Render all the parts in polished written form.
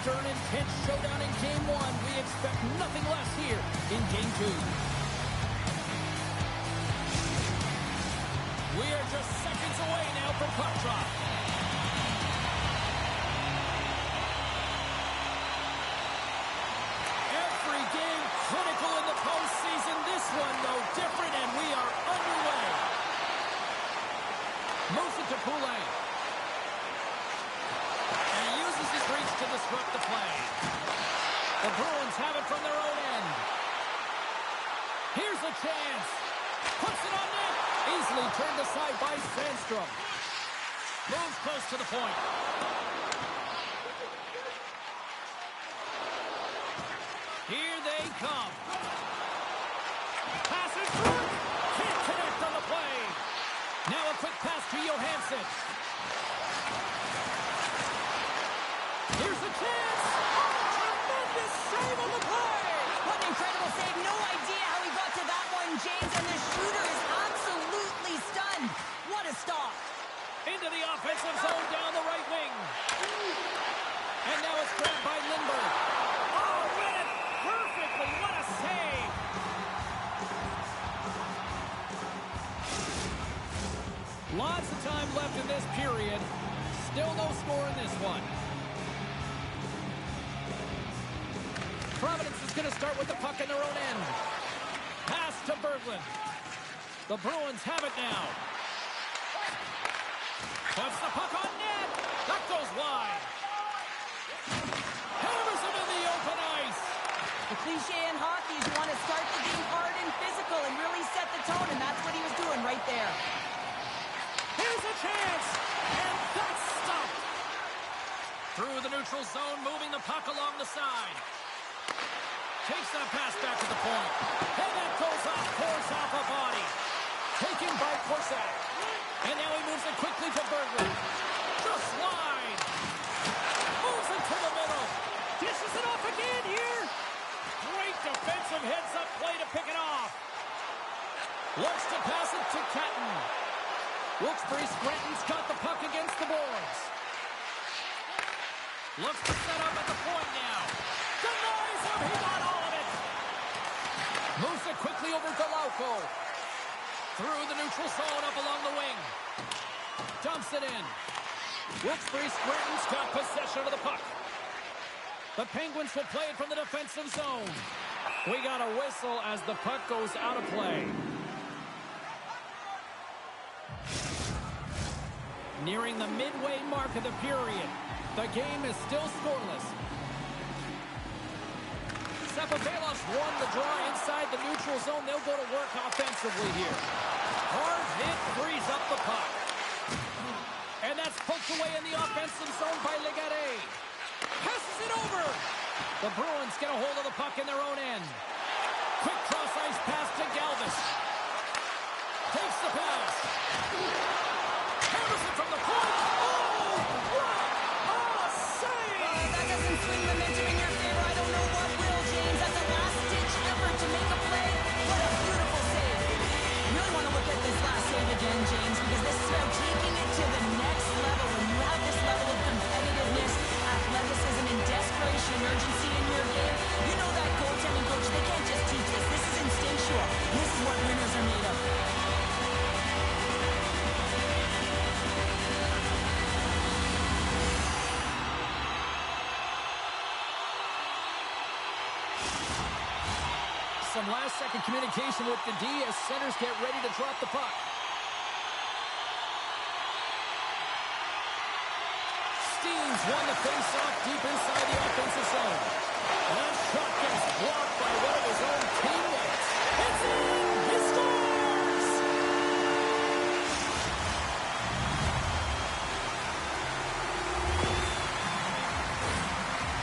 After an intense showdown in Game 1, we expect nothing less here in Game 2. We are just seconds away now from puck drop. Every game critical in the postseason. This one no different, and we are underway. Moves it to Poulet. And he uses his reach to disrupt the play. The Bruins have it from their own end. Here's a chance. Puts it on net. Easily turned aside by Sandstrom. Moves close to the point. Here they come. Passes through. Can't connect on the play. Now a quick pass to Johansson. Here's a chance. Tremendous save on the play. What an incredible save. No idea how he got to that one, James. And the shooter is absolutely stunned. What a stop. Into the offensive zone down the right wing. And now it's grabbed by Lindbergh. Oh, read it perfectly. What a save. Lots of time left in this period. Still no score in this one. Providence is going to start with the puck in their own end. Pass to Berglund. The Bruins have it now. Puts the puck on net. That goes wide. Hammers him in the open ice. The cliche in hockey is you want to start the game hard and physical and really set the tone, and that's what he was doing right there. Here's a chance, and that's stopped. Through the neutral zone, moving the puck along the side. Takes that pass back to the point. And that goes off course off a body. Taken by Korsak. And now he moves it quickly to Berglund. Just wide. Moves it to the middle. Dishes it off again here. Great defensive heads-up play to pick it off. Looks to pass it to Catton. Wilkes-Barre Scranton's got the puck against the boards. Looks to set up at the point now. Denies him. He got all of it. Moves it quickly over to Lauko. Through the neutral zone up along the wing. Dumps it in. Wilkes-Barre Scranton's got possession of the puck. The Penguins will play it from the defensive zone. We got a whistle as the puck goes out of play. Nearing the midway mark of the period. The game is still scoreless. Sapavelos won the draw inside the neutral zone. They'll go to work offensively here. Hard hit frees up the puck. And that's poked away in the offensive zone by Legare. Passes it over. The Bruins get a hold of the puck in their own end. Quick cross-ice pass to Galvis. Takes the pass. Hammers it from the point. Oh, what a save! That doesn't swing momentum in your favor. I don't know what will, James. That's a last-ditch effort to make a play. What a beautiful save. You really want to look at this last save again, James, because this is about taking it to the next level. When you have this level of competitiveness, athleticism, and desperation, urgency in your game, you know that goaltending coach, they can't just teach this. This is instinctual. This is what winners are made of. Some last-second communication with the D as centers get ready to drop the puck. Steams won the face-off deep inside the offensive zone. That shot gets blocked by one of his own teammates. It's in! He scores!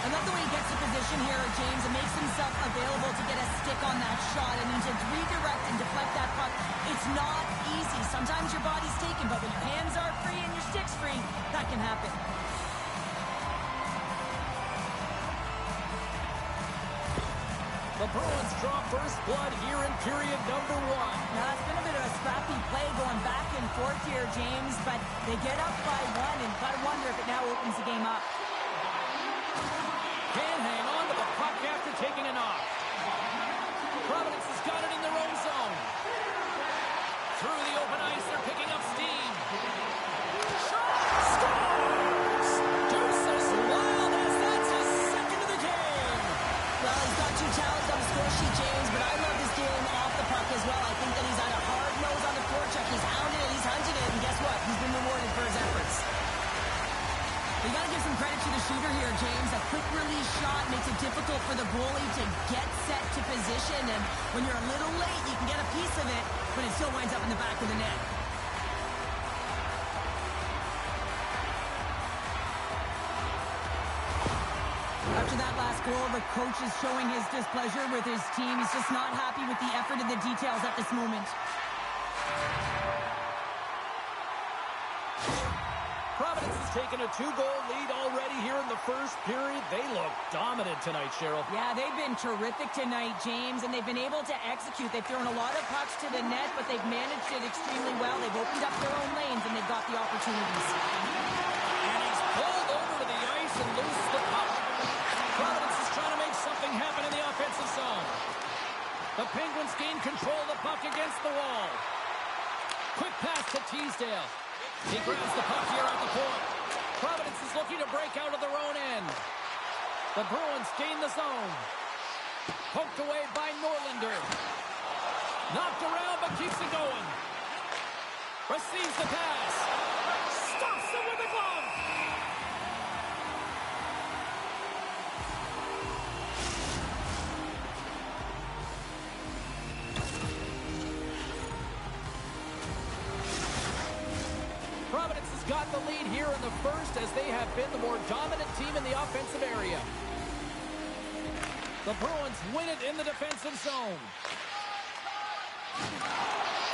I love the way he gets the position here, James, and makes himself available to get a stick on that shot. I mean, to redirect and deflect that puck, it's not easy. Sometimes your body's taken, but when your hands are free and your stick's free, that can happen. The Bruins draw first blood here in period number 1. Now, it's been a bit of a scrappy play going back and forth here, James, but they get up by 1, and gotta wonder if it now opens the game up. too talented on the score sheet, James, but I love his game off the puck as well. I think that he's had a hard nose on the forecheck. He's hounded it, he's hunted it, and guess what? He's been rewarded for his efforts. You got to give some credit to the shooter here, James. A quick release shot makes it difficult for the goalie to get set to position, and when you're a little late, you can get a piece of it, but it still winds up in the back of the net. After that last goal, the coach is showing his displeasure with his team. He's just not happy with the effort and the details at this moment. Providence has taken a 2-goal lead already here in the first period. They look dominant tonight, Cheryl. Yeah, they've been terrific tonight, James, and they've been able to execute. They've thrown a lot of pucks to the net, but they've managed it extremely well. They've opened up their own lanes, and they've got the opportunities. And he's pulled over to the ice and loose the puck. Providence is trying to make something happen in the offensive zone. The Penguins gain control of the puck against the wall. Quick pass to Teasdale. He grabs the puck here at the point. Providence is looking to break out of their own end. The Bruins gain the zone. Poked away by Norlinder. Knocked around but keeps it going. Receives the pass. Stops it with a glove. Providence has got the lead here in the first as they have been the more dominant team in the offensive area. The Bruins win it in the defensive zone.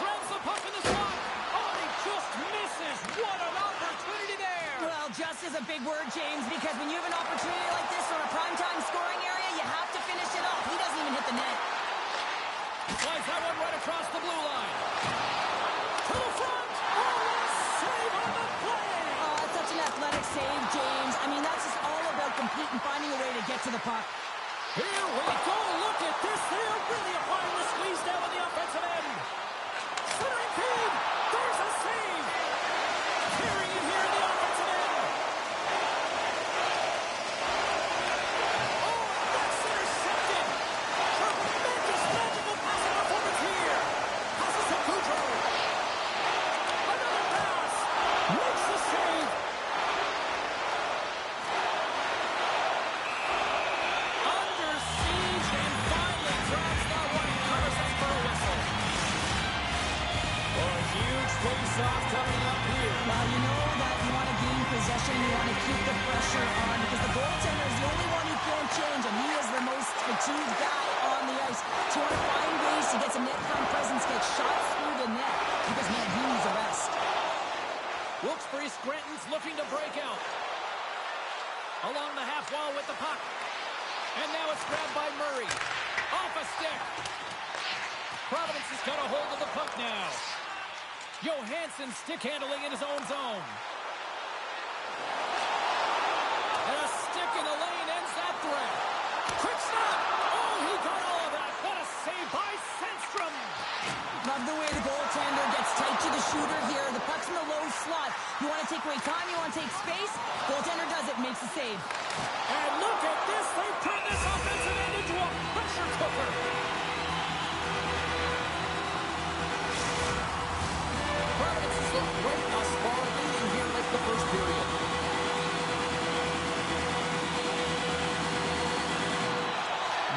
Grabs the puck in the slot. Oh, he just misses. What an opportunity there. Well, just is a big word, James, because when you have an opportunity like this on a primetime scoring area, you have to finish it off. He doesn't even hit the net. Slides that one right across the blue line. To the front. Save on the play! Oh, it's such an athletic save, James. I mean, that's just all about competing, finding a way to get to the puck. Here we go. Look at this. They are really applying the squeeze down on the offensive end. Centering feed. There's a save. Carrying it here in the offensive end. Oh, and that's intercepted. Tremendous magical passing performance here. Passes to Goudreau. Another pass. Makes the save. Under siege and finally grabs that one and covers us for a whistle. Oh, a huge face-off coming up here. Well, you know that you want to gain possession, you want to keep the pressure on, because the goaltender is the only one who can't change, and he is the most fatigued guy on the ice. So you want to find ways to get some net front presence, get shots through the net, because, man, he needs a rest. Wilkes-Barre Scranton's looking to break out. Along the half wall with the puck. And now it's grabbed by Murray. Off a stick. Providence has got a hold of the puck now. Johansson stick handling in his own zone. And a stick in the lane ends that threat. Quick stop. Oh, he got all of that. What a save by Sandstrom. Love the way the goaltender gets tight to the shooter here. The puck's in the low slot. You want to take away time, you want to take space. Goaltender does it, makes the save. And look at this. They've turned this offensive end into a pressure cooker. Providence has looked great thus far, leading here late the first period.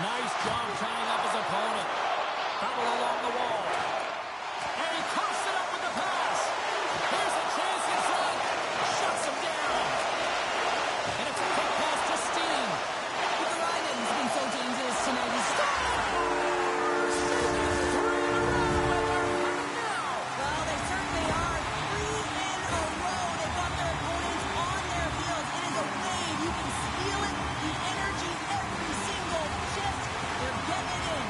Nice job tying up his opponent. Foul along the wall. And he coughs it up with the pass. Here's a chance in front. Shuts him down. And it's a quick pass to Steen. But the Rylands been so dangerous tonight. He's well, they certainly are. 3 in a row. They've got their opponents on their heels. It is a wave. You can feel it. The energy, every single shift. They're getting it in.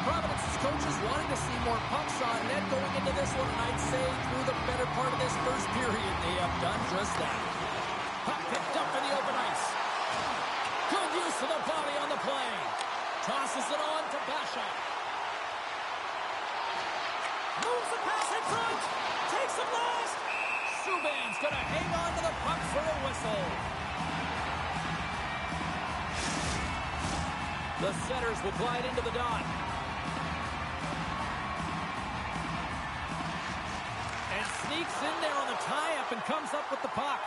Providence's coaches wanted to see more pucks on net going into this one, and I'd say through the better part of this first period, they have done just that. Puck picked up in the open ice. Good use of the body on the play. Tosses it on to Basha. Moves the pass in front. Takes him last. Subban's going to hang on to the puck for a whistle. The setters will glide into the dot. And sneaks in there on the tie-up and comes up with the puck.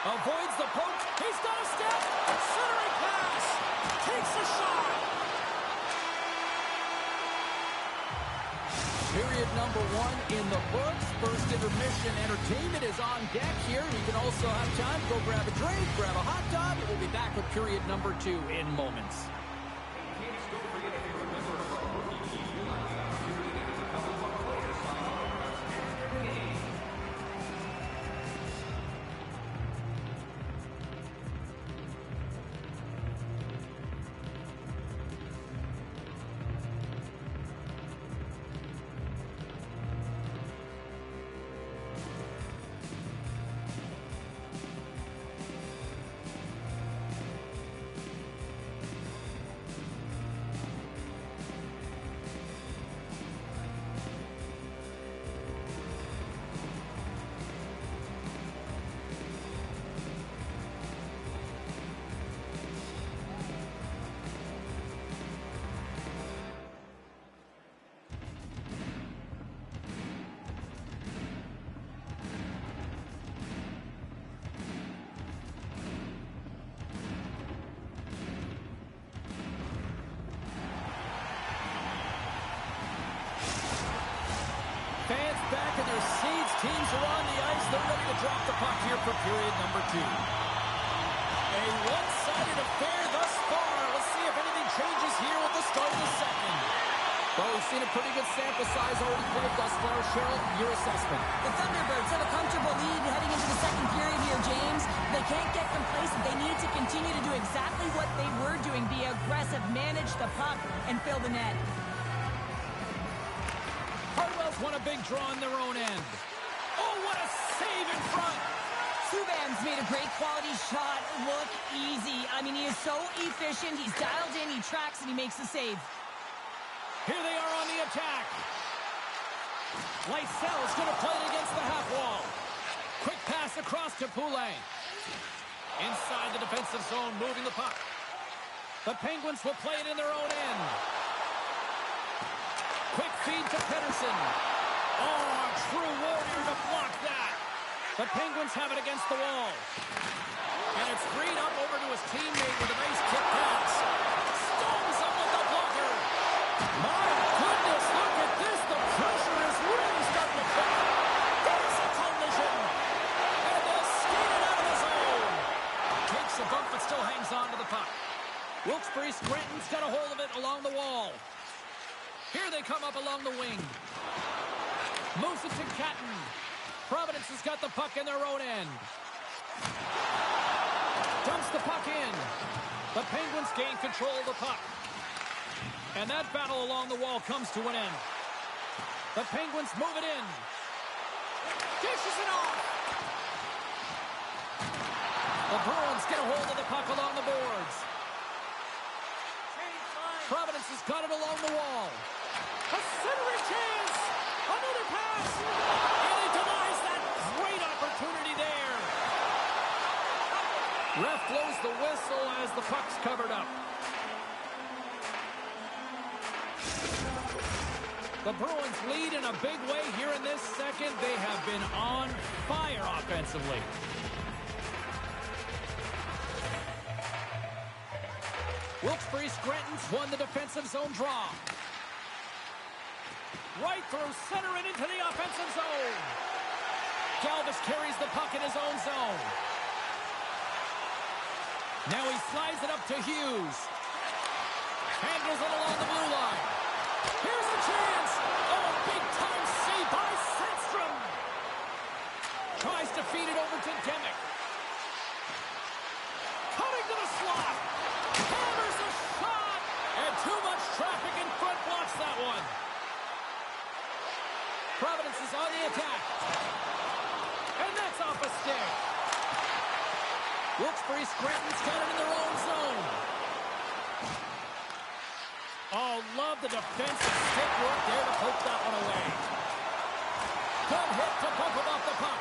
Avoids the poke. He's got a step. Centering pass. Takes a shot. Period number 1 in the books. First intermission entertainment is on deck here. You can also have time to go grab a drink, grab a hot dog, and we'll be back with period number 2 in moments. Fans back in their seats. Teams are on the ice. They're ready to drop the puck here for period number 2. A one-sided affair thus far. Let's see if anything changes here with the start of the second. Well, we've seen a pretty good sample size already played thus far. Cheryl, your assessment. The Thunderbirds have a comfortable lead heading into the second period here, James. They can't get complacent. They need to continue to do exactly what they were doing. Be aggressive, manage the puck, and fill the net. Won a big draw on their own end. Oh, what a save in front. Subban's made a great quality shot. Look easy. I mean, he is so efficient. He's dialed in, he tracks, and he makes the save. Here they are on the attack. Lysel's going to play it against the half wall. Quick pass across to Poulet. Inside the defensive zone, moving the puck. The Penguins will play it in their own end. Quick feed to Pettersson. Oh, a true warrior to block that. The Penguins have it against the wall. And it's freed up over to his teammate with a nice kick pass. Stones him with the blocker. My goodness, look at this. The pressure is really starting to put. There's a collision. And they'll skate it out of the zone. Takes a bump but still hangs on to the puck. Wilkes-Barre Scranton's got a hold of it along the wall. Here they come up along the wing. Moves it to Catton. Providence has got the puck in their own end. Dumps the puck in. The Penguins gain control of the puck. And that battle along the wall comes to an end. The Penguins move it in. Dishes it off. The Bruins get a hold of the puck along the boards. Providence has got it along the wall. A centering chance. Another pass. And he denies that great opportunity there. Ref blows the whistle as the puck's covered up. The Bruins lead in a big way here in this second. They have been on fire offensively. Wilkes-Barre Scranton's won the defensive zone draw. Right through center and into the offensive zone. Galvis carries the puck in his own zone. Now he slides it up to Hughes. Handles it along the blue line. Here's a chance. Oh, big-time save by Sandstrom. Tries to feed it over to Demick. Cutting to the slot. Hammers a shot. And too much traffic in front blocks that one. Providence is on the attack. And that's off a stick. Wilkes-Barre Scranton's got it in their own zone. Oh, love the defensive stick work there to poke that one away. Good hit to bump him off the puck.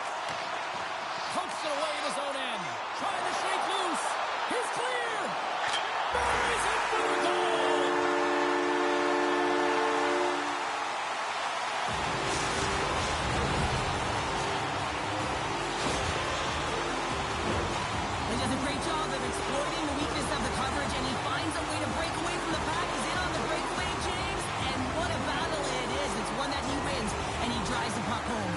Pokes it away in his own end. Trying to shake loose. He's clear. Buries it for the goal. He does a great job of exploiting the weakness of the coverage, and he finds a way to break away from the pack. He's in on the breakaway, James, and what a battle it is. It's one that he wins, and he drives the puck home.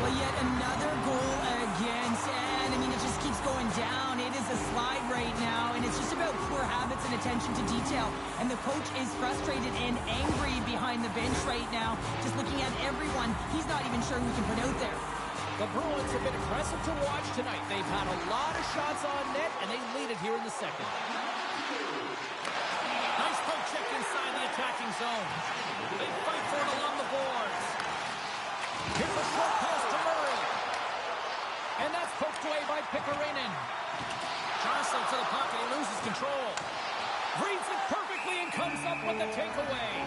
Well, yet another goal against, and I mean, it just keeps going down. It is a slide right now, and it's just about poor habits and attention to detail. And the coach is frustrated and angry behind the bench right now. Just looking at everyone, he's not even sure who he can put out there. The Bruins have been impressive to watch tonight. They've had a lot of shots on net, and they lead it here in the second. Nice poke check inside the attacking zone. They fight for it along the boards. Here's a short pass to Murray. And that's poked away by Pickarainen. Jostling to the pocket, he loses control. Reads it perfectly and comes up with the takeaway.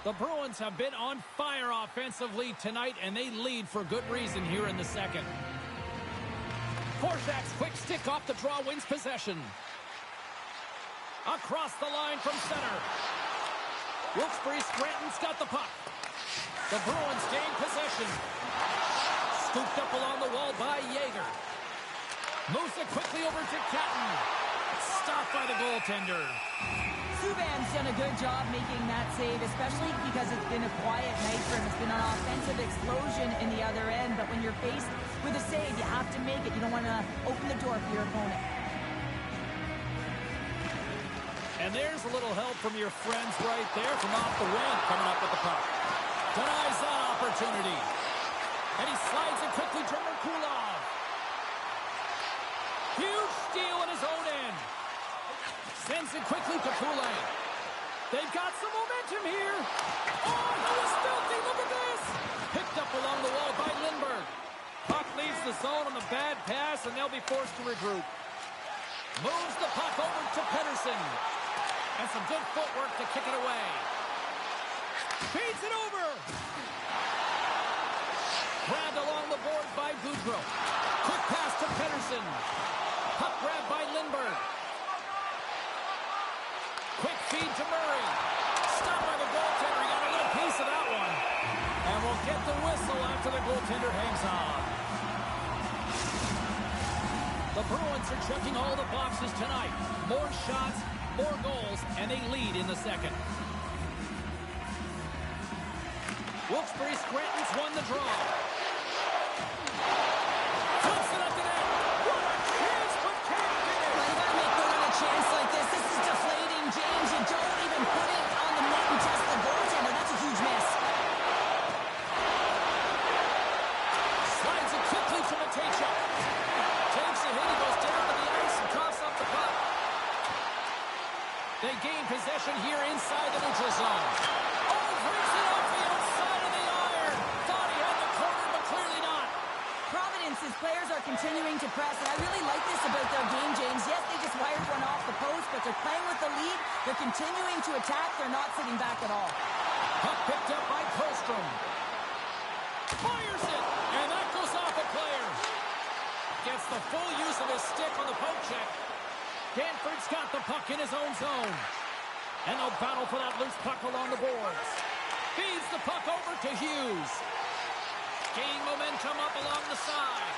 The Bruins have been on fire offensively tonight, and they lead for good reason here in the second. Korczak's quick stick off the draw wins possession. Across the line from center. Wilkes-Barre Scranton's got the puck. The Bruins gain possession. Scooped up along the wall by Yeager. Moves it quickly over to Catton. Stopped by the goaltender. Subban's done a good job making that save, especially because it's been a quiet night for him. It's been an offensive explosion in the other end, but when you're faced with a save, you have to make it. You don't want to open the door for your opponent. And there's a little help from your friends right there from off the wing coming up with the puck. Denies that opportunity. And he slides it quickly to Merkulov. Huge steal in his own end. Sends it quickly to Poulet. They've got some momentum here. Oh, that was filthy. Look at this. Picked up along the wall by Lindbergh. Puck leaves the zone on the bad pass, and they'll be forced to regroup. Moves the puck over to Pettersson. And some good footwork to kick it away. Feeds it over. Grabbed along the board by Boudreau. Quick pass to Pettersson. Puck grabbed by Lindbergh. Quick feed to Murray. Stopped by the goaltender. He got a little piece of that one. And we'll get the whistle after the goaltender hangs on. The Bruins are checking all the boxes tonight. More shots, more goals, and they lead in the second. Wilkes-Barre Scranton's won the draw. Flips it up the net. What a chance, but can't get it. Well, you gotta make good on a chance like this. This is deflating, James. You don't even put it on the net and test the goaltender. That's a huge miss. Slides it quickly to Matejchuk. Takes a hit. He goes down to the ice and coughs up the puck. They gain possession here inside the neutral zone. Oh, brings it off the outside of the iron. Thought he had the corner, but clearly not. Providence's players are continuing to press, and I really like this about their game, James. Yes, they just wired one off the post, but they're playing with the lead. They're continuing to attack. They're not sitting back at all. Puck picked up by Kostrom. Fires it, and that goes off a player. Gets the full use of his stick on the poke check. Danford's got the puck in his own zone. And they'll battle for that loose puck along the boards. Feeds the puck over to Hughes. Gain momentum up along the side.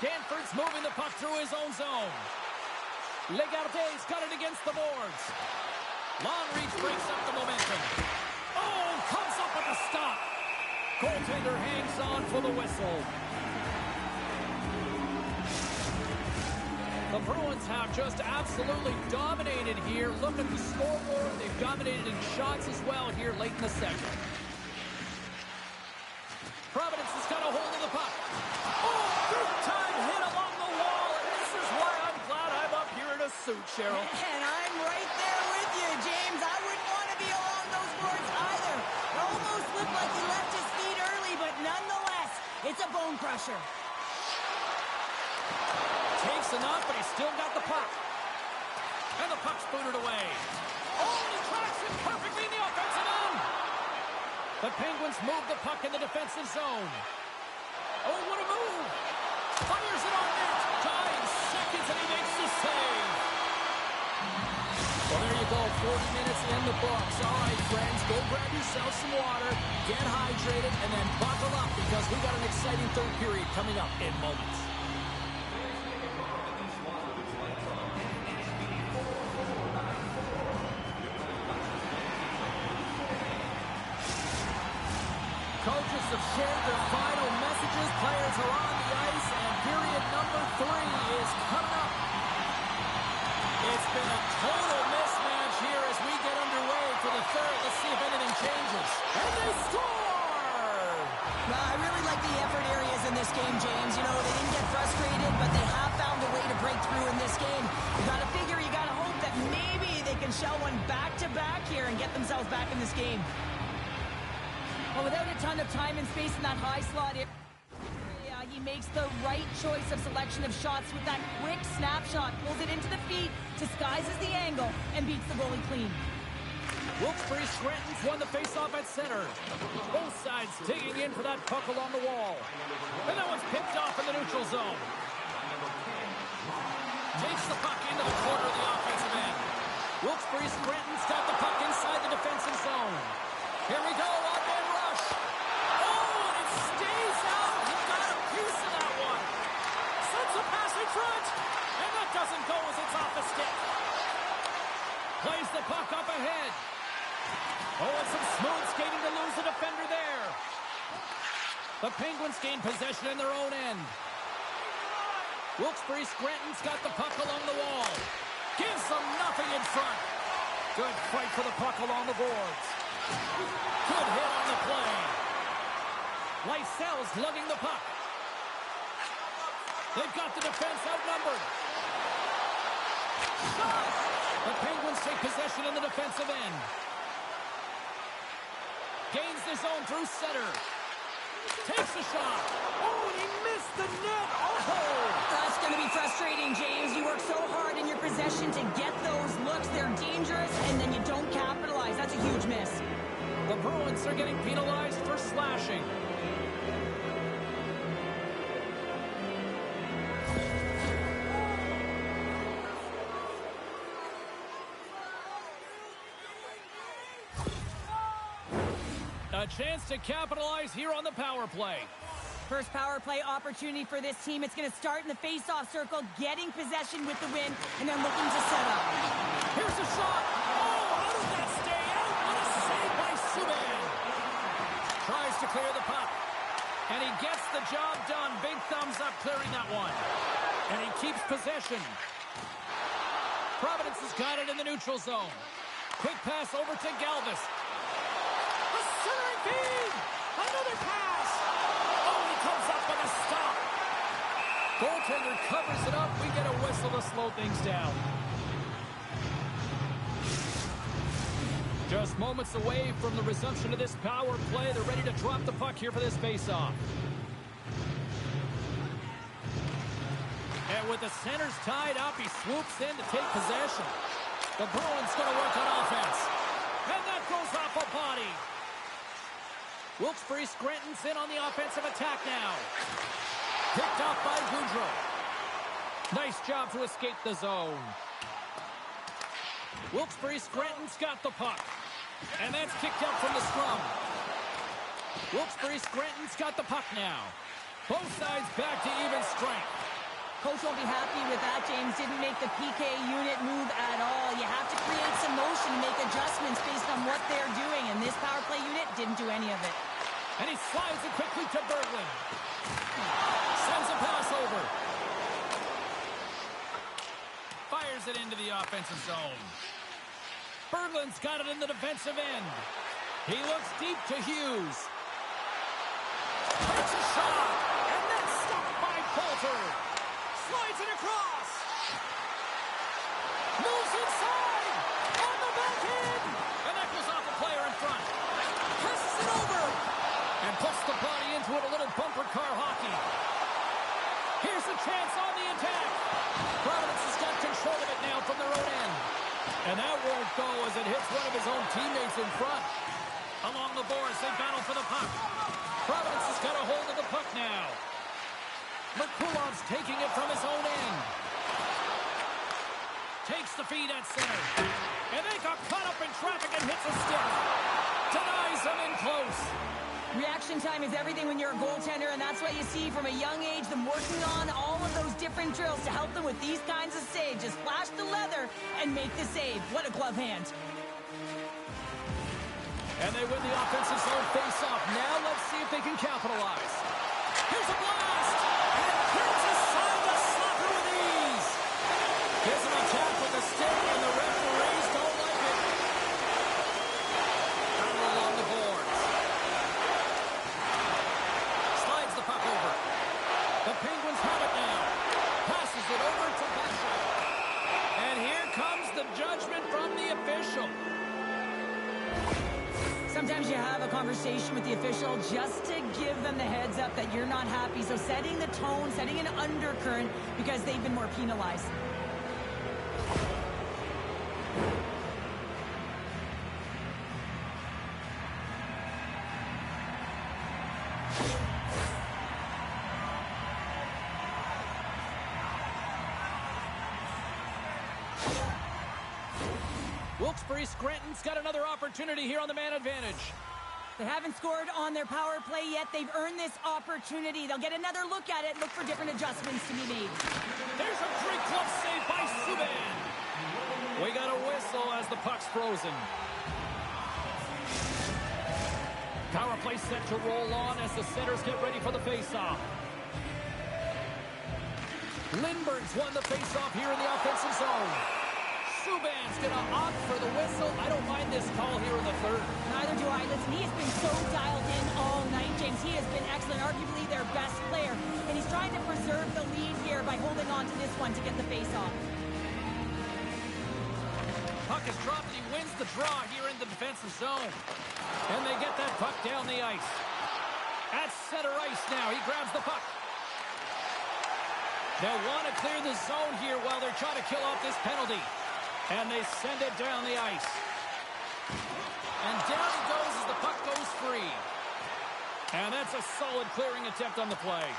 Danford's moving the puck through his own zone. Legarde's got it against the boards. Long reach breaks up the momentum. Oh, comes up with a stop. Goaltender hangs on for the whistle. The Bruins have just absolutely dominated here. Look at the scoreboard. They've dominated in shots as well here late in the second. Providence has got a hold of the puck. Cheryl. And I'm right there with you, James. I wouldn't want to be along those boards either. It almost looked like he left his feet early, but nonetheless, it's a bone crusher. Takes enough, but he's still got the puck. And the puck's booted away. Oh, and he tracks it perfectly in the offensive end. The Penguins move the puck in the defensive zone. Oh, what a move. Fires it on net. 9 seconds, and he makes the save. Well, there you go. 40 minutes in the books. All right, friends, go grab yourself some water, get hydrated, and then buckle up because we got an exciting third period coming up in moments. Coaches have shared their final messages. Players are on the ice, and period number 3 is coming up. It's been a total mismatch here as we get underway for the third. Let's see if anything changes. And they score! Well, I really like the effort areas in this game, James. You know, they didn't get frustrated, but they have found a way to break through in this game. You got to figure, you got to hope that maybe they can shell one back-to-back here and get themselves back in this game. Well, without a ton of time and space in that high slot area, he makes the right choice of selection of shots with that quick snapshot. Pulls it into the feet, disguises the angle, and beats the goalie clean. Wilkes-Barre Scranton's won the faceoff at center. Both sides digging in for that puck along the wall. And that one's picked off in the neutral zone. Takes the puck into the corner of the offensive end. Wilkes-Barre Scranton's got the puck inside the defensive zone. Here we go, one-man rush. Oh, and it stays out. He got a piece of that one. Sends a pass in front. And that doesn't go as it's off the stick. Plays the puck up ahead. Oh, and some smooth skating to lose the defender there. The Penguins gain possession in their own end. Wilkes-Barre Scranton's got the puck along the wall. Gives them nothing in front. Good fight for the puck along the boards. Good hit on the play. Lysel's lugging the puck. They've got the defense outnumbered. Shot! The Penguins take possession in the defensive end. Gains the zone through center. Takes a shot. Oh, and he missed the net. Oh! That's going to be frustrating, James. You work so hard in your possession to get those looks. They're dangerous, and then you don't capitalize. That's a huge miss. The Bruins are getting penalized for slashing. A chance to capitalize here on the power play. First power play opportunity for this team. It's going to start in the face-off circle, getting possession with the win, and then looking to set up. Here's a shot. Oh, how did that stay out? What a save by Subban. Tries to clear the puck. And he gets the job done. Big thumbs up clearing that one. And he keeps possession. Providence has got it in the neutral zone. Quick pass over to Galvis. A centering feed. Another pass. Oh, he comes up with a stop. Goaltender covers it up. We get a whistle to slow things down. Just moments away from the resumption of this power play. They're ready to drop the puck here for this faceoff. And with the centers tied up, he swoops in to take possession. The Bruins going to work on offense. And that goes off a body. Wilkes-Barre Scranton's in on the offensive attack now. Picked off by Goudreau. Nice job to escape the zone. Wilkes-Barre Scranton's got the puck. And that's kicked out from the scrum. Wilkes-Barre Scranton's got the puck now. Both sides back to even strength. Coach won't be happy with that, James. Didn't make the PK unit move at all. You have to create some motion and make adjustments based on what they're doing, and this power play unit didn't do any of it. And he slides it quickly to Berglund. Sends a pass over. Fires it into the offensive zone. Berglund's got it in the defensive end. He looks deep to Hughes. Takes a shot, and that's stopped by Poulter. Slides it across. No! Here's a chance on the attack. Providence has got control of it now from their own end. And that won't go as it hits one of his own teammates in front. Along the boards, they battle for the puck. Providence has got a hold of the puck now. McCullough's taking it from his own end. Takes the feed at center. And they got caught up in traffic and hits a stick. Denies them in close. Reaction time is everything when you're a goaltender, and that's why you see from a young age them working on all of those different drills to help them with these kinds of saves. Just flash the leather and make the save. What a glove hand. And they win the offensive zone face-off. Now let's see if they can capitalize. Here's a blast! And here's a sign to soccer with ease. Here's an attack with the stick, and the referees don't like it. Battle along the boards. Slides the puck over. The Penguins have it now. Passes it over to Basha. And here comes the judgment from the official. Sometimes you have a conversation with the official just to give them the heads up that you're not happy. So setting the tone, setting an undercurrent because they've been more penalized. Wilkes-Barre-Scranton's got another opportunity here on the man advantage. They haven't scored on their power play yet. They've earned this opportunity. They'll get another look at it, look for different adjustments to be made. There's a great glove save by Subban. We got a whistle as the puck's frozen. Power play set to roll on as the centers get ready for the faceoff. Lindbergh's won the faceoff here in the offensive zone. Subban's going to opt for the whistle. I don't mind this call here in the third. Neither do I. Listen, he has been so dialed in all night, James. He has been excellent, arguably their best player. And he's trying to preserve the lead here by holding on to this one to get the face-off. Puck is dropped and he wins the draw here in the defensive zone. And they get that puck down the ice. At center ice now. He grabs the puck. They'll want to clear the zone here while they're trying to kill off this penalty. And they send it down the ice. And down it goes as the puck goes free. And that's a solid clearing attempt on the play.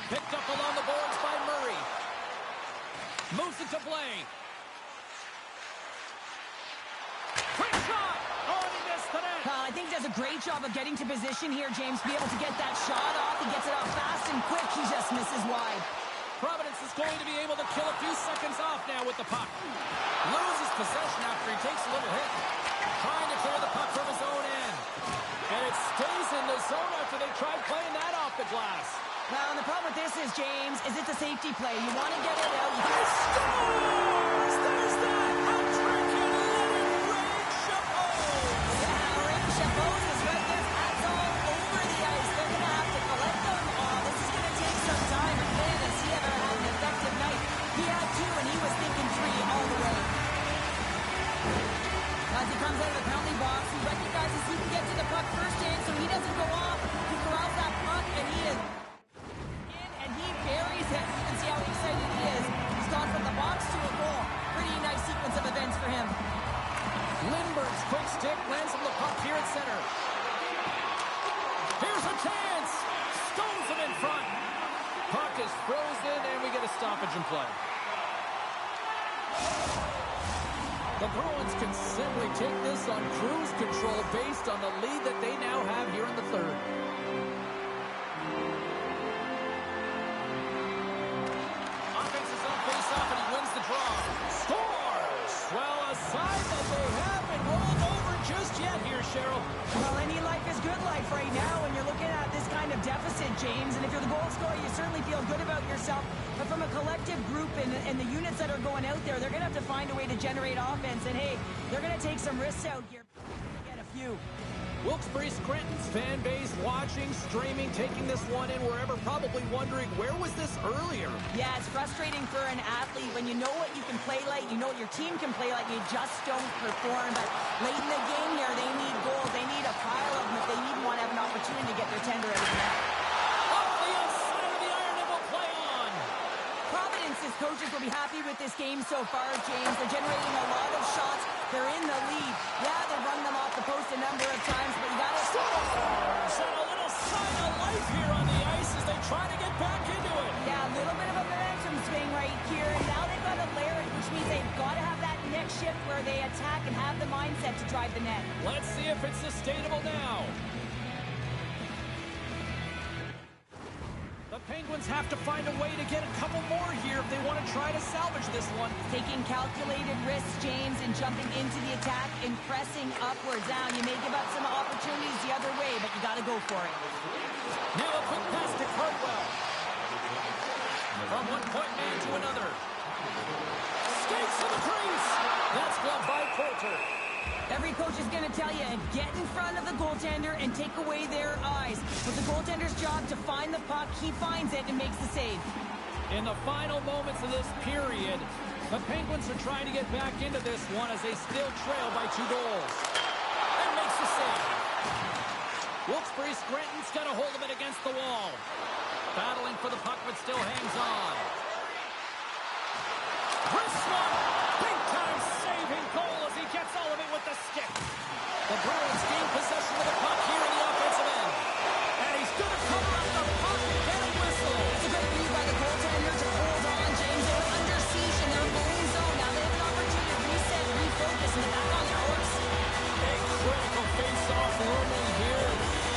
Picked up along the boards by Murray. Moves it to Blake. Quick shot! Oh, he missed the net. I think he does a great job of getting to position here, James, to be able to get that shot off. He gets it off fast and quick. He just misses wide. Providence is going to be able to kill a few seconds off now with the puck. Loses possession after he takes a little hit. Trying to clear the puck from his own end. And it stays in the zone after they tried playing that off the glass. Well, and the problem with this is, James, is it's a safety play. You want to get it out. You He scores! There's that! Hat-trick and let it rain Chapeau! Yeah, Ray Chapeau is right there. Hats all over the ice. They're going to have to collect them. Oh, this is going to take some time. And man, has he ever had an effective night. He had two, and he was thinking three all the way. As he comes out of the penalty box, he recognizes he can get to the puck first in, so he doesn't go off. He corrals that puck, and he is in, and he buries it. You can see how excited he is. He's gone from the box to a goal. Pretty nice sequence of events for him. Lindbergh's quick stick lands him the puck here at center. Here's a chance! Stones him in front. Puck is frozen, and we get a stoppage in play. The Bruins can simply take this on cruise control based on the lead that they now have here in the third. Offense is on face-off, and he wins the draw. Scores! Well, a sign that they haven't rolled over just yet here, Cheryl. Well, any life is good life right now when you're looking at this kind of deficit, James. And if you're the goal scorer, you certainly feel good about yourself. But from a collective group and the units that are going out there, they're going to have to find a way to generate offense. And, hey, they're going to take some risks out here. Get a few. Wilkes-Barre-Scranton's fan base watching, streaming, taking this one in wherever, probably wondering, where was this earlier? Yeah, it's frustrating for an athlete when you know what you can play like, you know what your team can play like, you just don't perform. But late in the game here, they need goals. They need a pile of them if they even want to have an opportunity to get their tender out of the net. Off the outside of the iron, it will play on. Penguins coaches will be happy with this game so far, James. They're generating a lot of shots. They're in the lead. Yeah, they've run them off the post a number of times, but you got to... And a little sign of life here on the ice as they try to get back into it. Yeah, a little bit of a momentum swing right here, and now they've got to layer it, which means they've got to have that next shift where they attack and have the mindset to drive the net. Let's see if it's sustainable now. The Penguins have to find a way to get a couple more here if they want to try to salvage this one. Taking calculated risks, James, and jumping into the attack and pressing upwards. Now, you may give up some opportunities the other way, but you got to go for it. Now a quick pass to Cardwell. From one point man to another. Skates to the crease. That's gloved by Coulter. Every coach is going to tell you, get in front of the goaltender and take away their eyes. But the goaltender's job to find the puck, he finds it and makes the save. In the final moments of this period, the Penguins are trying to get back into this one as they still trail by 2 goals. And makes the save. Wilkes-Barre Scranton's got a hold of it against the wall. Battling for the puck, but still hangs on. Wrist one! Big-time saving goal as he gets all of it with the stick. The Bruins gain possession of the puck here in the offensive end. And he's going to cover up the puck and get a whistle. It's a great move by the goaltender to hold on, James. They were under siege in their own zone. Now they have an opportunity to reset, refocus, and get back on their horse. A critical face-off early here.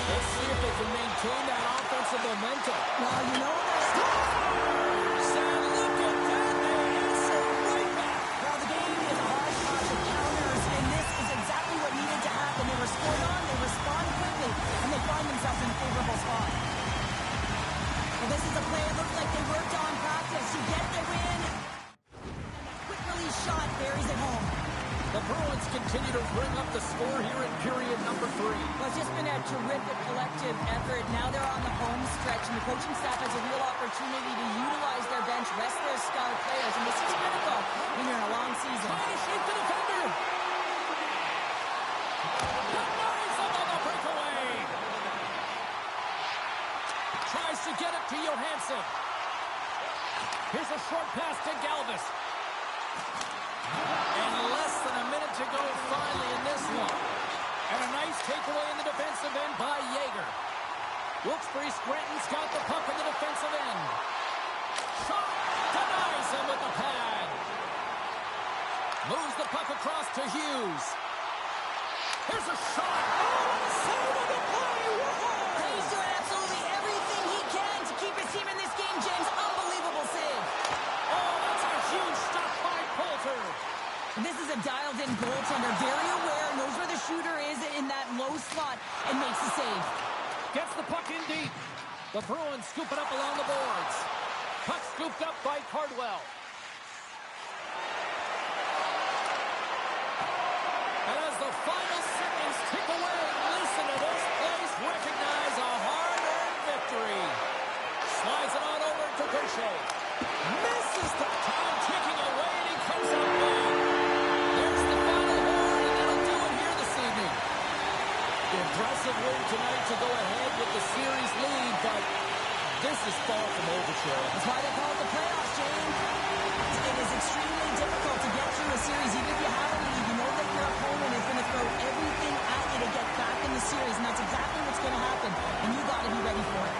Let's see if they can maintain that offensive momentum. Well, you know that... And look at that. They answer right back. Well, the game is a hodgepodge of counters, and this is exactly what needed to happen. They were scored on, they respond quickly, and they find themselves in a favorable spot. Well, this is a play it looked like they worked on practice to get the win. And that quick release shot buries it home. The Bruins continue to bring up the score here in period number 3. Well, it's just been a terrific collective effort. Now they're on the home stretch, and the coaching staff has a real opportunity to utilize their bench, rest their star players, and this is critical when you're in a long season. Trying to shape the defender. Denies him on the breakaway. Tries to get it to Johansson. Here's a short pass to Galvis. And less than a minute to go finally in this one. And a nice takeaway in the defensive end by Yeager. Wilkes-Barre Scranton's got the puck in the defensive end. Shot denies him with the pad. Moves the puck across to Hughes. Here's a shot. Oh, and a save on the play. Whoa. He's doing absolutely everything he can to keep his team in this game, James. Unbelievable save. Oh, that's a huge stop by Coulter. This is a dialed-in goaltender, very aware, knows where the shooter is in that low slot, and makes the save. Gets the puck in deep. The Bruins scoop it up along the boards. Puck scooped up by Cardwell. And as the final seconds tick away, listen to this place recognize a hard-earned victory. Slides it on over to Goucher. Misses the time ticking away, and he comes up big. There's the final horn, and that'll do it here this evening. Impressive win tonight to go ahead with the series lead, but this is far from over, Cheryl. That's why they call it the playoffs, James. It is extremely difficult to get through a series. Even if you have a lead, you know that your opponent is going to throw everything at you to get back in the series, and that's exactly what's going to happen, and you got to be ready for it.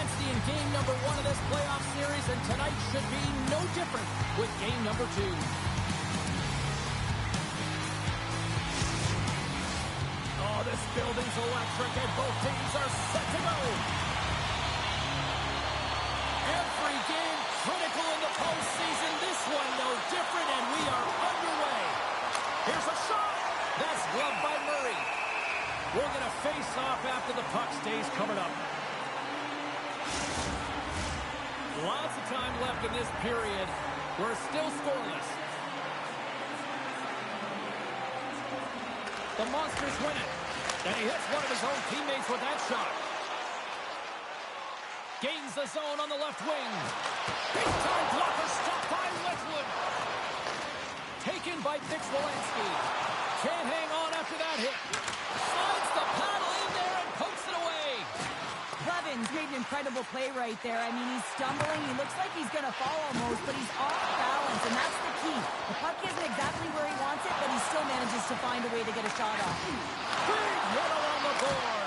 intensity in game number 1 of this playoff series, and tonight should be no different with game number 2. Oh, this building's electric, and both teams are set to go. Every game critical in the postseason. This one no different, and we are underway. Here's a shot. That's gloved by Murray. We're going to face off after the puck stays covered up. Lots of time left in this period. We're still scoreless. The Monsters win it. And he hits one of his own teammates with that shot. Gains the zone on the left wing. Big time blocker stopped by Wedgwood. Taken by Bix-Wolanski. Can't hang on after that hit. Slides the paddle in there and pokes it away. Clevins made an incredible play right there. I mean, he's stumbling. He looks like he's going to fall almost, but he's off balance, and that's the key. The puck isn't exactly where he wants it, but he still manages to find a way to get a shot off. Big hit along the board.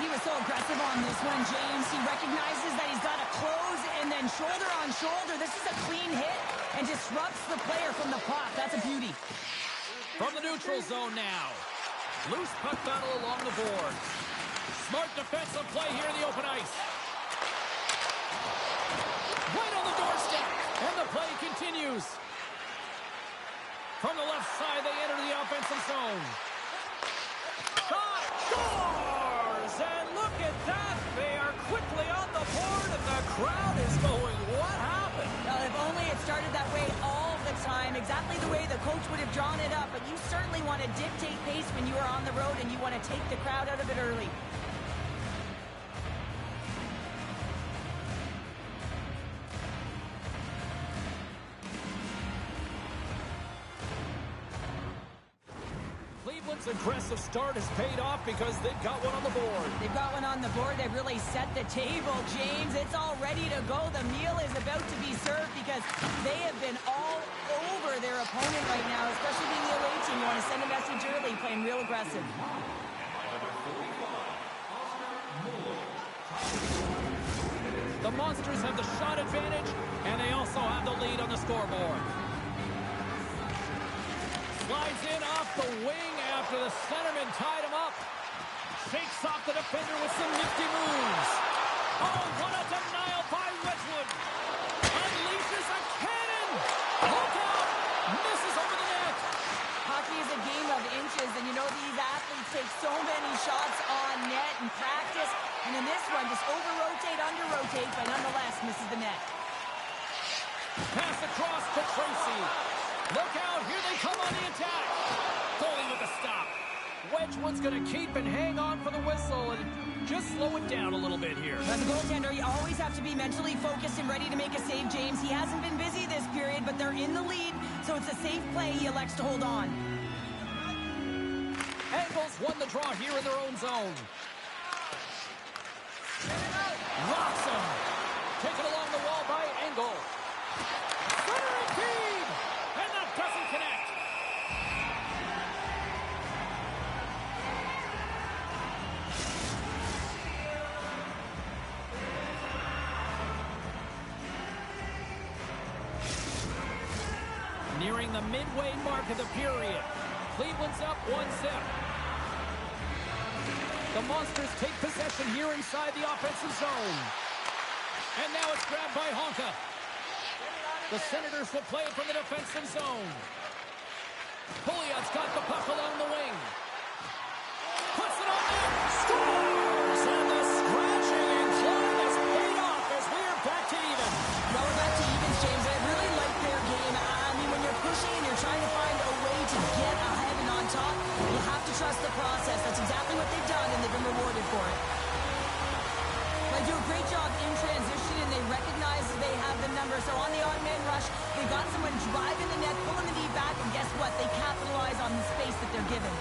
He was so aggressive on this one, James. He recognizes that he's got to close, and then shoulder on shoulder. This is a clean hit and disrupts the player from the puck. That's a beauty. From the neutral zone now. Loose puck battle along the board. Smart defensive play here in the open ice. Right on the doorstep. And the play continues. From the left side, they enter the offensive zone. Shot scores! And look at that. They are quickly on the board, and the crowd is going, what happened? Well, if only it started that way all the time, exactly the way the coach would have drawn it up. But you certainly want to dictate pace when you are on the road, and you want to take the crowd out of it early. Cleveland's aggressive start has paid off because they've got one on the board. They've got one on the board. They've really set the table, James. It's all ready to go. The meal is about to be served because they have been all over their opponent right now, especially being the away team. You want to send a message early, playing real aggressive. The Monsters have the shot advantage, and they also have the lead on the scoreboard. Slides in off the wing after the centerman tied him up. Shakes off the defender with some nifty moves. Oh, what a denial by Wedgwood. Unleashes a cannon. Look out. Misses over the net. Hockey is a game of inches, and you know these athletes take so many shots on net in practice. And in this one, just over-rotate, under-rotate, but nonetheless misses the net. Pass across to Tracy. Look out, here they come on the attack. Goalie with a stop. Wedgwood's going to keep and hang on for the whistle and just slow it down a little bit here. As a goaltender, you always have to be mentally focused and ready to make a save, James. He hasn't been busy this period, but they're in the lead, so it's a safe play. He elects to hold on. Angles won the draw here in their own zone. Rocks him. Taken along the wall by Engel. Centering feed! And that doesn't connect. Nearing the midway mark of the period. Cleveland's up 1-0. The Monsters take possession here inside the offensive zone. And now it's grabbed by Honka. The Senators will play it from the defensive zone. Pouliot's got the puck along the wing. Puts it on there. Scores! And the scratching and clawing has paid off as we are back to even. Well, we're back to evens, James. I really like their game. I mean, when you're pushing and you're trying to find a way to get ahead and on top, you have to trust the process. That's exactly what they've done, and they've been rewarded for it. They do a great job in transition, and they recognize that they have the number. So on the odd man rush, they got someone driving the net, pulling the knee back, and guess what? They capitalize on the space that they're given.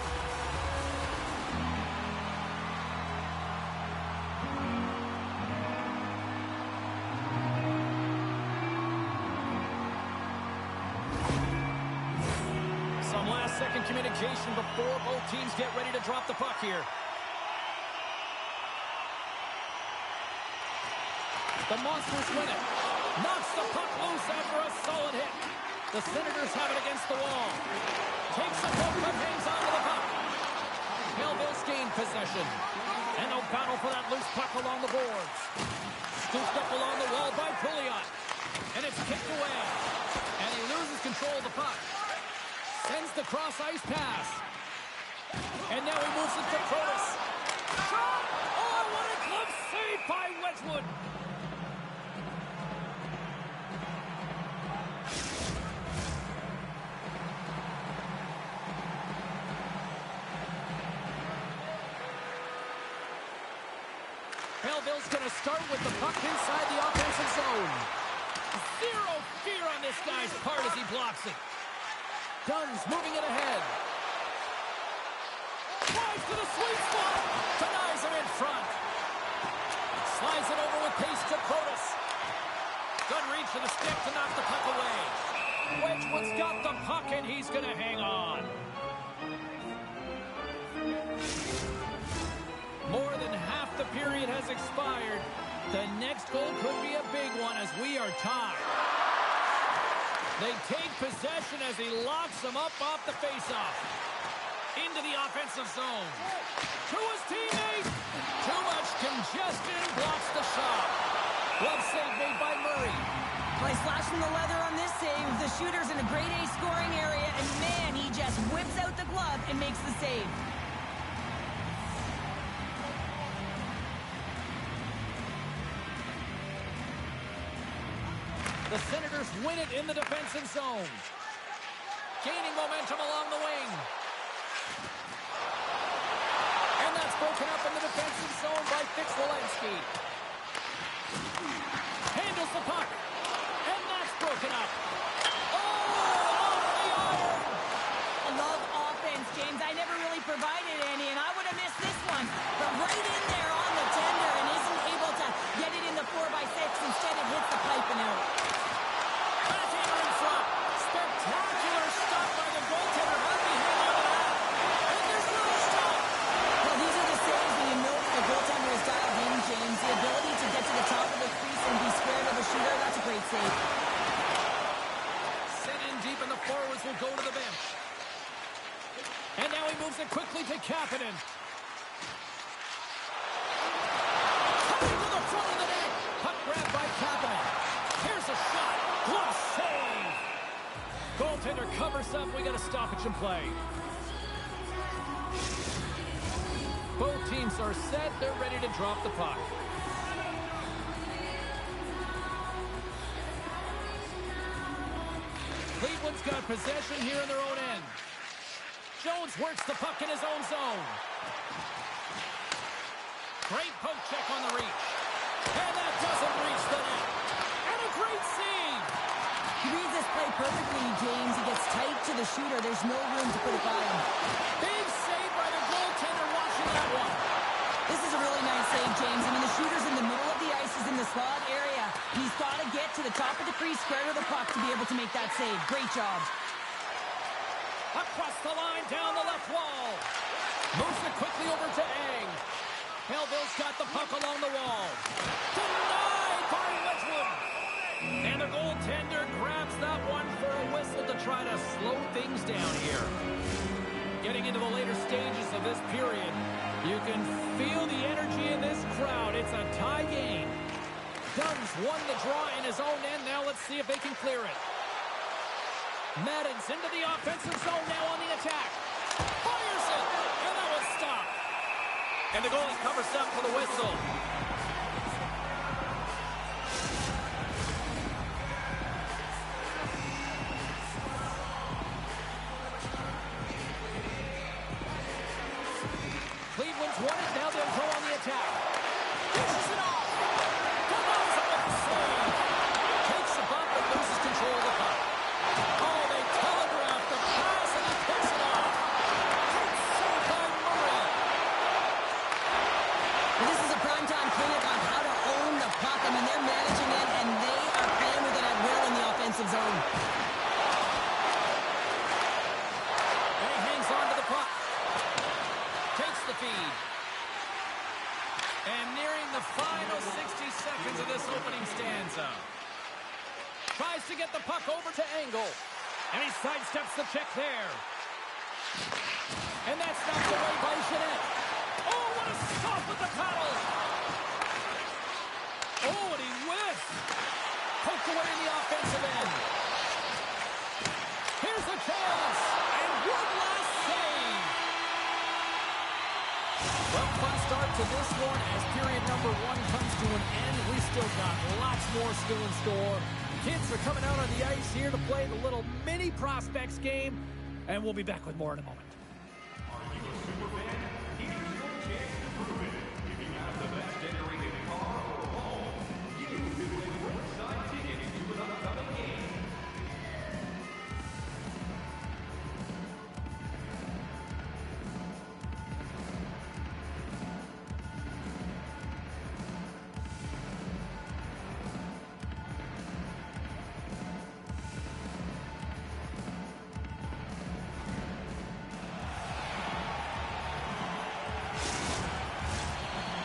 Some last-second communication before both teams get ready to drop the puck here. The Monsters win it. Knocks the puck loose after a solid hit. The Senators have it against the wall. Takes a poke, but hangs on to the puck. Belleville's gained possession. And no battle for that loose puck along the boards. Scooped up along the wall by Pouliot. And it's kicked away. And he loses control of the puck. Sends the cross-ice pass. And now he moves it to Protas. Shot! Oh, what a glove save by Wedgwood! Belleville's going to start with the puck inside the offensive zone. Zero fear on this guy's part as he blocks it. Dunn's moving it ahead. Drives to the sweet spot. Denies him in front. Slides it over with pace to Protas. Dunn reach for the stick to knock the puck away. Wedgwood's got the puck and he's going to hang on. More than half the period has expired. The next goal could be a big one as we are tied. They take possession as he locks them up off the faceoff. Into the offensive zone. To his teammate. Too much congestion blocks the shot. Glove save made by Murray. By slashing the leather on this save, the shooter's in a grade A scoring area, and man, he just whips out the glove and makes the save. The Senators win it in the defensive zone. Gaining momentum along the wing. And that's broken up in the defensive zone by Fix-Walensky. Handles the puck. And that's broken up. Oh, off the iron. I love offense, James. I never really provided any, and I would have missed this one. But right in there on the tender and isn't able to get it in the 4x6. Instead, it hits the pipe and out. Backhand in front. Spectacular stop by the goaltender. How did he hang on to that? And there's no stop. Well, these are the saves, and you know that the goaltender is dialed in, James. The ability to get to the top of the crease and be square to the shooter, that's a great save. Sent in deep, and the forwards will go to the bench. And now he moves it quickly to Kapanen. Coming to the front of the net. Puck grab by Kapanen. Here's a shot. Glove save. Goaltender covers up. We got a stoppage in play. Both teams are set. They're ready to drop the puck. Cleveland's got possession here in their own end. Jones works the puck in his own zone. Great poke check on the reach. And that doesn't reach the net. And a great save. He reads this play perfectly, James. He gets tight to the shooter. There's no room to put it by him. Big save by the goaltender watching that one. This is a really nice save, James. I mean, the shooter's in the middle of the ice. He's in the slot area. He's got to get to the top of the crease, square to the puck to be able to make that save. Great job. Across the line, down the left wall. Moves it quickly over to Ang. Belleville's got the puck along the wall. Denied by Wedgwood. And the goaltender grabs that one for a whistle to try to slow things down here. Getting into the later stages of this period, you can feel the energy in this crowd. It's a tie game. Dunn's won the draw in his own end. Now let's see if they can clear it. Madden's into the offensive zone now on the attack. Fires it, and that was stopped. And the goalie covers up for the whistle. Cleveland's won it, now they'll go on the attack. Dishes it off. Denies it with the save. Takes the bump and loses control of the puck. Oh, they telegraphed the pass and he picks it off. Great save by Murray. This is a primetime clinic on how to own the puck. I mean, they're managing it, and they are playing with it at will in the offensive zone. And he hangs on to the puck. Takes the feed. to net. Oh, what a stop with the paddle. Oh, and he whiffs. Poked away in the offensive end. Here's a chance. And one last save. Well, fun start to this one as period number 1 comes to an end. We still got lots more still in store. Kids are coming out on the ice here to play the little mini prospects game, and we'll be back with more in a moment. Are you a super fan? Here's your chance to prove it. If you have the best decorated car or home, you can win courtside tickets to an upcoming game.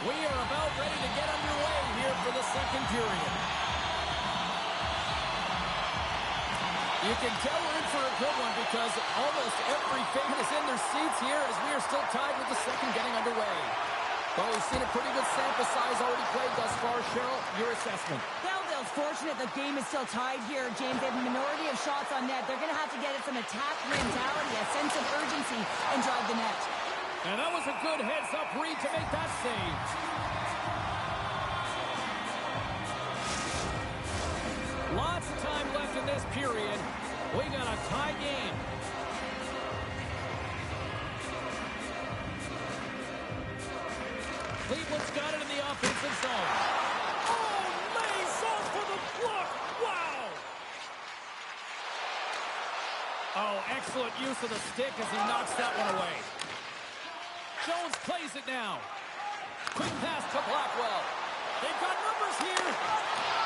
We are about ready to get underway here for the second period. You can tell we're in for a good one because almost every fan is in their seats here as we are still tied with the second getting underway. Well, we've seen a pretty good sample size already played thus far. Cheryl, your assessment. Belleville's fortunate the game is still tied here, James. They have a minority of shots on net. They're going to have to get it some attack mentality, a sense of urgency, and drive the net. And that was a good heads-up read to make that save. Lots of time left in this period. We got a tie game. Cleveland's got it in the offensive zone. Oh, lays off for the block. Wow. Oh, excellent use of the stick as he knocks that one away. Jones plays it now. Quick pass to Blackwell. They've got numbers here.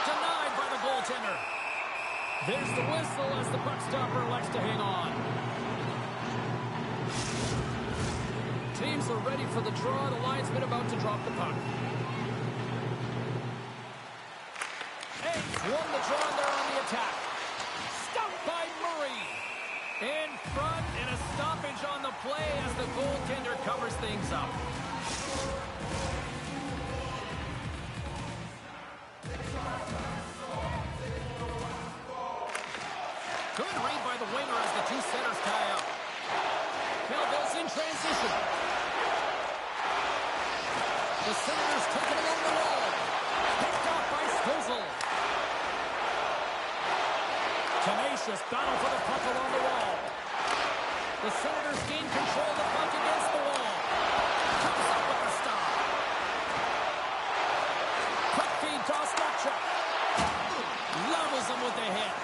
Denied by the goaltender. There's the whistle as the puck stopper elects to hang on. Teams are ready for the draw. The linesman about to drop the puck. Hayes won the draw there on the attack. Stumped by Murray. In front, and a stoppage on the play as the goaltender covers things up. Good read by the winger as the two centers tie up. Belleville's in transition. The Senators taking it along the wall. Picked off by Spuzzle. Tenacious battle for the puck along the wall. The Senators gain control of the puck against the wall. Comes up with the stop. Quick feed to Ostapchuk. Levels him with the hit.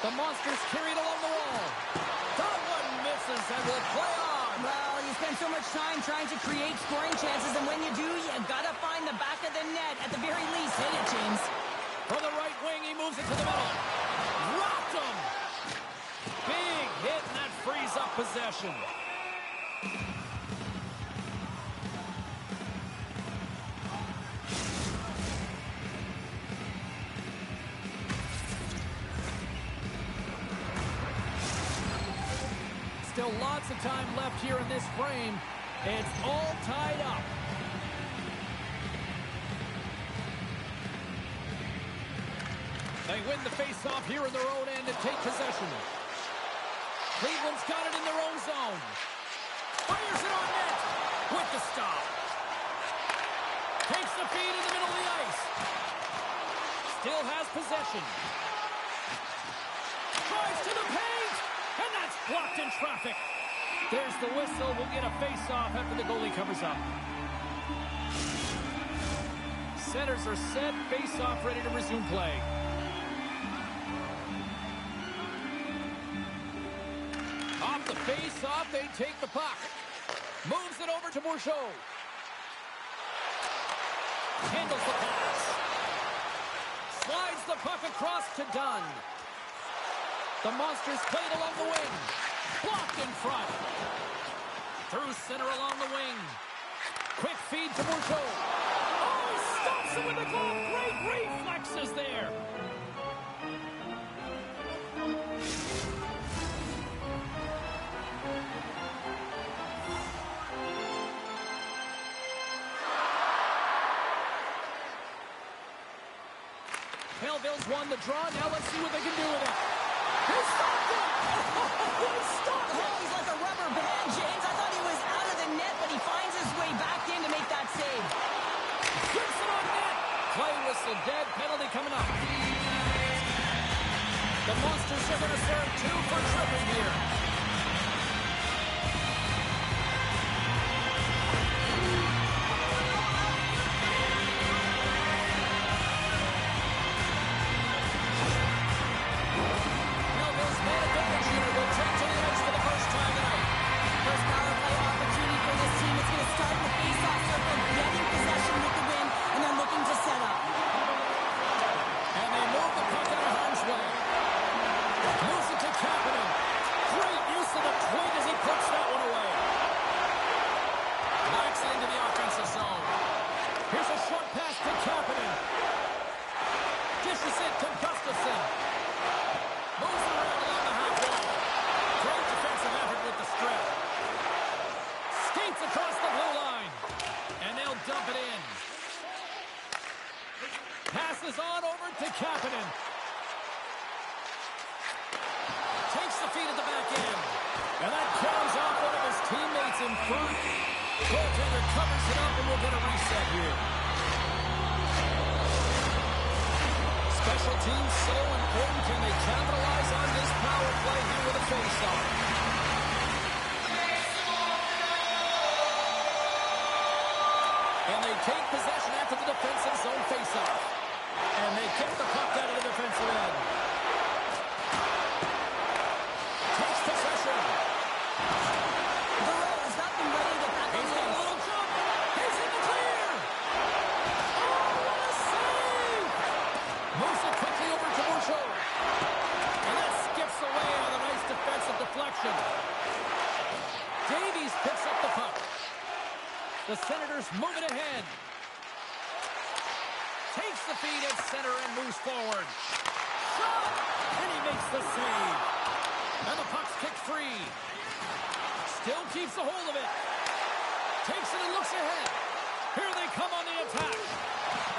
The Monsters carried along the wall. That one misses and will play on. Well, you spend so much time trying to create scoring chances, and when you do, you gotta find the back of the net. At the very least, hit it, James. From the right wing, he moves it to the middle. Rocked him. Big hit, and that frees up possession. Still lots of time left here in this frame. It's all tied up. They win the face-off here in their own end and take possession. Cleveland's got it in their own zone. Fires it on net with the stop. Takes the feed in the middle of the ice. Still has possession. Drives to the paint, and that's blocked in traffic. There's the whistle. We'll get a face-off after the goalie covers up. Centers are set. Face-off ready to resume play. Off the face-off, they take the puck. Moves it over to Bourgeau. Handles the pass. Slides the puck across to Dunn. The Monsters played along the wing. Blocked in front. Through center along the wing. Quick feed to Bourgeau. Oh, he stops it with a goal. Great reflexes there. Bills won the draw. Now let's see what they can do with it. He stopped it! He stopped it! Oh, he's like a rubber band, James. I thought he was out of the net, but he finds his way back in to make that save. Gets it on net. Play whistle dead. Penalty coming up. The Monsters are going to serve 2 for tripping here. First power play opportunity for this team. It's going to start in the face-off circle, getting possession with the win, and they're looking to set up. And they move the puck into harm's way. Moves it to Kapanen. Great use of the twig as he puts that one away. Backs it into the offensive zone. Here's a short pass to Kapanen. Dishes it to Gustafsson. Moves it around along the half wall. Great defensive effort with the strip. Skates across the blue line. And they'll dump it in. Passes on over to Kapanen. Takes the feed at the back end. And that carries off one of his teammates in front. Goaltender covers it up and we'll get a reset here. Special teams so important. Can they capitalize on this power play here with a face-off? And they take possession after the defensive zone face-off. And they kick the puck out of the defensive end. Takes possession. Burrow has not been ready to get back on He's the got a ice. little jump. He's in the clear. Oh, what a save! Moves it quickly over to Bouchard. And that skips away on a nice defensive deflection. Davies picks up the puck. The Senators move it ahead. Takes the feed at center and moves forward. Shot! And he makes the save. And the puck's kicked free. Still keeps a hold of it. Takes it and looks ahead. Here they come on the attack.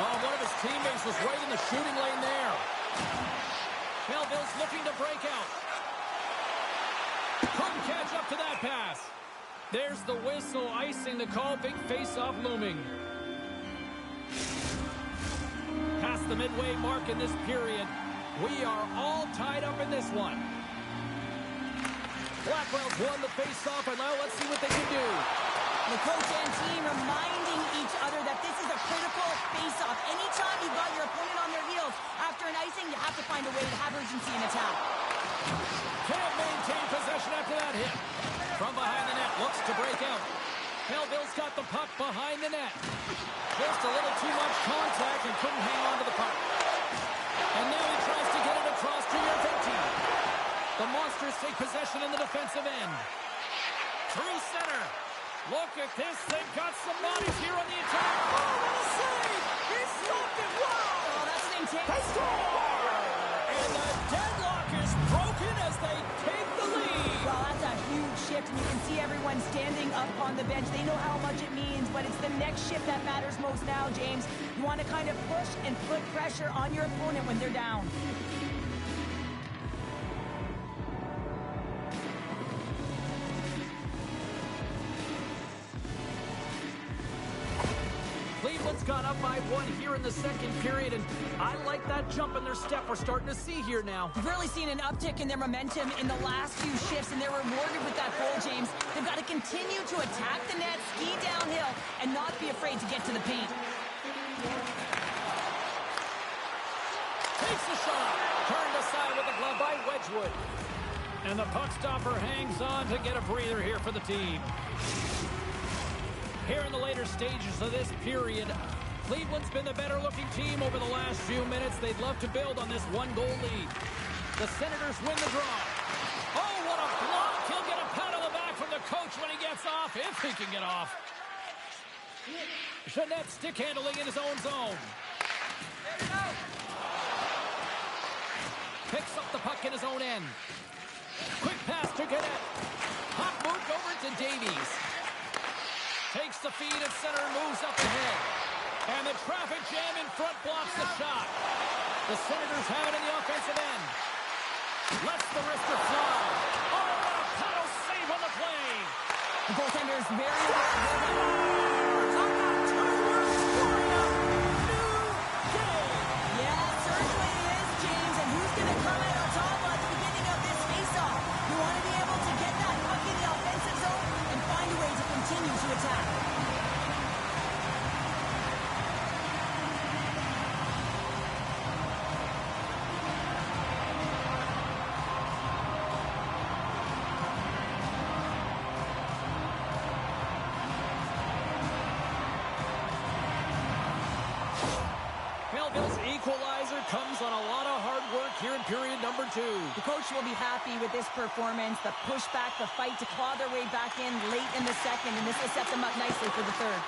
Oh, one of his teammates was right in the shooting lane there. Melville's looking to break out. Couldn't catch up to that pass. There's the whistle, icing the call. Big face-off looming. Past the midway mark in this period. We are all tied up in this one. Blackwell's won the face-off, and now let's see what they can do. The coach and team reminding each other that this is a critical face-off. Anytime you've got your opponent on their heels after an icing, you have to find a way to have urgency in attack. Can't maintain possession after that hit. From behind the net, looks to break out. Melville's got the puck behind the net. Just a little too much contact and couldn't hang on to the puck. And now he tries to get it across to your 15. The Monsters take possession in the defensive end. Through center. Look at this. They've got some bodies here on the attack. Oh, what a save! He stopped it. Wow! Oh, that's an intense. They score! And the deadlock is broken as they take the lead. Well, that's a huge shift, and you can see everyone standing up on the bench. They know how much it means, but it's the next shift that matters most now, James. You want to kind of push and put pressure on your opponent when they're down. Cleveland's gone up by 1 here in the second period, and I like that jump in their step we're starting to see here now. We've really seen an uptick in their momentum in the last few shifts, and they're rewarded with that goal, James. They've got to continue to attack the net, ski downhill, and not be afraid to get to the paint. Takes the shot. Turned aside with the glove by Wedgwood. And the puck stopper hangs on to get a breather here for the team. Here in the later stages of this period, Cleveland's been the better-looking team over the last few minutes. They'd love to build on this one-goal lead. The Senators win the draw. Oh, what a block! He'll get a pat on the back from the coach when he gets off, if he can get off. Jeanette stick handling in his own zone. Picks up the puck in his own end. Quick pass to Cadet. Puck moved over to Davies. Takes the feed at center and moves up ahead. And the traffic jam in front blocks the shot. The Senators have it in the offensive end. Lets the wrister fly. Oh, what a paddle save on the play. The goaltender's very well. Yeah, certainly is, James. And who's going to come out on top at the beginning of this faceoff? You want to be able to get that puck in the offensive zone and find a way to continue to attack. Belleville's equalizer comes on a lot of hard work here in period number 2. The coach will be happy with this performance, the pushback, the fight to claw their way back in late in the second, and this will set them up nicely for the third.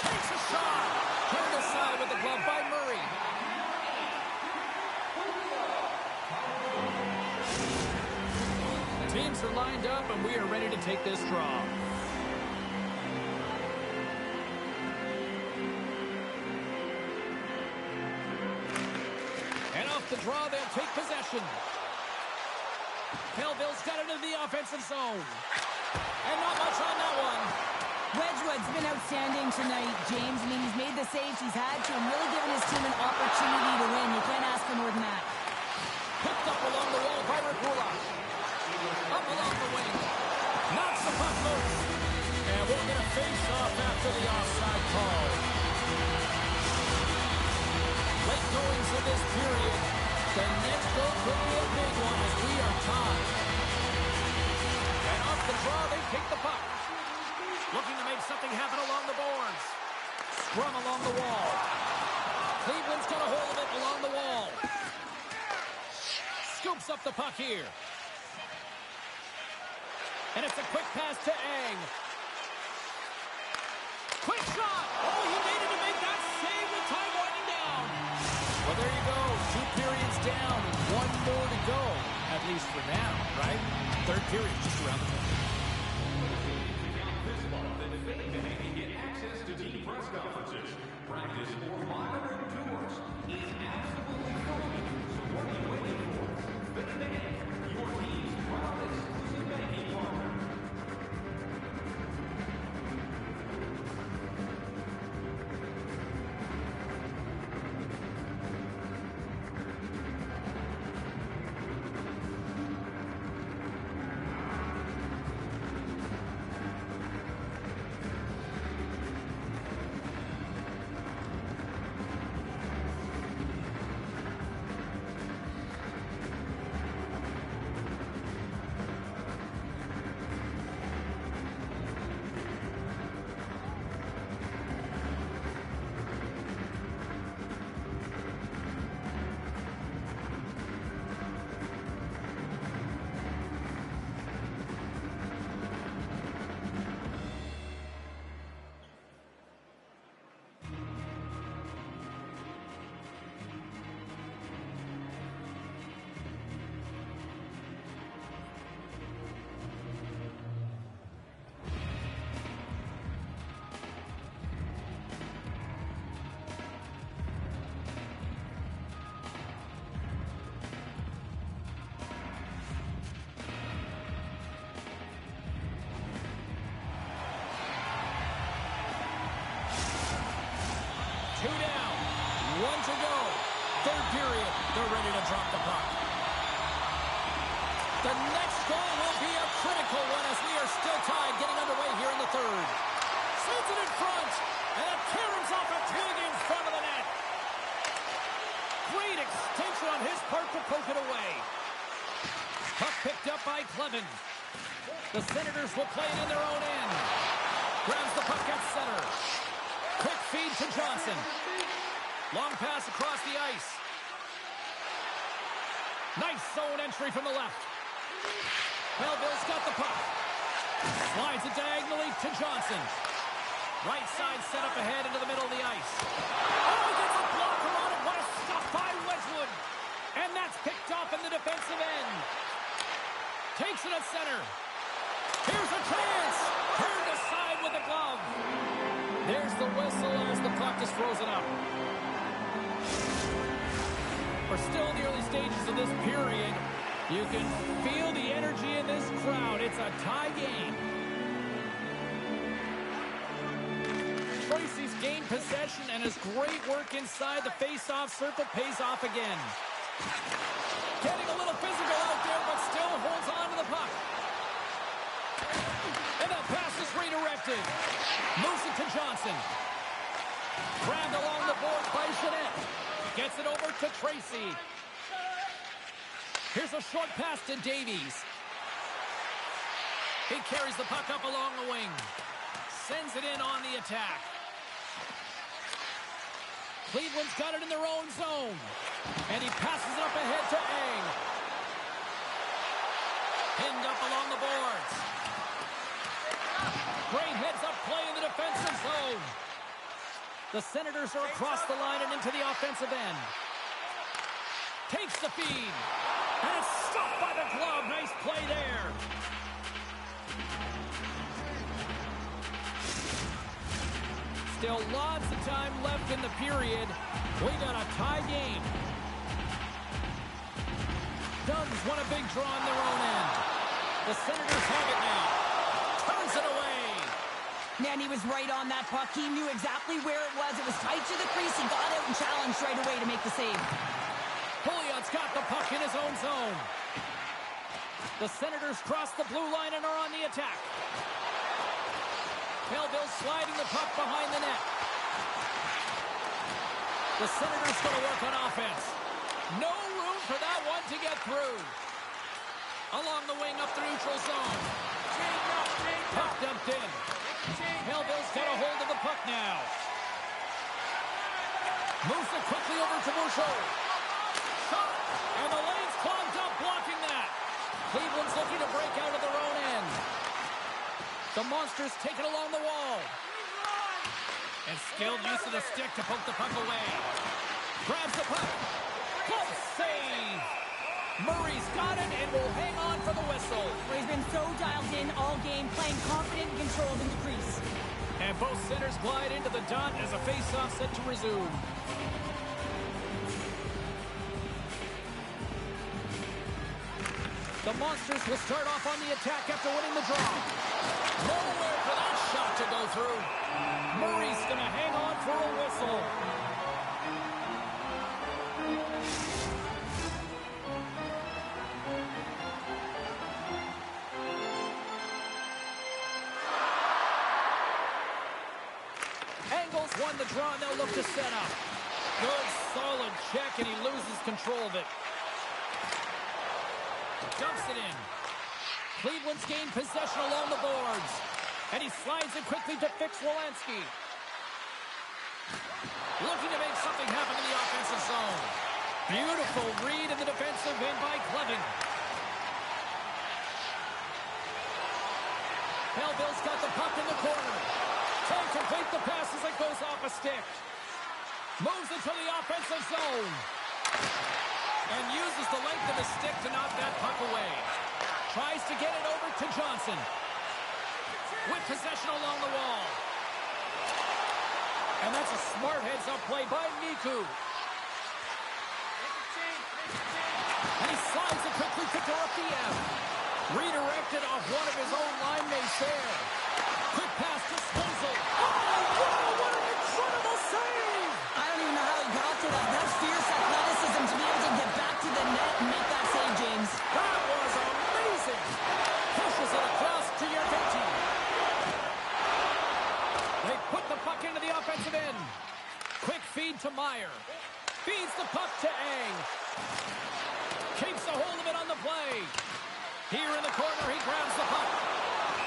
Takes a shot. Turned aside with the glove by Murray. Teams are lined up, and we are ready to take this draw. The draw, they'll take possession. Belleville's got it into the offensive zone. And not much on that one. Wedgwood's been outstanding tonight, James. I mean, he's made the saves he's had to and really given his team an opportunity to win. You can't ask for more than that. Picked up along the wall by Rikula. Up along the wing. Knocks the puck loose. And we'll get a face-off after the offside call. Late goings of this period. The next goal could be a big one as we are tied. And off the draw, they pick the puck. Looking to make something happen along the boards. Scrum along the wall. Cleveland's got a hold of it along the wall. Scoops up the puck here. And it's a quick pass to Ang. Quick shot! Oh, he needed to make that save with time winding down. Well, there you go. 2 periods down and 1 more to go. At least for now, right? Third period just around the corner. This month, the defending can get access to team press conferences. Practice or monitoring tours is absolutely free. So what are you waiting for? Fifth Bank, your team's proud exclusive banking partner. Two down. 1 to go. Third period. They're ready to drop the puck. The next goal will be a critical one as we are still tied, getting underway here in the third. Sends it in front. And it carries off a twig in front of the net. Great extension on his part to poke it away. Puck picked up by Clevin. The Senators will play it in their own end. Grabs the puck at center. Quick feed to Johnson. Long pass across the ice. Nice zone entry from the left. Belleville's got the puck. Slides it diagonally to Johnson. Right side set up ahead into the middle of the ice. Oh, he gets a blocker on it. What a stop by Wedgwood. And that's picked off in the defensive end. Takes it at center. Here's a chance. Turned aside with the glove. There's the whistle as the puck is frozen up. We're still in the early stages of this period. You can feel the energy in this crowd. It's a tie game. Tracy's gained possession, and his great work inside the face-off circle pays off again. Getting a little physical out there, but still holds on to the puck. And that pass is redirected. Moves it to Johnson. Grabbed along the boards by Jeanette. Gets it over to Tracy. Here's a short pass to Davies. He carries the puck up along the wing. Sends it in on the attack. Cleveland's got it in their own zone. And he passes it up ahead to Ang. Pinned up along the boards. Great heads-up play in the defensive zone. The Senators are across the line and into the offensive end. Takes the feed. And it's stopped by the glove. Nice play there. Still lots of time left in the period. We got a tie game. Duns won a big draw on their own end. The Senators have it now. Turns it away. Man, he was right on that puck. He knew exactly where it was. It was tight to the crease. He got out and challenged right away to make the save. Pouliot's got the puck in his own zone. The Senators cross the blue line and are on the attack. Melville sliding the puck behind the net. The Senators going to work on offense. No room for that one to get through. Along the wing up the neutral zone. Puck dumped in. Melville's got a hold of the puck now. Moves it quickly over to Bouchard. Shot! And the lane's clogged up, blocking that. Cleveland's looking to break out of their own end. The Monsters take it along the wall. And skilled use of the stick to poke the puck away. Grabs the puck. Close save. Murray's got it and will hang on for the whistle. He's been so dialed in all game, playing confident and controlled in the crease. And both centers glide into the dot as a face-off set to resume. The Monsters will start off on the attack after winning the draw. Nowhere for that shot to go through. Murray's going to hang on for a whistle. Angles won the draw, and they'll look to set up. Good, solid check, and he loses control of it. Dumps it in. Cleveland's gained possession along the boards. And he slides it quickly to fix Wolanski. Looking to make something happen in the offensive zone. Beautiful read in the defensive end by Clevin. Melville's got the puck in the corner. Can't complete the pass as it goes off a stick. Moves into the offensive zone. And uses the length of his stick to knock that puck away. Tries to get it over to Johnson. With possession along the wall. And that's a smart heads-up play by Niku. And he slides it quickly to Dorofiev. Redirected off one of his own line mates there. Quick pass to Spencer. Oh, wow, what an incredible save! I don't even know how he got to that. That's fierce athleticism to be able to get back to the net and make that save, James. That was amazing. Pushes it across to Yerveti. They put the puck into the offensive end. Quick feed to Meyer. Feeds the puck to Ang. Keeps a hold of it on the play. Here in the corner, he grabs the puck.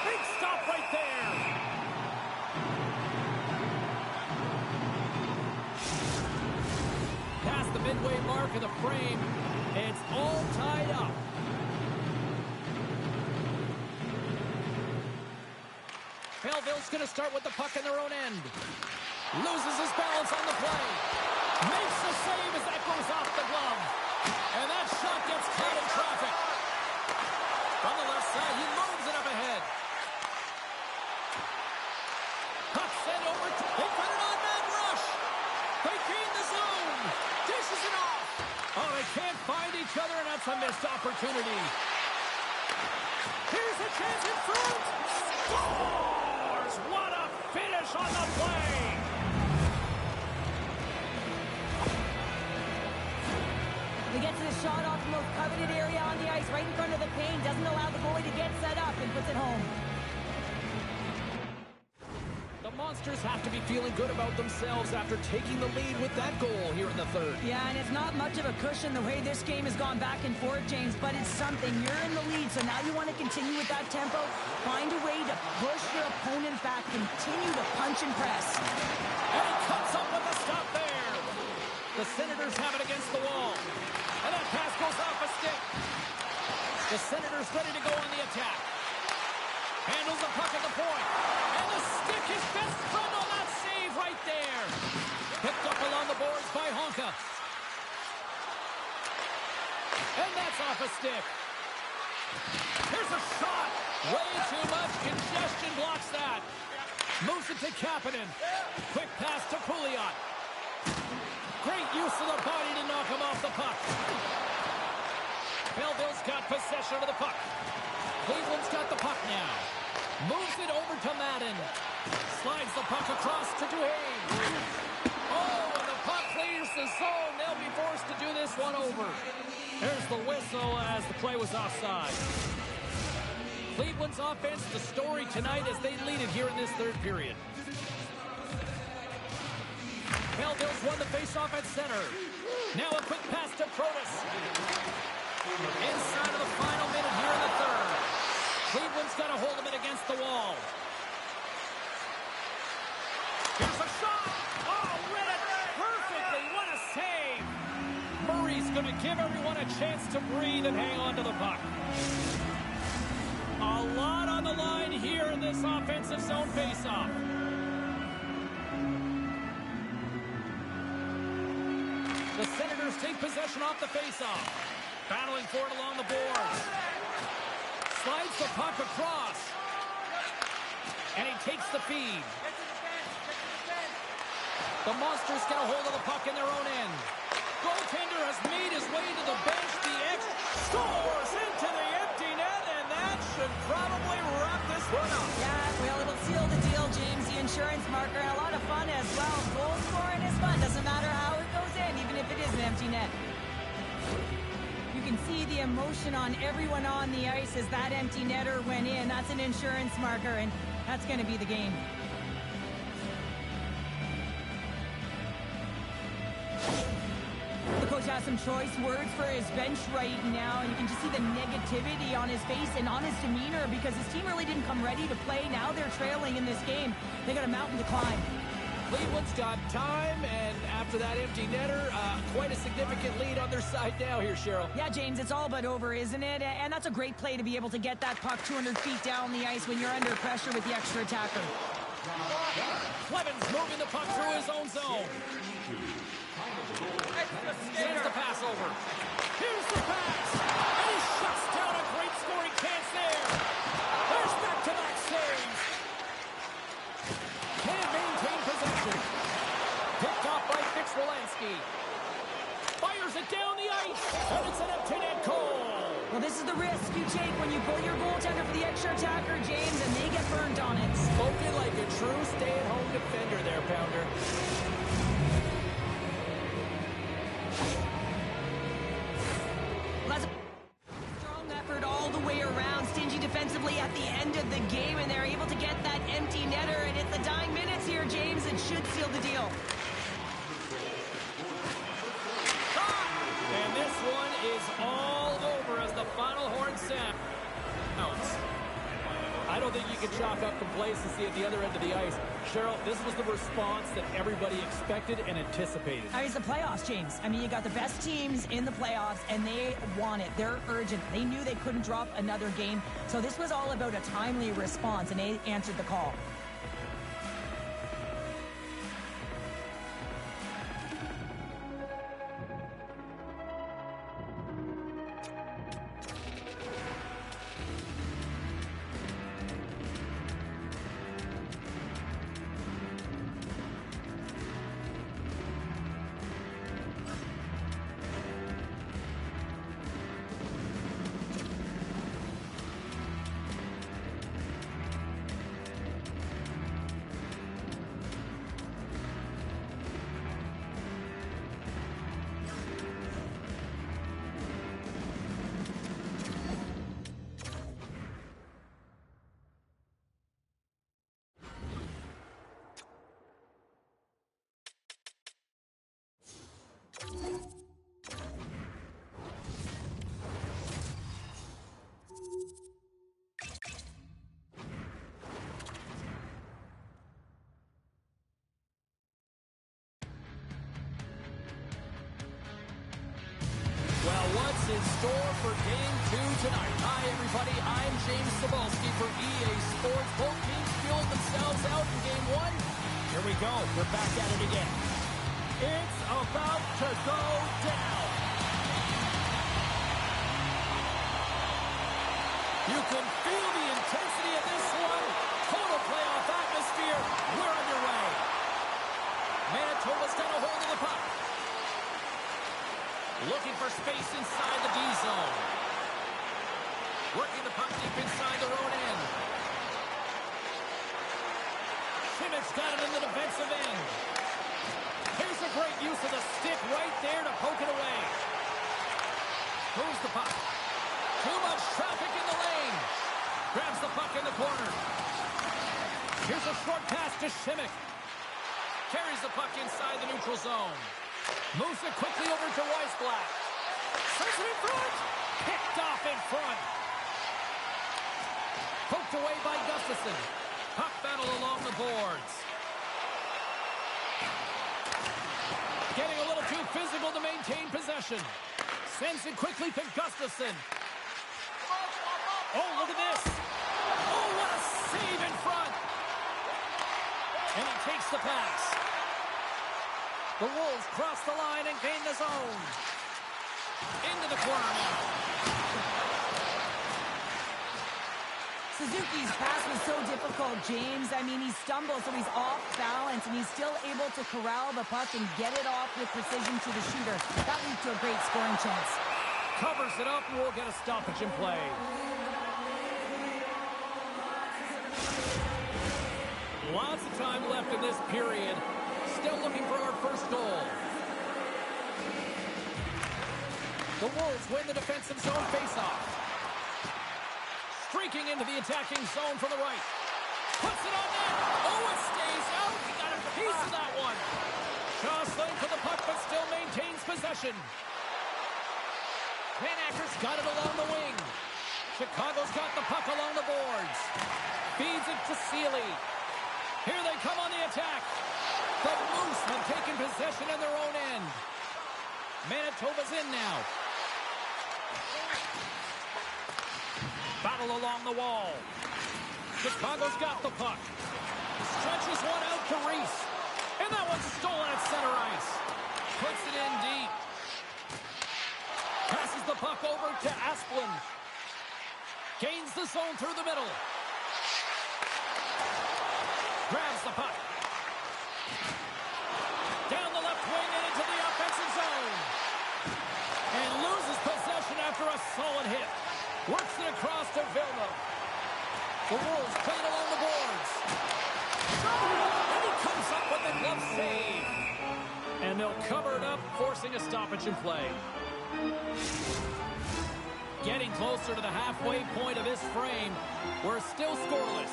Big stop right there. Past the midway mark of the frame. It's all tied up. Belleville's going to start with the puck in their own end. Loses his balance on the play. Makes the save as that goes off the glove. And that shot gets caught in traffic. From the left side, he moves it up ahead. Puck sent over to... They put it on man rush. They gain the zone. Dishes it off. Oh, they opportunity. Here's a chance in front. Scores! What a finish on the play. He gets the shot off the most coveted area on the ice, right in front of the paint. Doesn't allow the goalie to get set up and puts it home. The Monsters have to be feeling good about themselves after taking the lead with that goal here in the third. Yeah, and it's not much of a cushion the way this game has gone back and forth, James, but it's something. You're in the lead, so now you want to continue with that tempo. Find a way to push your opponent back. Continue to punch and press. And he cuts up with the stop there. The Senators have it against the wall. And that pass goes off a stick. The Senators ready to go on the attack. Handles the puck at the point. And the stick is best friend on that save right there. Picked up along the boards by Honka. And that's off a stick. Here's a shot. Way too much congestion blocks that. Moves it to Kapanen. Quick pass to Pouliot. Great use of the body to knock him off the puck. Belleville's got possession of the puck. Cleveland's got the puck now. Moves it over to Madden. Slides the puck across to Duhane. Oh, and the puck clears the zone. They'll be forced to do this one over. There's the whistle as the play was offside. Cleveland's offense, the story tonight as they lead it here in this third period. Belleville's won the faceoff at center. Now a quick pass to Protas. Inside of the final minute here in the third. Cleveland's got a hold of it against the wall. Here's a shot. Oh, read it perfectly. What a save. Murray's going to give everyone a chance to breathe and hang on to the puck. A lot on the line here in this offensive zone faceoff. The Senators take possession off the faceoff. Battling for it along the boards. Slides the puck across. And he takes the feed. The Monsters get a hold of the puck in their own end. Goaltender has made his way to the bench. The X scores into the empty net, and that should probably wrap this one up. Yeah, well, it'll seal the deal, James. The insurance marker, a lot of fun as well. Goal scoring is fun. Doesn't matter how it goes in, even if it is an empty net. You can see the emotion on everyone on the ice as that empty netter went in. That's an insurance marker, and that's going to be the game. The coach has some choice words for his bench right now, and you can just see the negativity on his face and on his demeanor because his team really didn't come ready to play. Now they're trailing in this game. They got a mountain to climb. Cleveland's got time, and after that empty netter, quite a significant lead on their side now here, Cheryl. Yeah, James, it's all but over, isn't it? And that's a great play to be able to get that puck 200 feet down the ice when you're under pressure with the extra attacker. Clevens moving the puck through his own zone. Sends the pass over. Here's the pass. And he shuts down a great scoring chance there. There's back-to-back saves. Can't maintain possession. Picked off by Fix-Wolanski. Fires it down the ice. And it's an empty net goal. Well, this is the risk you take when you pull your goaltender for the extra attacker, James, and they get burned on it. Spoken like a true stay-at-home defender there, Pounder. Well, that's a strong effort all the way around. Stingy defensively at the end of the game, and they're able to get that empty netter, and it's the dying minutes here, James. It should seal the deal. And this one is all over as the final horn sounds. I don't think you can chalk up complacency at the other end of the ice. Cheryl, this was the response that everybody expected and anticipated. I mean, it's the playoffs, James. I mean, you got the best teams in the playoffs, and they want it. They're urgent. They knew they couldn't drop another game. So this was all about a timely response, and they answered the call. store for Game 2 tonight. Hi, everybody. I'm James Cebulski for EA Sports. Both teams feeling themselves out in Game 1. Here we go. We're back at it again. It's about to go down. You can feel the intensity of this one. Total playoff atmosphere. We're underway. Manitoba's got a hold of the puck. Looking for space inside the D zone. Working the puck deep inside their own end. Schimmick's got it in the defensive end. Here's a great use of the stick right there to poke it away. Moves the puck. Too much traffic in the lane. Grabs the puck in the corner. Here's a short pass to Schimmick. Carries the puck inside the neutral zone. Moves it quickly over to Weisblatt. Sends it in front. Picked off in front. Poked away by Gustafsson. Puck battle along the boards. Getting a little too physical to maintain possession. Sends it quickly to Gustafsson. Oh, look at this. Oh, what a save in front. And he takes the pass. The Wolves cross the line and gain the zone. Into the corner now. Suzuki's pass was so difficult, James. I mean, he stumbles, so he's off balance, and he's still able to corral the puck and get it off with precision to the shooter. That leads to a great scoring chance. Covers it up, and we'll get a stoppage in play. Lots of time left in this period. Still looking for our first goal. The Wolves win the defensive zone faceoff. Streaking into the attacking zone from the right. Puts it on net. Oh, it stays out. He got a piece of that one. Jostling for the puck, but still maintains possession. Van Acker's got it along the wing. Chicago's got the puck along the boards. Feeds it to Seeley. Here they come on the attack. The Moose have taken possession in their own end. Manitoba's in now. Battle along the wall. Chicago's got the puck. Stretches one out to Reese. And that one's stolen at center ice. Puts it in deep. Passes the puck over to Asplund. Gains the zone through the middle. Grabs the puck. Down the left wing and into the offensive zone. And loses possession after a solid hit. Works it across to Vilma. The Wolves play it along the boards. And he comes up with a glove save. And they'll cover it up, forcing a stoppage in play. Getting closer to the halfway point of this frame. We're still scoreless.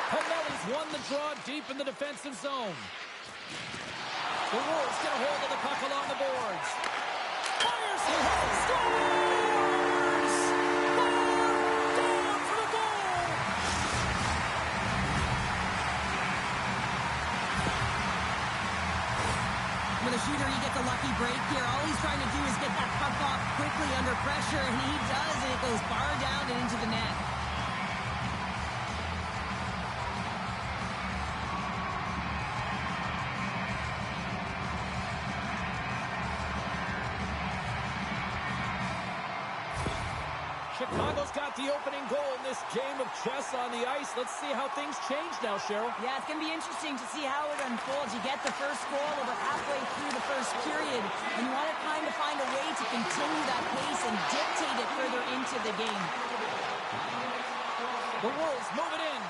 Pinelli's won the draw deep in the defensive zone. The Wolves get a hold of the puck along the boards. Fires it! Scores! Down for the goal! With a shooter, he gets a lucky break here. All he's trying to do is get that puck off quickly under pressure, and he does, and it goes far down and into the net. Chicago's got the opening goal in this game of chess on the ice. Let's see how things change now, Cheryl. Yeah, it's going to be interesting to see how it unfolds. You get the first goal about halfway through the first period, and you want to kind of find a way to continue that pace and dictate it further into the game. The Wolves move it in.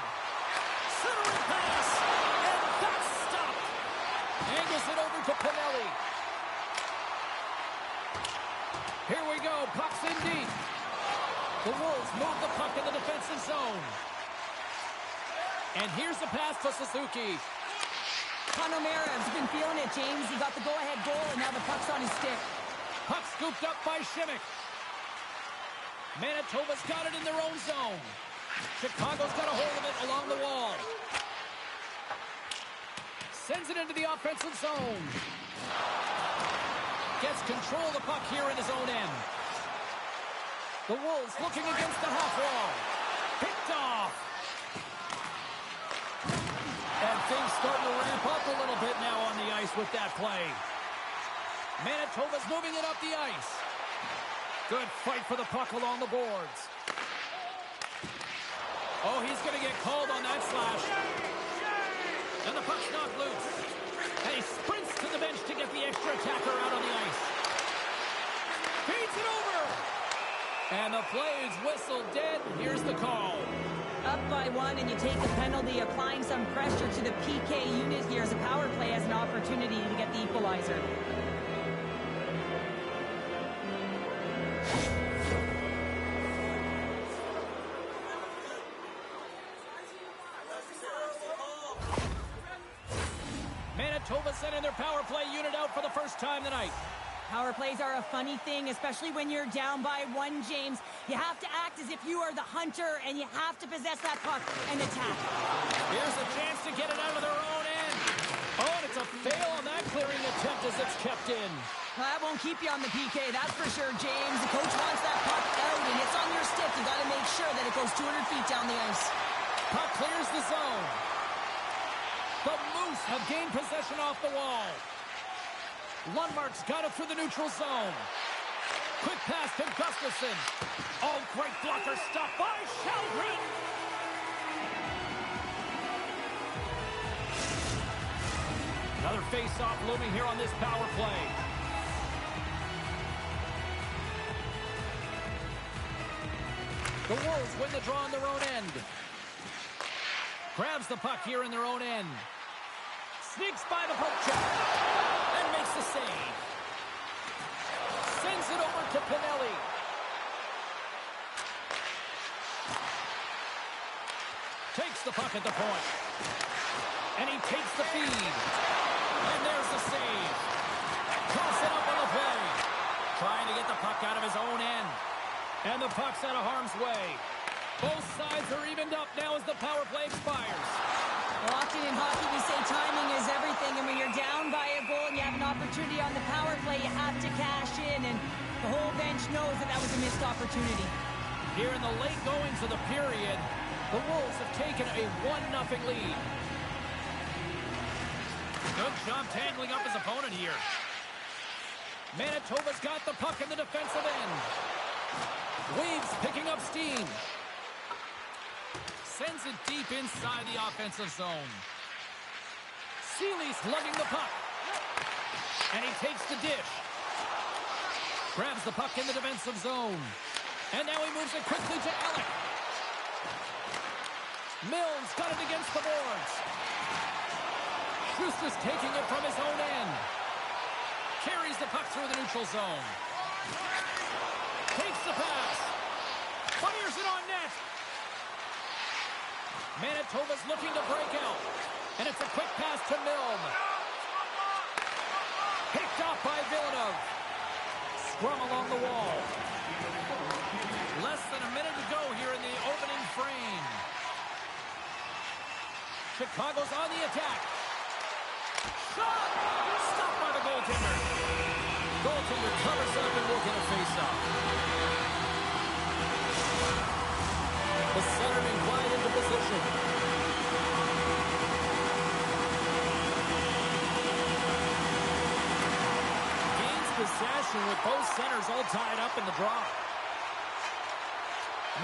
Centering pass, and that's stopped. Angles it over to Pinelli. Here we go, puck's in deep. The Wolves move the puck in the defensive zone. And here's the pass to Suzuki. Konomarov's been feeling it, James. He got the go-ahead goal, and now the puck's on his stick. Puck scooped up by Schimmick. Manitoba's got it in their own zone. Chicago's got a hold of it along the wall. Sends it into the offensive zone. gets control of the puck here in his own end. The Wolves looking against the half wall. Picked off. And things starting to ramp up a little bit now on the ice with that play. Manitoba's moving it up the ice. Good fight for the puck along the boards. Oh, he's going to get called on that slash. And the puck's knocked loose. And he sprints to the bench to get the extra attacker out on the ice. Feeds it over. And the play is whistled dead. Here's the call. Up by 1, and you take the penalty, applying some pressure to the PK unit here as a power play has an opportunity to get the equalizer. Manitoba sending their power play unit out for the first time tonight. Power plays are a funny thing, especially when you're down by 1, James. You have to act as if you are the hunter, and you have to possess that puck and attack. Here's a chance to get it out of their own end. Oh, and it's a fail on that clearing attempt as it's kept in. Well, that won't keep you on the PK, that's for sure, James. The coach wants that puck out, and it's on your stick. You got to make sure that it goes 200 feet down the ice. Puck clears the zone. The Moose have gained possession off the wall. Lundmark's got it through the neutral zone. Quick pass to Gustafsson. Oh, great blocker stop by Sheldon. Another face-off looming here on this power play. The Wolves win the draw on their own end. Grabs the puck here in their own end. Sneaks by the poke check. And makes the save. Sends it over to Pinelli. Takes the puck at the point. And he takes the feed. And there's the save. Toss it up on the play. Trying to get the puck out of his own end. And the puck's out of harm's way. Both sides are evened up now as the power play expires. Well, often in hockey we say timing is everything, and when you're down by a goal and you have an opportunity on the power play, you have to cash in, and the whole bench knows that that was a missed opportunity. Here in the late goings of the period, the Wolves have taken a 1-0 lead. Good job tangling up his opponent here. Manitoba's got the puck in the defensive end. Weaves picking up steam. Sends it deep inside the offensive zone. Seeley's lugging the puck. And he takes the dish. Grabs the puck in the defensive zone. And now he moves it quickly to Alec. Mills got it against the boards. Schuster's taking it from his own end. Carries the puck through the neutral zone. Takes the pass. Fires it on net. Manitoba's looking to break out. And it's a quick pass to Milne. Picked off by Villeneuve. Scrum along the wall. Less than a minute to go here in the opening frame. Chicago's on the attack. Shot! Stopped by the goaltender. Goaltender covers up and will get a face-off. The centerman wide into position. Gains possession with both centers all tied up in the draw.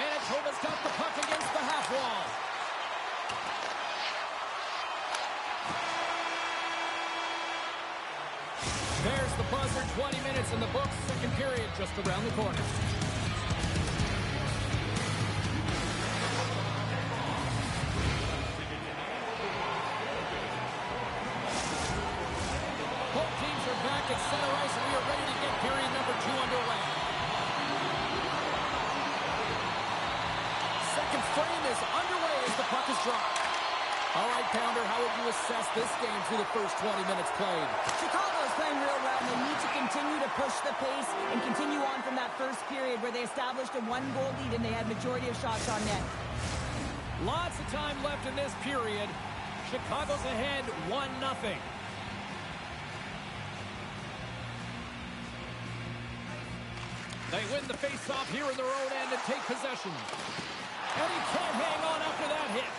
Manitoba's got the puck against the half wall. There's the buzzer, 20 minutes in the books, second period just around the corner. Both teams are back at center ice, and we are ready to get period number 2 underway. Second frame is underway as the puck is dropped. All right, Pounder, how would you assess this game through the first 20 minutes played? Chicago is playing real well, and they need to continue to push the pace and continue on from that first period where they established a 1-goal lead and they had majority of shots on net. Lots of time left in this period. Chicago's ahead 1-0. They win the face-off here in their own end and take possession. And he can't hang on after that hit.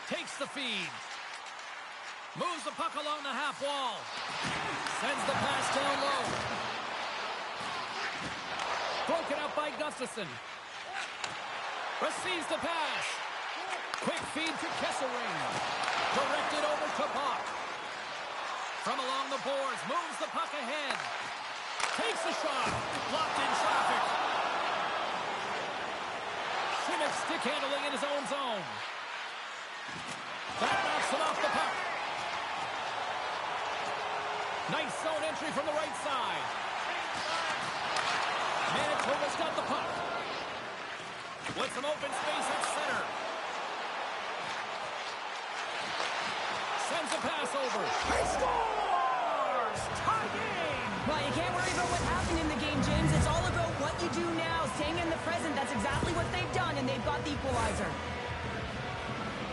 Takes the feed. Moves the puck along the half wall. Sends the pass down low. Broken up by Gustafsson. Receives the pass. Quick feed to Kessering. Directed over to Bach. From along the boards, moves the puck ahead. Takes the shot. Blocked in traffic. Schmidt stick handling in his own zone. That knocks him off the puck. Nice zone entry from the right side. Manitoba's got the puck. With some open space at center. Sends a pass over. He scores! Tie game! Well, you can't worry about what happened in the game, James. It's all about what you do now, staying in the present. That's exactly what they've done, and they've got the equalizer.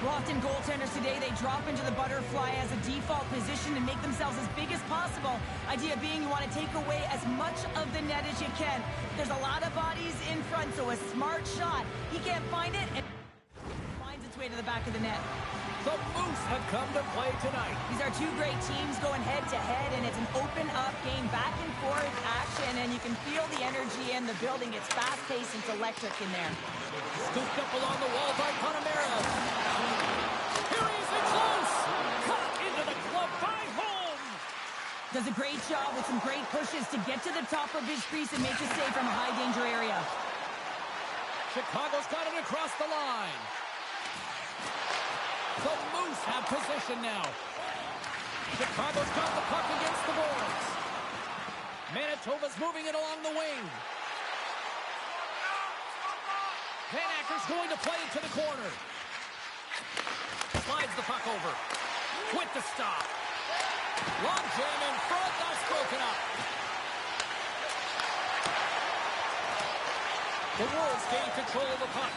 Often goaltenders today, they drop into the butterfly as a default position and make themselves as big as possible. Idea being you want to take away as much of the net as you can. There's a lot of bodies in front, so a smart shot. He can't find it, and finds its way to the back of the net. The Moose have come to play tonight. These are two great teams going head-to-head, and it's an open-up game, back-and-forth action, and you can feel the energy in the building. It's fast-paced, it's electric in there. Scooped up along the wall by Panamera. Here he is in close. Cut into the glove by Holm. Does a great job with some great pushes to get to the top of his crease and make a save from a high-danger area. Chicago's got it across the line. The Moose have possession now. Chicago's got the puck against the boards. Manitoba's moving it along the wing. Van Acker's going to play it to the corner. Slides the puck over. With the stop. Long jam in front. That's broken up. The Wolves gain control of the puck.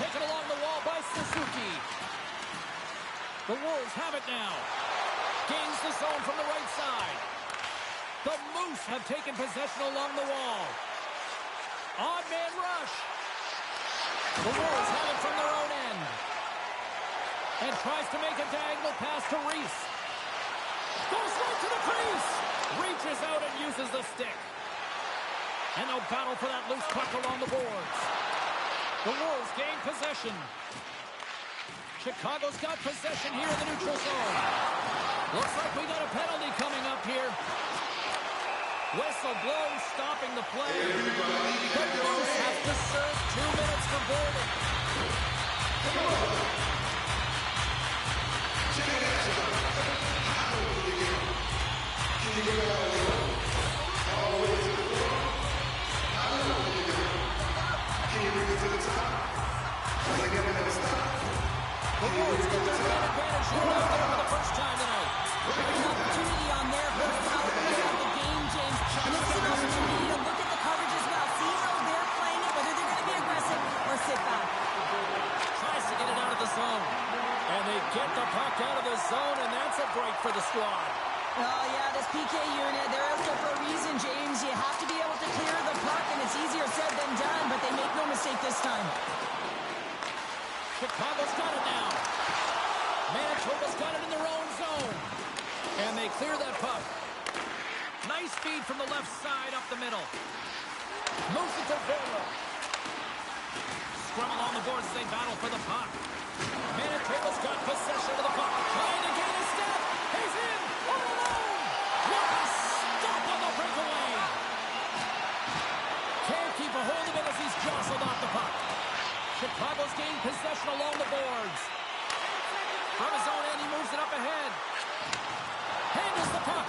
Taken along the wall by Suzuki. The Wolves have it now. Gains the zone from the right side. The Moose have taken possession along the wall. Odd man rush. The Wolves have it from their own end. And tries to make a diagonal pass to Reese. Goes right to the crease. Reaches out and uses the stick. And they'll battle for that loose puck along the boards. The Wolves gain possession. Chicago's got possession here in the neutral zone. Looks like we got a penalty coming up here. Whistle blows, stopping the play. The Moose have to serve 2 minutes for boarding. The Wolves get their man advantage here out there for the first time tonight. An opportunity on their first power play of the game, James. And this is an opportunity to look at the coverage as well. See how they're playing it, whether they're going to be aggressive or sit back. Tries to get it out of the zone. And they get the puck out of the zone, and that's a break for the squad. Oh, yeah, this PK unit, they're out there for a reason, James. You have to be able to clear the puck, and it's easier said than done, but they make no mistake this time. Chicago's got it now. Manitoba's got it in their own zone. And they clear that puck. Nice feed from the left side up the middle. Moves it to Vero. Scrum along the boards as they battle for the puck. Manitoba's got possession of the puck. Trying to gain a step. He's in. All alone. What a stop on the breakaway. Can't keep a hold of it as he's jostled off the puck. Chicago's gained possession along the boards. From his own end, he moves it up ahead. Handles the puck.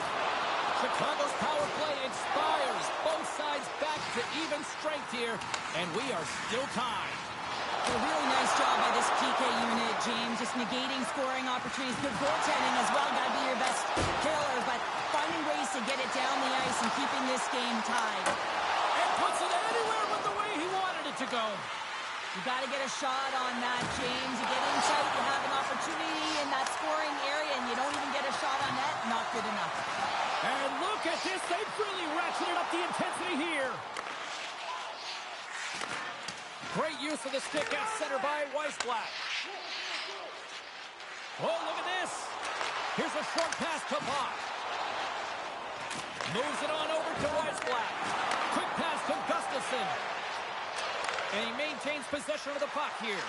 Chicago's power play expires. Both sides back to even strength here, and we are still tied. A really nice job by this PK unit, James. Just negating scoring opportunities. Good goaltending as well. Got to be your best killer, but finding ways to get it down the ice and keeping this game tied. And puts it anywhere but the way he wanted it to go. You got to get a shot on that, James. You get in tight, you have an opportunity in that scoring area, and you don't even get a shot on net. Not good enough. And look at this. They've really ratcheted up the intensity here. Great use of the stick at center by Weissblatt. Oh, look at this. Here's a short pass to Bach. Moves it on over to Weissblatt. Quick pass to Gustafsson. And he maintains possession of the puck here.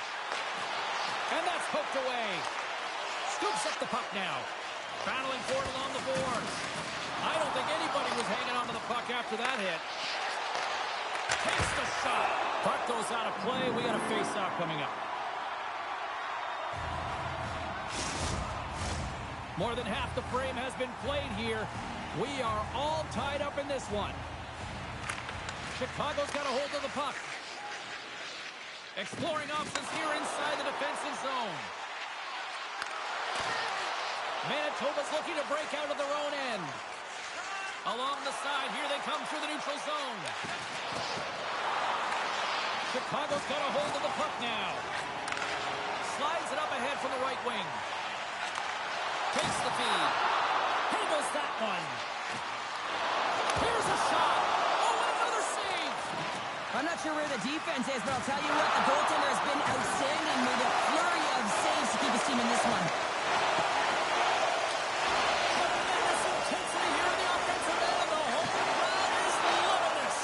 And that's poked away. Scoops up the puck now. Battling for it along the boards. I don't think anybody was hanging on to the puck after that hit. Takes the shot. Puck goes out of play. We got a face-off coming up. More than half the frame has been played here. We are all tied up in this one. Chicago's got a hold of the puck. Exploring options here inside the defensive zone. Manitoba's looking to break out of their own end. Along the side, here they come through the neutral zone. Chicago's got a hold of the puck now. Slides it up ahead from the right wing. Takes the feed. Handles that one. Here's a shot. Oh, and another save. I'm not sure where the defense is, but I'll tell you what, the goaltender has been outstanding. Made a flurry of saves to keep his team in this one. Tremendous intensity here in the offensive end, and the home crowd is loving this.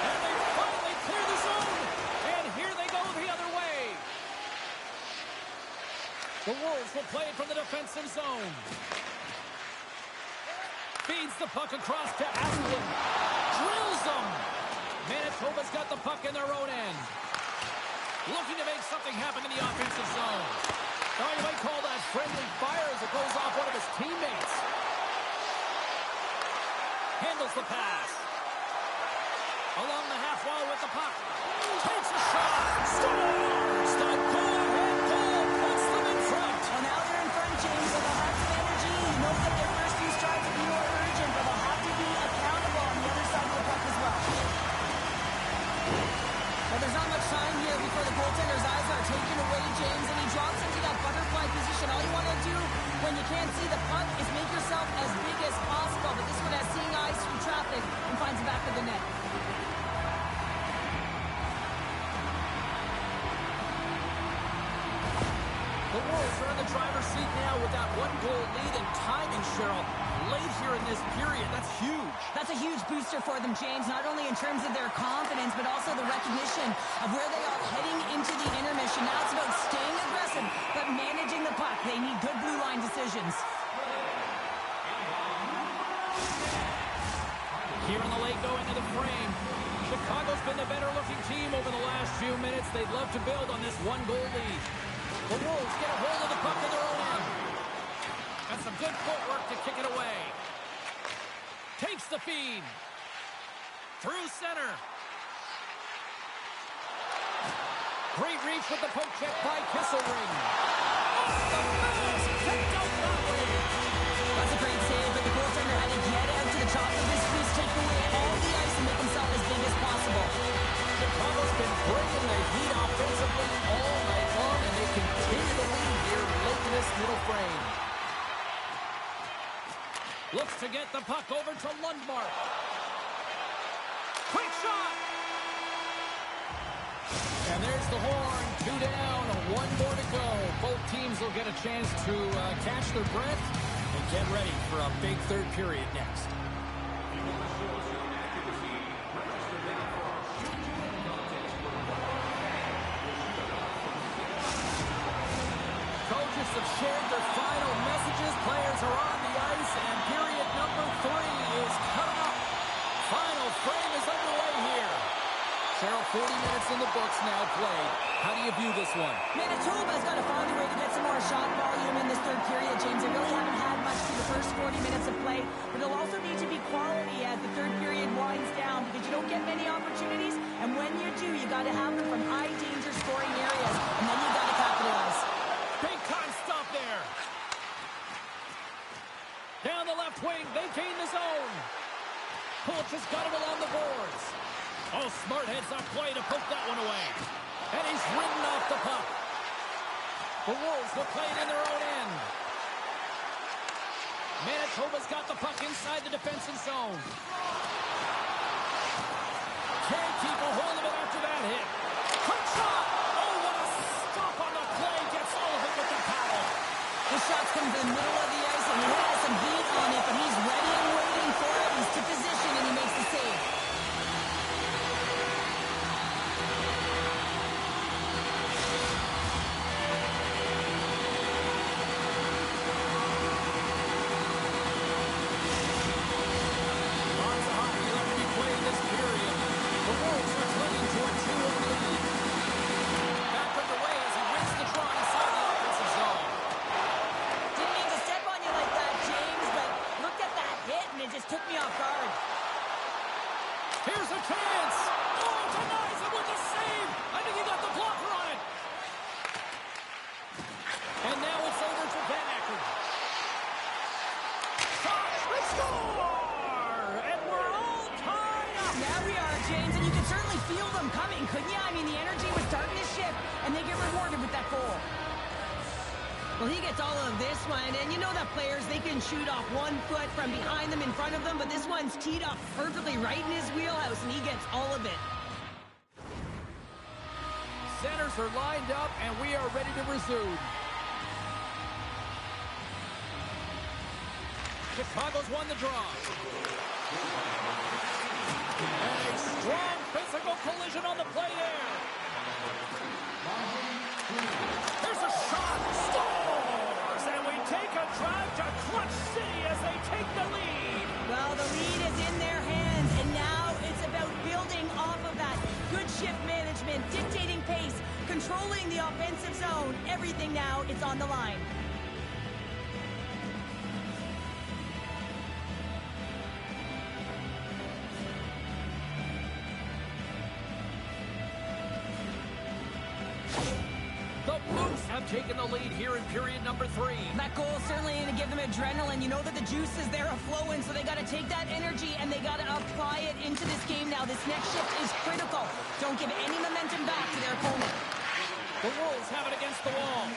And they finally clear the zone. And here they go the other way. The Wolves will play it from the defensive zone. Feeds the puck across to avril. Drills them. Manitoba's got the puck in their own end. Looking to make something happen in the offensive zone. Now you might call that friendly fire as it goes off one of his teammates. Handles the pass. Along the half wall with the puck. Takes a shot. Scores! The go-ahead goal puts them in front. Well, now they're in front, James, with a heart of energy. You know that their first few strides will be more urgent, but they'll have to be accountable on the other side of the puck as well. Well, there's not much time here before the goaltender's eyes are taken away, James, and he drops into that butterfly position. All you want to do when you can't see the puck is make yourself as big as possible, but this one has seeing eyes through traffic and finds the back of the net. The Wolves are in the driver's seat now with that one-goal lead, and timing, Cheryl, late here in this period. That's huge. That's a huge booster for them, James, not only in terms of their confidence, but also the recognition of where they are heading into the intermission. Now it's about staying aggressive, but managing the puck. They need good blue line decisions. Here in the late going to the frame. Chicago's been the better-looking team over the last few minutes. They'd love to build on this one-goal lead. The Wolves get a hold of the puck in their own end. And some good footwork to kick it away. Takes the feed. Through center. Great reach with the poke check by Kisselring. Off the pass. Picked out that way. That's a great save, but the goaltender had to get out to the top of his crease, take away all the ice, and make himself as big as possible. Chicago's been bringing the heat offensively all night long, and they continue to lead here late in this middle frame. Looks to get the puck over to Lundmark. Quick shot! And there's the horn. 2 down, 1 more to go. Both teams will get a chance to catch their breath and get ready for a big third period next. Coaches have shared their final messages. Players are on the ice, and period number 3 is coming up. Final frame is underway here. Cheryl, 40 minutes in the books now played. How do you view this one? Manitoba's got to find a way to get some more shot volume in this third period, James. They really haven't had much through the first 40 minutes of play, but it'll also need to be quality as the third period winds down because you don't get many opportunities, and when you do, you got to have them from high-danger scoring areas, and then you got to capitalize. Big time stop there. Down the left wing, they gain the zone. Pulch has got it along the boards. Oh, smart heads up play to poke that one away. And he's ridden off the puck. The Wolves will play it in their own end. Manitoba's got the puck inside the defensive zone. Can't keep a hold of it after that hit. Quick shot! Oh, what a stop on the play. Gets all of it with the paddle. The shot's come to the middle of the ice, and he has some heat on it, but he's ready and waiting for it. He's to position, and he makes the save. Lots of hockey left to be played in this period. The Wolves are clinging to a 2-1 lead. Back underway as he wins the draw inside the offensive zone. Didn't mean to step on you like that, James, but look at that hit, and it just took me off guard. Here's a chance. Oh, denies it with a save. I think he got the blocker on it. And now it's over to Van Acker. Shot, they score! And we're all tied up. Now we are, James, and you can certainly feel them coming, couldn't you? I mean, the energy was starting to shift, and they get rewarded with that goal. Well, he gets all of this one, and you know that players, they can shoot off 1 foot from behind them, in front of them, but this one's teed up perfectly right in his wheelhouse, and he gets all of it. Centers are lined up, and we are ready to resume. Chicago's won the draw. And a strong physical collision on the play there. There's a shot. Scores! And we take a drive to Clutch City as they take the lead. Well, the lead is in their hands, and now it's about building off of that. Good shift management, dictating pace, controlling the offensive zone. Everything now, it's on the line. The Moose have taken the lead here in period number 3. That goal certainly going to give them adrenaline. You know that the juice is there flowing, so they got to take that energy and they got to apply it into this game now. This next shift is critical. Don't give any momentum back to their opponent. The Wolves have it against the wall.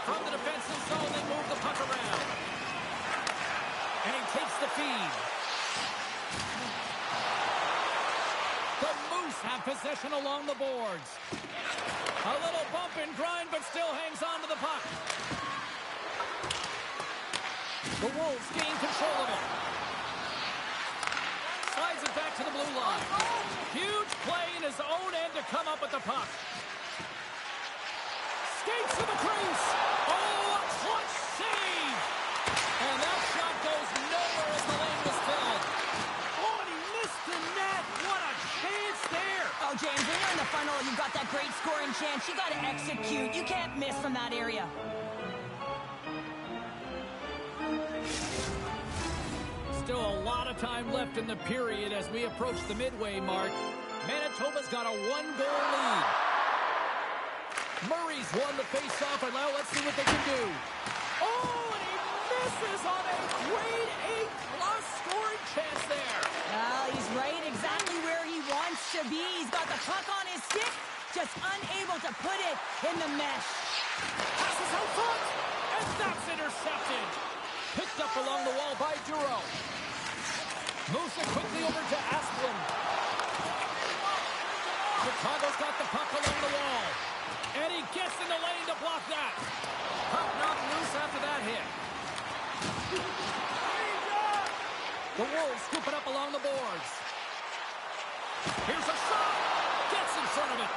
From the defensive zone, they move the puck around. And he takes the feed. The Moose have possession along the boards. A little bump and grind, but still hangs on to the puck. The Wolves gain control of it. Slides it back to the blue line. Huge play in his own end to come up with the puck. Skates to the crease. Oh, a clutch save. And that shot goes nowhere as the lane was filled. Oh, and he missed the net. What a chance there. Oh, James, when you're in the funnel, you've got that great scoring chance. You got to execute. You can't miss from that area. Still a lot of time left in the period as we approach the midway mark. Manitoba's got a 1-goal lead. Murray's won the face-off, and now let's see what they can do. Oh, and he misses on a grade A-plus scoring chance there. Well, he's right exactly where he wants to be. He's got the puck on his stick, just unable to put it in the mesh. Passes out front, and that's intercepted. Picked up along the wall by Duro. Moves it quickly over to Asplund. Chicago's got the puck along the wall. And he gets in the lane to block that. Puck knocked loose after that hit. The Wolves scoop it up along the boards. Here's a shot. Gets in front of it.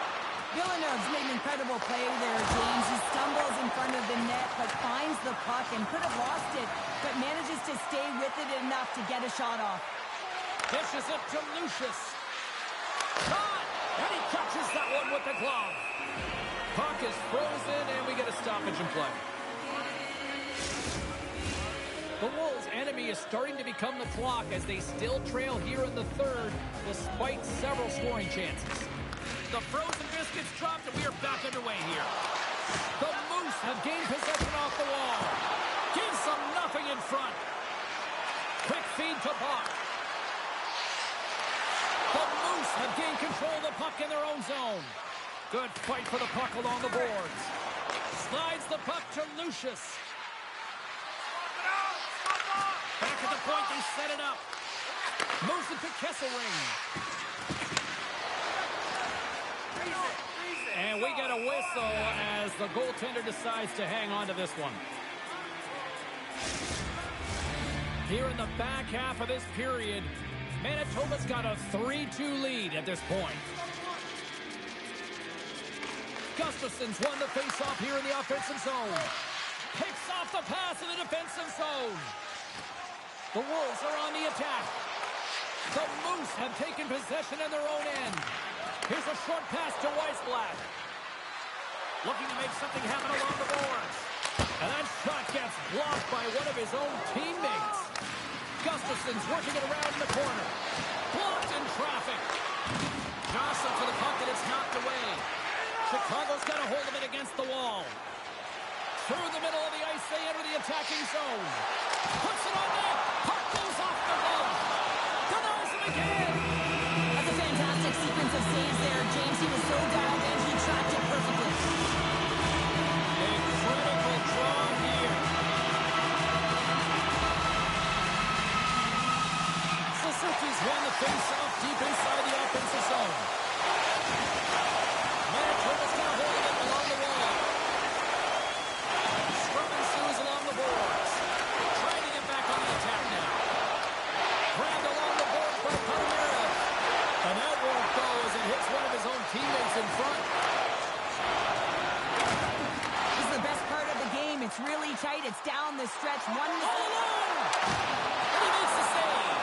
Villeneuve's made an incredible play there, James. He stumbles in front of the net, but finds the puck and could have lost it, but manages to stay with it enough to get a shot off. Dishes it to Lucius. Caught! And he catches that one with the glove. Puck is frozen, and we get a stoppage in play. The Wolves' enemy is starting to become the clock as they still trail here in the third, despite several scoring chances. The frozen biscuits dropped, and we are back underway here. The Moose have gained possession off the wall. Gives them nothing in front. Quick feed to Bach. The Moose have gain control of the puck in their own zone. Good fight for the puck along the boards. Slides the puck to Lucius. Back at the point, they set it up. Moves it to Kesselring. And we get a whistle as the goaltender decides to hang on to this one. Here in the back half of this period, Manitoba's got a 3-2 lead at this point. Gustafson's won the face-off here in the offensive zone. Picks off the pass in the defensive zone. The Wolves are on the attack. The Moose have taken possession in their own end. Here's a short pass to Weissblatt. Looking to make something happen along the boards. And that shot gets blocked by one of his own teammates. Gustafson's working it around in the corner. Blocked in traffic. Johnson for the puck, and it's knocked away. Chicago's got a hold of it against the wall. Through the middle of the ice, they enter the attacking zone. Puts it on net. Puck goes off the glove. Denies him again. That's a fantastic sequence of saves there, James. He was so dialed in, he tracked it perfectly. A critical draw here. Suzuki's won the face-off deep inside the offensive zone. Manitoba's got a hold of it along the wall. Scrum ensues along the boards. Trying to get back on the attack now. Grabbed along the boards by Palmero. And that won't go as it hits one of his own teammates in front. This is the best part of the game. It's really tight. It's down the stretch. One All alone! And he makes the save.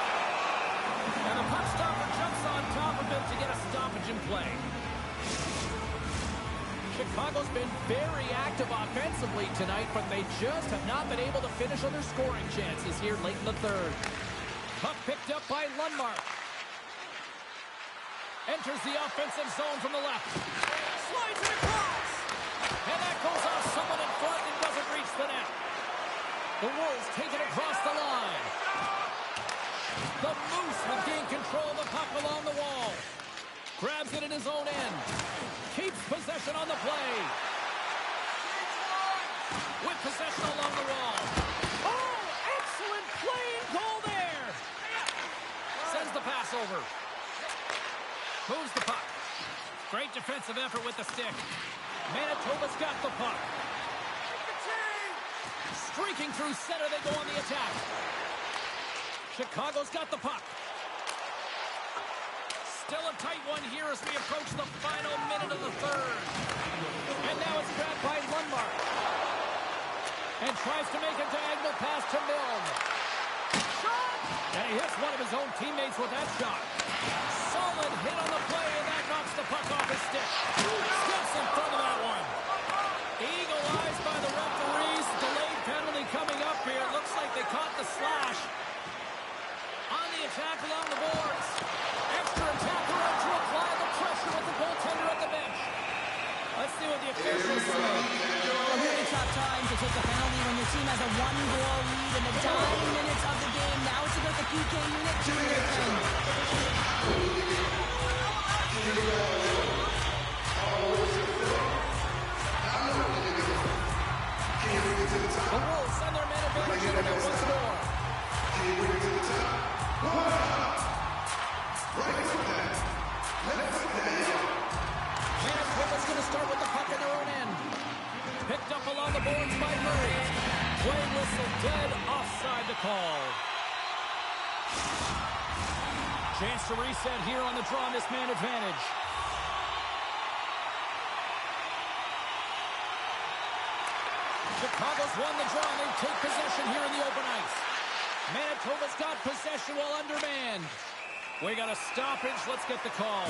And the puck stopper jumps on top of him to get a stoppage in play. Chicago's been very active offensively tonight, but they just have not been able to finish on their scoring chances here late in the third. Puck picked up by Lundmark. Enters the offensive zone from the left. Slides it across. And that goes off someone in front and doesn't reach the net. The Wolves take it across the line. The Moose will gain control of the puck along the wall. Grabs it in his own end. Keeps possession on the play. With possession along the wall. Oh, excellent playing goal there. Sends the pass over. Moves the puck. Great defensive effort with the stick. Manitoba's got the puck. Streaking through center, they go on the attack. Chicago's got the puck. Still a tight one here as we approach the final minute of the third. And now it's grabbed by Lundmark. And tries to make a diagonal pass to Milne. Shot! And he hits one of his own teammates with that shot. Solid hit on the play, and that knocks the puck off his stick. Steps in front of that one. Eagle eyes by the referees. Delayed penalty coming up here. Looks like they caught the slash. On the attack along the boards. Extra attacker out to apply the pressure with the goaltender at the bench. Let's see what the officials say. A really tough time to take a penalty when your team has a one-goal lead in the dying minutes of the game. Now it's about the PK unit doing their thing. The Wolves send their man advantage in the once more. Manitoba's going to start with the puck in their own end. Picked up along the boards by Murray. Play whistle dead, offside the call. Chance to reset here on the draw on this man advantage. Chicago's won the draw, and they take possession here in the open ice. Manitoba's got possession while undermanned. We got a stoppage. Let's get the call.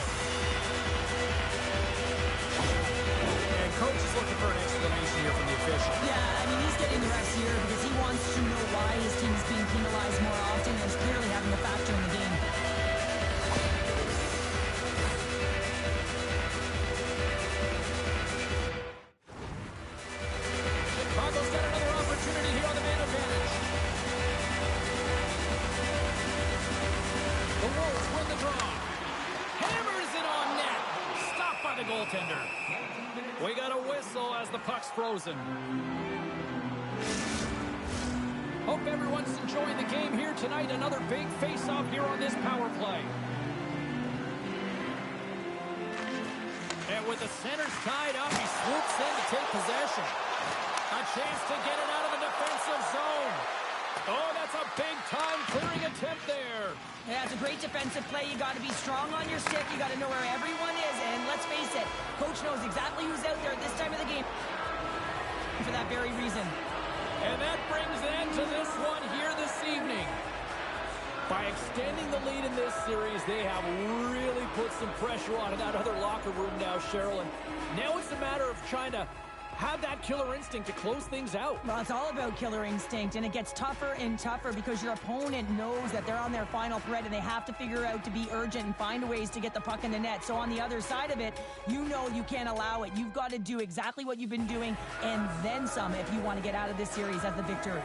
And coach is looking for an explanation here from the official. Yeah, I mean, he's getting the refs here because he wants to know why his team is being penalized more often, and it's clearly having a factor in the game. Chicago's got another opportunity here on the man advantage. The Wolves win the draw. Hammers goaltender. We got a whistle as the puck's frozen. Hope everyone's enjoying the game here tonight. Another big face-off here on this power play. And with the centers tied up, he swoops in to take possession. A chance to get it out of the defensive zone. Oh, that's a big-time clearing attempt there. Yeah, it's a great defensive play. You got to be strong on your stick. You got to know where everyone is. And let's face it, coach knows exactly who's out there at this time of the game for that very reason. And that brings an end to this one here this evening. By extending the lead in this series, they have really put some pressure on that other locker room now, Cheryl. And now it's a matter of trying to have that killer instinct to close things out. Well, it's all about killer instinct, and it gets tougher and tougher because your opponent knows that they're on their final thread and they have to figure out to be urgent and find ways to get the puck in the net. So on the other side of it, you know you can't allow it. You've got to do exactly what you've been doing and then some if you want to get out of this series as the victor.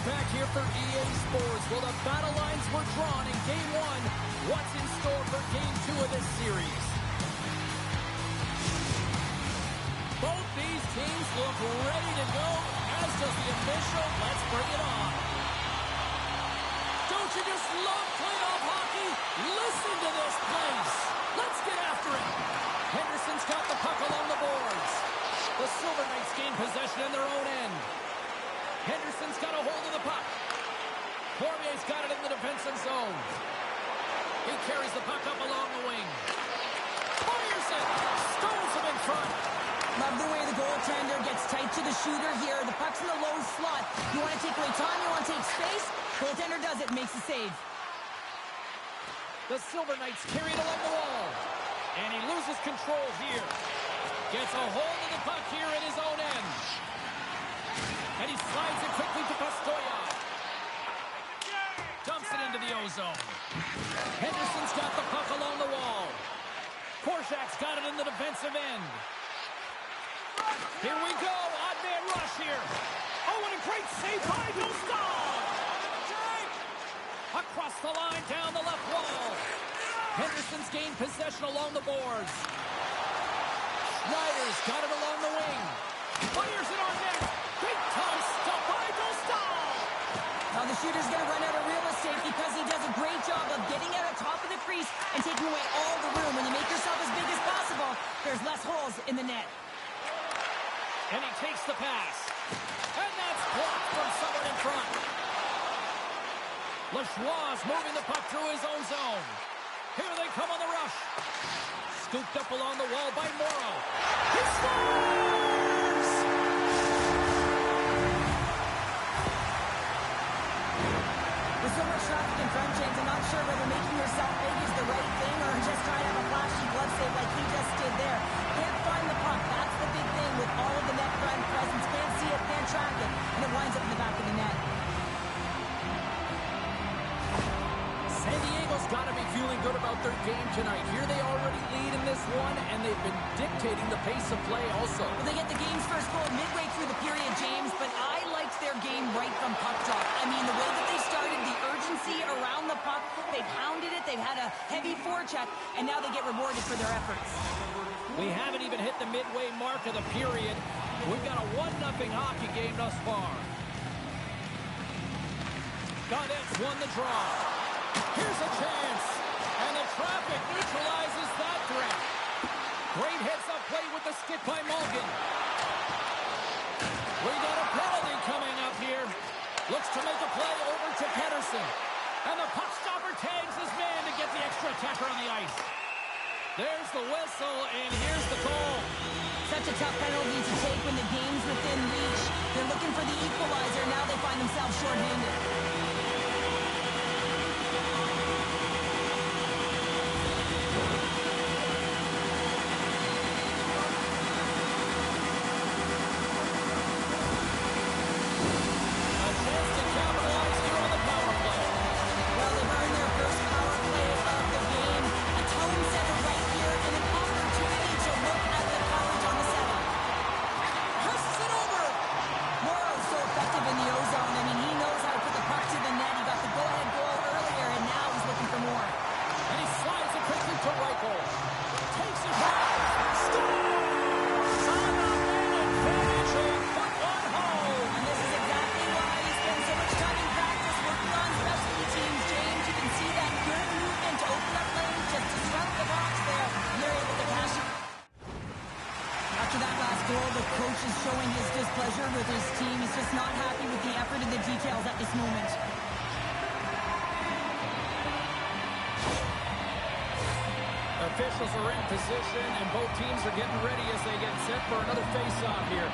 Back here for EA Sports. Well, the battle lines were drawn in Game 1. What's in store for Game 2 of this series? Both these teams look ready to go, as does the official. Let's bring it on. Don't you just love playoff hockey? Listen to this place. Let's get after it. Henderson's got the puck along the boards. The Silver Knights gain possession in their own end. Henderson's got a hold of the puck. Cormier's got it in the defensive zone. He carries the puck up along the wing. Fires it! Stones him in front. Love the way the goaltender gets tight to the shooter here. The puck's in the low slot. You want to take away time, you want to take space. Goaltender does it, makes the save. The Silver Knights carry it along the wall. And he loses control here. Gets a hold of the puck here in his own end. And he slides it quickly to Pastoya. Dumps it into the ozone. Henderson's got the puck along the wall. Korshak's got it in the defensive end. Here we go. Odd man rush here. Oh, and a great save by Dostal. Across the line, down the left wall. Henderson's gained possession along the boards. Schneider's got it along the wing. Fires it on net. Big time stop by Dostal. Now the shooter's going to run out of real estate because he does a great job of getting out of top of the crease and taking away all the room. When you make yourself as big as possible, there's less holes in the net. And he takes the pass. And that's blocked from someone in front. Lachois moving the puck through his own zone. Here they come on the rush. Scooped up along the wall by Morrow. He scores! With so much traffic in front, James, I'm not sure whether making yourself big is the right thing or just trying to have a flashy glove save like he just did there. Can't find the puck. That's the big thing with all of the net front presence. Can't see it, can't track it, and it winds up in the back of the net. good about their game tonight. Here they already lead in this one, and they've been dictating the pace of play also. Well, they get the game's first goal midway through the period, James, but I liked their game right from puck drop. I mean, the way that they started, the urgency around the puck, they pounded it, they've had a heavy forecheck, and now they get rewarded for their efforts. We haven't even hit the midway mark of the period. We've got a 1-0 hockey game thus far. Gaudet's won the draw. Here's a chance. And the traffic neutralizes that threat. Great heads-up play with the stick by Mulligan. We got a penalty coming up here. Looks to make a play over to Pedersen. And the puck stopper tags his man to get the extra attacker on the ice. There's the whistle, and here's the goal. Such a tough penalty to take when the game's within reach. They're looking for the equalizer. Now they find themselves shorthanded. The coach is showing his displeasure with his team. He's just not happy with the effort and the details at this moment. Officials are in position, and both teams are getting ready as they get set for another face-off here.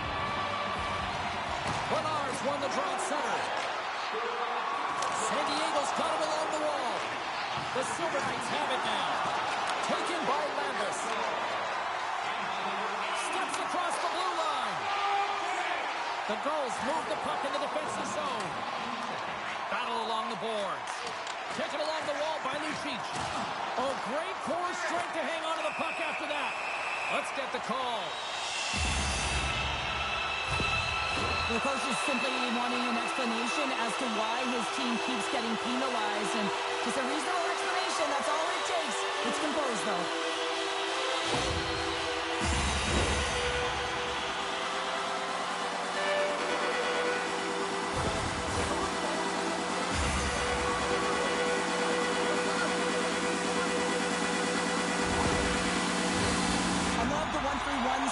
Bernard's won the draw at center. San Diego's got him along the wall. The Silver Knights have it now. Taken by Landis. Steps across the blue line. The Gulls move the puck in the defensive zone. Battle along the boards. Taken along the wall by Lucic. Oh, great core strength to hang on to the puck after that. Let's get the call. The coach is simply wanting an explanation as to why his team keeps getting penalized. And just a reasonable explanation, that's all it takes. It's composed, though.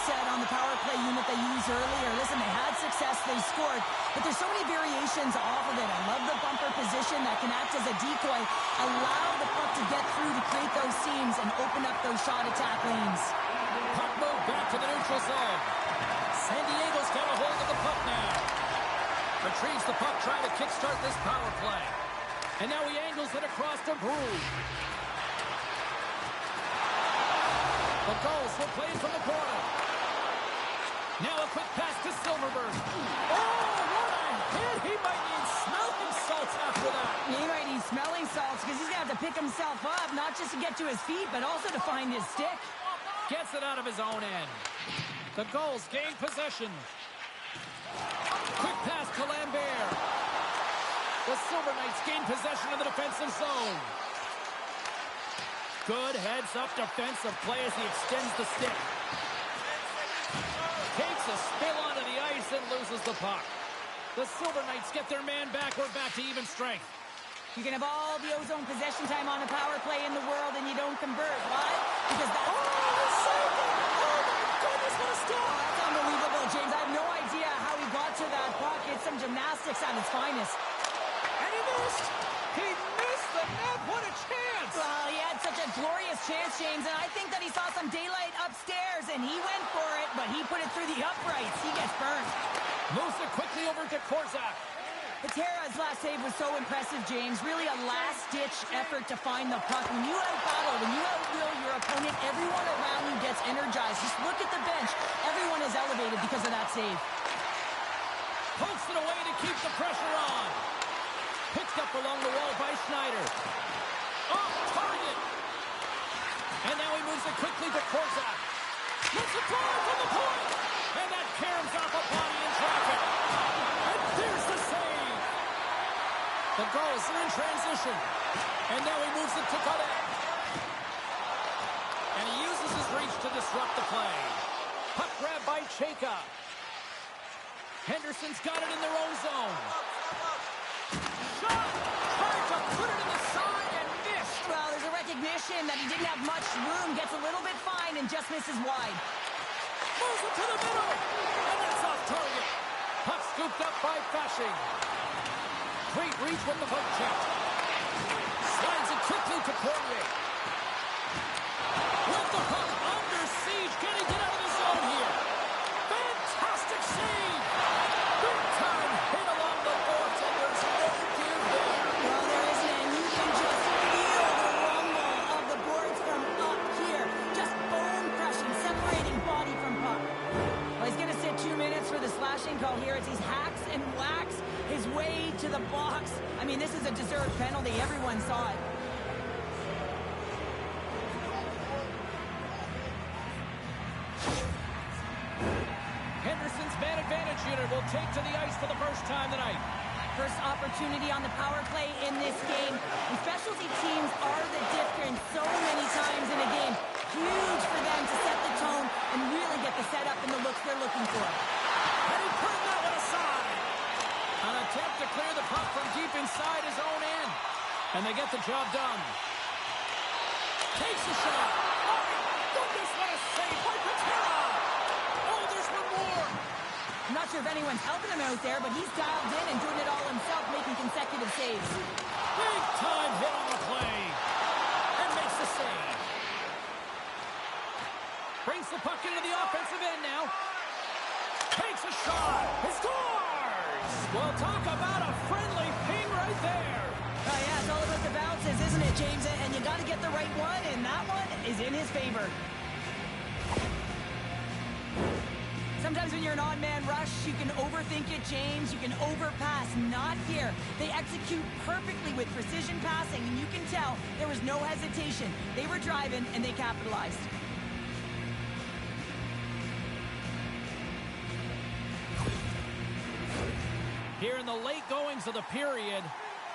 Set on the power play unit they used earlier. Listen, they had success, they scored, but there's so many variations off of it. I love the bumper position that can act as a decoy, allow the puck to get through to create those seams and open up those shot attack lanes. Puck move back to the neutral zone. San Diego's got a hold of the puck now. Retrieves the puck, trying to kickstart this power play. And now he angles it across to Brew. The Gulls will play it from the corner. Now a quick pass to Silverberg. Oh, what a hit! He might need smelling salts after that. He might need smelling salts because he's going to have to pick himself up, not just to get to his feet, but also to find his stick. Gets it out of his own end. The Gulls gain possession. Quick pass to Lambert. The Silver Knights gain possession of the defensive zone. Good heads-up defensive play as he extends the stick. Takes a spill onto the ice and loses the puck. The Silver Knights get their man back. We're back to even strength. You can have all the ozone possession time on a power play in the world and you don't convert. Why? Because that's... Oh, my goodness, what a stop! That's unbelievable, James. I have no idea how he got to that puck. It's some gymnastics at its finest. And he missed! He missed the net! What a chance! Well, he had such a glorious chance, James, and I think that he saw some daylight upstairs, and he went for it, but he put it through the uprights. He gets burned. Moves it quickly over to Korzak. Patera's last save was so impressive, James. Really a last-ditch effort to find the puck. When you out-battle, when you out-will your opponent, everyone around you gets energized. Just look at the bench. Everyone is elevated because of that save. Pokes it away to keep the pressure on. Picked up along the wall by Schneider. Off target. And now he moves it quickly to Korza. Makes a drive from the point. And that caroms off a body in traffic. And there's the save. The goals are in transition. And now he moves it to Kade. And he uses his reach to disrupt the play. Puck grab by Chayka. Henderson's got it in their own zone. Shot! Tried to put it in the side and missed. Well, there's a recognition that he didn't have much room. Gets a little bit fine and just misses wide. Moves it to the middle. And that's off target. Puck scooped up by Fasching. Great reach with the poke check. Slides it quickly to Poirier. With the puck under siege. Can he get out of the zone here? Fantastic save. Big time hit along the boards, and there's no give there. Well, there isn't, and you can just feel the rumble of the boards from up here. Just bone crushing, separating body from puck. Well, he's going to sit 2 minutes for the slashing call here as he hacks and whacks his way to the box. I mean, this is a deserved penalty. Everyone saw it. Henderson's man advantage unit will take to the ice for the first time tonight. First opportunity on the power play in this game. And specialty teams are the difference so many times in a game. Huge for them to set the tone and really get the setup and the looks they're looking for. And he put that one aside. An attempt to clear the puck from deep inside his own end. And they get the job done. Takes a shot. Oh, my goodness, what a save by Patera. Oh, there's one more. I'm not sure if anyone's helping him out there, but he's dialed in and doing it all himself, making consecutive saves. Big time hit on the play. And makes the save. Brings the puck into the offensive end now. Takes a shot. He scores! Well, talk about a friendly ping right there. Oh, yeah, it's all about the bounces, isn't it, James? And you got to get the right one, and that one is in his favor. Sometimes when you're an odd-man rush, you can overthink it, James. You can overpass. Not here. They execute perfectly with precision passing, and you can tell there was no hesitation. They were driving, and they capitalized. Here in the late goings of the period,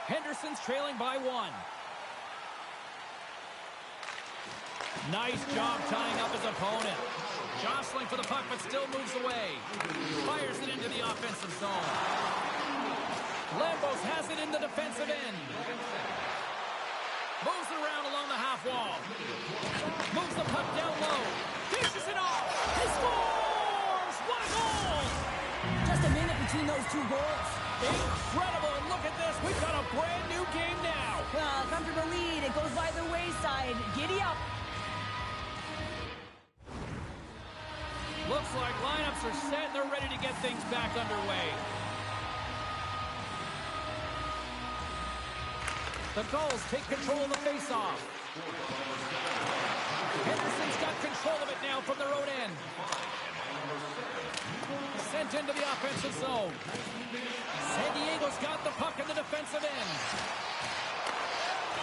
Henderson's trailing by 1. Nice job tying up his opponent. Jostling for the puck, but still moves away. Fires it into the offensive zone. Lambos has it in the defensive end. Moves it around along the half wall. Moves the puck down low. Dishes it off. He scores! What a goal! Just a minute between those two goals. Incredible. And look at this. We've got a brand new game now. Comfortable lead. It goes by the wayside. Giddy up. Looks like lineups are set and they're ready to get things back underway. The Gulls take control of the faceoff. Henderson's got control of it now from their own end. Sent into the offensive zone. San Diego's got the puck in the defensive end.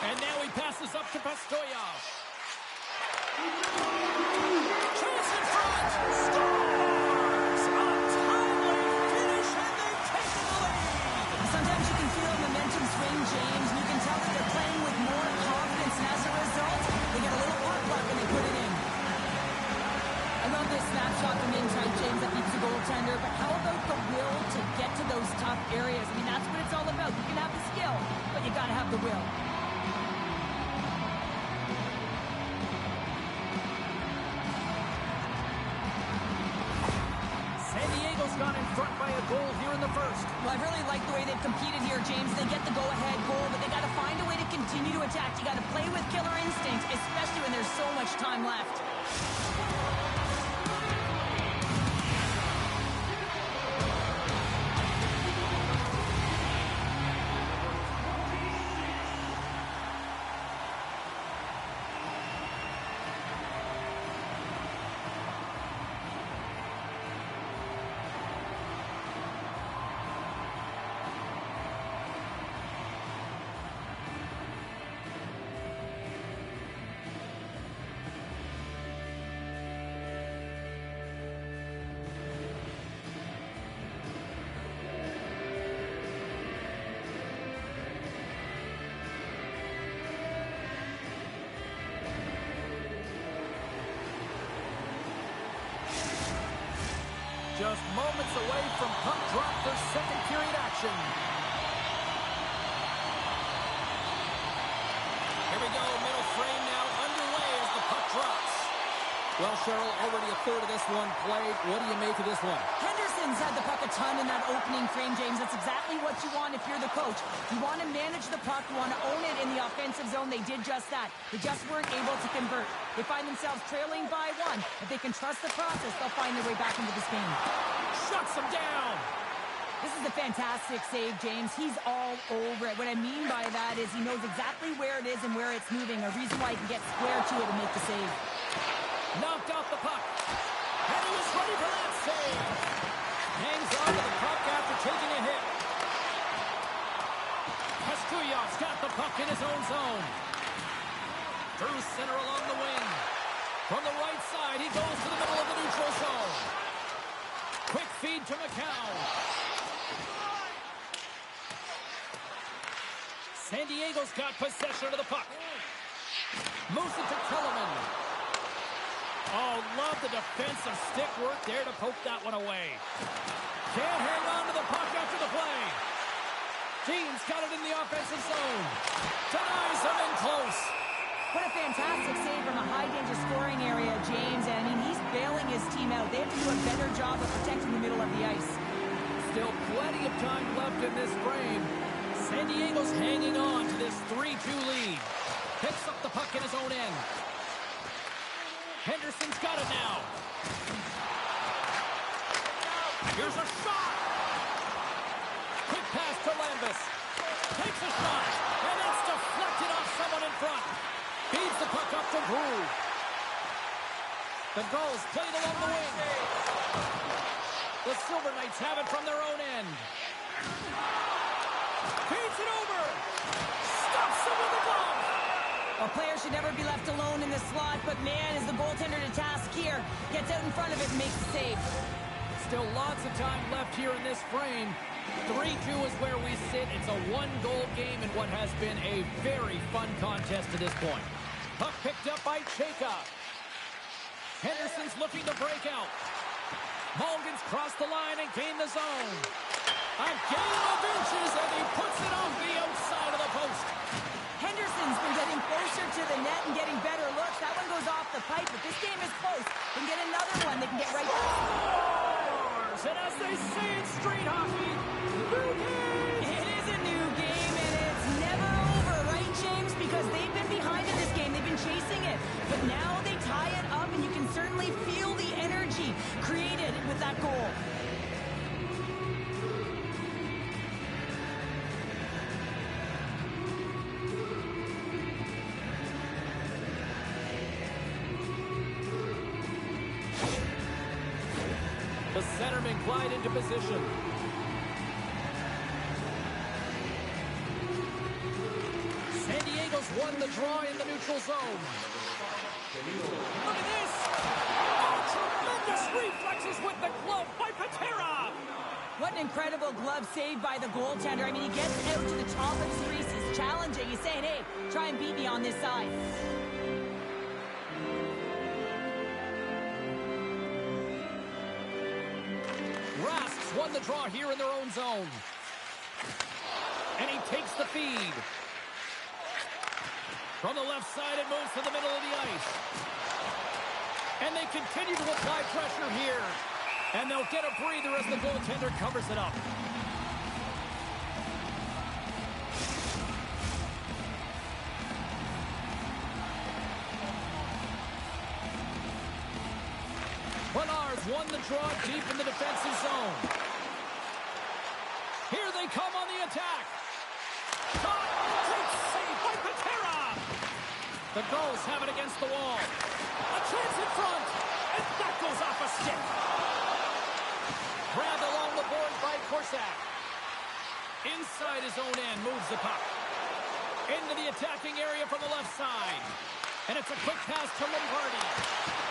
And now he passes up to Pastoyov. Chance in front. Scores! A timely finish, and they've taken the lead. Sometimes you can feel momentum swing, James, and you can tell that they're playing with more confidence, and as a result, they get a little puck luck and they put it in. I love this snapshot from inside, James, that beats the goaltender, but how about the will to get to those tough areas? I mean, that's what it's all about. You can have the skill, but you got to have the will. San Diego's gone in front by a goal here in the first. Well, I really like the way they've competed here, James. They get the go-ahead goal, but they got to find a way to continue to attack. You got to play with killer instinct, especially when there's so much time left. moments away from puck drop for second period action. Here we go, middle frame now underway as the puck drops. Well, Cheryl, already a third of this one played. What do you make of this one? Henderson's had the puck a ton in that opening frame, James. That's exactly what you want if you're the coach. You want to manage the puck. You want to own it in the offensive zone. They did just that. They just weren't able to convert. They find themselves trailing by one. If they can trust the process, they'll find their way back into this game. Shuts them down. This is a fantastic save, James. He's all over it. What I mean by that is he knows exactly where it is and where it's moving. A reason why he can get square to it and make the save. Knocked off the puck. And he was ready for that save. Hangs on to the puck after taking a hit. Pastuyov's got the puck in his own zone. Through center along the wing. From the right side, he goes to the middle of the neutral zone. Quick feed to McCown. San Diego's got possession of the puck. Moves it to Kellerman. Oh, love the defensive stick work there to poke that one away. Can't hang on to the puck after the play. Jean's got it in the offensive zone. Denies him in close. What a fantastic save from a high-danger scoring area, James. And I mean, he's bailing his team out. They have to do a better job of protecting the middle of the ice. Still plenty of time left in this frame. San Diego's hanging on to this 3-2 lead. Picks up the puck in his own end. Henderson's got it now. Here's a shot. Quick pass to Lambus. Takes a shot. And it's deflected off someone in front. Feeds the puck up to Groove. The goal's played along the wing. The Silver Knights have it from their own end. Feeds it over. Stops him with a glove. A player should never be left alone in the slot, but man, is the goaltender to task here. Gets out in front of it and makes the save. Still lots of time left here in this frame. 3-2 is where we sit. It's a one-goal game in what has been a very fun contest to this point. Puck picked up by Chayka. Henderson's looking to break out. Mulligan's crossed the line and gained the zone. A game of inches, and he puts it on the outside of the post. Henderson's been getting closer to the net and getting better looks. That one goes off the pipe, but this game is close. They can get another one. They can get right back. And as they say in street hockey, new game. It is a new game, and it's never over, right, James? Because they've been behind in this game. They've been chasing it. But now they tie it up, and you can certainly feel the energy created with that goal. The centerman glide into position. San Diego's won the draw in the neutral zone. Look at this! Oh, tremendous reflexes with the glove by Patera! What an incredible glove save by the goaltender. I mean, he gets out to the top of his creases, challenging. He's saying, hey, try and beat me on this side. Rasps won the draw here in their own zone. And he takes the feed. From the left side, it moves to the middle of the ice. And they continue to apply pressure here. And they'll get a breather as the goaltender covers it up. Bernard's won the draw deep in the defensive zone. Here they come on the attack. Caught! Great save by Patera! The Gulls have it against the wall. A chance in front! And that goes off a stick. Grabbed along the boards by Korsak. Inside his own end, moves the puck. Into the attacking area from the left side. And it's a quick pass to Lombardi.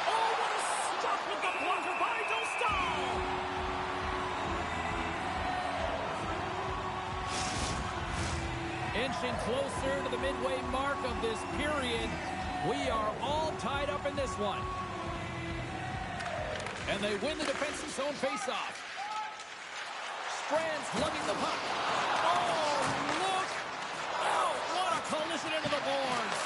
Oh, what a stop with the blocker by Dostal! Inching closer to the midway mark of this period. We are all tied up in this one. And they win the defensive zone faceoff. Strands lugging the puck. Oh, look out! What a collision into the boards.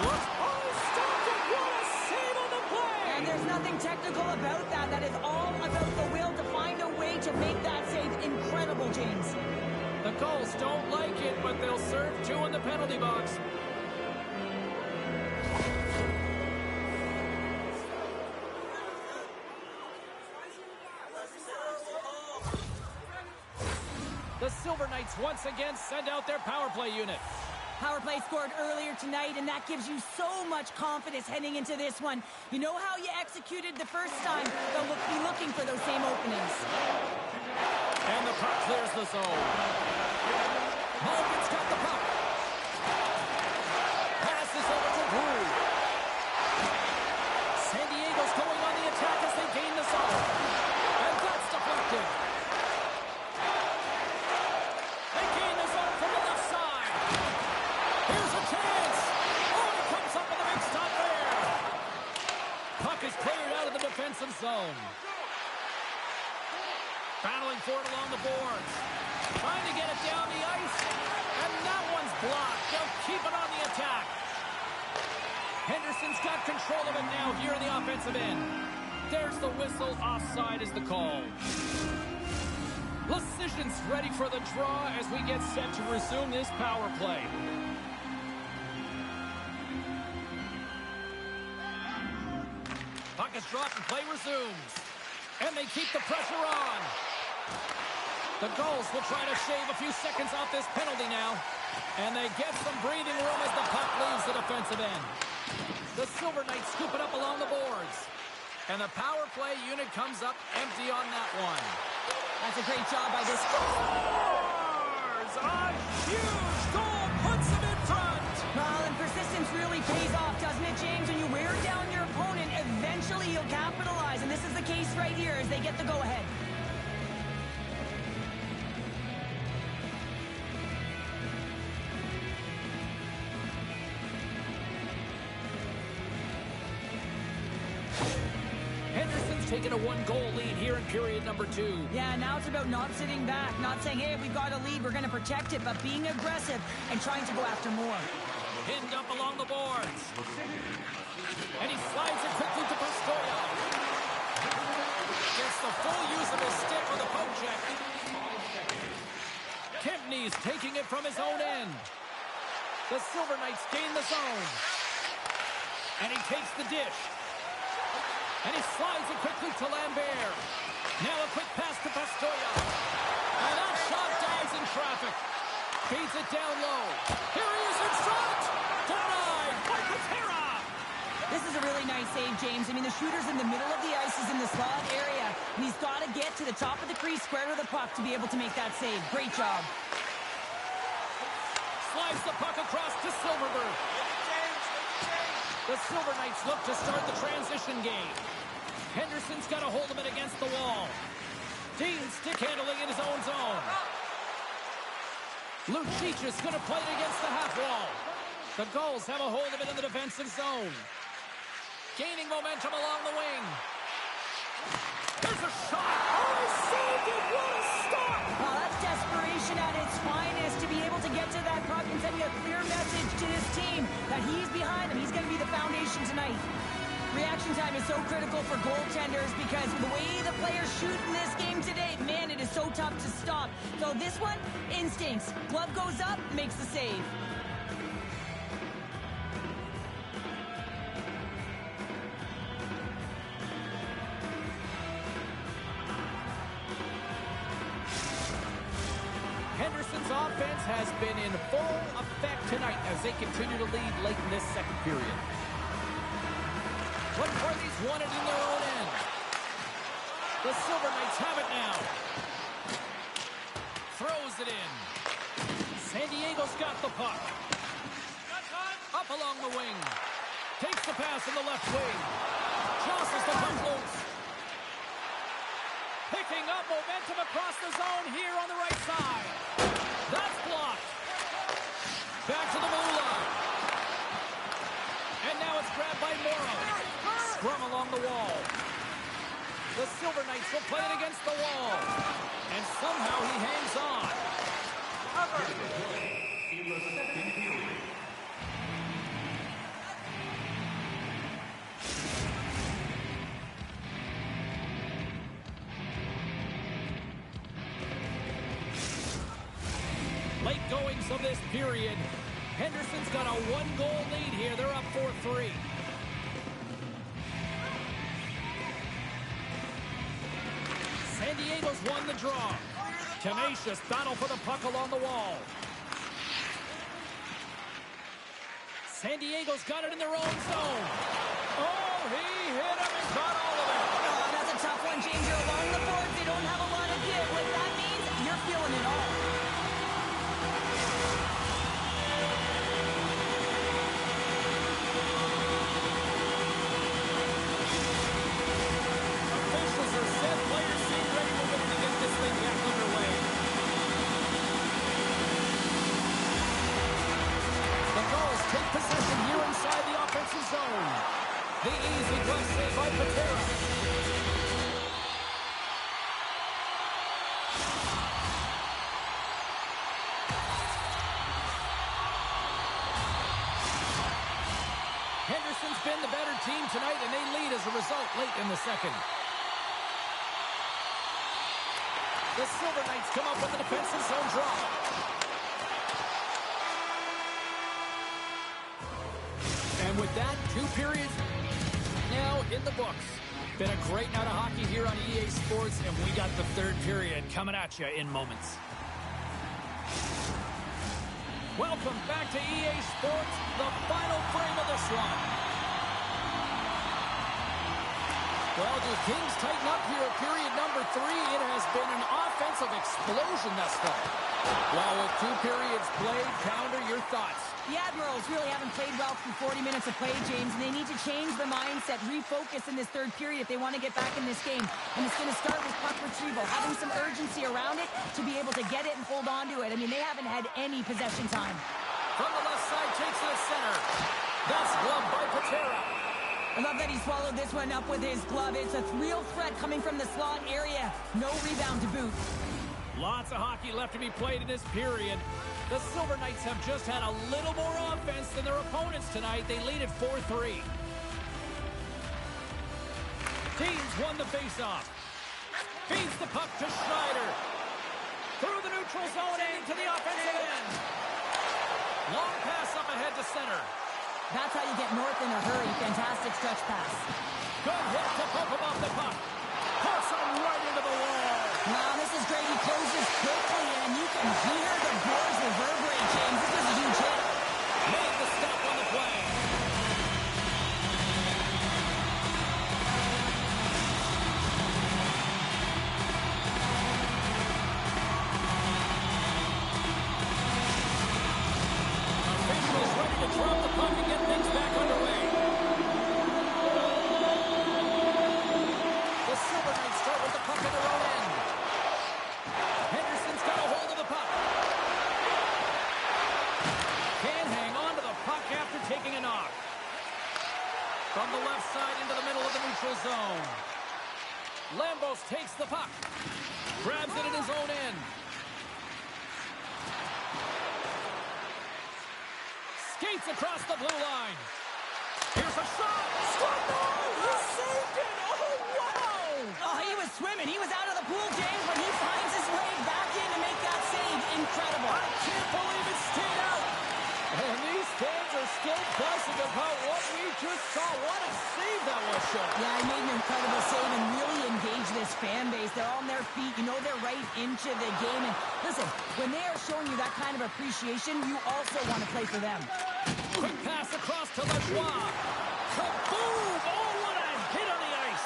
Look. Oh, stopped it. What a save on the play. And there's nothing technical about that. That is all about the will to find a way to make that save. Incredible, James. The Gulls don't like it, but they'll serve 2 in the penalty box. The Silver Knights once again send out their power play unit. Power play scored earlier tonight, and that gives you so much confidence heading into this one. You know how you executed the first time. They'll be looking for those same openings. And the puck clears the zone. Malkin's got the puck. Passes over to Brew. San Diego's going on the attack as they gain the zone. And that's deflected. They gain the zone from the left side. Here's a chance. Oh, it comes up with a big stop there. Puck is cleared out of the defensive zone. Battling for it along the boards. Trying to get it down the ice. And that one's blocked. They'll keep it on the attack. Henderson's got control of it now here in the offensive end. There's the whistle. Offside is the call. Lucian's ready for the draw as we get set to resume this power play. Puck is dropped and play resumes. And they keep the pressure on. The Gulls will try to shave a few seconds off this penalty now. And they get some breathing room as the puck leaves the defensive end. The Silver Knights scoop it up along the boards. And the power play unit comes up empty on that one. That's a great job by this. Scores! A huge goal puts them in front. Well, and persistence really pays off, doesn't it, James? When you wear down your opponent, eventually you'll capitalize. And this is the case right here as they get the go-ahead. Taking a 1-goal lead here in period number 2. Yeah, now it's about not sitting back, not saying, hey, we've got a lead, we're going to protect it, but being aggressive and trying to go after more. Pinned up along the boards. And he slides it quickly to Pistoia. Gets the full use of his stick with a poke check. Kempney's taking it from his own end. The Silver Knights gain the zone. And he takes the dish. And he slides it quickly to Lambert. Now a quick pass to Pistoia. And that shot dies in traffic. Feeds it down low. Here he is in front. Denied by Patera. This is a really nice save, James. I mean, the shooter's in the middle of the ice. He's in the slot area. And he's got to get to the top of the crease, square to the puck to be able to make that save. Great job. Slides the puck across to Silverberg. The Silver Knights look to start the transition game. Henderson's got a hold of it against the wall. Dean stick handling in his own zone. Lucic's going to play it against the half wall. The Gulls have a hold of it in the defensive zone. Gaining momentum along the wing. There's a shot. Oh, he saved it. What a stop. Well, that's desperation at its finest to be able to get to that puck and send a clear message to this team that he's behind them. He's going to be the foundation tonight. Reaction time is so critical for goaltenders because the way the players shoot in this game today, man, it is so tough to stop. So this one, instincts. Glove goes up, makes the save. Henderson's offense has been in full effect tonight as they continue to lead late in this second period. But Party's won it in their own end. The Silver Knights have it now. Throws it in. San Diego's got the puck. Up along the wing. Takes the pass in the left wing. Jostles the puck loose. Picking up momentum across the zone here on the right side. That's blocked. Back to the blue line. And now it's grabbed by Morrow. Scrum along the wall. The Silver Knights will play it against the wall. And somehow he hangs on. In the second period. Late goings of this period. Henderson's got a one-goal lead here. They're up 4-3. San Diego's won the draw. Tenacious battle for the puck along the wall. San Diego's got it in their own zone. Oh, he hit him and got all of it. Oh, that's a tough one, James. You're along the boards. They don't have a lot of give. What that means, you're feeling it all. Officials are set. Players seem ready to win to get this thing back underway. The Gulls take possession here inside the offensive zone. The easy glove save by Patera. Henderson's been the better team tonight, and they lead as a result late in the second. The Silver Knights come up with a defensive zone draw. And with that, 2 periods now in the books. Been a great night of hockey here on EA Sports, and we got the third period coming at you in moments. Welcome back to EA Sports, the final frame of this one. Well, do things tighten up here at period number 3? It has been an offensive explosion thus far. Well, with 2 periods played, Pounder, your thoughts? The Admirals really haven't played well through 40 minutes of play, James, and they need to change the mindset, refocus in this third period if they want to get back in this game. And it's going to start with puck retrieval, having some urgency around it to be able to get it and hold on to it. I mean, they haven't had any possession time. From the left side, takes it to center. That's gloved by Patera. I love that he swallowed this one up with his glove. It's a real threat coming from the slot area. No rebound to boot. Lots of hockey left to be played in this period. The Silver Knights have just had a little more offense than their opponents tonight. They lead at 4-3. Teams won the faceoff. Feeds the puck to Schneider. Through the neutral zone and to the offensive end. Long pass up ahead to center. That's how you get north in a hurry. Fantastic stretch pass. Good hit to pump him off the puck. Puts him right into the wall. Wow, this is great. He closes quickly, and you can hear the boards reverberate, James. This was a huge hit. Made the stop on the play. Officials ready to drop the puck and get things back underway. The Silver Knights start with the puck in their own end. Henderson's got a hold of the puck. Can hang on to the puck after taking a knock. From the left side into the middle of the neutral zone. Lambos takes the puck. Grabs it in his own end. Skates across the blue line. Here's a shot. He saved it. Oh, wow. Oh, he was swimming. He was out of the pool, James, but he finds his way back in to make that save. Incredible. I can't believe it stayed out. And these fans are still buzzing about what we just saw. What a save that was, Sean. Yeah, he made an incredible save and really engaged this fan base. They're on their feet. You know they're right into the game. And listen, when they are showing you that kind of appreciation, you also want to play for them. Quick pass across to Lajoie. Kaboom! Oh, what a hit on the ice.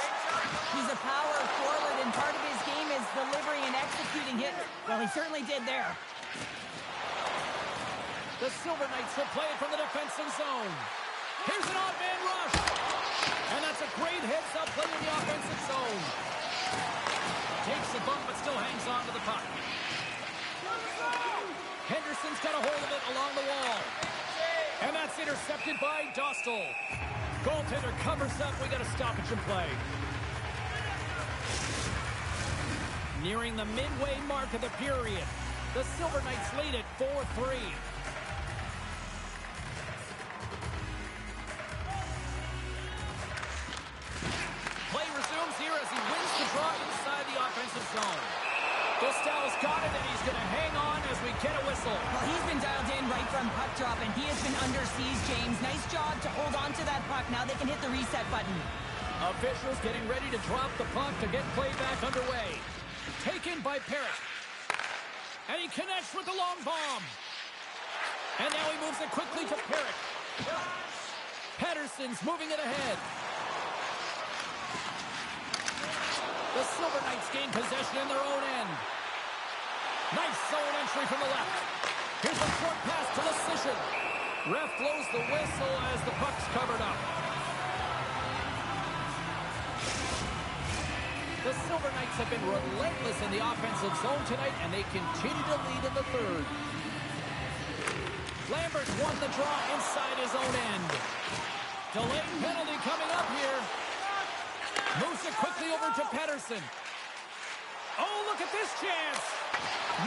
He's a power forward, and part of his game is delivering and executing hits. Well, he certainly did there. The Silver Knights will play it from the defensive zone. Here's an odd man rush. And that's a great heads-up play in the offensive zone. Takes the bump, but still hangs on to the puck. Henderson's got a hold of it along the wall. And that's intercepted by Dostal. Goaltender covers up. We got a stoppage in play. Nearing the midway mark of the period. The Silver Knights lead at 4-3. Play resumes here as he wins the draw inside the offensive zone. Gustav's got it, and he's going to hang on as we get a whistle. Well, he's been dialed in right from puck drop, and he has been under siege, James. Nice job to hold on to that puck. Now they can hit the reset button. Officials getting ready to drop the puck to get play back underway. Taken by Parrott. And he connects with the long bomb. And now he moves it quickly to Parrott. Pettersson's moving it ahead. The Silver Knights gain possession in their own end. Nice zone entry from the left. Here's a short pass to Lecision. Ref blows the whistle as the puck's covered up. The Silver Knights have been relentless in the offensive zone tonight, and they continue to lead in the third. Lambert's won the draw inside his own end. Delayed penalty coming up here. Moves it quickly over to Pettersson. Oh, look at this chance.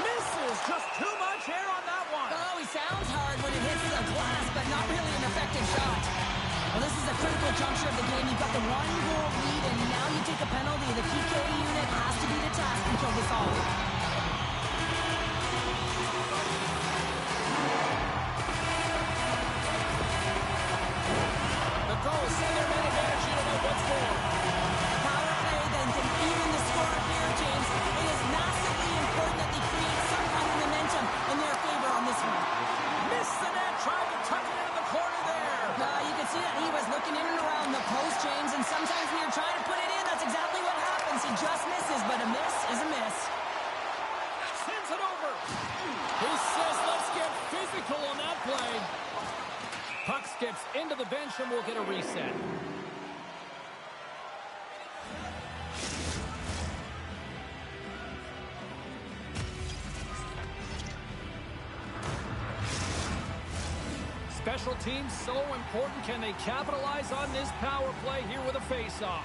Misses, just too much air on that one. Oh, he sounds hard when it hits the glass, but not really an effective shot. Well, this is a critical juncture of the game. You've got the one-goal lead, and now you take a penalty. The PK unit has to be the task and kill this off. The goal, Southern man advantage. You don't know what's more. Power play then can even the score here, James. It is massively important that they create some kind of momentum in their favor on this one. Missed the net, tried to tuck it into the corner there. You can see that he was looking in and around the post, James, and sometimes when you're trying to put it in, that's exactly what happens. He just misses, but a miss is a miss. Sends it over. He says, let's get physical on that play. Puck skips into the bench and we'll get a reset. Special teams so important. Can they capitalize on this power play here with a face-off?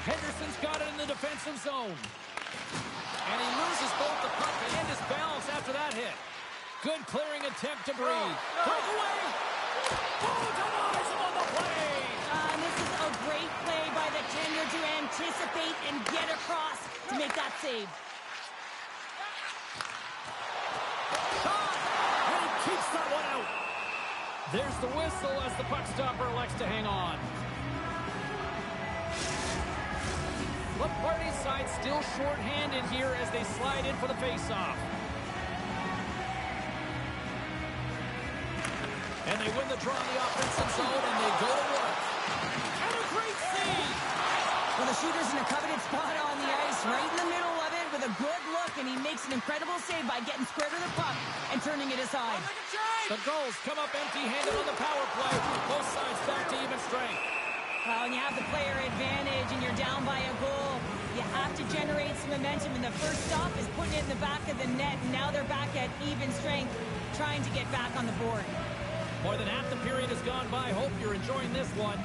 Henderson's got it in the defensive zone. And he loses both the puck and his balance after that hit. Good clearing attempt to breathe. Breakaway! Oh, denies him on the play! And this is a great play by the tender to anticipate and get across to make that save. Shot! And he keeps that one out. There's the whistle as the puck stopper elects to hang on. Laparty's side still short-handed here as they slide in for the face-off. And they win the draw in the offensive zone, and they go to work. And a great save! Well, the shooter's in a coveted spot on the ice, right in the middle of it with a good look, and he makes an incredible save by getting square to the puck and turning it aside. The goals come up empty-handed on the power play. Both sides back to even strength. Well, when you have the player advantage and you're down by a goal, you have to generate some momentum, and the first stop is putting it in the back of the net, and now they're back at even strength, trying to get back on the board. More than half the period has gone by. Hope you're enjoying this one.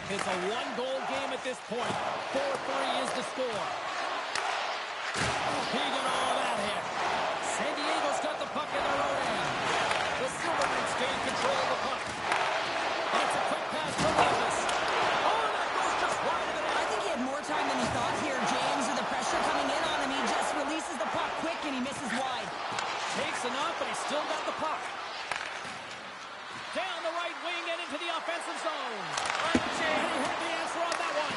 It's a one-goal game at this point. 4-3 is the score. He got all that hit. San Diego's got the puck in their own end. The Silver Knights gain control of the puck. And it's a quick pass to Levis. Oh, that goes just wide of the net. I think he had more time than he thought here, James, with the pressure coming in on him. He just releases the puck quick and he misses wide. Takes enough, but he's still got the puck. Down the right wing and into the offensive zone. And he had the answer on that one.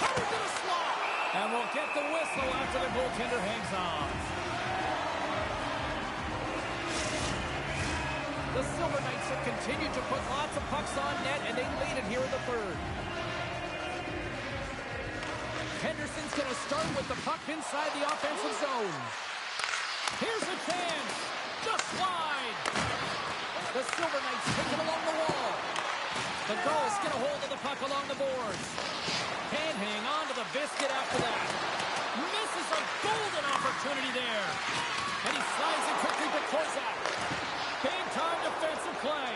Cutter's in a slot. And we'll get the whistle after the goaltender hangs on. The Silver Knights have continued to put lots of pucks on net, and they lead it here in the third. Henderson's going to start with the puck inside the offensive zone. Here's a chance. Just wide. The Silver Knights take it along the wall. The Gulls get a hold of the puck along the boards. Can't hang on to the biscuit after that. Misses a golden opportunity there. And he slides it quickly to Korzak. Big-time defensive play.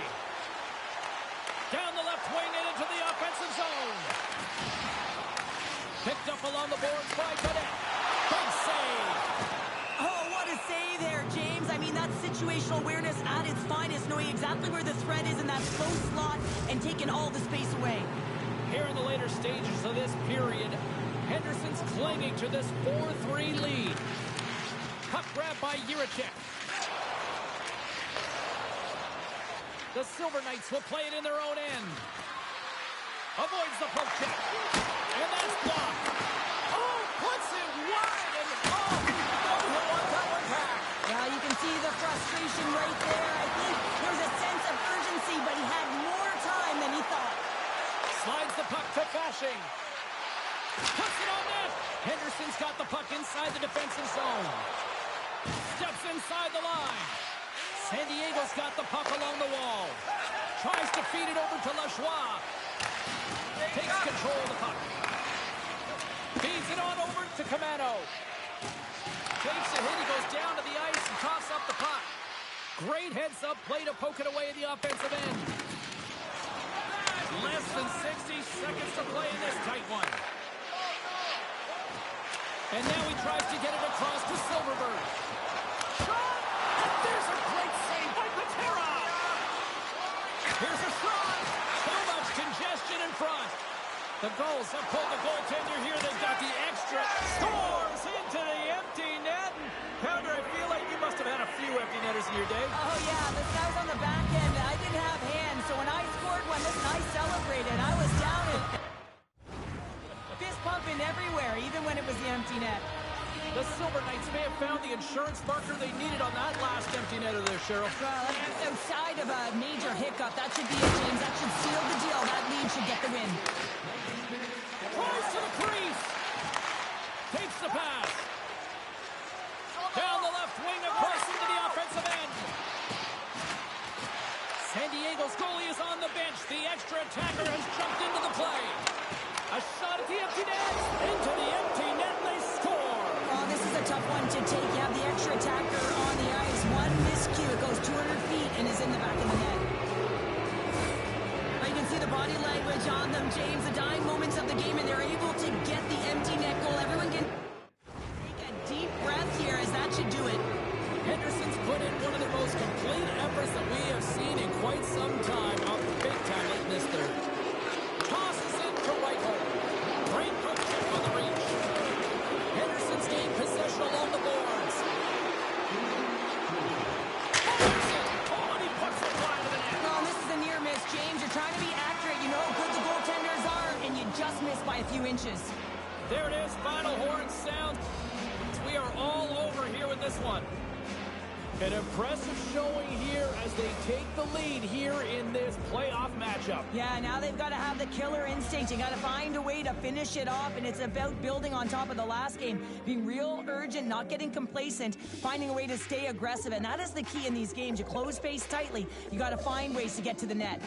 Down the left wing and into the offensive zone. Picked up along the boards by Cadet. Big save. Oh, what a save there, James. I mean, that's situational awareness at its finest, knowing exactly where the threat is in that close slot and taking all the space away. Here in the later stages of this period, Henderson's clinging to this 4-3 lead. Puck grab by Jiricek. The Silver Knights will play it in their own end. Avoids the poke check. And that's blocked. Oh, puts it wide. And he'll want that one back. Yeah, you can see the frustration right there. I think there was a sense of urgency, but he had more time than he thought. Slides the puck to Fasching. Puts it on net. Henderson's got the puck inside the defensive zone. Steps inside the line. San Diego's got the puck along the wall. Tries to feed it over to Lajoie. Takes control of the puck. Feeds it on over to Camano. Takes a hit. He goes down to the ice and toss up the puck. Great heads-up play to poke it away at the offensive end. Less than 60 seconds to play in this tight one. And now he tries to get it across to Silverberg. Shot! And there's a great save by Patera! Here's a shot! So much congestion in front. The goals have pulled the goaltender here. They've got the extra. Scores into the empty net. Pounder, I feel like you must have had a few empty netters in your day. Oh, yeah, the guys on the back end, I didn't have hands, so when I scored one, listen, I celebrated. I was down and fist pumping everywhere, even when it was the empty net. The Silver Knights may have found the insurance marker they needed on that last empty netter there, Cheryl. Well, outside of a major hiccup, that should be it, James. That should seal the deal. That lead should get the win. Tries to the crease. Takes the pass. Down the left wing, across into the offensive end. San Diego's goalie is on the bench. The extra attacker has jumped into the play. A shot at the empty net. Into the empty net, they score. Oh, this is a tough one to take. You have the extra attacker on the ice. One miscue, it goes 200 feet and is in the back of the net. You can see the body language on them, James. The dying moments of the game, and they're able to get the empty net goal. Everyone can take a deep breath here, as that should do it. Henderson's put in one of the most complete efforts that we have seen in quite some time. A big time like this there. Tosses it to Reichel. Great poke check on the reach. Henderson's gained possession along the boards. Henderson! Oh, and he puts it wide of the net. Oh, this is a near miss, James. You're trying to be accurate. You know how good the goaltenders are, and you just miss by a few inches. There it is. Final horn sound. We are all over here with this one. An impressive showing here as they take the lead here in this playoff matchup. Yeah, now they've got to have the killer instinct. You got to find a way to finish it off, and it's about building on top of the last game. Being real urgent, not getting complacent, finding a way to stay aggressive, and that is the key in these games. You close space tightly. You got to find ways to get to the net.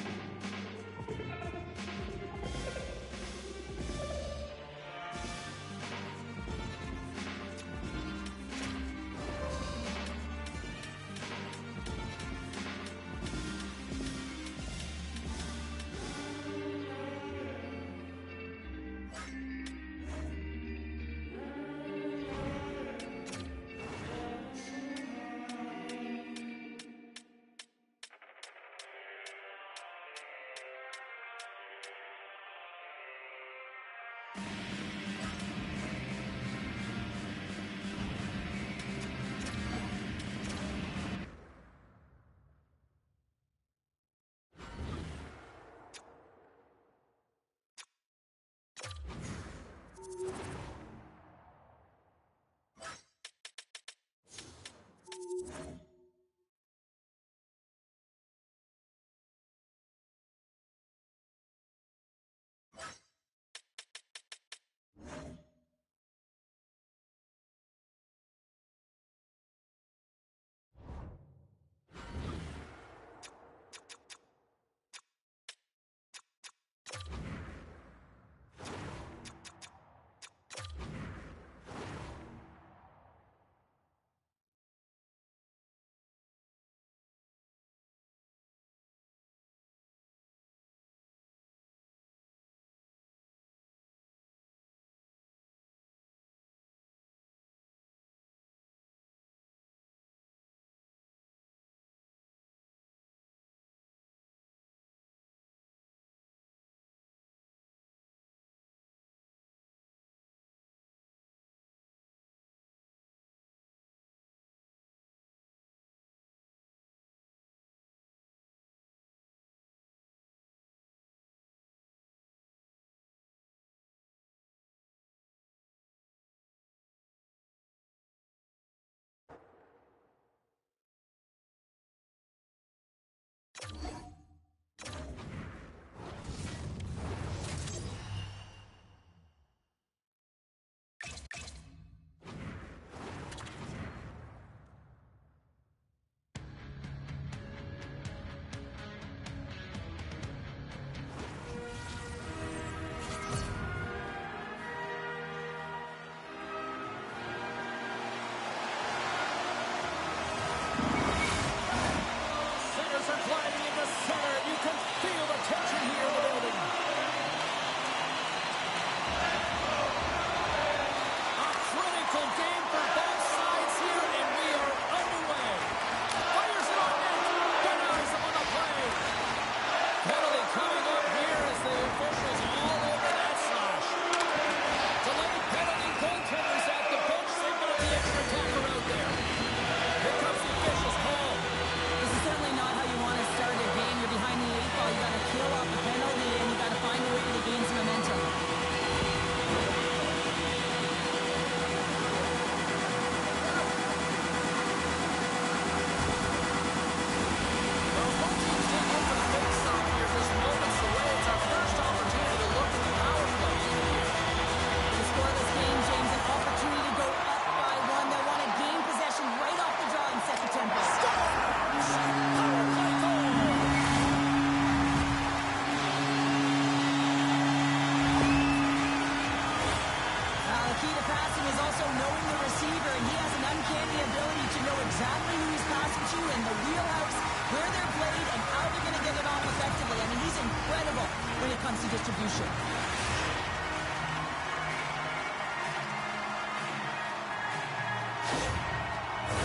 distribution.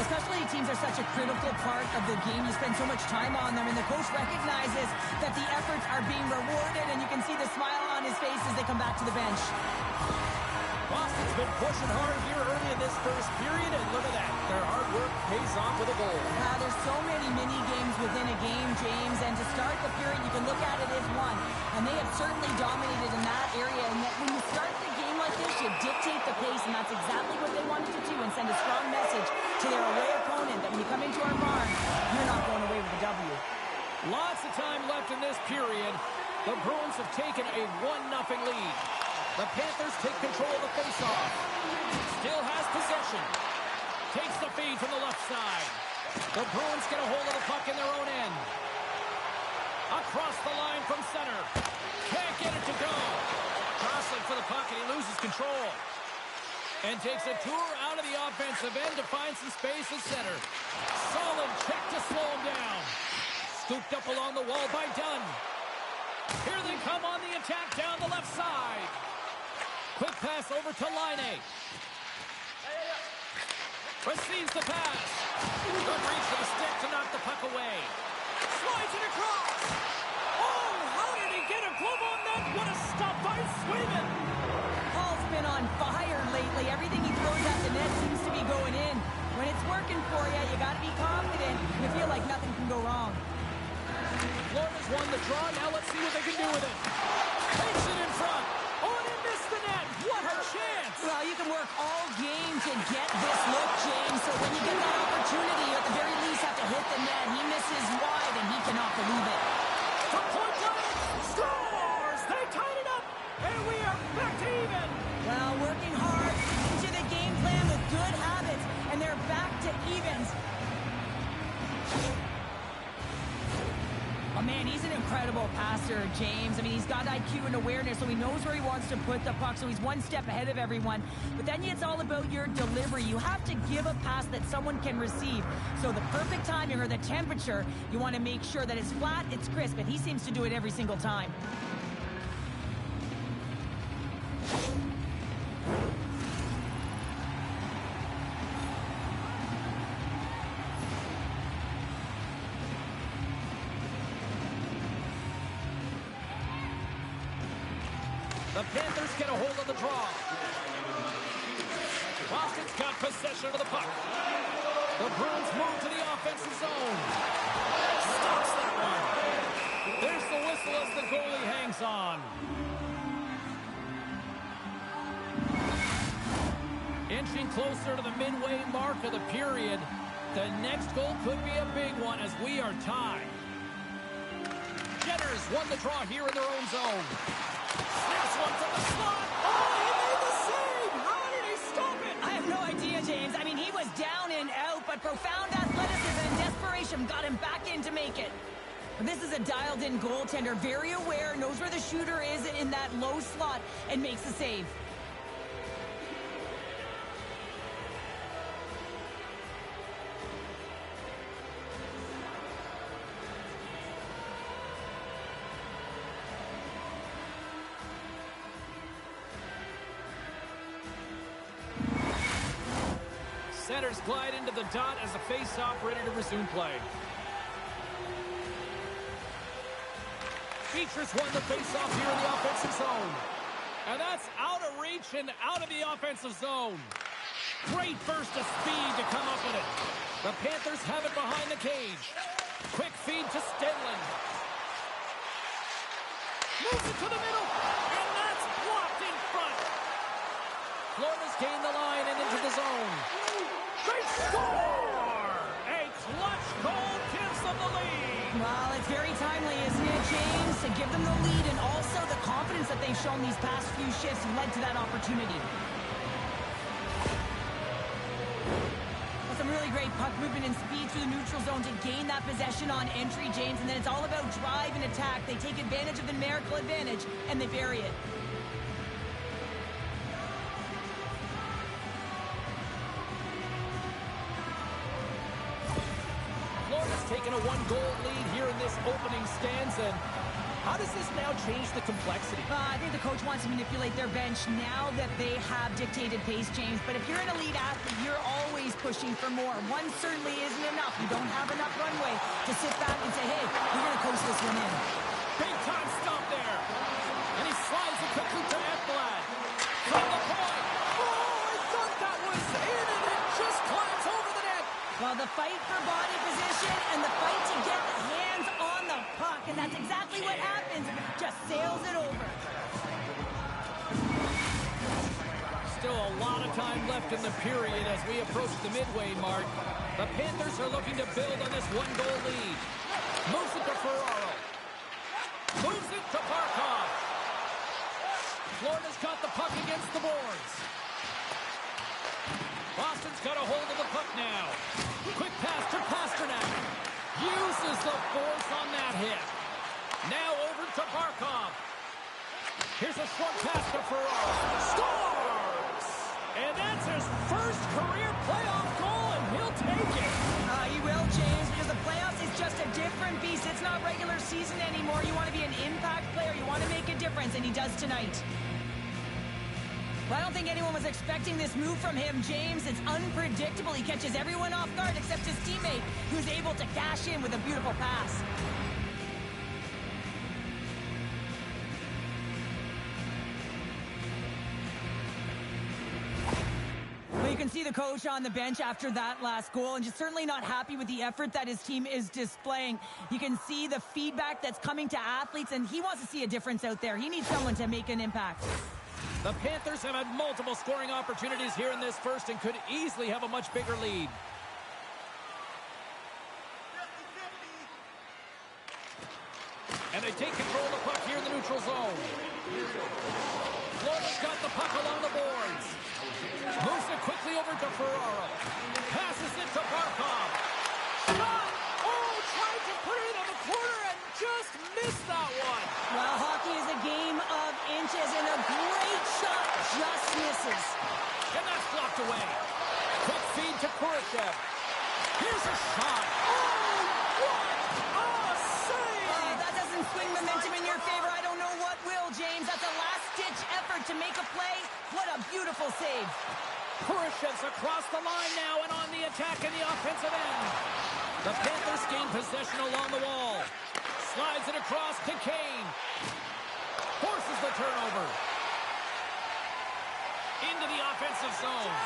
Especially teams are such a critical part of the game. You spend so much time on them, and the coach recognizes that the efforts are being rewarded, and you can see the smile on his face as they come back to the bench. Boston's been pushing hard here early in this first period, and look at that. Their hard work pays off with a goal. There's so many mini-games within a game, James, and to start the period, you can look at it as one. And they have certainly dominated in that area, and when you start the game like this, you dictate the pace, and that's exactly what they wanted to do, and send a strong message to their away opponent that when you come into our barn, you're not going away with a W. Lots of time left in this period. The Bruins have taken a 1-0 lead. The Panthers take control of the faceoff. Still has possession. Takes the feed from the left side. The Bruins get a hold of the puck in their own end. Across the line from center. Can't get it to go. Jostling for the puck, and he loses control. And takes a tour out of the offensive end to find some space at center. Solid check to slow him down. Scooped up along the wall by Dunn. Here they come on the attack down the left side. Quick pass over to Line. Receives the pass. Good reach to the stick to knock the puck away. Slides it across. Oh, how did he get a glove on that? What a stop by Swayman. Paul's been on fire lately. Everything he throws at the net seems to be going in. When it's working for you, you got to be confident. You feel like nothing can go wrong. Florida's won the draw. Now let's see what they can do with it. Takes it in front. Oh, and he missed the net. What a chance. Well, you can work all game to get this look, James. So when you get that opportunity, you at the very least have to hit the net. He misses wide, and he cannot believe it. From point blank, scores! They tied it up, and we are back to even. Well, working hard into the game plan with good habits, and they're back to evens. Oh, man, he's an incredible passer, James. I mean, he's got IQ and awareness, so he knows where he wants to put the puck, so he's one step ahead of everyone. But then it's all about your delivery. You have to give a pass that someone can receive. So the perfect timing or the temperature, you want to make sure that it's flat, it's crisp, and he seems to do it every single time. The Panthers get a hold of the draw. Boston's got possession of the puck. The Bruins move to the offensive zone. Stops that one. There's the whistle as the goalie hangs on. Inching closer to the midway mark of the period. The next goal could be a big one as we are tied. Jenners won the draw here in their own zone. Snaps one from the slot. Oh, he made the save. How did he stop it? I have no idea, James. I mean, he was down and out, but profound athleticism and desperation got him back in to make it. This is a dialed-in goaltender, very aware, knows where the shooter is in that low slot, and makes the save. Centers glide into the dot as the face-off ready to resume play. Features won the face-off here in the offensive zone. And that's out of reach and out of the offensive zone. Great burst of speed to come up with it. The Panthers have it behind the cage. Quick feed to Stenlund. Moves it to the middle. And that's blocked in front. Florida's gained the line and into the zone. They score! A clutch goal gives them the lead. Well, it's very timely, isn't it, James? To give them the lead, and also the confidence that they've shown these past few shifts led to that opportunity. Well, some really great puck movement and speed through the neutral zone to gain that possession on entry, James, and then it's all about drive and attack. They take advantage of the numerical advantage, and they bury it. Taking a one-goal lead here in this opening stanza. How does this now change the complexity? I think the coach wants to manipulate their bench now that they have dictated pace, James. But if you're an elite athlete, you're always pushing for more. One certainly isn't enough. You don't have enough runway to sit back and say, hey, we're going to coast this one in. Big time stop there. And he slides it quickly to Ekblad. From the point. Oh, I thought that was in, and it just climbs over the net. Well, the fight for body position and the fight to get the hands on the puck, and that's exactly what happens. Just sails it over. Still a lot of time left in the period as we approach the midway mark. The Panthers are looking to build on this one-goal lead. Moves it to Ferraro. Moves it to Barkov. Florida's got the puck against the boards. Boston's got a hold of the puck now. Quick pass to Pasternak. Uses the force on that hit. Now over to Barkov. Here's a short pass to Ferraro. Scores! And that's his first career playoff goal, and he'll take it. He will, James, because the playoffs is just a different beast. It's not regular season anymore. You want to be an impact player. You want to make a difference, and he does tonight. Well, I don't think anyone was expecting this move from him, James. It's unpredictable. He catches everyone off guard except his teammate, who's able to cash in with a beautiful pass. Well, you can see the coach on the bench after that last goal, and just certainly not happy with the effort that his team is displaying. You can see the feedback that's coming to athletes, and he wants to see a difference out there. He needs someone to make an impact. The Panthers have had multiple scoring opportunities here in this first and could easily have a much bigger lead. And they take control of the puck here in the neutral zone. Florida's got the puck along the boards. Moves it quickly over to Ferraro. Passes it to Barkov. Shot! Oh, tried to put it on the corner and just missed that one. Well, hockey is a game of inches, and a great shot just misses. And that's blocked away. Quick feed to Khrushchev. Here's a shot. Oh, what a save! That doesn't swing momentum in your favor. I don't know what will, James. That's a last-ditch effort to make a play. What a beautiful save. Khrushchev's across the line now and on the attack in the offensive end. The Panthers gain possession along the wall. Slides it across to Kane. Forces the turnover. Into the offensive zone.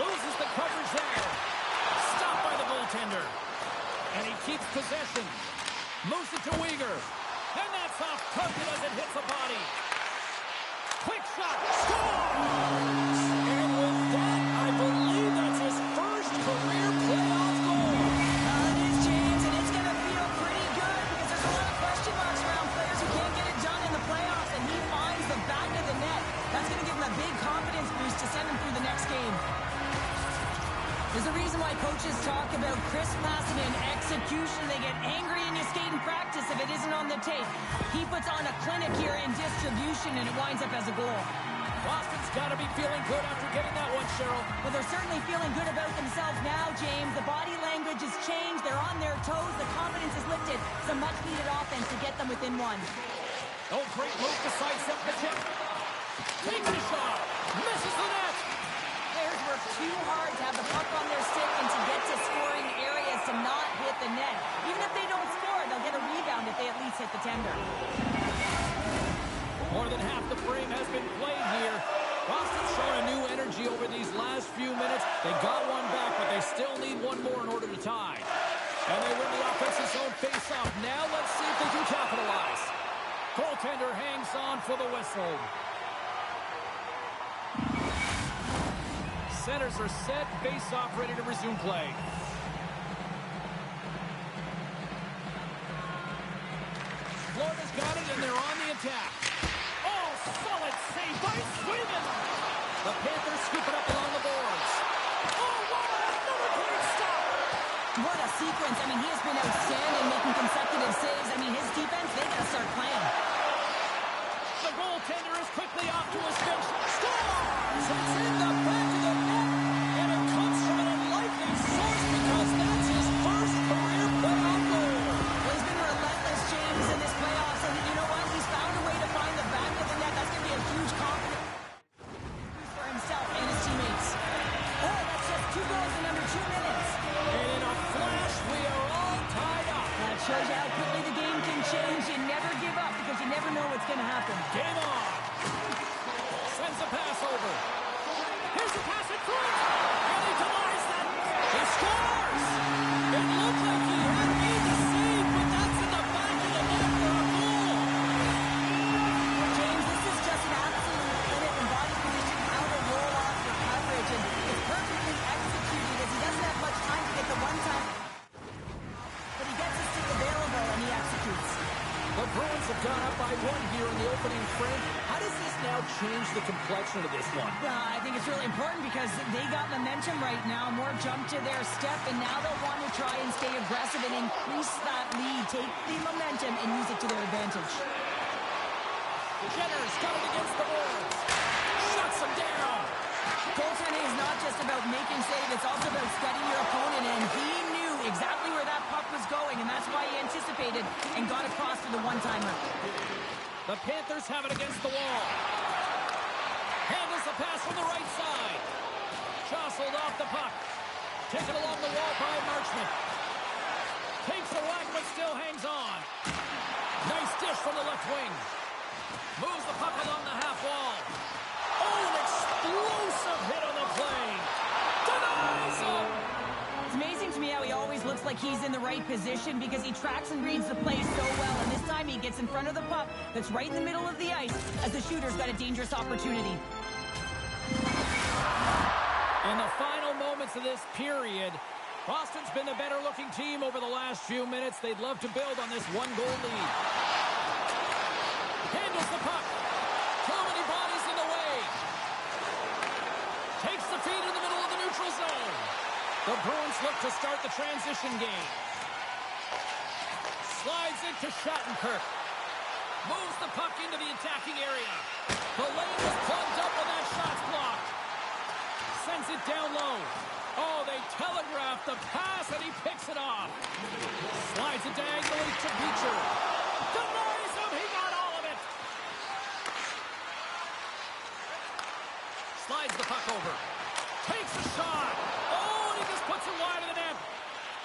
Loses the coverage there. Stopped by the goaltender. And he keeps possession. Moves it to Weegar. And that's off target as it hits the body. Quick shot. Scores! And with that, I believe that's his first career playoff goal. It is, James, and it's going to feel pretty good because there's a lot of question marks around players who can't get it done in the playoffs, and he finds the back of the net. That's going to give him a big confidence boost to send him through the next game. There's a reason why coaches talk about crisp passing and execution. They get angry and you skate in practice if it isn't on the tape. He puts on a clinic here in distribution, and it winds up as a goal. Boston's got to be feeling good after getting that one, Cheryl. Well, they're certainly feeling good about themselves now, James. The body language has changed. They're on their toes. The confidence is lifted. Some much-needed offense to get them within one. Oh, great move to sidestep the tip. Takes a shot. Misses the net. Players work too hard to have the puck on their stick and to get to scoring areas to not hit the net. Even if they don't score, they'll get a rebound if they at least hit the tender. More than half the frame has been played here. Boston's shown a new energy over these last few minutes. They got one back, but they still need one more in order to tie. And they win the offensive zone face-off. Now let's see if they can capitalize. Goaltender hangs on for the whistle. Centers are set, face-off ready to resume play. Florida's got it, and they're on the attack. Oh, solid save by Sweden. The Panthers scoop it up along the boards. Oh, what another great stop. What a sequence. I mean, he has been outstanding making consecutive saves. I mean, his defense, they got to start playing. The goaltender is quickly off to his bench. Scores! It's in the back of the net. And it comes from an unlikely source because that's his first career playoff goal. Well, he's been relentless, James, in this playoffs. And 2 goals in under 2 minutes. And in a flash, we are all tied up. That shows you how quickly the game can change. You never give up because you never know what's going to happen. Game on. Sends a pass over. Here's a pass in front. And he denies that. He scores. It looked like he had made the save, but that's in the back of the net for a goal. James, this is just an absolute clinic and body position, how to roll off your coverage. And it's perfectly executed as he doesn't have much time to get the one-time. But he gets his stick available and he executes. The Bruins have gone up by 1 here in the opening frame. How does this now change the complexion of this one? Well, I think it's really important because they got momentum right now, more jump to their step, and now they'll want to try and stay aggressive and increase that lead, take the momentum and use it to their advantage. Jenner's got it against the boards. Shuts him down. Goaltending is not just about making save, it's also about studying your opponent, and he knew exactly where that puck was going, and that's why he anticipated and got across to the one-timer. The Panthers have it against the wall. Handles the pass from the right side. Jostled off the puck. Taken along the wall by Marchment. Takes a whack, but still hangs on. Nice dish from the left wing. Moves the puck along the half wall. Oh, an explosive hit on the play. Denies him. It's amazing to me how he always looks like he's in the right position because he tracks and reads the play so well, and this time he gets in front of the puck that's right in the middle of the ice as the shooter's got a dangerous opportunity. In the final moments of this period, Boston's been the better-looking team over the last few minutes. They'd love to build on this 1-goal lead. Handles the puck. Too many bodies in the way. Takes the feed in the middle of the neutral zone. The Bruins look to start the transition game. Slides into Shattenkirk. Moves the puck into the attacking area. The lane was plugged up when that shot's blocked. Sends it down low. Oh, they telegraphed the pass, and he picks it off. Slides it diagonally to Beecher. Denies him. He got all of it. Slides the puck over. Takes a shot. Oh, and he just puts it wide of the net.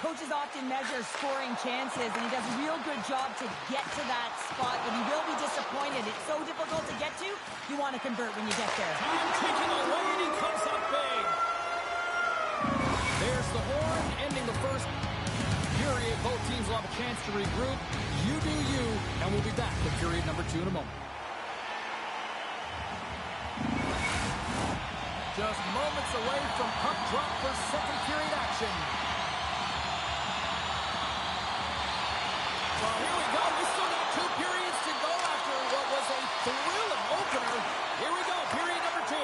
Coaches often measure scoring chances, and he does a real good job to get to that spot, but he will be disappointed. It's so difficult to get to, you want to convert when you get there. Time taken away, and he comes up big. There's the horn, ending the first period. Both teams will have a chance to regroup. You do you, and we'll be back with period number 2 in a moment. Just moments away from puck drop for second period action. Well, here we go. We still got 2 periods to go after what was a thrilling opener. Here we go, period number 2.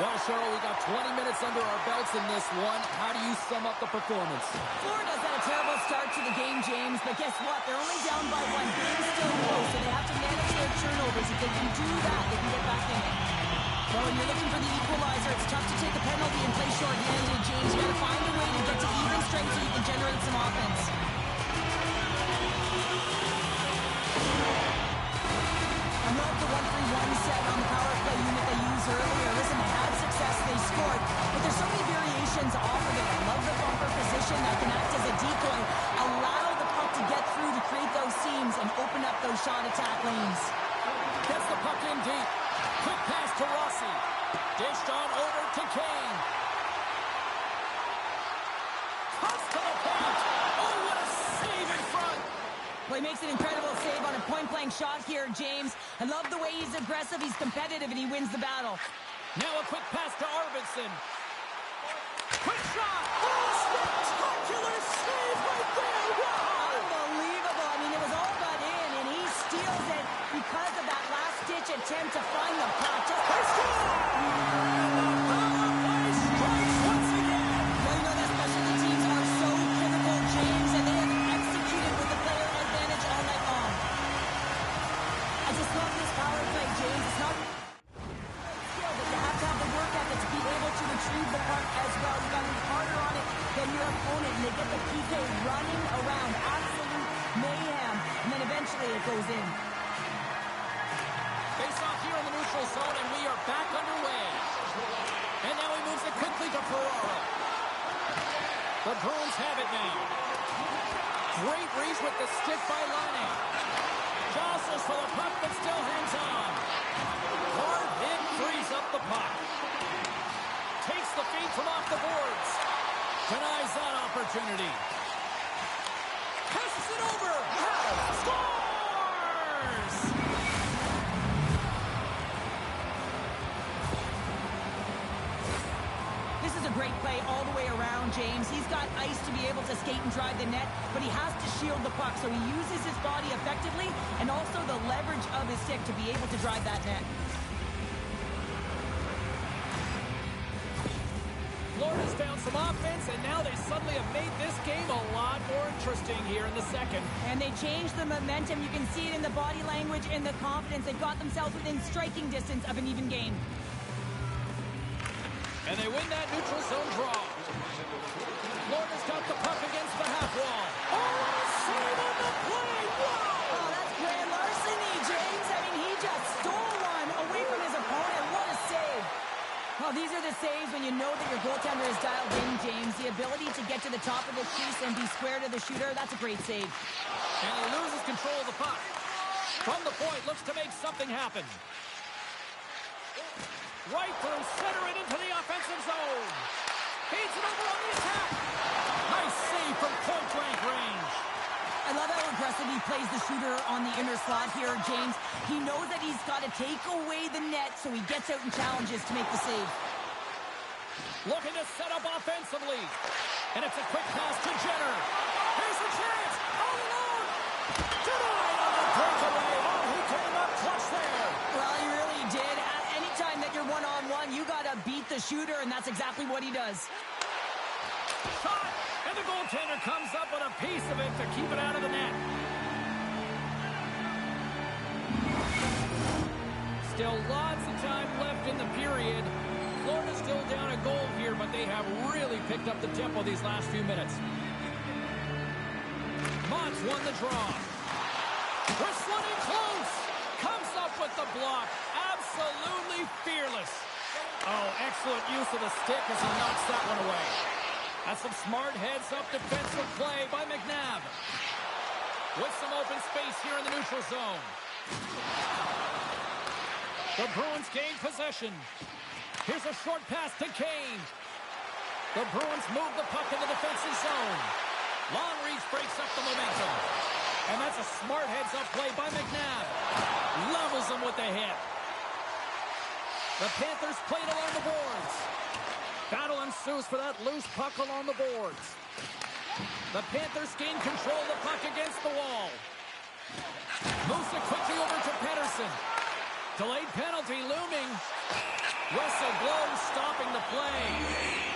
Well, Cheryl, we got 20 minutes under our belts in this one. How do you sum up the performance? Florida's had a terrible start to the game, James, but guess what? They're only down by 1. Game's still close, so they have to manage their turnovers. If they can do that, they can get back in it. Well, when you're looking for the equalizer, it's tough to take a penalty and play short-handed, James. You got to find a way to get to even strength so you can generate some offense. I love the 1-3-1 set on the power play unit they used earlier. Listen, they had success, they scored, but there's so many variations off of it. I love the bumper position that can act as a decoy, allow the puck to get through to create those seams and open up those shot attack lanes. Gets the puck in deep. Quick pass to Rossi. Dished on over to Kane. Cuts to the point. Oh, what a save in front. Well, he makes an incredible save on a point-blank shot here, James. I love the way he's aggressive, he's competitive, and he wins the battle. Now a quick pass to Arvidsson. Quick shot. Oh, spectacular save right there. Wow. Unbelievable. I mean, it was all but in, and he steals it because of that last-ditch attempt to find the puck. Just Strikes once again. well, you know that specialty teams are so critical, James, and they have executed with the player advantage all night long. I just love this power play, James. It's not skill, but you have to have the work ethic to be able to retrieve the puck as well. You got to be harder on it than your opponent, and they get the PK running around. Absolute mayhem, and then eventually it goes in. Face off here in the neutral zone, and we are back underway. And now he moves it quickly to Ferraro. The Bruins have it now. Great reach with the stick by LNH. Jostles for the puck, but still hangs on. Hard hit frees up the puck. Takes the feed from off the boards. Denies that opportunity. Passes it over. Scores! This is a great play all the way around, James. He's got ice to be able to skate and drive the net, but he has to shield the puck, so he uses his body effectively and also the leverage of his stick to be able to drive that net. Florida's found some offense, and now they suddenly have made this game a lot more interesting here in the second. And they changed the momentum. You can see it in the body language and the confidence. They've got themselves within striking distance of an even game. And they win that neutral zone draw. Florida's got the puck against the half wall. Oh, save on the play! Wow! Oh, that's grand larceny, James. I mean, he just stole one away from his opponent. What a save. Well, these are the saves when you know that your goaltender is dialed in, James. The ability to get to the top of the crease and be square to the shooter, that's a great save. And he loses control of the puck. From the point, looks to make something happen. Right through center and into the offensive zone. Feeds it over on the attack. Nice save from point-blank range. I love how aggressive he plays the shooter on the inner slot here, James. He knows that he's got to take away the net, so he gets out and challenges to make the save. Looking to set up offensively. And it's a quick pass to Jenner. Here's a chance. All alone. Denied on the breakaway. Oh, he came up clutch there. Well, he really did. Anytime that you're one-on-one, you got to beat the shooter, and that's exactly what he does. Shot. And the goaltender comes up with a piece of it to keep it out of the net. Still lots of time left in the period. Florida's still down a goal here, but they have really picked up the tempo these last few minutes. Mott's won the draw. Whistling in close. Comes up with the block. Absolutely fearless. Oh, excellent use of the stick as he knocks that one away. That's some smart heads-up defensive play by McNabb. With some open space here in the neutral zone. The Bruins gain possession. Here's a short pass to Kane. The Bruins move the puck in the defensive zone. Long reach breaks up the momentum. And that's a smart heads-up play by McNabb. Levels him with the hit. The Panthers played along the boards. Battle ensues for that loose puck along the boards. The Panthers gain control of the puck against the wall. Moves it quickly over to Pettersson. Delayed penalty looming. Whistle blows, stopping the play.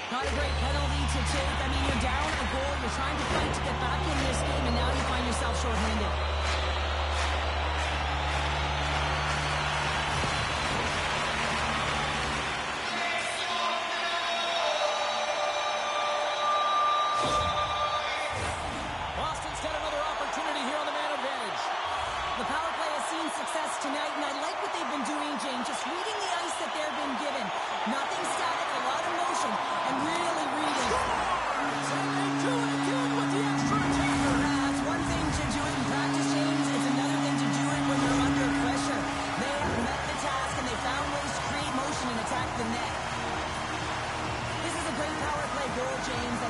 Not a great penalty to take. I mean, you're down a goal. You're trying to fight to get back in this game, and now you find yourself shorthanded. Boston's got another opportunity here on the man advantage. The power play has seen success tonight, and I like what they've been doing, James. Just reading the ice that they've been given. Nothing static, a lot of motion, and really reading. And they do it again with the extra attacker. It's one thing to do it in practice, James. It's another thing to do it when you're under pressure. They have met the task, and they found ways to create motion and attack the net. This is a great power play goal, James.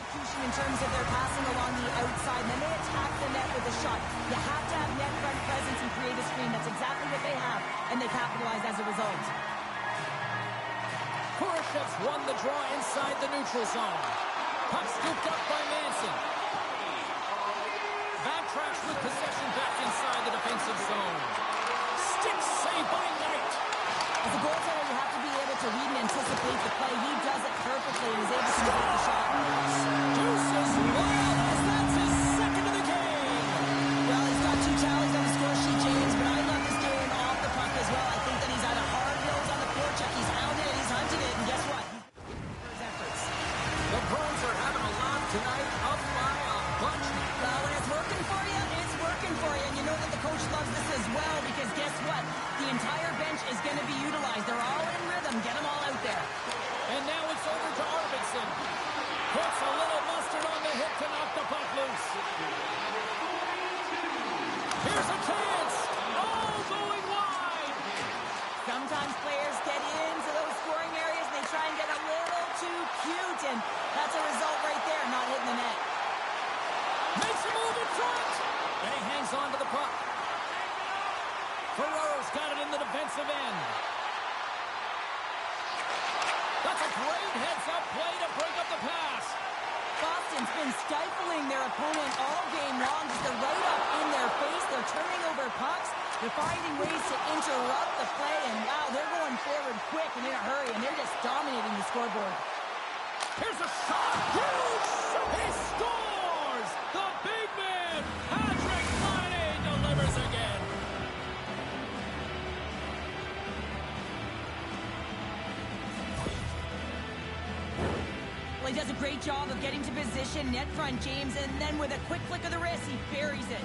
Execution in terms of their passing along the outside, and then they attack the net with a shot. You have to have net front presence and create a screen. That's exactly what they have, and they capitalize as a result. Kurashev's won the draw inside the neutral zone. Puck scooped up by Manson. Backtracks with possession back inside the defensive zone. Stick save by Knight. As a goaltender, you have to be able to read and anticipate the play. He does it perfectly and is able to make the shot. Deuces wild as that's his second of the game. Well, he's got 2 tallies on the score sheet, James, but I love this game off the puck as well. I think that he's had a hard nose on the forecheck. He's hounded it, he's hunted it, and guess what? His efforts. The Bruins are having a lot tonight, up by a bunch. Well, when it's working for you, it's working for you. And you know that the coach loves this as well because guess what? The entire bench is going to be utilized. They're all in rhythm. Get them all out there. And now it's over to Arvidsson. shoot, and that's a result right there, not hitting the net. Makes a move in front. And he hangs on to the puck. Ferraro's got it in the defensive end. That's a great heads-up play to break up the pass. Boston's been stifling their opponent all game long. Just they're right up in their face. They're turning over pucks. They're finding ways to interrupt the play. And, wow, they're going forward quick and in a hurry. And they're just dominating the scoreboard. Here's a shot. Huge shot. He scores. The big man, Patrick Laine, delivers again. Well, he does a great job of getting to position, net front, James, and then with a quick flick of the wrist, he buries it.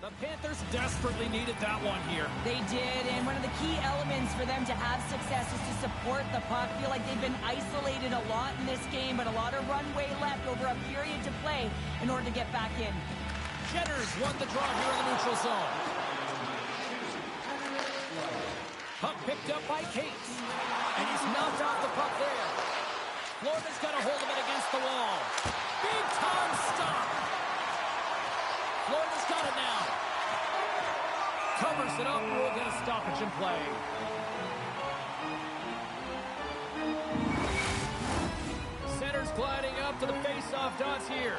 The Panthers desperately needed that one here. They did, and one of the key elements for them to have success is to support the puck. I feel like they've been isolated a lot in this game, but a lot of runway left over a period to play in order to get back in. Jenners won the draw here in the neutral zone. Puck picked up by Cates, and he's knocked off the puck there. Florida's got a hold of it against the wall. Big time stop. Florida's got it now. Covers it up. We'll get a stoppage in play. Center's gliding up to the face-off dots here.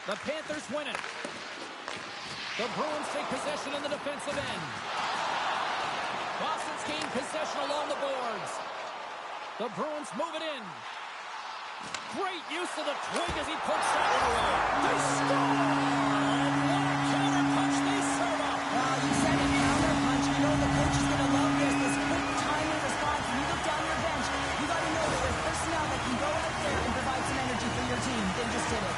The Panthers win it. The Bruins take possession in the defensive end. Boston's gained possession along the boards. The Bruins move it in. Great use of the twig as he puts that one away. They score! And what a counter punch they serve up. Wow, you said a counter punch. You know the coach is going to love this. This quick timely response. When you look down your bench, you got to know that there's personnel that can go out there and provide some energy for your team. They just did it.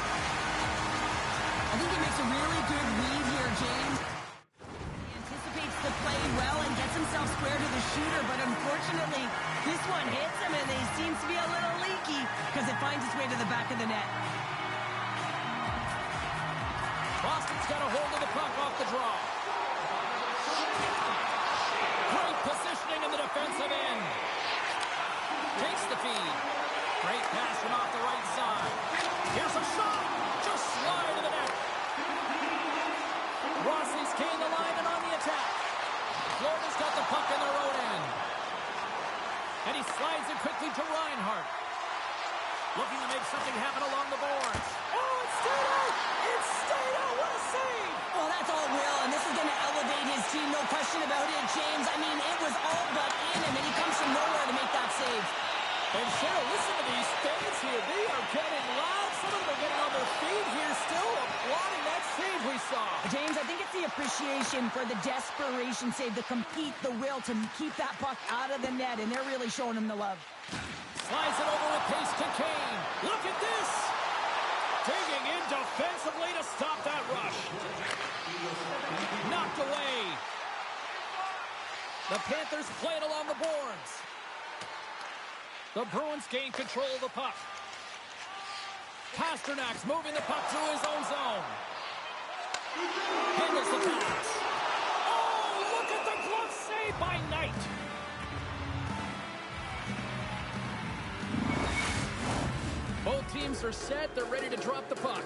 I think he makes a really good read here, James. He anticipates the play well and gets himself square to the shooter, but unfortunately, this one hits him and he seems to be a little leaky because it finds its way to the back of the net. Boston's got a hold of the puck off the draw. Great positioning in the defensive end. Takes the feed. Great pass from off the right side. Here's a shot. Just slide to the net. Rossi's gained the line and on the attack. Florida's got the puck in their own end. And he slides it quickly to Reinhart. Looking to make something happen along the boards. Oh, it's stayed out! It's stayed out! What a save! Well, that's all Will, and this is going to elevate his team, no question about it, James. I mean, it was all but in him, and he comes from nowhere to make that save. And Cheryl, listen to these fans here. They are getting loud. Some of them are getting on their feet here, still applauding that save we saw. James, I think it's the appreciation for the desperation save, the compete, the will to keep that puck out of the net, and they're really showing him the love. Slides it over with pace to Kane. Look at this. Digging in defensively to stop that rush. Knocked away. The Panthers play it along the boards. The Bruins gain control of the puck. Pasternak's moving the puck through his own zone. Handles the pass. Oh, look at the glove save by Knight. Both teams are set. They're ready to drop the puck.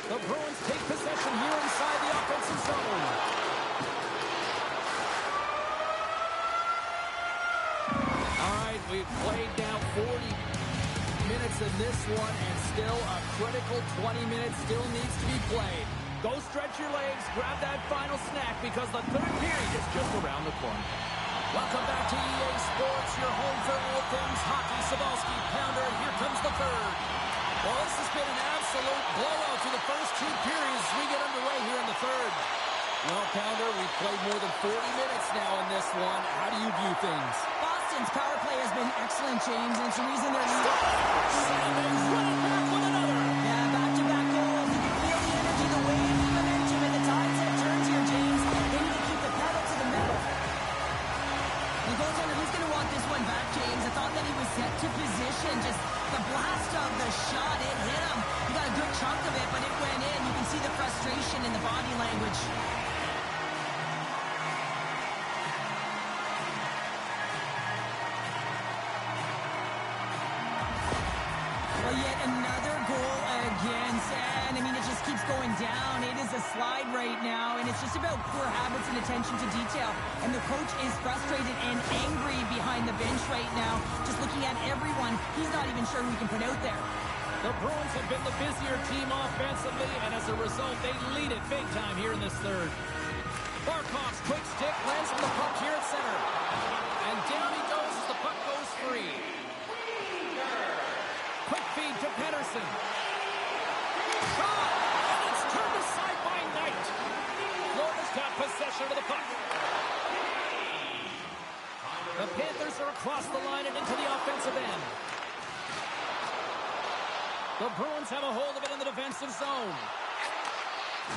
The Bruins take possession here inside the offensive zone. We've played now 40 minutes in this one, and still a critical 20 minutes still needs to be played. Go stretch your legs, grab that final snack, because the third period is just around the corner. Welcome back to EA Sports, your home for all things hockey. Cybulski, Pounder, here comes the third. Well, this has been an absolute blowout to the first two periods as we get underway here in the third. Well, Pounder, we've played more than 40 minutes now in this one. How do you view things? Boston's power play has been excellent, James, and it's the reason they're leading. Sanders running back with another. Yeah, back-to-back goals. You can feel the energy, the wave, the momentum, and the tide set turns here, James. They need to keep the pedal to the metal. The goaltender, who's going to want this one back, James? I thought that he was set to position. Just the blast of the shot, it hit him. He got a good chunk advantage. Well, yet another goal against, and I mean, it just keeps going down. It is a slide right now, and it's just about poor habits and attention to detail. And the coach is frustrated and angry behind the bench right now, just looking at everyone he's not even sure who he can put out there. The Bruins have been the busier team offensively, and as a result, they lead it big time here in this third. Barkov's quick stick lands on the puck here at center. And down he goes as the puck goes free. Quick feed to Pedersen. Shot! And it's turned aside by Knight. Florida's got possession of the puck. The Panthers are across the line and into the offensive end. The Bruins have a hold of it in the defensive zone.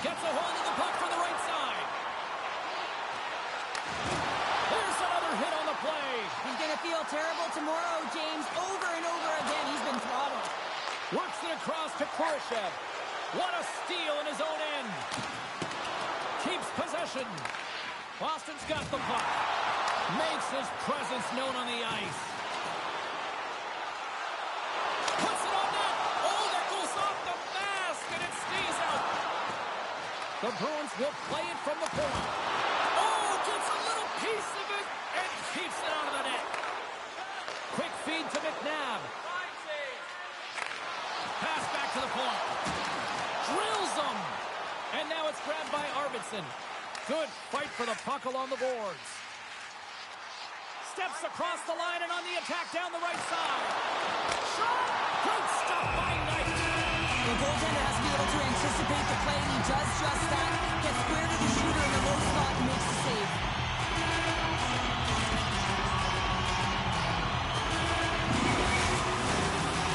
Gets a hold of the puck from the right side. There's another hit on the play. He's going to feel terrible tomorrow, James. Over and over again, he's been throttled. Works it across to Kurashev. What a steal in his own end. Keeps possession. Boston's got the puck. Makes his presence known on the ice. Puts it on net. Oh, that goes off the mask, and it stays out. The Bruins will play it from the point. Oh, gets a little piece of it and keeps it out of the net. Quick feed to McNabb. Pass back to the point. Drills them. And now it's grabbed by Arvidsson. Good fight for the puck along the boards. Steps across the line and on the attack down the right side. Shot! Great stop by Knight. The goaltender has to be able to anticipate the play, and he does just that. Gets square to the shooter in the low spot and makes the save.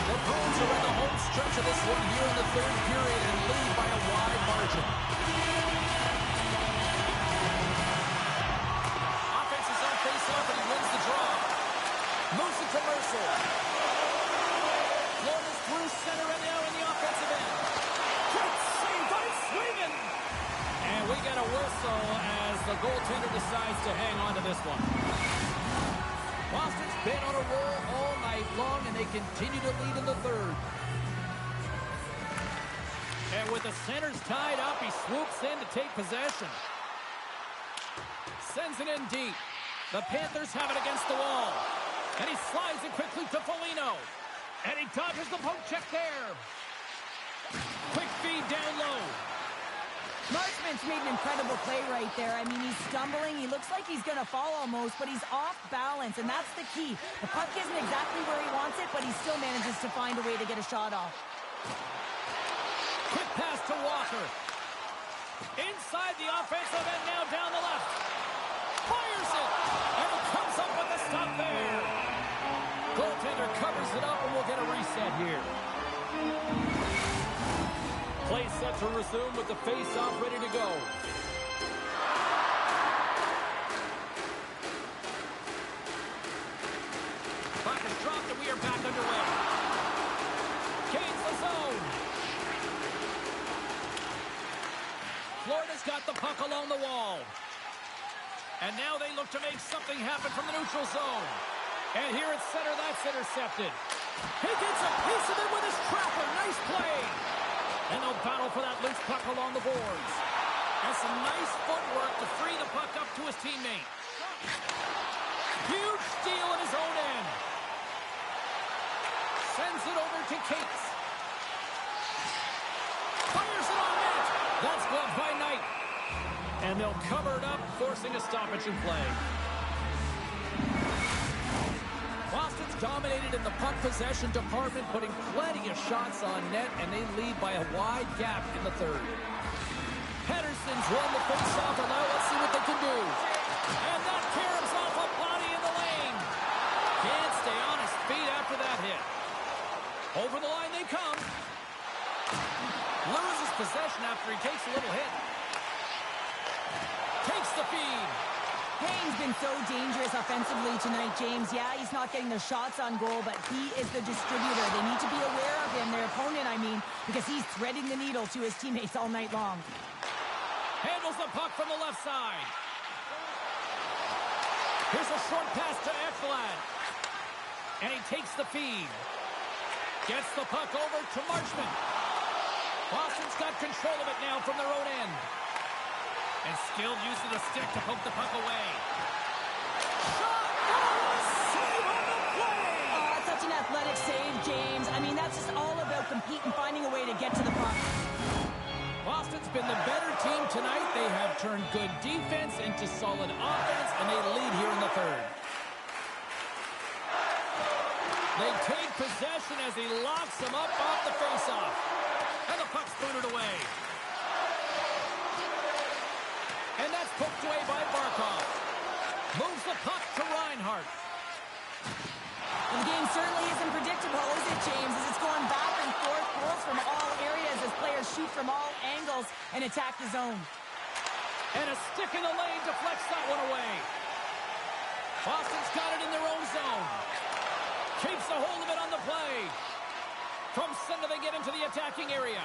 The Bruins are in the home stretch of this one here in the third period and lead by a wide margin. Offense is on face-off and he wins the draw. Moves it to Mercer. Florida's through center and now in the offensive end. Great save by Sweden. And we get a whistle as the goaltender decides to hang on to this one. Boston's been on a roll all night long, and they continue to lead in the third. And with the centers tied up, he swoops in to take possession. Sends it in deep. The Panthers have it against the wall. And he slides it quickly to Foligno. And he dodges the poke check there. Quick feed down low. Marchment's made an incredible play right there. I mean, he's stumbling. He looks like he's going to fall almost, but he's off balance, and that's the key. The puck isn't exactly where he wants it, but he still manages to find a way to get a shot off. Quick pass to Walker. Inside the offensive end, now down the left. Fires it, and he comes up with the stop there. Goaltender covers it up, and we'll get a reset here. Play set to resume with the face-off ready to go. Puck is dropped and we are back underway. Gains the zone. Florida's got the puck along the wall. And now they look to make something happen from the neutral zone. And here at center, that's intercepted. He gets a piece of it with his trapper. Nice play. And they'll battle for that loose puck along the boards. And some nice footwork to free the puck up to his teammate. Huge steal in his own end. Sends it over to Cates. Fires it on net. That's gloved by Knight. And they'll cover it up, forcing a stoppage in play. Boston's dominated in the puck possession department, putting plenty of shots on net, and they lead by a wide gap in the third. Pedersen's won the face-off, and now let's see what they can do. And that caroms off a body in the lane. Can't stay on his feet after that hit. Over the line they come. Loses possession after he takes a little hit. Takes the feed. Payne's been so dangerous offensively tonight, James. Yeah, he's not getting the shots on goal, but he is the distributor. They need to be aware of him, their opponent, I mean, because he's threading the needle to his teammates all night long. Handles the puck from the left side. Here's a short pass to Ekblad. And he takes the feed. Gets the puck over to Marchment. Boston's got control of it now from their own end. And skilled use of the stick to poke the puck away. Shot! Save on the play! Such an athletic save, James. I mean, that's just all about competing, finding a way to get to the puck. Boston's been the better team tonight. They have turned good defense into solid offense, and they lead here in the third. They take possession as he locks them up off the faceoff. And the puck's booted away. And that's poked away by Barkov. Moves the puck to Reinhart. The game certainly isn't predictable, is it, James? As it's going back and forth, goals from all areas as players shoot from all angles and attack the zone. And a stick in the lane deflects that one away. Boston's got it in their own zone. Keeps a hold of it on the play. From center, they get into the attacking area.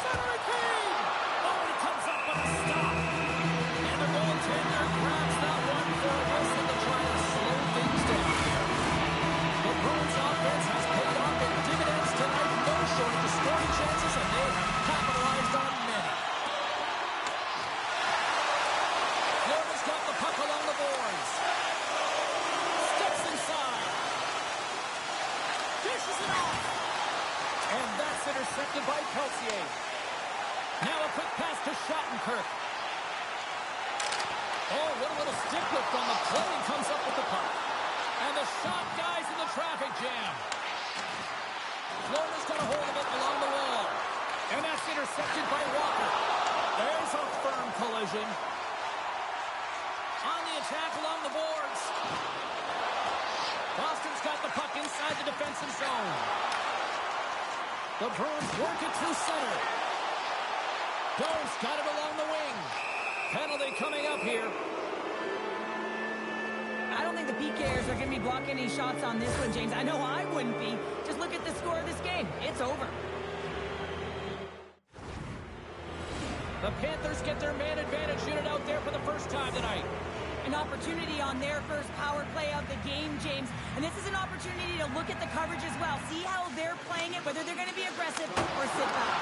Center feed! Oh, and he comes up with a stop. And the goaltender grabs that one for a whistle to try to slow things down here. The Bruins offense has paid off in dividends tonight. No shortage of scoring chances, and they have capitalized on many. Florida's got the puck along the boards. Steps inside. Dishes it off. And that's intercepted by Peltier. Now a quick pass to Shattenkirk. Oh, what a little stick lift on the play, and comes up with the puck. And the shot dies in the traffic jam. Florida's got a hold of it along the wall. And that's intercepted by Walker. There's a firm collision. On the attack along the boards. Boston's got the puck inside the defensive zone. The Bruins work it through center. Dome's got it along the wing. Penalty coming up here. I don't think the PKers are going to be blocking any shots on this one, James. I know I wouldn't be. Just look at the score of this game. It's over. The Panthers get their man advantage unit out there for the first time tonight. An opportunity on their first power play of the game, James. And this is an opportunity to look at the coverage as well. See how they're playing it, whether they're going to be aggressive or sit back.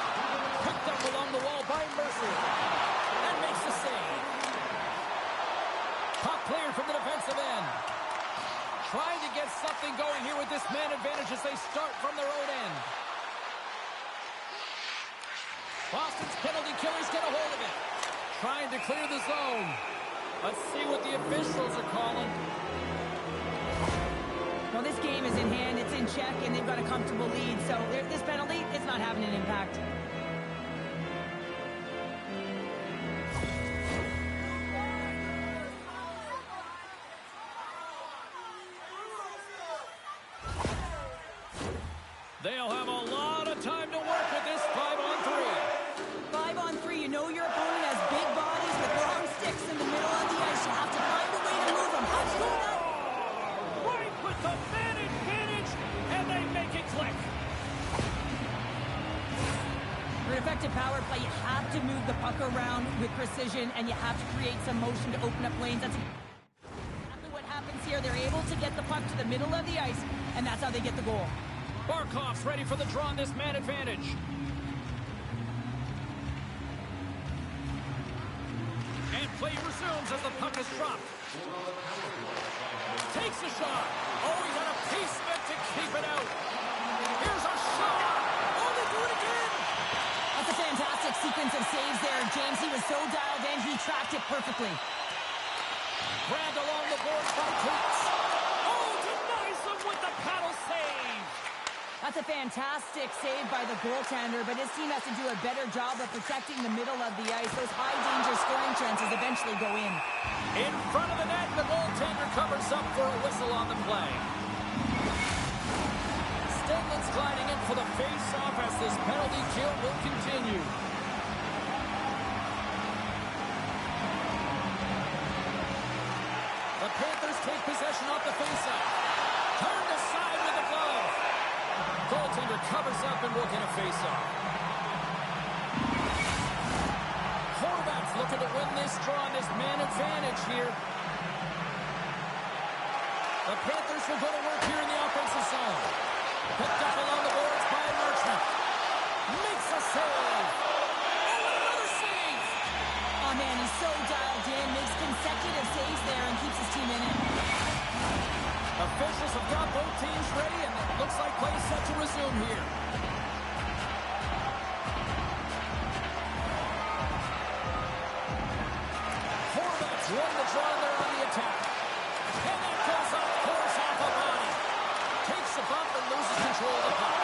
Picked up along the wall by Mercer. And makes the save. Puck cleared from the defensive end. Trying to get something going here with this man advantage as they start from their own end. Boston's penalty killers get a hold of it. Trying to clear the zone. Let's see what the officials are calling. Well, this game is in hand, it's in check, and they've got a comfortable lead. So this penalty, it's not having an impact. They'll have a lot of time to work with this 5-on-3. 5-on-3, you know your opponent has big bodies with long sticks in the middle of the ice. You have to find a way to move them. How'd you do that? Right with the man advantage, and they make it click. For an effective power play, you have to move the puck around with precision, and you have to create some motion to open up lanes. That's exactly what happens here. They're able to get the puck to the middle of the ice, and that's how they get the goal. Barkov's ready for the draw on this man advantage. And play resumes as the puck is dropped. Takes a shot. Oh, he got a piece of it to keep it out. Here's a shot. Oh, they do it again. That's a fantastic sequence of saves there, James. He was so dialed in, he tracked it perfectly. Grabbed along the boards by Cleats. Oh, denies them with the paddle save. That's a fantastic save by the goaltender, but his team has to do a better job of protecting the middle of the ice. Those high-danger scoring chances eventually go in. In front of the net, the goaltender covers up for a whistle on the play. Stedman's gliding in for the face-off as this penalty kill will continue. The Panthers take possession off the face-off. Turned aside with a glove. Goaltender covers up and will get a face-off. Horvat's looking last straw on this man advantage here. The Panthers will go to work here in the offensive zone. Picked up along the boards by Marchment. Makes a save. Oh, another save. Oh, man, he's so dialed in. Makes consecutive saves there and keeps his team in it. Officials have got both teams ready, and it looks like play is set to resume here. Horvats won the draw there on the attack. And that goes off course off a body. Takes a bump and loses control of the puck.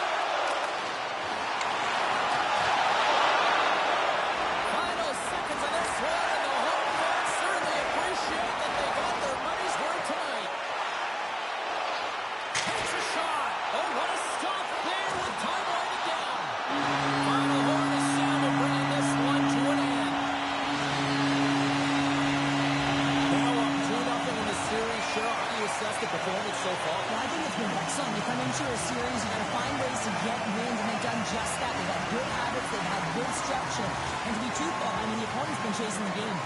Final seconds of this one, and the home fans certainly appreciate that they got their money's worth tonight. Takes a shot. Oh, what a stop there with time winding down. Final horn is sounded, bringing this one to an end. Now up 2-0 in the series. Cheryl, how do you assess the performance so far? Well, I think it's been excellent. You come into a series, you got to find ways to get wins, and they've done just that. They've had good habits, they've had good structure, and to be truthful, I mean, the opponent's been chasing the game.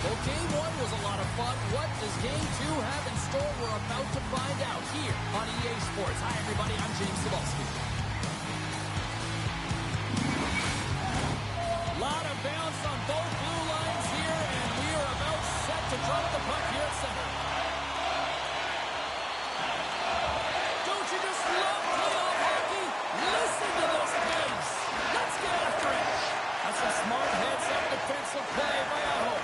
Well, game one was a lot of fun. What does game two have in store? We're about to find out here on EA Sports. Hi, everybody. I'm James Cebulski. Lot of bounce on both blue lines here, and we are about set to drop the puck here at center. Don't you just love playoff hockey? Listen to this pace. Let's get after it. That's a smart heads-up defensive play by Aho.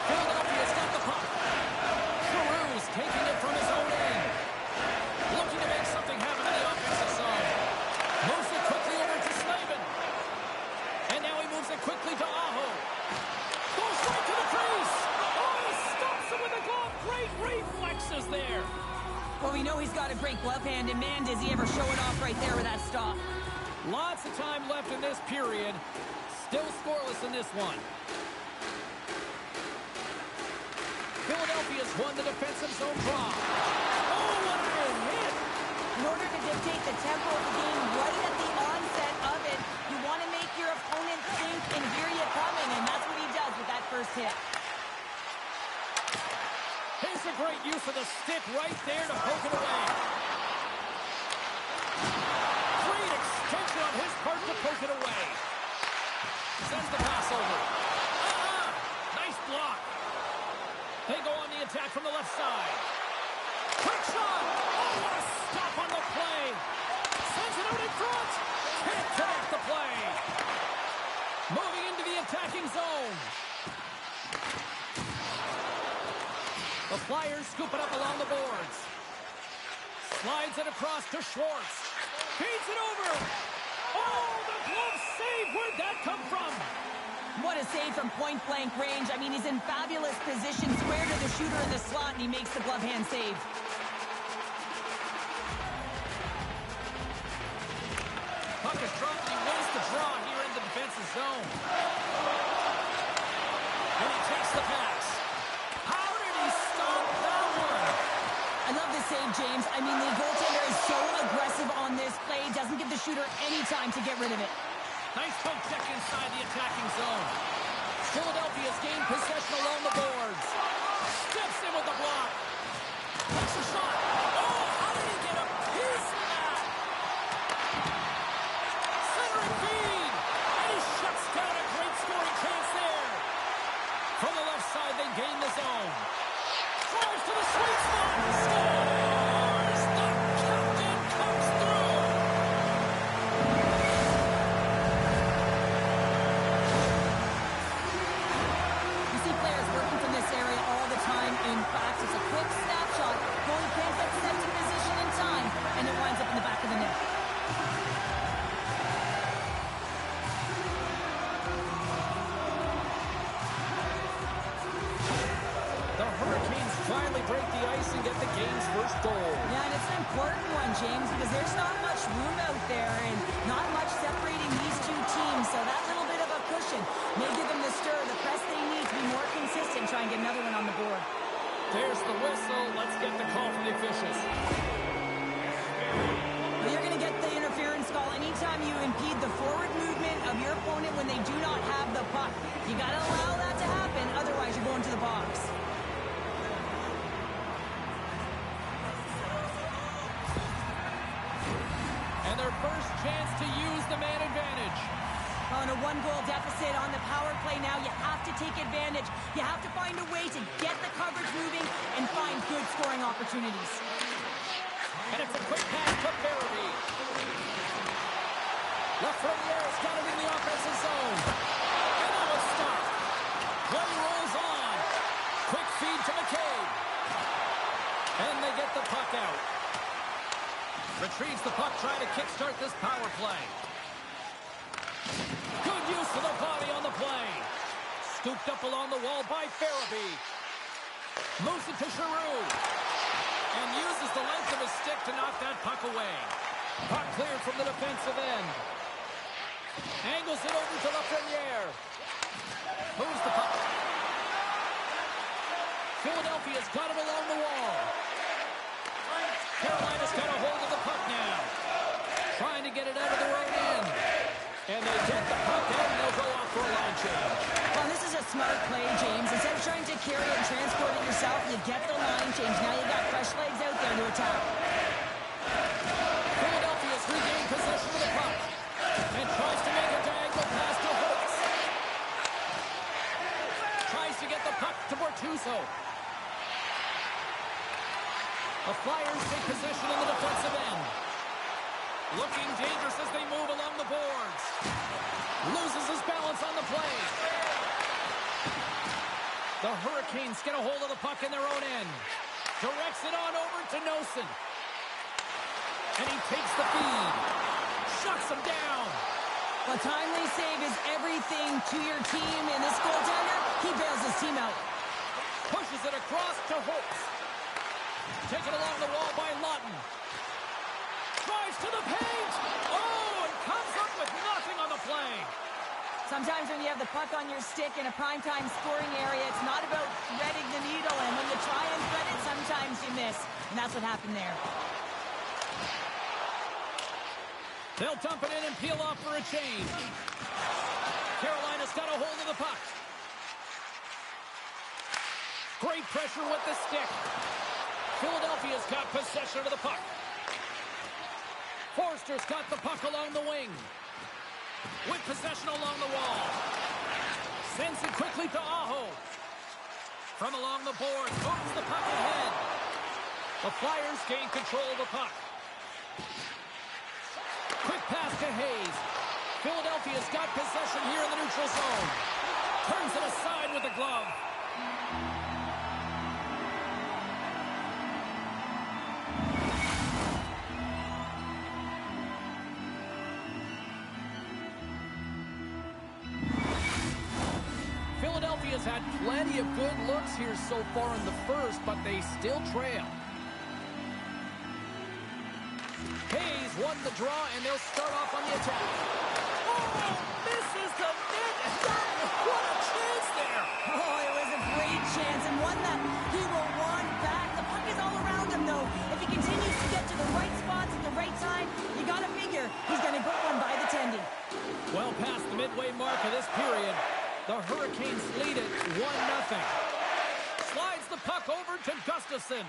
Philadelphia's got the puck. Cruz taking it from his own end. Looking to make something happen in the offensive zone. Moves it quickly over to Slavin. And now he moves it quickly to Aho. Goes right to the crease. Oh, he stops him with a glove. Great reflexes there. Well, we know he's got a great glove hand, and man, does he ever show it off right there with that stop. Lots of time left in this period. Still scoreless in this one. Philadelphia's won the defensive zone draw. Oh, what a hit! In order to dictate the tempo of the game right at the onset of it, you want to make your opponent think and hear you coming, and that's what he does with that first hit. Here's a great use of the stick right there to poke it away. Great extension on his part to poke it away. Sends the pass over. Nice block. They go on the attack from the left side. Quick shot. Oh, what a stop on the play. Sends it out in front. Can't connect the play. Moving into the attacking zone. The Flyers scoop it up along the boards. Slides it across to Schwartz. Feeds it over. Oh, the glove save. Where'd that come from? What a save from point-blank range. I mean, he's in fabulous position, square to the shooter in the slot, and he makes the glove hand save. offense's zone. And he takes the pass. How did he stop that one? I love this save, James. I mean, the goaltender is so aggressive on this play. Doesn't give the shooter any time to get rid of it. Nice poke check inside the attacking zone. Philadelphia's gained possession along the boards. Steps in with the block. Takes a shot. Oh, how did he get a piece of that? Centering feed. And he shuts down a great scoring chance there. From the left side, they gain the zone. Drives to the sweet spot. Scores! The captain comes through. You see players working from this area all the time. In fact, it's a quick snapshot. Goalie can't get sent in position in time, and it winds up in the back of the net. The Hurricanes finally break the ice and get the game's first goal. Yeah, and it's an important one, James, because there's not much room out there and not much separating these two teams. So that little bit of a cushion may give them the stir, the press they need to be more consistent, try and get another one on the board. There's the whistle. Let's get the call from the officials. Well, you're going to get the interference call anytime you impede the forward movement of your opponent when they do not have the puck. You got to allow that to happen, otherwise you're going to the box. And their first chance to use the man advantage. On a one-goal deficit on the power play now, you have to take advantage. You have to find a way to get the coverage moving and find good scoring opportunities. And it's a quick pass to Barabee. Lafreniere's got it in the offensive zone. And that was stopped. Play rolls on. Quick feed to McCabe. And they get the puck out. Retrieves the puck, trying to kickstart this power play. Good use of the body on the play. Scooped up along the wall by Farabee. Moves it to Giroux. And uses the length of his stick to knock that puck away. Puck cleared from the defensive end. Angles it over to Lafreniere. Moves the puck. Philadelphia's got it along the wall. Carolina's got a hold of the puck now. Trying to get it out of their own end. And they get the puck out, and they'll go off for a line change. Well, this is a smart play, James. Instead of trying to carry it and transport it yourself, you get the line change. Now you got fresh legs out there to attack. Philadelphia's regained possession of the puck. And tries to make a diagonal pass to Holtz. Tries to get the puck to Bortuzzo. The Flyers take possession in the defensive end. Looking dangerous as they move along the boards. Loses his balance on the play. The Hurricanes get a hold of the puck in their own end. Directs it on over to Nosen. And he takes the feed. Shuts him down. A timely save is everything to your team, and this goaltender, he bails his team out. Pushes it across to Holtz. Taken along the wall by Lawton. Drives to the paint. Oh, and comes up with nothing on the play. Sometimes when you have the puck on your stick in a primetime scoring area, it's not about threading the needle, and when you try and thread it, sometimes you miss. And that's what happened there. They'll dump it in and peel off for a change. Carolina's got a hold of the puck. Great pressure with the stick. Philadelphia's got possession of the puck. Forster's got the puck along the wing. With possession along the wall. Sends it quickly to Aho. From along the board, moves the puck ahead. The Flyers gain control of the puck. Quick pass to Hayes. Philadelphia's got possession here in the neutral zone. Turns it aside with the glove. Philadelphia's had plenty of good looks here so far in the first, but they still trail. Hayes won the draw, and they'll start off on the attack. Oh, Misses the net. What a chance there. Oh, it was a great chance and one that he will want back. The puck is all around him, though. If he continues to get to the right spots at the right time, you got to figure he's going to put one by the tendy. Well past the midway mark of this period, the Hurricanes lead it 1-0. Slides the puck over to Gustafsson.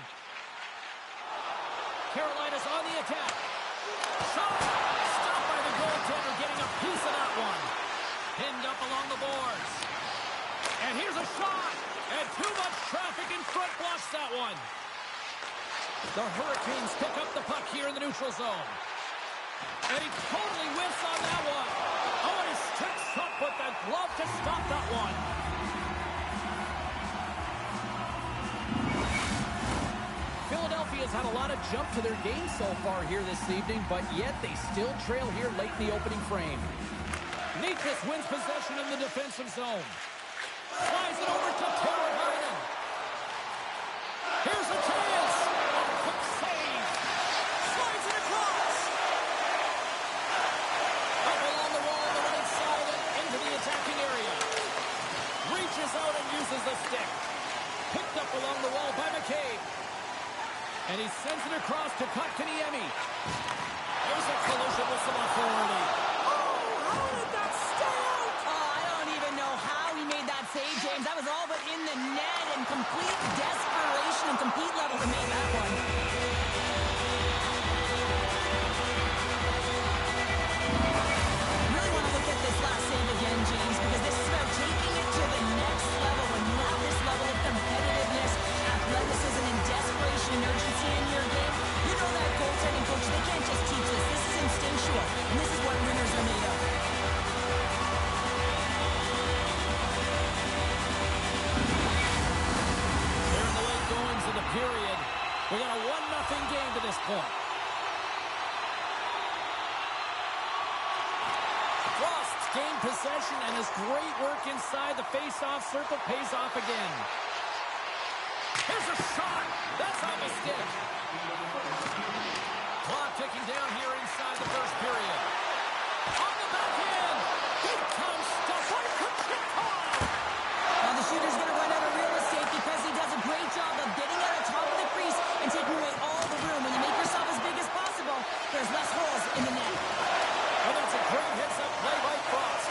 Carolina's on the attack. Shot! Stopped by the goaltender, getting a piece of that one. Pinned up along the boards. And here's a shot! And too much traffic in front blocks that one. The Hurricanes pick up the puck here in the neutral zone. And he totally whiffs on that one. Oh, and he sticks up with the glove to stop that one. Philadelphia's had a lot of jump to their game so far here this evening, but yet they still trail here late in the opening frame. Nyquist wins possession in the defensive zone. Slides it over to Taylor Heinen. Here's a chance. Quick save. Slides it across. Up along the wall on the right side and into the attacking area. Reaches out and uses the stick. Picked up along the wall by McCabe. And he sends it across to Kotkaniemi. There's a collision with some authority. Oh, how did that stay out? Oh, I don't even know how he made that save, James. That was all but in the net and complete desperation and compete level to make that one. Really want to look at this last save again, James, because this is about taking it to the next level. When you have this level of competitiveness, athleticism, and desperation and urgency in your game, you know that goaltending coach, they can't just teach this. This is instinctual, and this is what winners are made of. They're in the late goings of the period. We got a 1-0 game to this point. Frost's gained possession, and his great work inside the face-off circle pays off again. Here's a shot. That's on the stick. Clock ticking down here inside the first period. On the back end. Big time stuff by Kucherov. Now the shooter's going to run out of real estate because he does a great job of getting out of top of the crease and taking away all the room. When you make yourself as big as possible, there's less holes in the net. And that's a great heads-up play by Frost.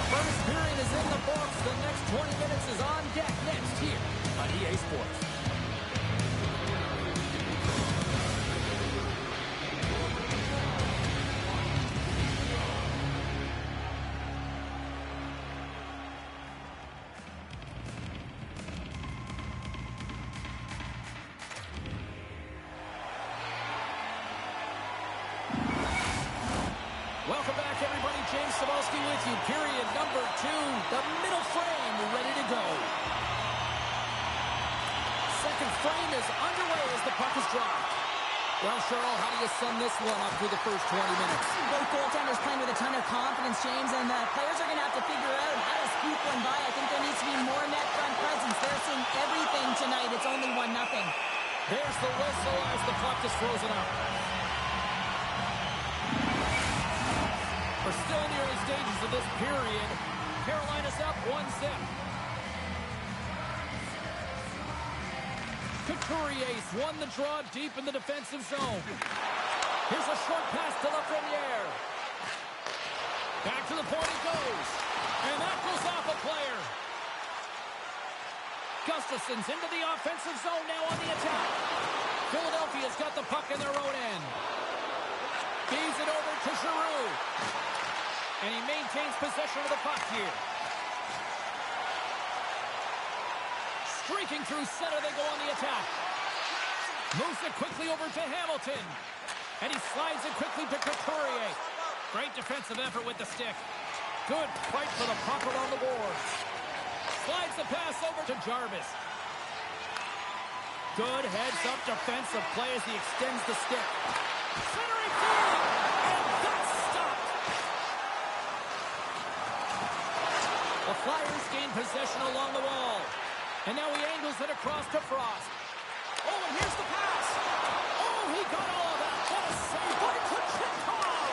First period is in the books. The next 20 minutes is on deck next here on EA Sports. Welcome back, everybody. James Cebulski with you. Period number 2. The middle frame ready to go. Second frame is underway as the puck is dropped. Well, Cheryl, how do you sum this one up through the first 20 minutes? Both goaltenders playing with a ton of confidence, James, and the players are going to have to figure out how to scoop one by. I think there needs to be more net front presence. They're seeing everything tonight. It's only 1-0. There's the whistle as the puck is frozen up. We're still in the early stages of this period. Carolina's up 1-0. Couturier won the draw deep in the defensive zone. Here's a short pass to Lafreniere. Back to the point it goes. And that goes off a player. Gustafsson's into the offensive zone now on the attack. Philadelphia's got the puck in their own end. Feeds it over to Giroux. And he maintains possession of the puck here. Streaking through center, they go on the attack. Moves it quickly over to Hamilton. And he slides it quickly to Couturier. Great defensive effort with the stick. Good fight for the puck around the boards. Slides the pass over to Jarvis. Good heads-up defensive play as he extends the stick. Centering feed! And that's stopped! The Flyers gain possession along the wall. And now he angles it across to Frost. Oh, and here's the pass. Oh, he got all of that. What a save by Kuchetkov.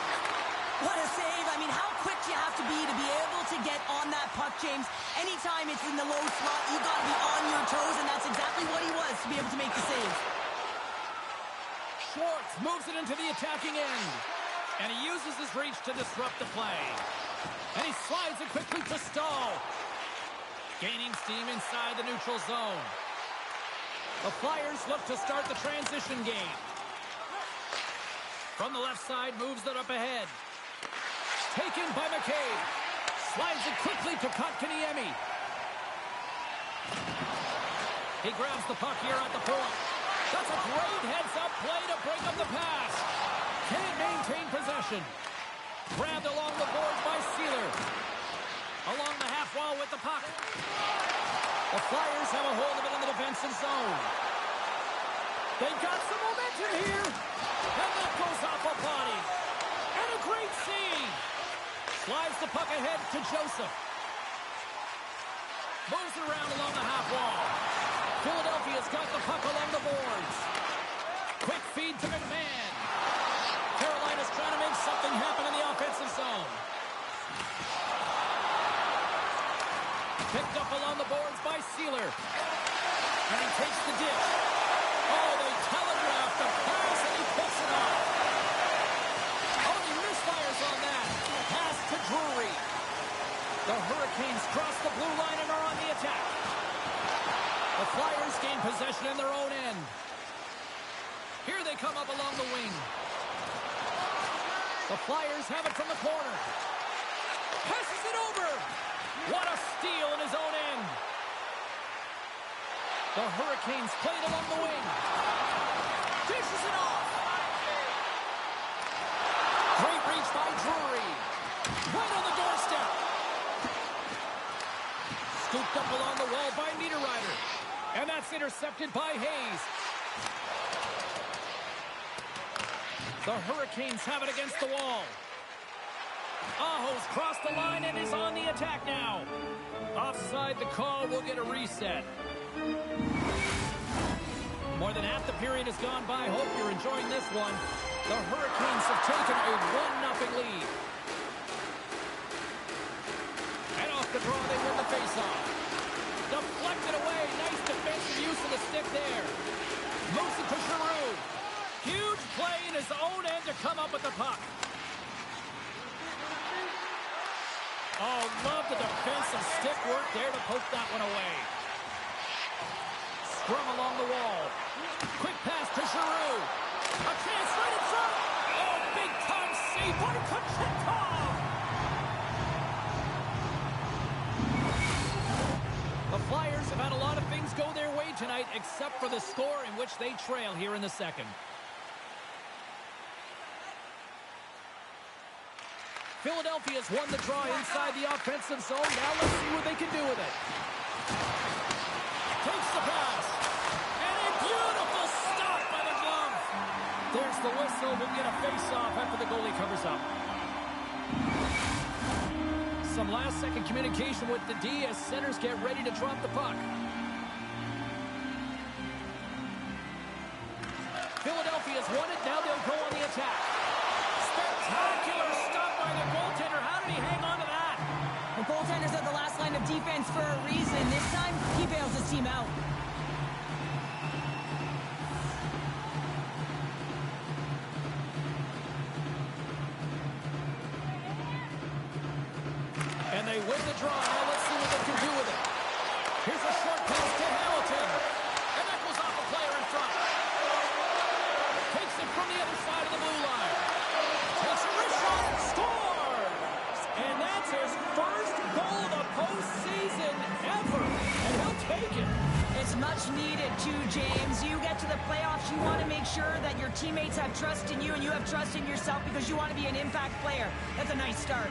What a save. I mean, how quick do you have to be able to get on that puck, James? Anytime it's in the low slot, you got to be on your toes, and that's exactly what he was to be able to make the save. Schwartz moves it into the attacking end. And he uses his reach to disrupt the play. And he slides it quickly to Stahl. Gaining steam inside the neutral zone. The Flyers look to start the transition game. From the left side, moves it up ahead. Taken by McCabe. Slides it quickly to Kotkaniemi. He grabs the puck here at the point. That's a great heads-up play to break up the pass. Can't maintain possession. Grabbed along the boards by Sealer. Along the half wall with the puck. The Flyers have a hold of it in the defensive zone. They've got some momentum here. And that goes off a body. And a great save. Slides the puck ahead to Joseph. Moves it around along the half wall. Philadelphia's got the puck along the boards. Quick feed to McMahon. Carolina's trying to make something happen in the offensive zone. Picked up along the boards by Sealer. And he takes the dish. Oh, they telegraphed the pass, and he picks it off. Oh, he misfires on that. Pass to Drury. The Hurricanes cross the blue line and are on the attack. The Flyers gain possession in their own end. Here they come up along the wing. The Flyers have it from the corner. Passes it over. What a steal in his own end. The Hurricanes played along the wing. Dishes it off. Great reach by Drury. Right on the doorstep. Scooped up along the wall by Niederreiter. And that's intercepted by Hayes. The Hurricanes have it against the wall. Aho's crossed the line and is on the attack now. Offside the call, will get a reset. More than half the period has gone by. Hope you're enjoying this one. The Hurricanes have taken a 1-0 lead. And off the draw, they win the faceoff. Deflected away. Nice defensive use of the stick there. Moves it to Giroux. Huge play in his own end to come up with the puck. Oh, love the defensive stick work there to poke that one away. Scrum along the wall. Quick pass to Giroux. A chance right in front. Oh, big time save by Kuchetkov. The Flyers have had a lot of things go their way tonight, except for the score in which they trail here in the second. Philadelphia's won the draw inside the offensive zone. Now let's see what they can do with it. Takes the pass. And a beautiful stop by the glove. There's the whistle. We'll get a face-off after the goalie covers up. Some last-second communication with the D as centers get ready to drop the puck. Philadelphia's won it. Now they'll go on the attack. Spectacular stop by the goaltender. How did he hang on to that? The goaltenders are the last line of defense for a reason. This time, he bails his team out. And they win the draw. Now let's see what they can do with it. Here's a short pass to Hamilton. And that goes off a player in front. Takes it from the other side of the blue line. Takes a wrist shot. Scores! And that's his first goal of the postseason ever. And he'll take it. It's much needed too, James. You get to the playoffs, you want to make sure that your teammates have trust in you and you have trust in yourself because you want to be an impact player. That's a nice start.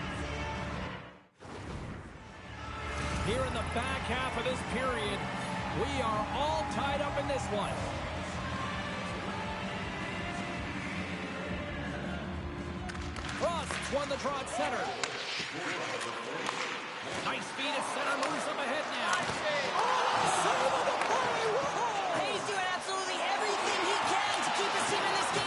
Here in the back half of this period, we are all tied up in this one. Frost's won the draw at center. Nice feed at center, moves up ahead now. Save of the play! Whoa! He's doing absolutely everything he can to keep his team in this game.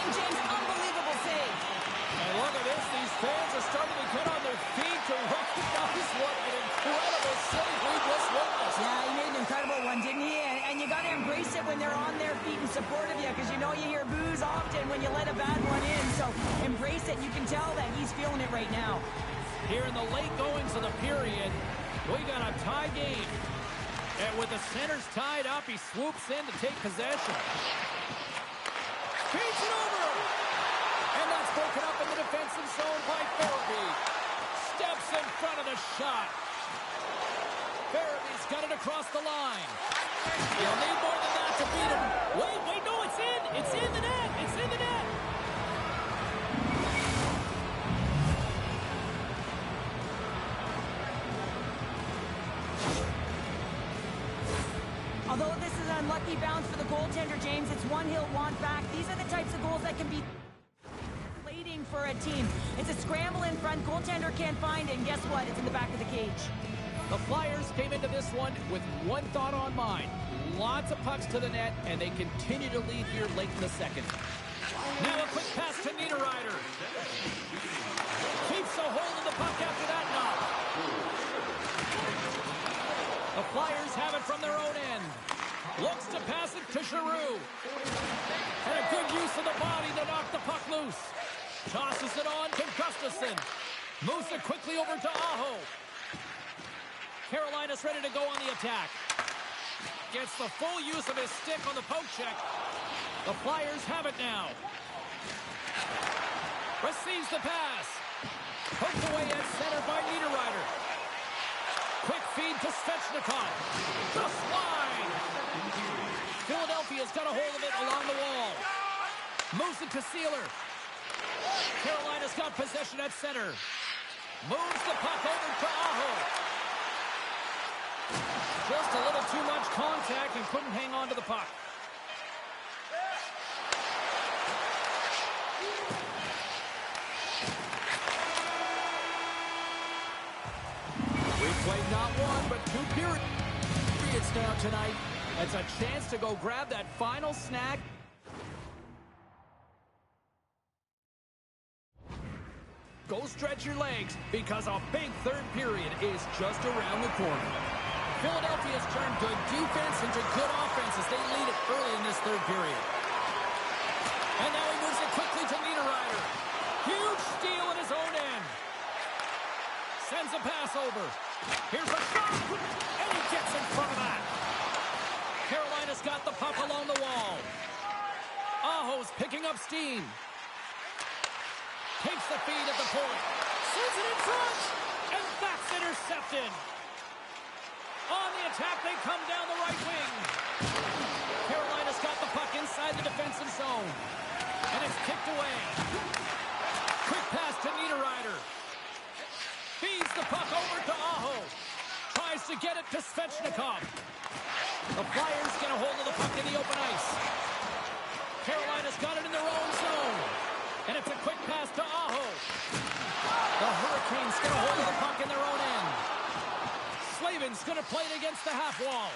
embrace it when they're on their feet in support of you, because you know you hear boos often when you let a bad one in. So embrace it. You can tell that he's feeling it right now. Here in the late goings of the period, we got a tie game. And with the centers tied up, he swoops in to take possession. Feeds it over. And that's broken up in the defensive zone by Farabee. Steps in front of the shot. Farabee's got it across the line. You'll need more than that to beat him. Wait, no, it's in. It's in the net. It's in the net. Although this is an unlucky bounce for the goaltender, James, it's one he'll want back. These are the types of goals that can be plating for a team. It's a scramble in front. Goaltender can't find it, and guess what? It's in the back of the cage. The Flyers came into this one with one thought on mind. Lots of pucks to the net, and they continue to lead here late in the second. Now a quick pass to Niederreiter. Keeps a hold of the puck after that knock. The Flyers have it from their own end. Looks to pass it to Giroux. And a good use of the body to knock the puck loose. Tosses it on to Gustafsson. Moves it quickly over to Aho. Carolina's ready to go on the attack. Gets the full use of his stick on the poke check. The Flyers have it now. Receives the pass. Poked away at center by Niederreiter. Quick feed to Svechnikov. The slide. Philadelphia's got a hold of it along the wall. Moves it to Sealer. Carolina's got possession at center. Moves the puck over to Aho. Just a little too much contact and couldn't hang on to the puck. We've played not one, but two periods now tonight. It's a chance to go grab that final snack. Go stretch your legs, because a big third period is just around the corner. Philadelphia's turned good defense into good offense as they lead it early in this third period. And now he moves it quickly to Niederreiter. Huge steal at his own end. Sends a pass over. Here's a shot, and he gets in front of that. Carolina's got the puck along the wall. Aho's picking up steam. Takes the feed at the point. Sends it in front, and that's intercepted. On the attack, they come down the right wing. Carolina's got the puck inside the defensive zone. And it's kicked away. Quick pass to Niederreiter. Feeds the puck over to Aho. Tries to get it to Svechnikov. The Flyers get a hold of the puck in the open ice. Carolina's got it in their own zone. And it's a quick pass to Aho. The Hurricanes get a hold of the puck in their own end. Slavin's going to play it against the half wall.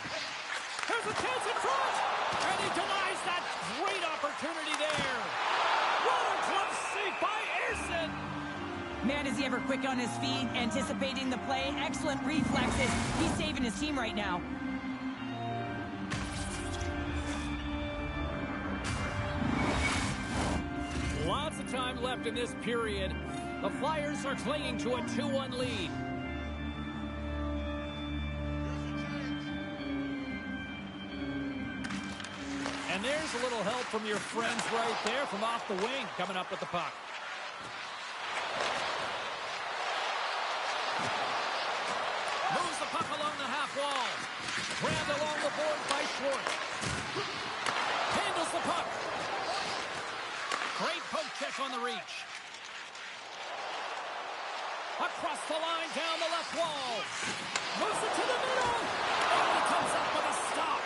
There's a chance in front. And he denies that great opportunity there. What a close save by Ersson. Man, is he ever quick on his feet, anticipating the play. Excellent reflexes. He's saving his team right now. Lots of time left in this period. The Flyers are clinging to a 2-1 lead. And there's a little help from your friends right there from off the wing, coming up with the puck. Moves the puck along the half wall. Grabbed along the board by Schwartz. Handles the puck. Great poke check on the reach. Across the line, down the left wall. Moves it to the middle. And he comes up with a stop.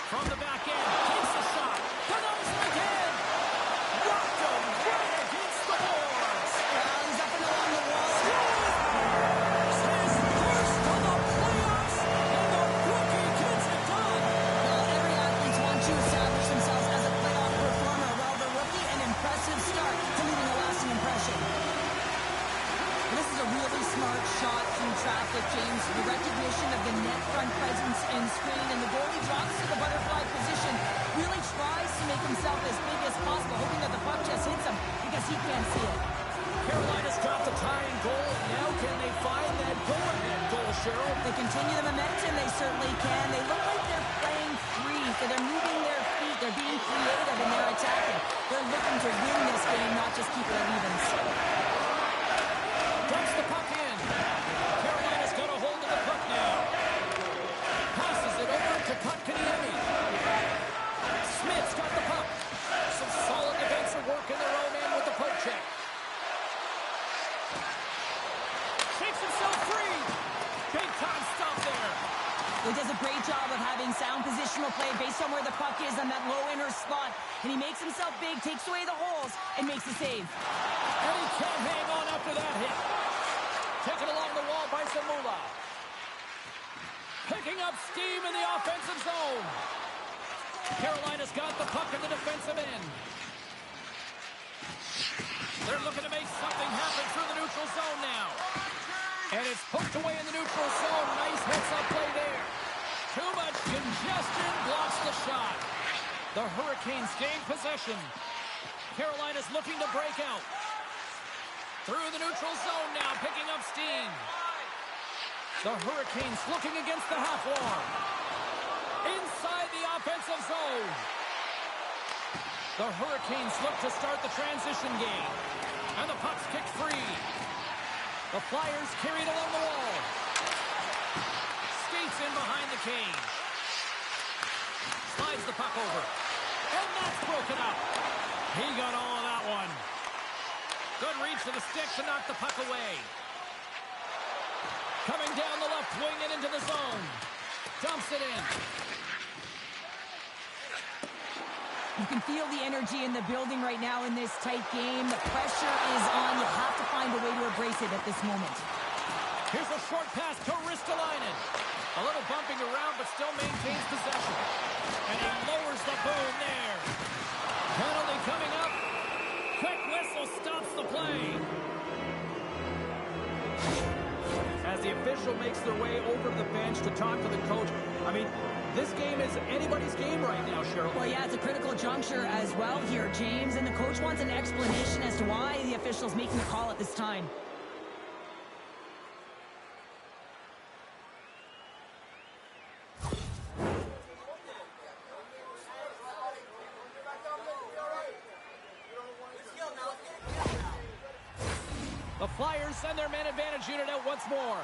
From the back end, takes a shot. Denies it again. Rocked him right against the boards. He's up and along the wall. His first of the playoffs, and the rookie gets it done. Well, every athlete wants to establish themselves as a playoff performer. Well, the rookie, an impressive start to leaving a lasting impression. This is a really smart shot through traffic, James. The recognition of the net front presence and himself as big as possible, hoping that the puck just hits him because he can't see it. Carolina's got the tying goal. Now can they find that go-ahead goal, Cheryl? They continue the momentum, they certainly can. They look like they're playing free, so they're moving their feet, they're being creative, and they're attacking. They're looking to win this game, not just keep it at evens. Dumps the puck in. Carolina's got a hold of the puck now. Passes it over to Kotkaniemi. Smith's got the puck. Some solid defensive work in their own end with the poke check. Shakes himself free. Big time stop there. He does a great job of having sound positional play based on where the puck is on that low inner slot. And he makes himself big, takes away the holes, and makes a save. And he can't hang on after that hit. Taken along the wall by Zamula. Picking up steam in the offensive zone. Carolina's got the puck in the defensive end. They're looking to make something happen through the neutral zone now. And it's poked away in the neutral zone. Nice heads-up play there. Too much congestion blocks the shot. The Hurricanes gain possession. Carolina's looking to break out. Through the neutral zone now, picking up steam. The Hurricanes looking against the half wall. Inside the offensive zone. The Hurricanes look to start the transition game. And the puck's kicked free. The Flyers carried along the wall. Skates in behind the cage. Slides the puck over. And that's broken up. He got all of that one. Good reach to the stick to knock the puck away. Coming down the left wing and into the zone. Dumps it in. You can feel the energy in the building right now in this tight game. The pressure is on. You have to find a way to embrace it at this moment. Here's a short pass to Ristolainen. A little bumping around, but still maintains possession. And he lowers the boom there. Penalty coming up. Quick whistle stops the play. As the official makes their way over to the bench to talk to the coach. I mean, this game is anybody's game right now, Cheryl. Well, yeah, it's a critical juncture as well here, James. And the coach wants an explanation as to why the official's making the call at this time. The Flyers send their man advantage unit out once more.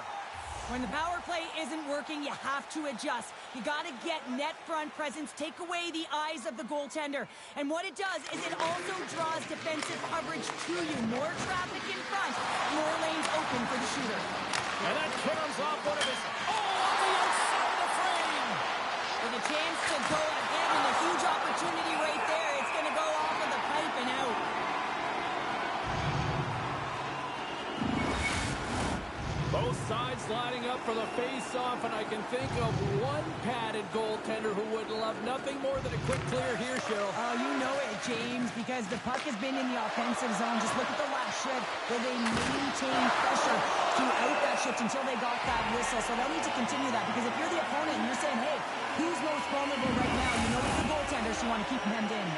When the power play isn't working, you have to adjust. You got to get net front presence, take away the eyes of the goaltender. And what it does is it also draws defensive coverage to you. More traffic in front, more lanes open for the shooter. And that comes off one of his... Oh, on the outside of the frame! With a chance to go ahead and a huge opportunity right there. It's going to go off of the pipe and out. Both sides lining up for the face-off, and I can think of one padded goaltender who would love nothing more than a quick clear here, Cheryl. Oh, you know it, James, because the puck has been in the offensive zone. Just look at the last shift where they maintained pressure throughout that shift until they got that whistle. So they'll need to continue that, because if you're the opponent and you're saying, hey, who's most vulnerable right now? You know it's the goaltender, so you want to keep him hemmed in.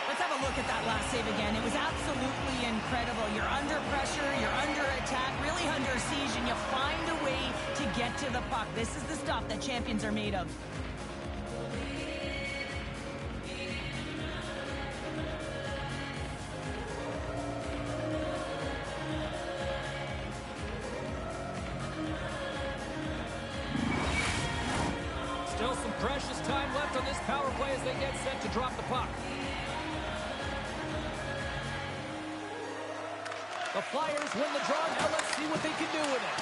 Let's have a look at that last save again. It was absolutely incredible. You're under pressure, you're under attack, really under siege, and you find a way to get to the puck. This is the stuff that champions are made of. Still some precious time left on this power play as they get set to drop the puck. The Flyers win the draw. Now let's see what they can do with it.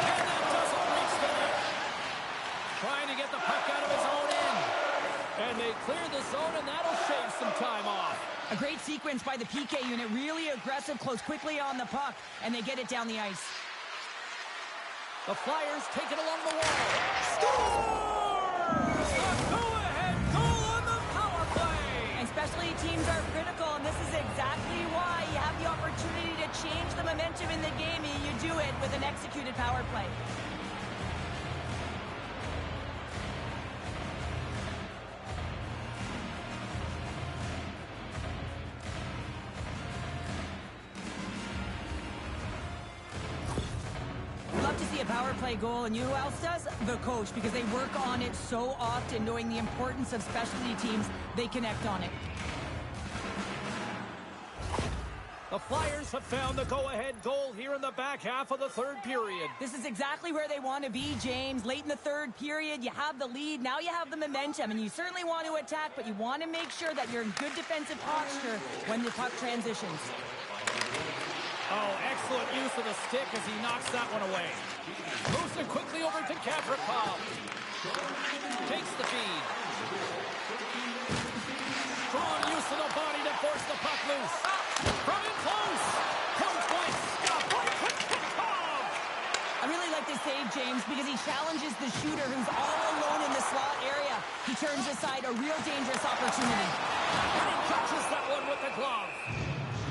And that doesn't reach there. Trying to get the puck out of his own end. And they clear the zone, and that'll shave some time off. A great sequence by the PK unit. Really aggressive, close quickly on the puck, and they get it down the ice. The Flyers take it along the wall. Scores! A go-ahead goal on the power play! And especially teams are critical, and this is exactly why you have the opportunity to change the momentum in the game, and you do it with an executed power play. power play goal, and you know who else does? The coach, because they work on it so often, knowing the importance of specialty teams, they connect on it. The Flyers have found the go-ahead goal here in the back half of the third period. This is exactly where they want to be, James. Late in the third period, you have the lead. Now you have the momentum, and you certainly want to attack, but you want to make sure that you're in good defensive posture when the puck transitions. Oh, excellent use of the stick as he knocks that one away. Moves it quickly over to Kaprikov. Takes the feed. Strong use of the body to force the puck loose. From in close. Point point. Stop. Point Kaprikov. I really like this save, James, because he challenges the shooter who's all alone in the slot area. He turns aside a real dangerous opportunity. And he catches that one with the glove.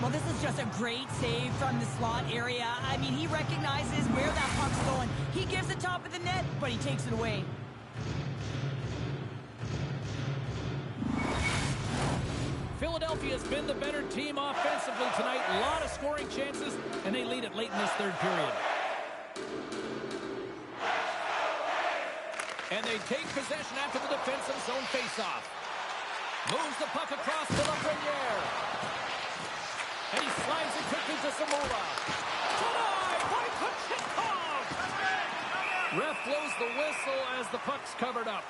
Well, this is just a great save from the slot area. I mean, he recognizes where that puck's going. He gives the top of the net, but he takes it away. Philadelphia's been the better team offensively tonight. A lot of scoring chances, and they lead it late in this third period. And they take possession after the defensive zone faceoff. Moves the puck across to Lafreniere. And he slides it quickly to Samula. Denied by Kuchetkov! Ref blows the whistle as the puck's covered up.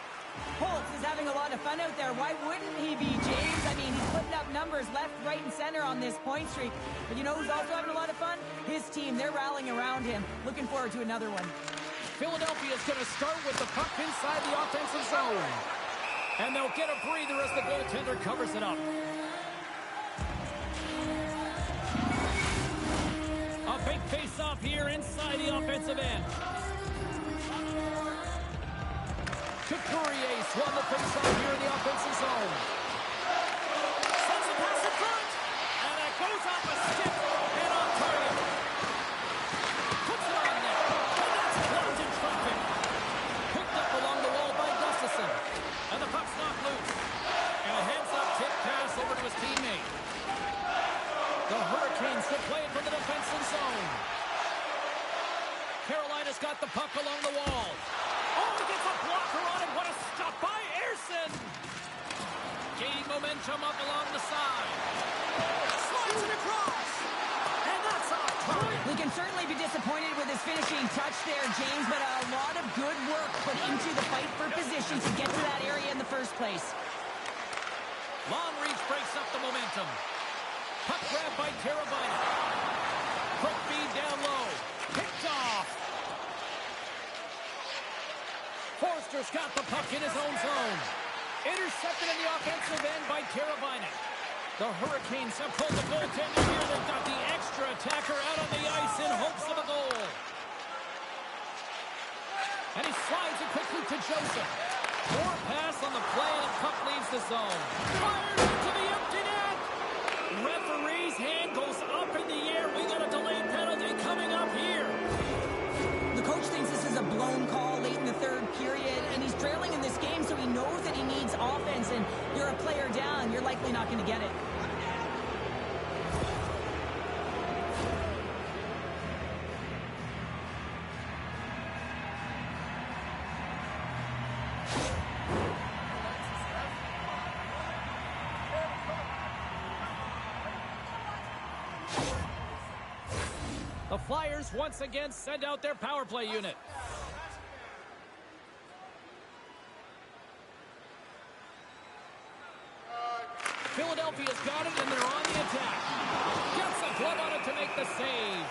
Holtz is having a lot of fun out there. Why wouldn't he be, James? I mean, he's putting up numbers left, right, and center on this point streak. But you know who's also having a lot of fun? His team. They're rallying around him. Looking forward to another one. Philadelphia's going to start with the puck inside the offensive zone. And they'll get a breather as the goaltender covers it up. A big face-off here inside the offensive end. Couturier swung the face-off here in the offensive zone. Sends a pass in front. And it goes off a stick and on target. Puts it on net. And that's blocked in traffic. Picked up along the wall by Gustafsson. And the puck's knocked loose. And a heads-up tip pass over to his teammate. The Hurricanes can play it from the defensive zone. Carolina's got the puck along the wall. Oh, he gets a blocker on it. What a stop by Ersson. Gaining momentum up along the side. Slides it across. And that's off target. We can certainly be disappointed with his finishing touch there, James, but a lot of good work put into the fight for position to get to that area in the first place. Long reach breaks up the momentum. Puck grab by Teravainen. Quick feed down low. Picked off. Forster's got the puck in his own zone. Intercepted in the offensive end by Teravainen. The Hurricanes have pulled the goaltender here. They've got the extra attacker out on the ice in hopes of a goal. And he slides it quickly to Joseph. Poor pass on the play, and the puck leaves the zone. Fires into the empty net. Referee's hand goes up in the air. We got a delayed penalty coming up here. The coach thinks this is a blown call late in the third period, and he's trailing in this game, so he knows that he needs offense, and you're a player down, you're likely not going to get it. The Flyers once again send out their power play unit. Philadelphia's got it, and they're on the attack. Gets a glove on it to make the save.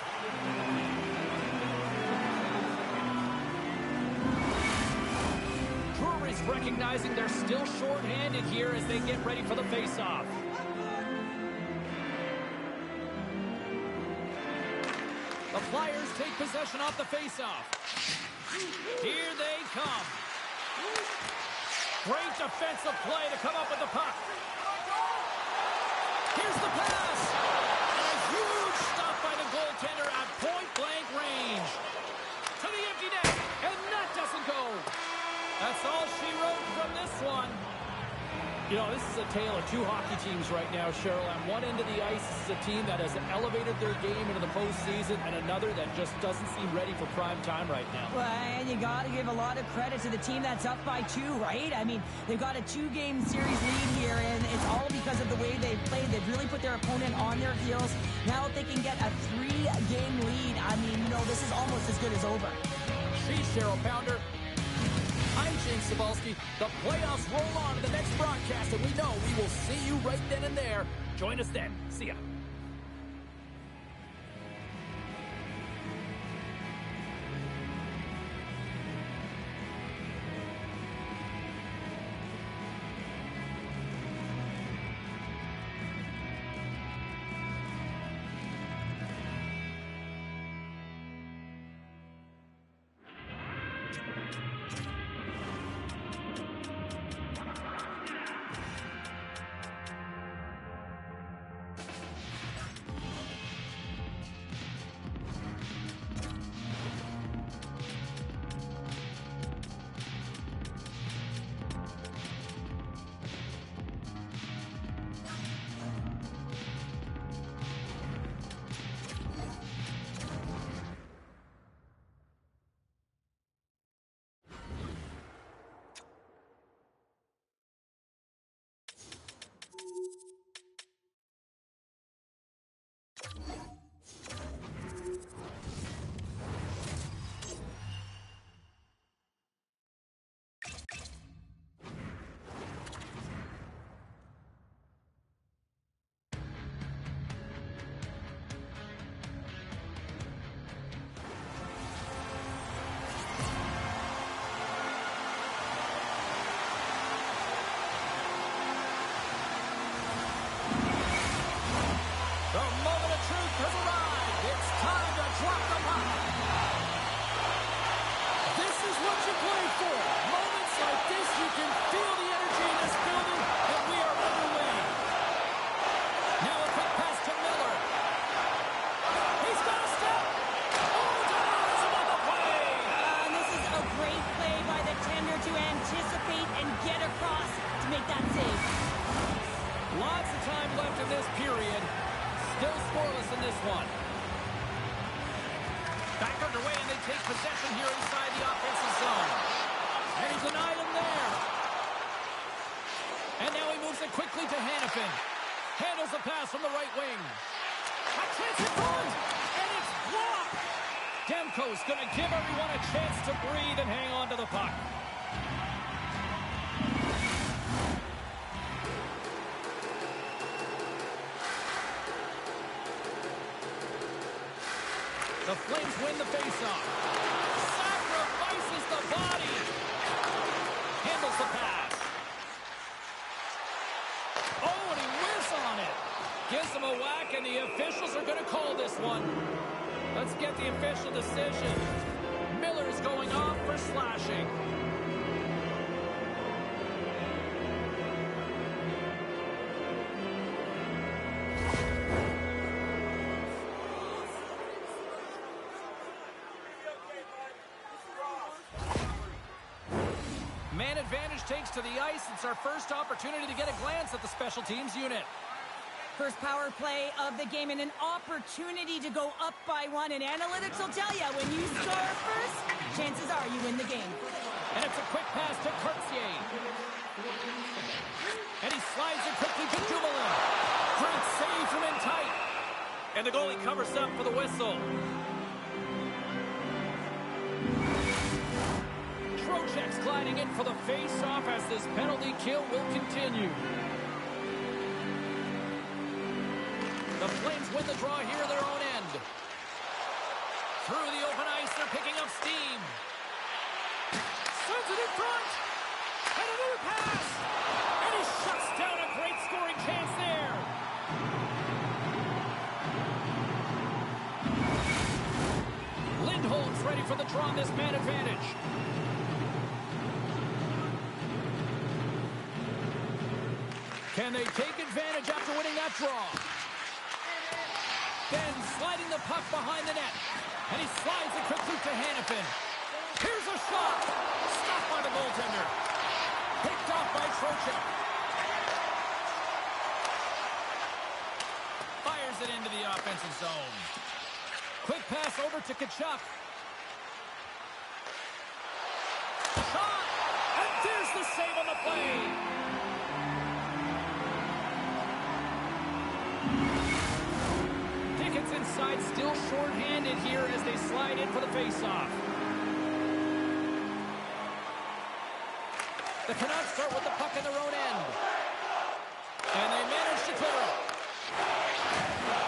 Drury's recognizing they're still short-handed here as they get ready for the face-off. The Flyers take possession off the face-off. Here they come. Great defensive play to come up with the puck. Here's the pass. And a huge stop by the goaltender at point-blank range. To the empty net. And that doesn't go. That's all she wrote from this one. You know, this is a tale of two hockey teams right now, Cheryl. On one end of the ice, this is a team that has elevated their game into the postseason, and another that just doesn't seem ready for prime time right now. Well, and you got to give a lot of credit to the team that's up by 2, right? I mean, they've got a 2-game series lead here, and it's all because of the way they've played. They've really put their opponent on their heels. Now if they can get a 3-game lead, I mean, you know, this is almost as good as over. She's Cheryl Pounder. I'm James Cebulski. The playoffs roll on to the next broadcast, and we know we will see you right then and there. Join us then. See ya. The moment of truth has arrived. It's time to drop the puck. This is what you play for. Moments like this, you can feel the energy in this building, and we are underway. Now a quick pass to Miller. He's got a step. Oh, Donner is on the play. And this is a great play by the tender to anticipate and get across to make that save. Lots of time left in this period. Still scoreless in this one. Back underway, and they take possession here inside the offensive zone. And he denied him there. And now he moves it quickly to Hannafin. Handles the pass from the right wing. A chance in front, and it's blocked. Demko's going to give everyone a chance to breathe and hang on to the puck. The Flames win the faceoff. Sacrifices the body. Handles the pass. Oh, and he whiffs on it. Gives him a whack, and the officials are going to call this one. Let's get the official decision. Miller is going off for slashing. Man advantage takes to the ice. It's our first opportunity to get a glance at the special teams unit. First power play of the game and an opportunity to go up by 1. And analytics will tell you, when you score first, chances are you win the game. And it's a quick pass to Cartier. And he slides it quickly to Dumoulin. Great save from in tight. And the goalie covers up for the whistle. Trocheck's gliding in for the face-off as this penalty kill will continue. The Flames win the draw here in their own end. Through the open ice, they're picking up steam. Sends it in front. And another pass. And he shuts down a great scoring chance there. Lindholm's ready for the draw on this man advantage. Can they take advantage after winning that draw? Then sliding the puck behind the net. And he slides it quickly to Hannafin. Here's a shot. Stopped by the goaltender. Picked off by Trocheck. defensive zone. Quick pass over to Kachuk. Shot! And there's the save on the play. Pickett's inside, still short-handed here as they slide in for the faceoff. The Canucks start with the puck in their own end. And they manage to clear it.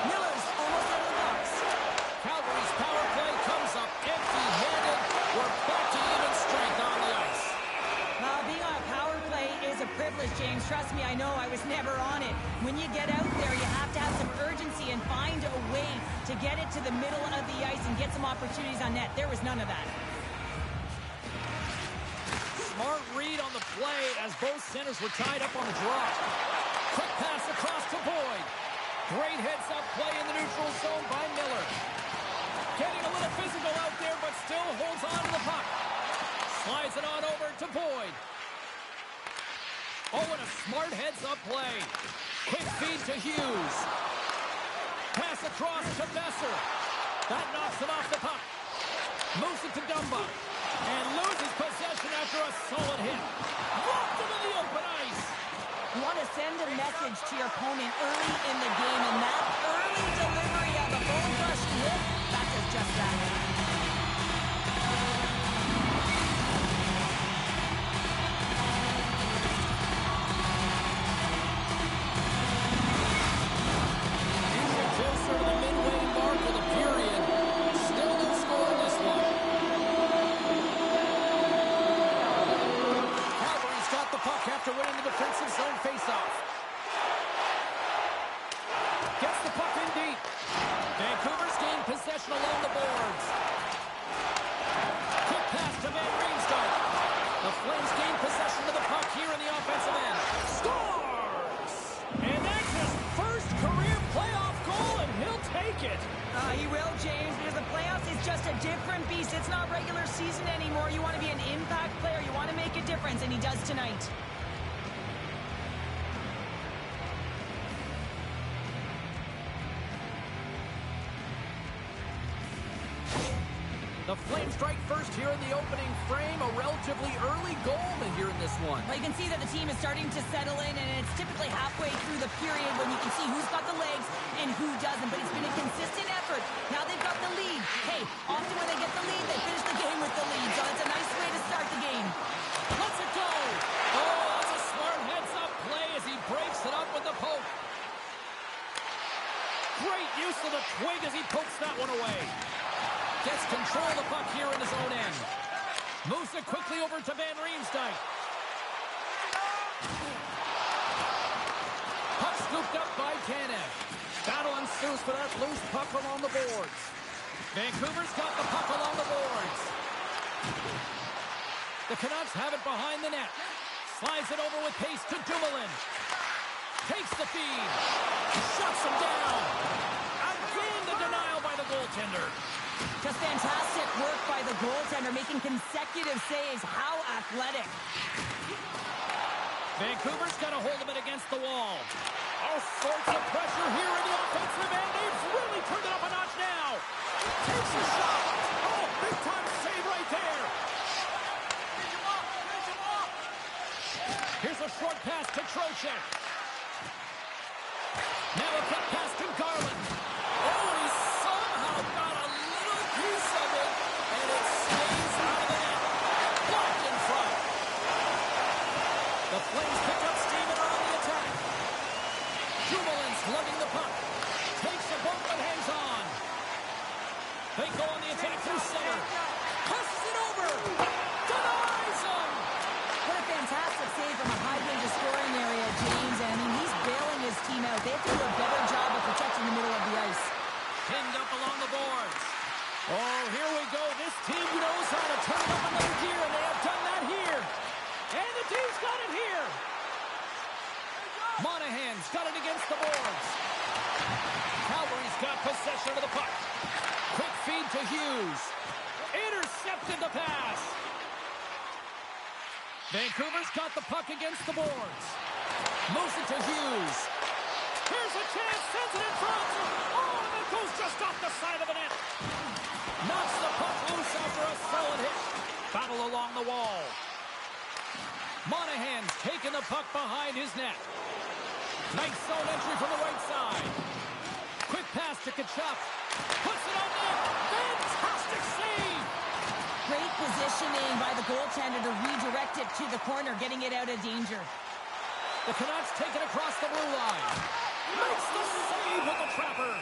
Miller's almost out of the box. Calgary's power play comes up empty-handed. We're back to even strength on the ice. Being on a power play is a privilege, James. Trust me, I know. I was never on it. When you get out there, you have to have some urgency and find a way to get it to the middle of the ice and get some opportunities on net. There was none of that. Smart read on the play as both centers were tied up on the draw. Quick pass across to Boyd. Great heads-up play in the neutral zone by Miller. Getting a little physical out there, but still holds on to the puck. Slides it on over to Boyd. Oh, and a smart heads-up play. Quick feed to Hughes. Pass across to Besser. That knocks him off the puck. Moves it to Dumba. And loses possession after a solid hit. Walked him in the open ice. You want to send a message to your opponent early in the game, and that early delivery of a bone-crushing hit, that does just that. Inching closer to the midway mark of the period. Still no score in this one. Calgary's got the puck after winning the defensive zone faceoff. Gets the puck in deep. Vancouver's gained possession along the boards. Quick pass to Van Riemsdyk. The Flames gain possession of the puck here in the offensive end. Scores! And that's his first career playoff goal, and he'll take it. He will, James, because the playoffs is just a different beast. It's not regular season anymore. You want to be an impact player. You want to make a difference, and he does tonight. The Flames strike first here in the opening frame. A relatively early goal here in this one. Well, you can see that the team is starting to settle in, and it's typically halfway through the period when you can see who's got the legs and who doesn't. But it's been a consistent effort. Now they've got the lead. Hey, often when they get the lead, they finish the game with the lead. So it's a nice way to start the game. Let's it go. Oh, that's a smart heads-up play as he breaks it up with the poke. Great use of the twig as he pokes that one away. Gets control of the puck here in his own end. Moves it quickly over to Van Riemsdyk. Puck scooped up by Tanev. Battle ensues for that loose puck along the boards. Vancouver's got the puck along the boards. The Canucks have it behind the net. Slides it over with pace to Dumoulin. Takes the feed. Shuts him down. Again, the denial by the goaltender. Just fantastic work by the goaltender, making consecutive saves. How athletic. Vancouver's got a hold of it against the wall. All sorts of pressure here in the offensive end. They've really turned it up a notch now. Takes a shot. Oh, big time save right there. Here's a short pass to Trocheck. Now a quick pass to Garland. Oh, he somehow got a little piece of it, and it stays out of the net. Blocked in front. The Flames pick up steam and are on the attack. Dumoulin's lugging the puck. Takes the bump but hangs on. They go on the attack through center. Passes it over. Denies him. What a fantastic save from a high-danger scoring area, James. And I mean, he's bailing his team out. They have to do a better job of protecting the middle of the ice. Pinned up along the boards. Oh, here we go. This team knows how to turn it up another gear, and they have done that here. And the team's got it here. Monahan's got it against the boards. Calgary's got possession of the puck. Quick feed to Hughes. Intercepted the pass. Vancouver's got the puck against the boards. Moves it to Hughes. Here's a chance. Sends it in front. Oh, and the Goes just off the side of the net. Knocks the puck loose after a solid hit. Battle along the wall. Monahan's taking the puck behind his net. Nice zone entry from the right side. Quick pass to Kachuk. Puts it on net. Fantastic save. Great positioning by the goaltender to redirect it to the corner, getting it out of danger. The Canucks take it across the blue line. Makes the save with the trapper.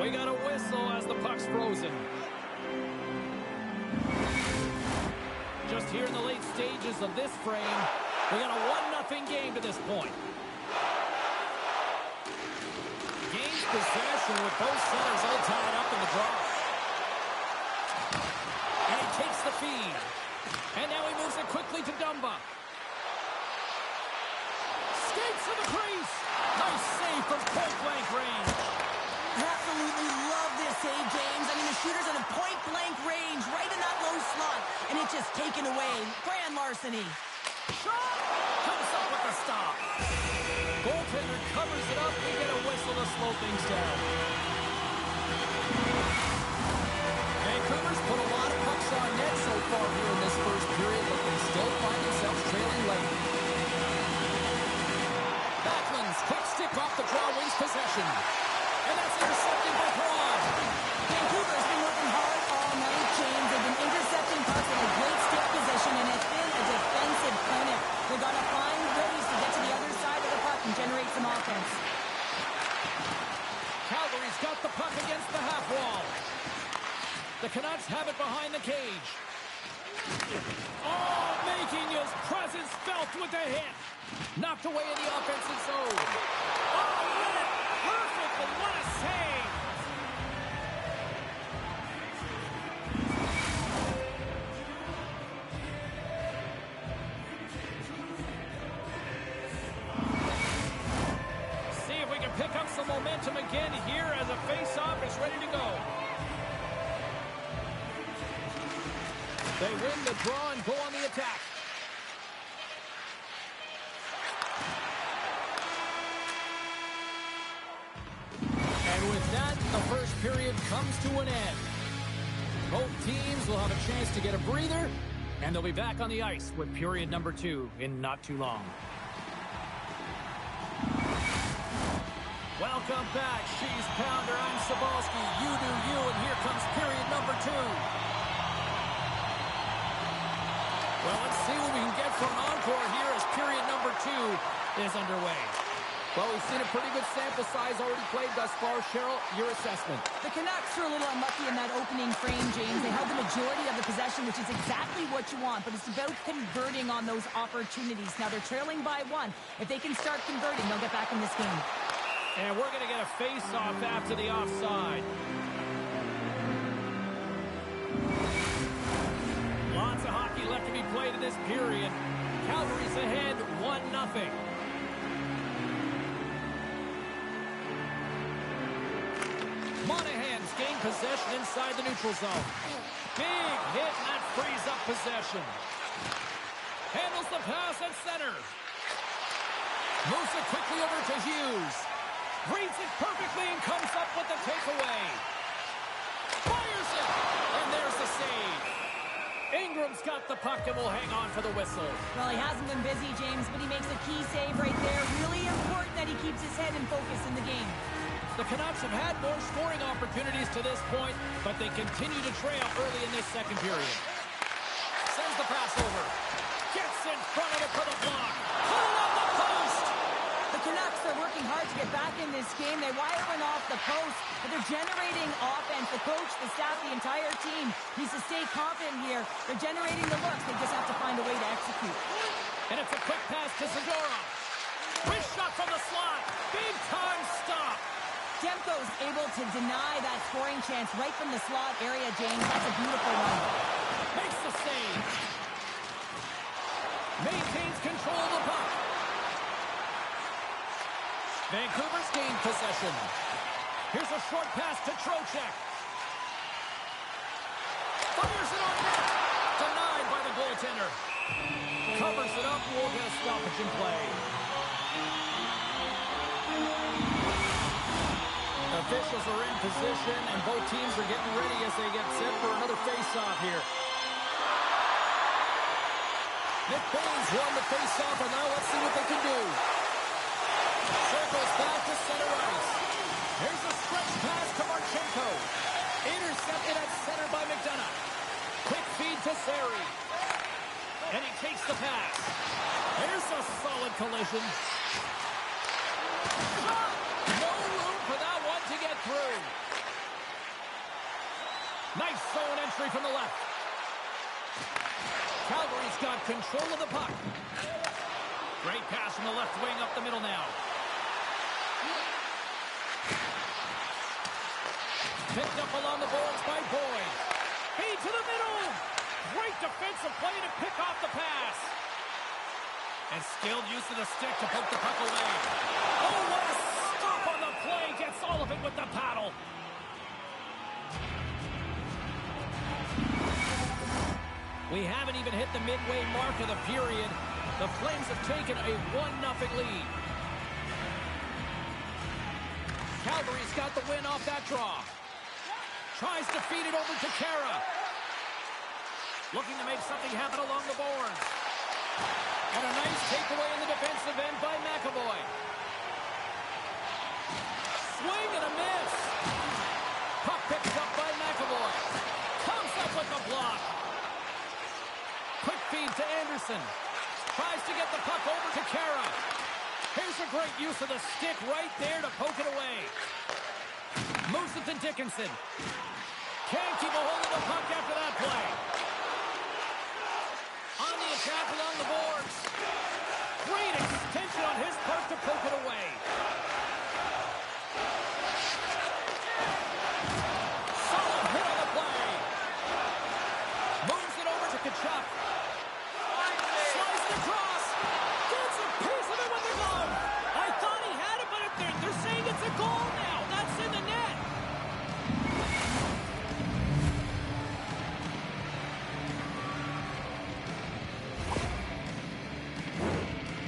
We got a whistle as the puck's frozen. Just here in the late stages of this frame, we got a 1-0 game to this point. Gains possession with both centers all tied up in the draw. And he takes the feed. And now he moves it quickly to Dumba. Skates to the crease. Nice save from point-blank range. Absolutely love this save, James. I mean, the shooter's at a point-blank range, right in that low slot, and it's just taken away. Grand larceny. Shot! Comes up with the stop. Goaltender covers it up. We get a whistle to slow things down. Vancouver's put a lot of pucks on net so far here in this first period, but they still find themselves trailing late. Backlund's quick stick off the draw wins possession. And that's intercepted by Braun. Vancouver's been working hard all night, James. They've been intercepting pucks in a great stick position, and it's been a defensive clinic. They've got to find ways to get to the other side of the puck and generate some offense. Calgary's got the puck against the half wall. The Canucks have it behind the cage. Oh, making his presence felt with the hit. Knocked away in the offensive zone. Oh, read it perfect, but what a save. See if we can pick up some momentum again here as a face-off is ready to go. They win the draw and go on the attack. And with that, the first period comes to an end. Both teams will have a chance to get a breather, and they'll be back on the ice with period number 2 in not too long. Welcome back, She's Pounder. I'm Sabalski. You do you, and here comes period number 2. Well, let's see what we can get from encore here as period number 2 is underway. Well, we've seen a pretty good sample size already played thus far. Cheryl, your assessment. The Canucks were a little unlucky in that opening frame, James. They held the majority of the possession, which is exactly what you want, but it's about converting on those opportunities. Now, they're trailing by 1. If they can start converting, they'll get back in this game. And we're going to get a face-off after the offside. Lots of hockey left to be played in this period. Calgary's ahead 1-0. Monahan's gained possession inside the neutral zone. Big hit, and that frees up possession. Handles the pass at center. Moves it quickly over to Hughes. Reads it perfectly and comes up with the takeaway. Fires it, and there's the save. Ingram's got the puck and will hang on for the whistle. Well, he hasn't been busy, James, but he makes a key save right there. Really important that he keeps his head in focus in the game. The Canucks have had more scoring opportunities to this point, but they continue to trail early in this second period. Sends the pass over. Gets in front of it for the block. Pulled on the post. The Canucks are working hard to get back in this game. They wire one off the post, but they're generating offense. The coach, the staff, the entire team needs to stay confident here. They're generating the looks. They just have to find a way to execute. And it's a quick pass to Zadorov. Wrist shot from the slot. Big time stop. Demko's able to deny that scoring chance right from the slot area, James. That's a beautiful one. Makes the save. Maintains control of the puck. Vancouver's gained possession. Here's a short pass to Trocheck. Fires it on net. Denied by the goaltender. Covers it up. We'll get a stoppage in play. The Officials are in position, and both teams are getting ready as they get set for another face-off here. Nick Baines won the face-off, and now let's see what they can do. Circles back to center ice. Here's a stretch pass to Marchenko. Intercepted at center by McDonough. Quick feed to Sari. And he takes the pass. Here's a solid collision. Shot! No room for that one to get through. Nice zone entry from the left. Calgary's got control of the puck. Great pass from the left wing up the middle now. Picked up along the boards by Boyd. Feed to the middle. Great defensive play to pick off the pass. And skilled use of the stick to poke the puck away. Oh, what a stop on the play. Gets all of it with the paddle. We haven't even hit the midway mark of the period. The Flames have taken a 1-0 lead. Calgary's got the win off that draw. Tries to feed it over to Kara. Looking to make something happen along the boards. And a nice takeaway in the defensive end by McAvoy. Swing and a miss. Puck picked up by McAvoy. Comes up with the block. Quick feed to Anderson. Tries to get the puck over to Kara. Here's a great use of the stick right there to poke it away. Moves it to Dickinson. Can't keep a hold of the puck after that play. On the attack along the boards. Great extension on his part to poke it away. Solid hit on the play. Moves it over to Kachuk. Slides it across. Gets a piece of it with the glove. I thought he had it, but they're saying it's a goal now. That's in the net.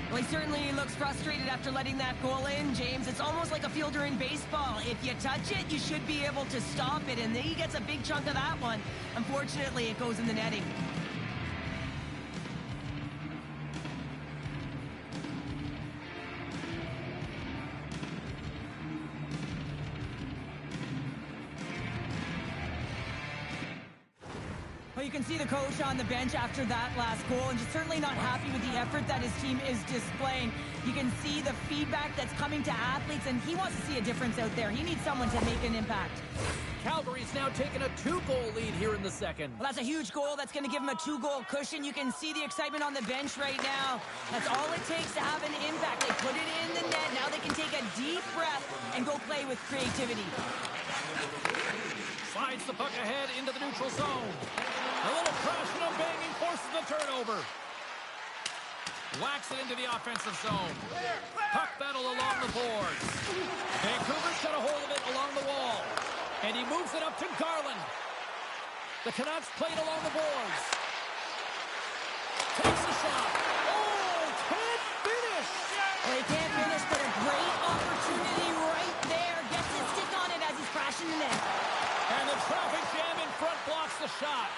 Well, he certainly looks frustrated after letting that goal in, James. It's almost like a fielder in baseball. If you touch it, you should be able to stop it, and he gets a big chunk of that one. Unfortunately, it goes in the netting. Well, you can see the coach on the bench after that last goal, and just certainly not happy with the effort that his team is displaying. You can see the feedback that's coming to athletes, and he wants to see a difference out there. He needs someone to make an impact. Calgary's now taken a 2-goal lead here in the second. Well, that's a huge goal. That's going to give him a 2-goal cushion. You can see the excitement on the bench right now. That's all it takes to have an impact. They put it in the net. Now they can take a deep breath and go play with creativity. Slides the puck ahead into the neutral zone. A little crashing and banging forces the turnover. Whacks it into the offensive zone. Puck battle along the boards. Vancouver's got a hold of it along the wall. And he moves it up to Garland. The Canucks played along the boards. Takes a shot. Oh, can't finish. Well, he can't finish, but a great opportunity right there. Gets his stick on it as he's crashing the net. And the traffic jam in front blocks the shot.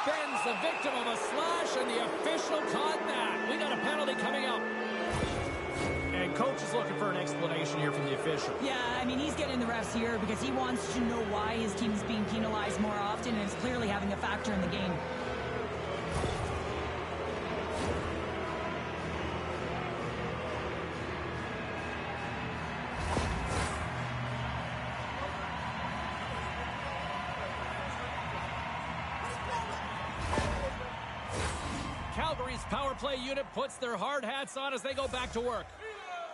Ben's the victim of a slash, and the official caught that. We got a penalty coming up. And coach is looking for an explanation here from the official. Yeah, I mean, he's getting the refs here because he wants to know why his team is being penalized more often, and it's clearly having a factor in the game. Calgary's power play unit puts their hard hats on as they go back to work.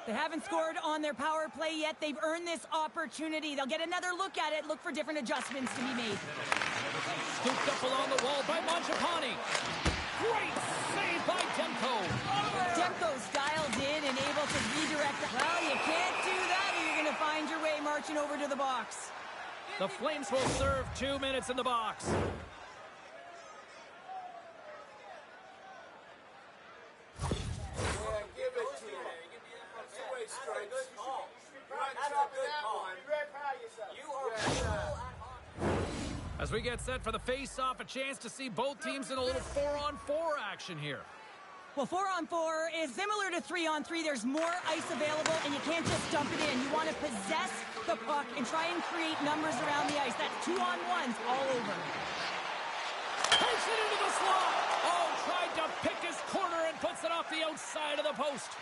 They haven't scored on their power play yet. They've earned this opportunity. They'll get another look at it, look for different adjustments to be made. Scooped up along the wall by Mangiapane. Great save by Demko. Demko's dialed in and able to redirect. Well, you can't do that or you're going to find your way marching over to the box. The Flames will serve 2 minutes in the box. As we get set for the face-off, a chance to see both teams in a little 4-on-4 action here. Well, 4-on-4 is similar to 3-on-3. There's more ice available, and you can't just dump it in. You want to possess the puck and try and create numbers around the ice. That's 2-on-1s all over. Takes it into the slot. Oh, tried to pick his corner and puts it off the outside of the post.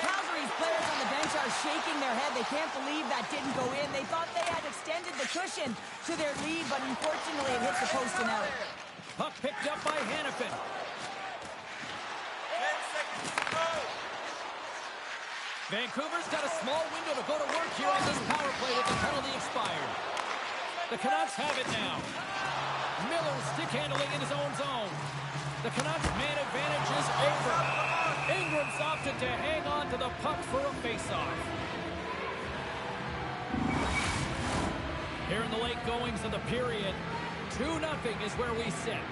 Calgary's players on the bench are shaking their head. They can't believe that didn't go in. They thought they had extended the cushion to their lead, but unfortunately it hits the post and out. Puck picked up by Hannafin. 10 seconds to go. Vancouver's got a small window to go to work here on this power play with the penalty expired. The Canucks have it now. Miller stick handling in his own zone. The Canucks man advantage is over. Ingram's opted to hang on to the puck for a face-off. Here in the late goings of the period, 2-0 is where we sit.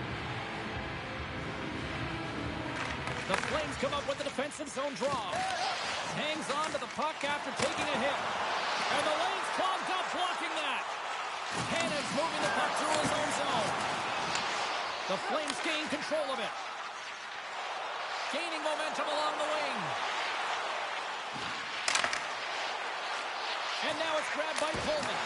The Flames come up with a defensive zone draw. Hangs on to the puck after taking a hit. And the lane's clogged up blocking that. Hannah's moving the puck through his own zone. The Flames gain control of it. Gaining momentum along the wing. And now it's grabbed by Pullman.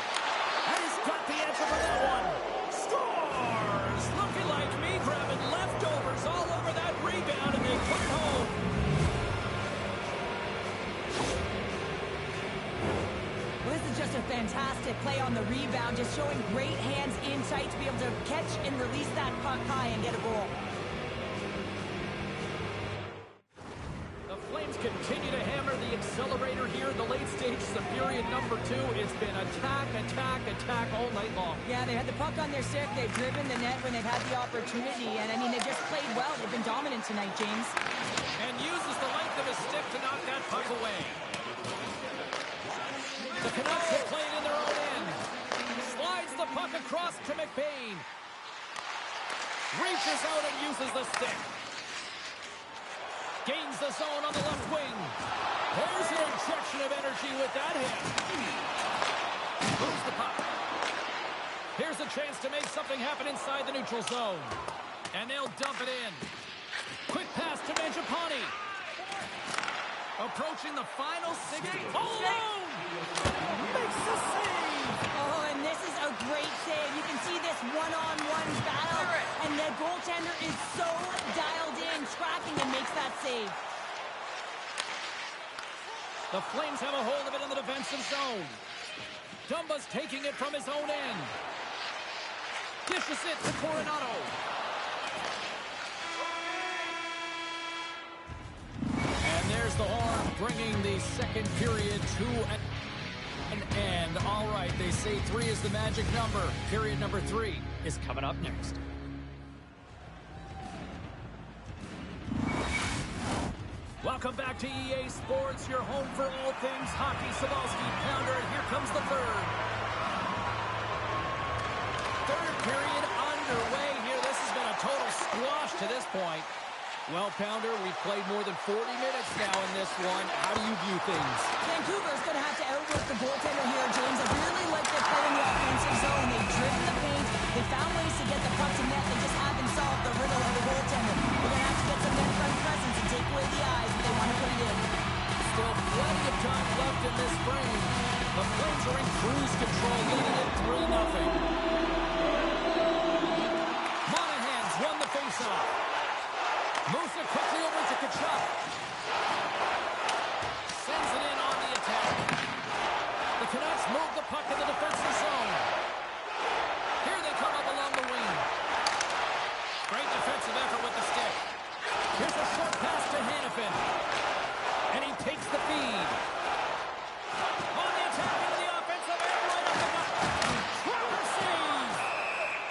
And he's got the answer for that one. Scores! Looking like me grabbing leftovers all over that rebound, and they put it home. Well, this is just a fantastic play on the rebound, just showing great hands in tight to be able to catch and release that puck high and get a goal. The Flames continue to hammer the accelerator here in the late stages of period number 2. It's been attack, attack, attack all night long. Yeah, they had the puck on their stick. They've driven the net when they've had the opportunity. And, I mean, they've just played well. They've been dominant tonight, James. And uses the length of his stick to knock that puck away. The Canucks have played in their own end. Slides the puck across to McBain. Reaches out and uses the stick. Gains the zone on the left wing. There's an injection of energy with that hit. Moves the puck. Here's a chance to make something happen inside the neutral zone. And they'll dump it in. Quick pass to Mangiapane. Approaching the final 60. All alone! Makes the save! Oh, and this is a great save. You can see this one-on-one battle. And the goaltender is so dialed in, tracking and makes that save. The Flames have a hold of it in the defensive zone. Dumba's taking it from his own end. Dishes it to Coronado. And there's the horn, bringing the second period to an end. All right, they say 3 is the magic number. Period number 3 is coming up next. Welcome back to EA Sports, your home for all things hockey. Savalsky, Pounder, and here comes the third. Third period underway here. This has been a total squash to this point. Well, Pounder, we've played more than 40 minutes now in this one. How do you view things? Vancouver's going to have to outwork the goaltender here, James. I really like their play in the offensive zone. They've driven the paint. They found ways to get the puck to net. They just haven't solved the riddle of the goaltender. They're going to have to get some net front presence and take away the eyes if they want to put it in. Still plenty of time left in this frame. The Flames are in cruise control, leading it 3-0. Monahan's won the faceoff. Moves it quickly over to Kachuk. Sends it in on the attack. The Canucks move the puck in the defensive zone. Here they come up along the wing. Great defensive effort with the stick. Here's a short pass to Hannafin. And he takes the feed. On the attack into the offensive end, right up the gut. Proper save.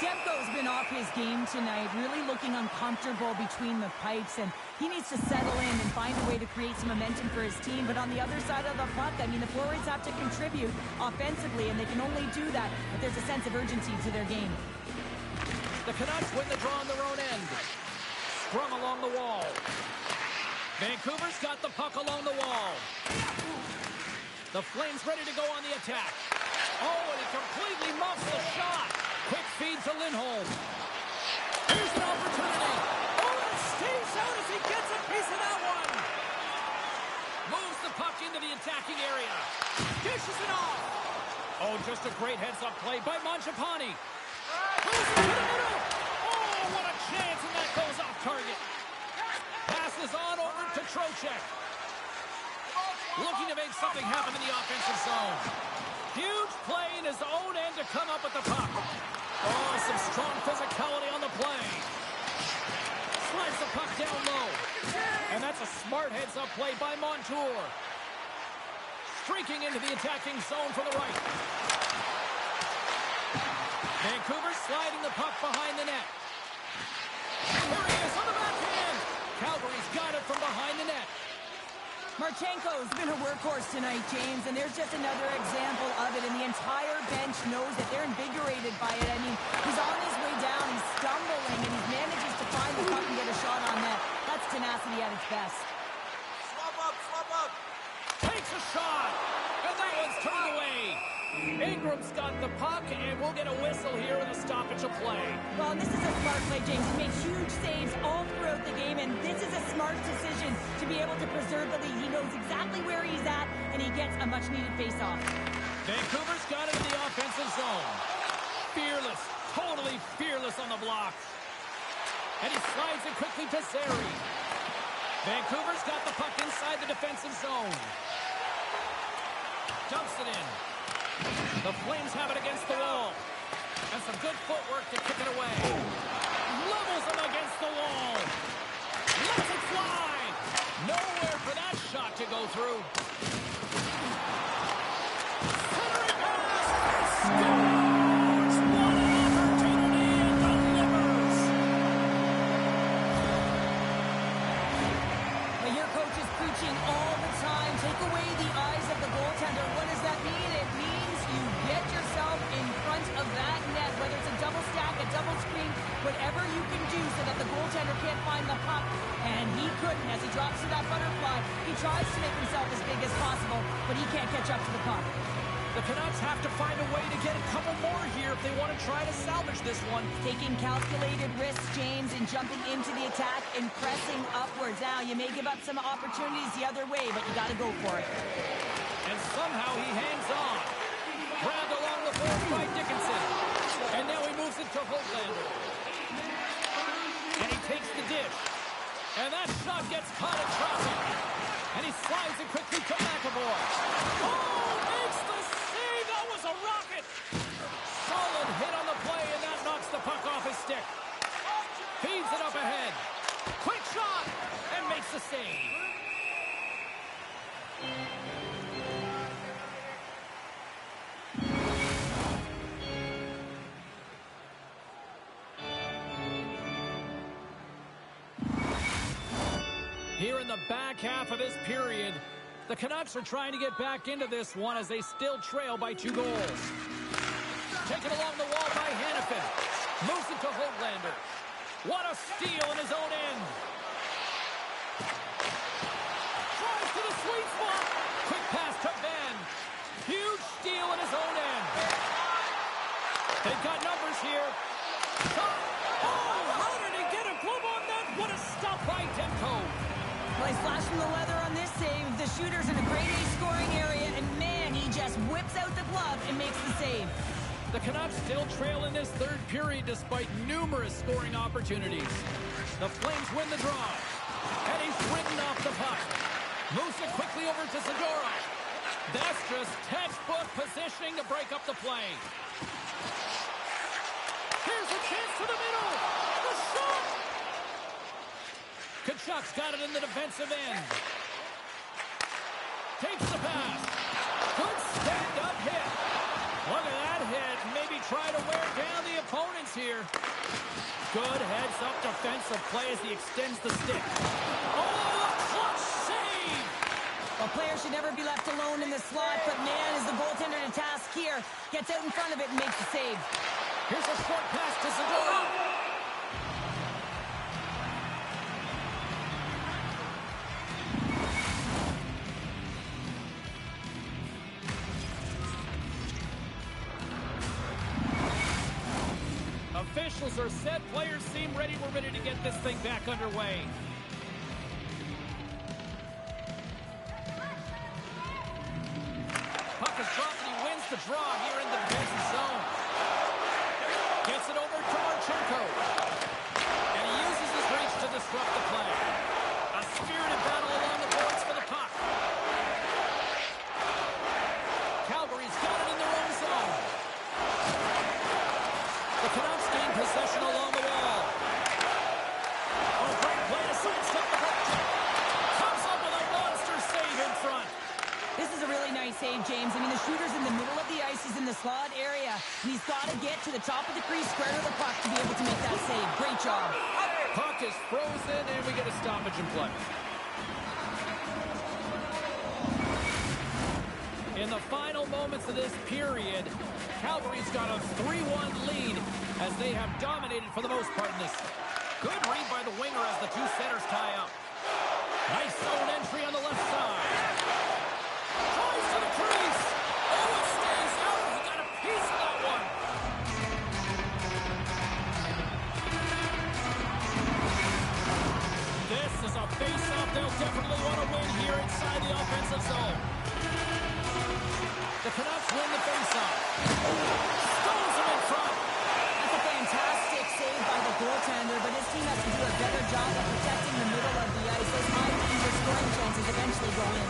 Demko's been off his game tonight, really looking uncomfortable between the pipes, and he needs to settle in and find a way to create some momentum for his team. But on the other side of the puck, I mean, the forwards have to contribute offensively, and they can only do that if there's a sense of urgency to their game. The Canucks win the draw on their own end. Sprung along the wall. Vancouver's got the puck along the wall. The Flames ready to go on the attack. Oh, and he completely muffs the shot. Quick Feed to Lindholm. Here's an opportunity. Oh, and stays out as he gets a piece of that one. Moves the puck into the attacking area. Dishes it off. Oh, just a great heads-up play by Mangiapane. Moves it to the middle. Oh, what a chance, and that goes off target. Passes on over to Trocheck. Looking to make something happen in the offensive zone. Huge play in his own end to come up with the puck. Oh, some strong physicality on the play. Slides the puck down low. And that's a smart heads-up play by Montour. Streaking into the attacking zone from the right. Vancouver sliding the puck behind the net. There he is on the backhand. Calgary's got it from behind the net. Marchenko's been a workhorse tonight, James, and there's just another example of it, and the entire bench knows that they're invigorated by it. I mean, he's on his way down, he's stumbling, and he manages to find the puck and get a shot on net. That's tenacity at its best. Swap up! Takes a shot, and that one's turned away. Ingram's got the puck, and we'll get a whistle here in the stoppage of play. Well, this is a smart play, James. He made huge saves all throughout the game, and this is a smart decision to be able to preserve the lead. He knows exactly where he's at, and he gets a much-needed face-off. Vancouver's got it in the offensive zone. Fearless, totally fearless on the block. And he slides it quickly to Zary. Vancouver's got the puck inside the defensive zone. Dumps it in. The Flames have it against the wall. And some good footwork to kick it away. Levels him against the wall. Lets it fly. Nowhere for that shot to go through. Centering pass. Scores. What an opportunity and delivers. But your coach is preaching all the time. Take away the eyes of the goaltender. What does that mean? It means you get yourself in front of that net, whether it's a double stack, a double screen, whatever you can do so that the goaltender can't find the puck. And he couldn't as he drops to that butterfly. He tries to make himself as big as possible, but he can't catch up to the puck. The Canucks have to find a way to get a couple more here if they want to try to salvage this one. Taking calculated risks, James, and jumping into the attack and pressing upwards. Now, you may give up some opportunities the other way, but you got to go for it. And somehow he hangs on. Grabbed along the boards by Dickinson. And now he moves it to Hoglander. And he takes the dish. And that shot gets caught in traffic. And he slides it quickly to McAvoy. Oh, makes the save. That was a rocket. Solid hit on the play, and that knocks the puck off his stick. Feeds it up ahead. Quick shot. And makes the save. Here in the back half of this period, the Canucks are trying to get back into this one as they still trail by 2 goals. Taken along the wall by Hannafin. Moves it to Hoglander. What a steal in his own end. Tries to the sweet spot. Quick pass to Ben. Huge steal in his own end. They've got numbers here. Oh, how did he get a glove on that? What a stop by Demko. Well, he's flashing the leather on this save. The shooter's in a grade A scoring area, and man, he just whips out the glove and makes the save. The Canucks still trail in this third period despite numerous scoring opportunities. The Flames win the draw. And he's ridden off the puck. Moves it quickly over to Zadorov. That's just textbook positioning to break up the play. Here's a chance to the middle. The shot. Kachuk's got it in the defensive end. Takes the pass. Good stand-up hit. Look at that hit. Maybe try to wear down the opponents here. Good heads-up defensive play as he extends the stick. Oh, a clutch save! Well, players should never be left alone in the slot, but man, is the goaltender to task here. Gets out in front of it and makes the save. Here's a short pass to Zadorov. are set. Players seem ready. We're ready to get this thing back underway. Puck is dropped and he wins the draw here in the defensive zone. Gets it over to Marchenko. And he uses his reach to disrupt the play. A spirited battle along the boards for the puck. Calgary's got it in their own zone. The Canucks gain possession along the wall. Oh, great play to sidestep the puck. Comes up with a monster save in front. This is a really nice save, James. I mean, the shooter's in the middle of the ice. He's in the slot area. And he's got to get to the top of the crease, square to the puck to be able to make that save. Great job. Puck is frozen, and we get a stoppage in play. In the final moments of this period, Calgary's got a 3-1 lead as they have dominated for the most part in this. Good read by the winger as the two centers tie up. Nice zone entry on the left side. Drives to the crease. Oh, it stays out. He got a piece of that one. This is a face-off they'll definitely want to win here inside the offensive zone. The Canucks win the face-off. Stones him in front. That's a fantastic save by the goaltender, but his team has to do a better job of protecting the middle of the ice. Those high-danger scoring chances eventually go in.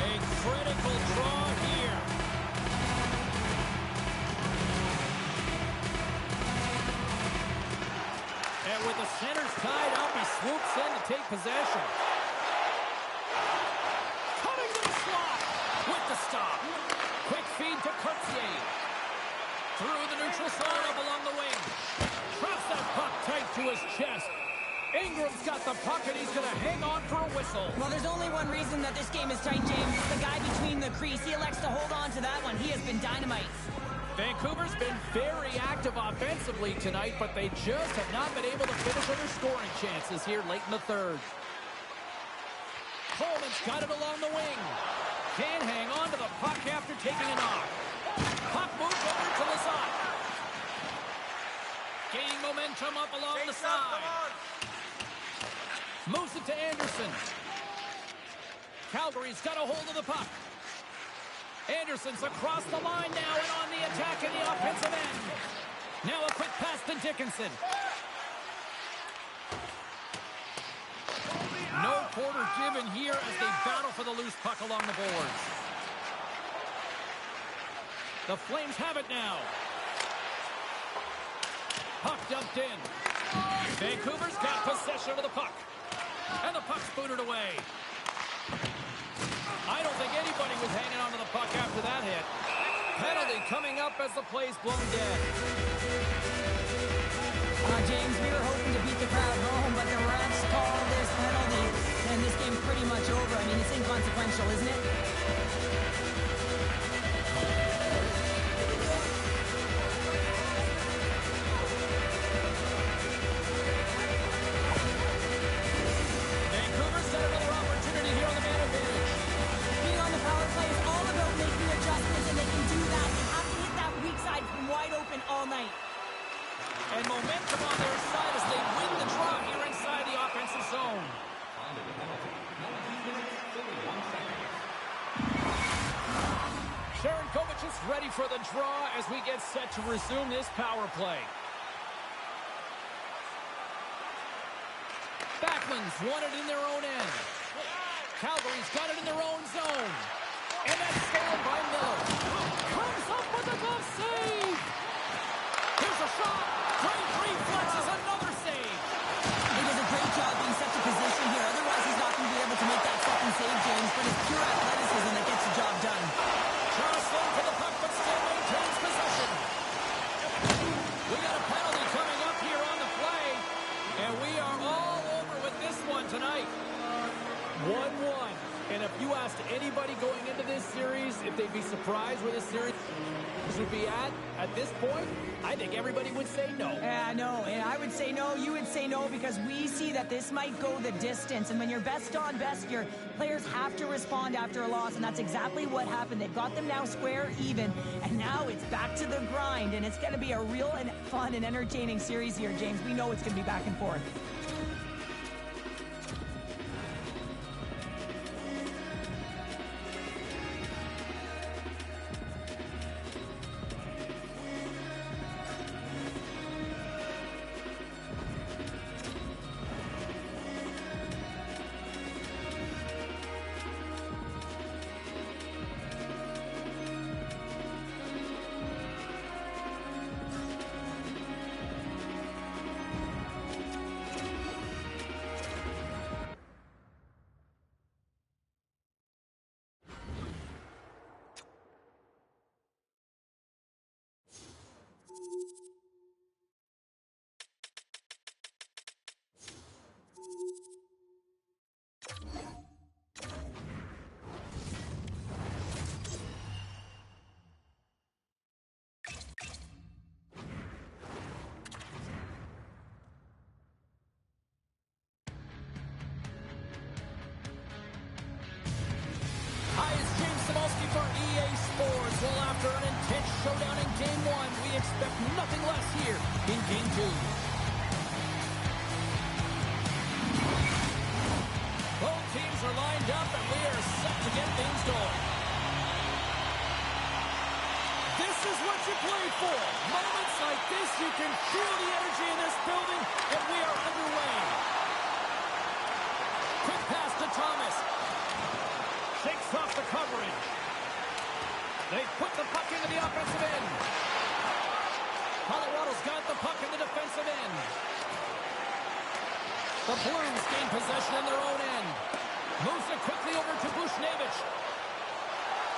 A critical draw here. And with the centers tied up, he swoops in to take possession. Coming to the slot with the stop. Quick feed to Courtier. Through the neutral zone up along the wing. Traps that puck tight to his chest. Ingram's got the puck and he's going to hang on for a whistle. Well, there's only one reason that this game is tight, James. It's the guy between the crease. He elects to hold on to that one. He has been dynamite. Vancouver's been very active offensively tonight, but they just have not been able to finish on their scoring chances here late in the third. Coleman's got it along the wing. Can't hang on to the puck after taking a knock. Puck moves over to Lazat. Gaining momentum up along the side. Moves it to Anderson. Calgary's got a hold of the puck. Anderson's across the line now and on the attack in the offensive end. Now a quick pass to Dickinson. No quarter given here as they battle for the loose puck along the boards. The Flames have it now. Puck dumped in. Vancouver's got possession of the puck. And the puck's booted away. I don't think anybody was hanging on to the puck after that hit. Penalty coming up as the play's blown dead. James, we were hoping to beat the crowd home, but the refs call this penalty, and this game's pretty much over. I mean, it's inconsequential, isn't it? Vancouver's got another opportunity here on the man advantage. Being on the power play is all about making adjustments, and they can do that. They have to hit that weak side from wide open all night. And momentum on their side as they win the draw here inside the offensive zone. Sharankovic is ready for the draw as we get set to resume this power play. Backlund's won it in their own end. Calgary's got it in their own zone. And that's stolen by Miller. Comes up with a glove save. Here's a shot. Great reflexes, another save. He does a great job being set to position here. Otherwise, he's not going to be able to make that second save, James. But it's pure athleticism that gets the job done. Jostling for the puck, but still maintains possession. We got a penalty coming up here on the play. And we are all over with this one tonight. 1-1. And if you asked anybody going into this series if they'd be surprised where this series would be at this point, I think everybody would say no. Yeah, no, and I would would say no, you would say no, because we see that this might go the distance. And when you're best on best, your players have to respond after a loss, and that's exactly what happened. They've got them now square even, and now it's back to the grind, and it's going to be a real and fun and entertaining series here, James. We know it's going to be back and forth. For EA Sports. Well, after an intense showdown in Game 1, we expect nothing less here in Game 2. Both teams are lined up, and we are set to get things going. This is what you played for. Moments like this, you can feel the energy in this building, and we are underway. Quick pass to Thomas. Shakes off the coverage. They put the puck into the offensive end. Colorado's got the puck in the defensive end. The Blues gain possession in their own end. Moves it quickly over to Bushnevich.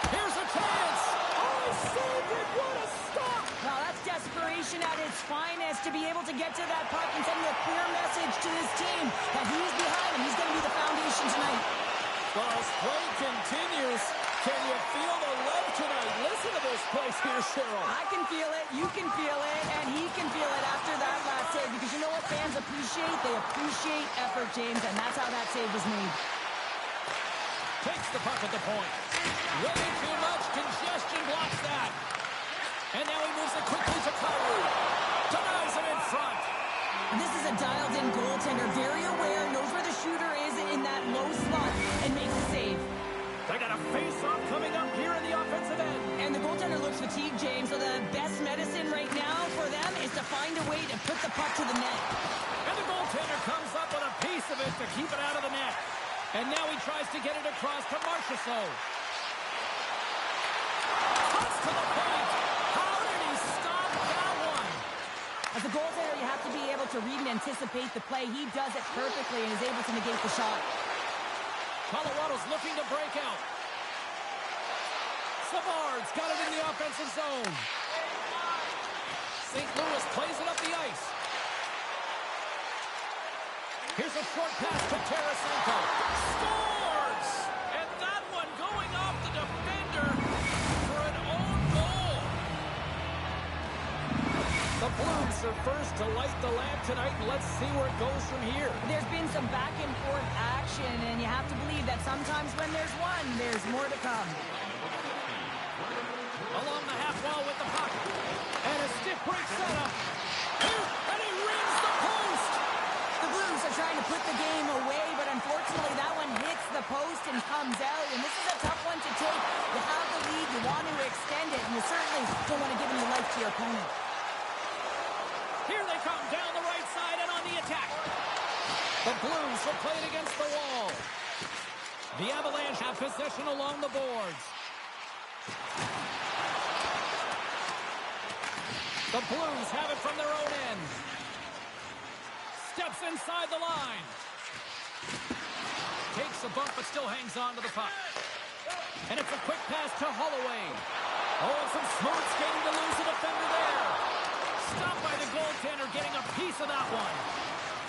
Here's a chance. Oh, he saved it. What a stop. Well, that's desperation at its finest, to be able to get to that puck and send a clear message to his team that he's behind him. He's going to be the foundation tonight. Well, as play continues, can you feel the love tonight? Listen to this place here, Cheryl. I can feel it, you can feel it, and he can feel it after that last save. Because you know what fans appreciate? They appreciate effort, James, and that's how that save was made. Takes the puck at the point. Way too much congestion blocks that. And now he moves it quickly to Kyrou. Denies him in front. And this is a dialed-in goaltender, very aware, knows where the shooter is in that low slot, and makes a save. They got a face-off coming up here in the offensive end. And the goaltender looks fatigued, James, so the best medicine right now for them is to find a way to put the puck to the net. And the goaltender comes up with a piece of it to keep it out of the net. And now he tries to get it across to Marchessault. Cuts to the point. How did he stop that one? As a goaltender, you have to be able to read and anticipate the play. He does it perfectly and is able to negate the shot. Colorado's looking to break out. Savard's got it in the offensive zone. St. Louis plays it up the ice. Here's a short pass to Tarasenko. Scores! And that one going off the defender for an own goal. The Blues are first to light the lamp tonight, and let's see where it goes from here. There's been some back and forth action, and you have to believe that sometimes when there's one, there's more to come. Along the half wall with the puck. And a stiff break setup. And he rings the post. The Blues are trying to put the game away, but unfortunately that one hits the post and comes out. And this is a tough one to take. You have the lead, you want to extend it, and you certainly don't want to give any life to your opponent. Here they come down the right side and on the attack. The Blues will play it against the wall. The Avalanche have possession along the boards. The Blues have it from their own end. Steps inside the line. Takes a bump but still hangs on to the puck. And it's a quick pass to Holloway. Oh, and some smooth skating to lose the defender there. Stopped by the goaltender, getting a piece of that one.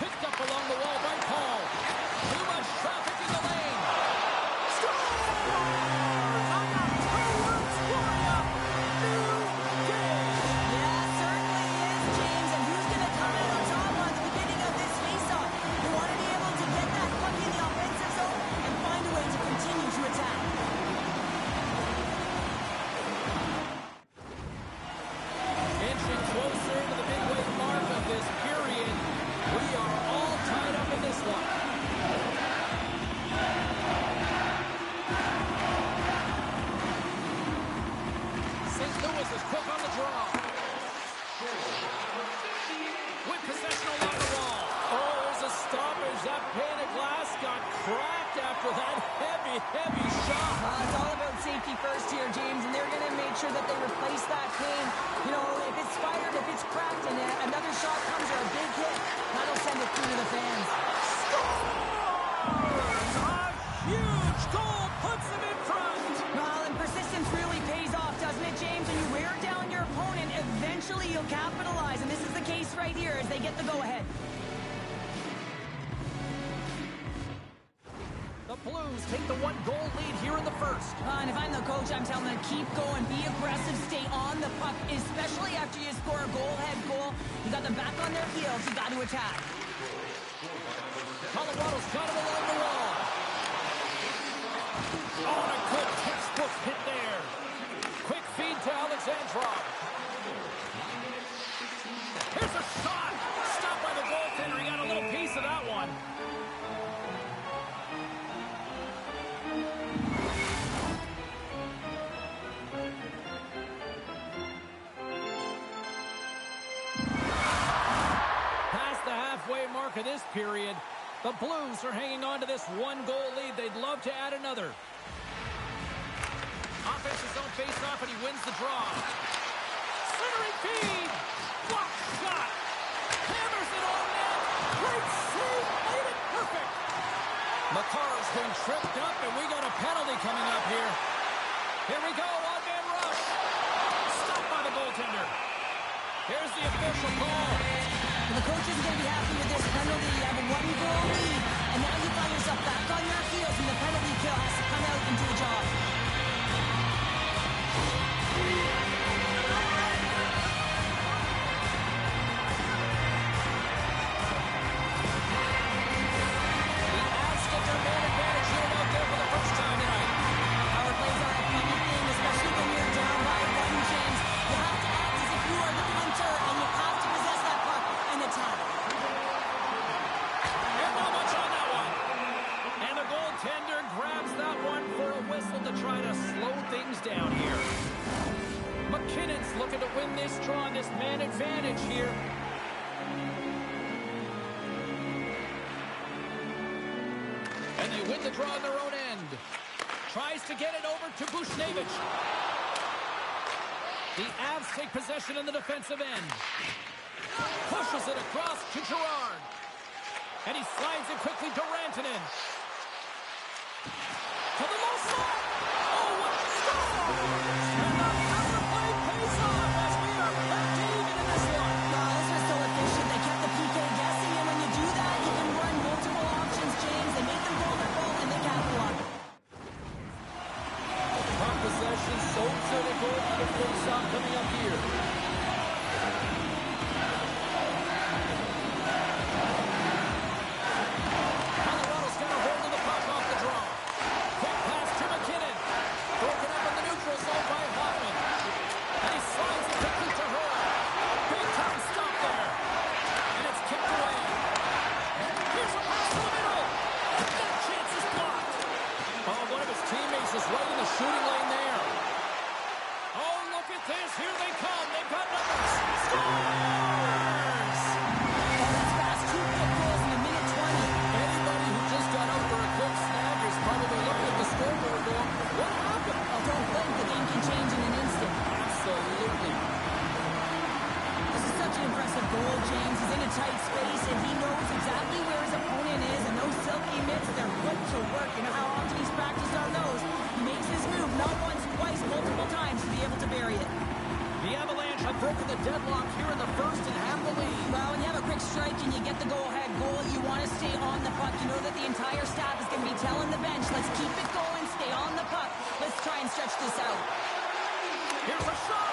Picked up along the wall by Paul. Too much traffic in the lane. Scores! On the Bruins scoring up. New game. Yeah, certainly is, James. And who's going to come out on top on LNH goal puts them in front. Well, and persistence really pays off, doesn't it, James? When you wear down your opponent, eventually you'll capitalize, and this is the case right here as they get the go-ahead. The Blues take the 1-goal lead here in the first. And if I'm the coach, I'm telling them keep going, be aggressive, stay on the puck, especially after you score a goal. You got them back on their heels, you got to attack. Colorado's got him along the wall. Oh, and a good textbook hit there. Quick feed to Alexandrov. Here's a shot. Stopped by the goaltender. He got a little piece of that one. Past the halfway mark of this period, the Blues are hanging on to this 1-goal lead. They'd love to add another. Offensive zone face-off, and he wins the draw. Centering feed! Block shot! Hammers it on net! Great save! Made it perfect! Makar's been tripped up, and we got a penalty coming up here. Here we go, one-man rush! Stopped by the goaltender. Here's the official call. Well, the coach isn't going to be happy with this penalty. You have a 1-goal lead, and now you find yourself back on your heels, and the penalty kill has to come out and do the job. To try to slow things down here. McKinnon's looking to win this draw on this man advantage here. And they win the draw on their own end. Tries to get it over to Bushnevich. The Avs take possession in the defensive end. Pushes it across to Gerard. And he slides it quickly to Rantanen. To the low slot. Oh, what a score! And the power play pays off as we are back to even in this one. Wow, this was so efficient. They kept the PK guessing, and when you do that, you can run multiple options, James. They made them vulnerable, and they capitalized. Puck possession, so critical on the face-off coming up here. Colorado's got a hold of the puck off the draw. Quick pass to McKinnon. Broken up in the neutral zone by Hoffman. And he slides it quickly to her. Big time stop there. And it's kicked away. Here's a pass to the middle. That chance is blocked. Oh, one of his teammates is right in the shooting lane there. Oh, look at this. Here they come. They've got numbers. Scores! Oh, that's fast. 2 quick goals in a minute 20. Anybody who just got out for a quick snag is probably looking at the scoreboard going, what happened? Oh, don't blink. The game can change in an instant. Absolutely. This is such an impressive goal, James. He's in a tight space, and he knows exactly where his opponent is, and those silky mitts, they're put to work. You know how often he's practiced on those. He makes his move not once, twice, multiple times to be able to bury it. The Avalanche have broken the deadlock here in the first and have the lead. Well, when you have a quick strike and you get the go-ahead goal, you want to stay on the puck. You know that the entire staff is going to be telling the bench, let's keep it going, stay on the puck. Let's try and stretch this out. Here's a shot.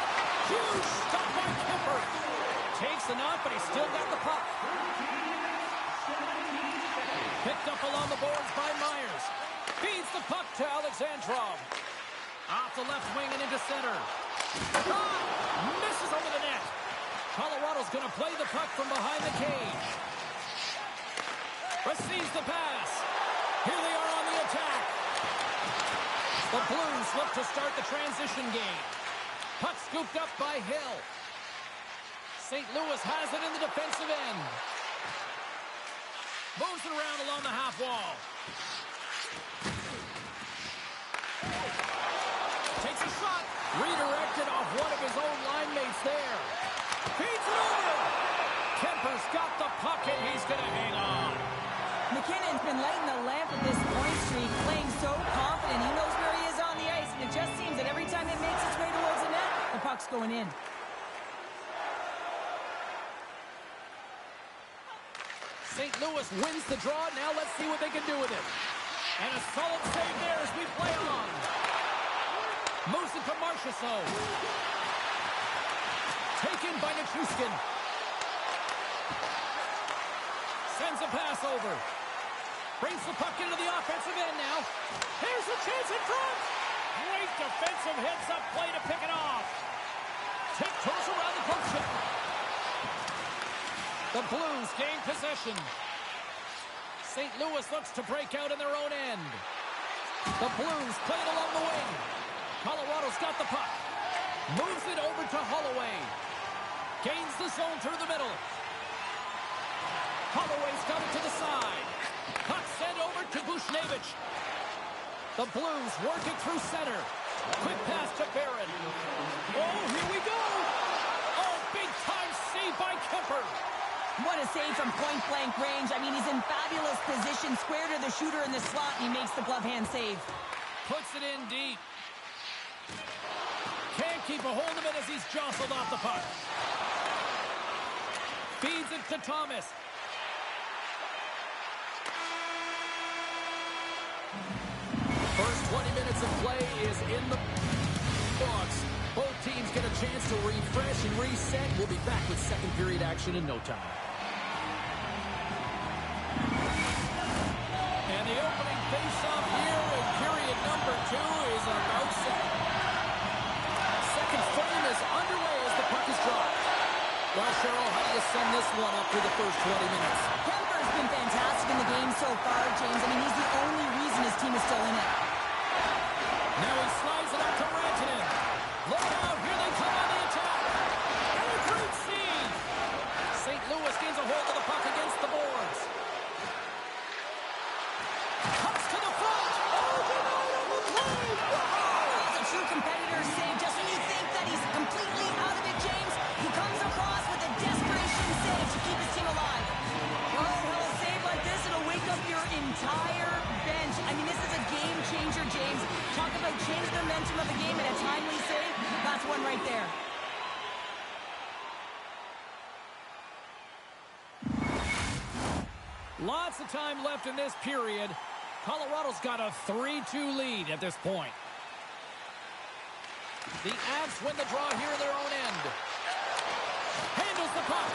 Huge stop by Kemper. Takes the knock, but he's still got the puck. Picked up along the boards by Myers. Feeds the puck to Alexandrov. Off the left wing and into center. Misses over the net. Colorado's going to play the puck from behind the cage. Receives the pass. Here they are on the attack. The Blues look to start the transition game. Puck scooped up by Hill. St. Louis has it in the defensive end. Moves it around along the half wall. Takes a shot. Redirected off one of his own line mates there. Feeds it over. Kemper's got the puck and he's going to hang on. McKinnon's been lighting the lamp at this point streak, playing so confident. He knows where he is on the ice, and it just seems that every time it makes its way towards the net, the puck's going in. St. Louis wins the draw. Now let's see what they can do with it. And a solid save there as we play on. Moves it to Marchessault. Taken by Nichushkin. Sends a pass over. Brings the puck into the offensive end now. Here's a chance in front. Great defensive heads-up play to pick it off. Tiptoes around the post check. The Blues gain possession. St. Louis looks to break out in their own end. The Blues play it along the wing. Colorado's got the puck. Moves it over to Holloway. Gains the zone through the middle. Holloway's got it to the side. Puck sent over to Bushnevich. The Blues work it through center. Quick pass to Barron. Oh, here we go. Oh, big-time save by Kemper. What a save from point-blank range. I mean, he's in fabulous position, square to the shooter in the slot, and he makes the glove hand save. Puts it in deep. Can't keep a hold of it as he's jostled off the puck. Feeds it to Thomas. First 20 minutes of play is in the books. Both teams get a chance to refresh and reset. We'll be back with second period action in no time. And the opening face-off here in period number 2 is about set. Second frame is underway as the puck is dropped. Well, Cheryl, how do you sum this one up through the first 20 minutes? Kemper's been fantastic in the game so far, James. I mean, he's the only reason his team is still in it. Now he slides it up to Rantanen. Look out, here they come on the attack. And a great save. St. Louis gains a hold of the puck against the boards. Comes to the front. Oh, denied on the play. Wow. It's a true competitor's save. Just when you think that he's completely out of it, James, he comes across with a desperation save to keep his team alive. Oh, well, a save like this, it'll wake up your entire bench. I mean, this is a game changer, James. Talk about changing the momentum of the game and a timely save. That's one right there. Lots of time left in this period. Colorado's got a 3-2 lead at this point. The Avs win the draw here in their own end. Handles the puck.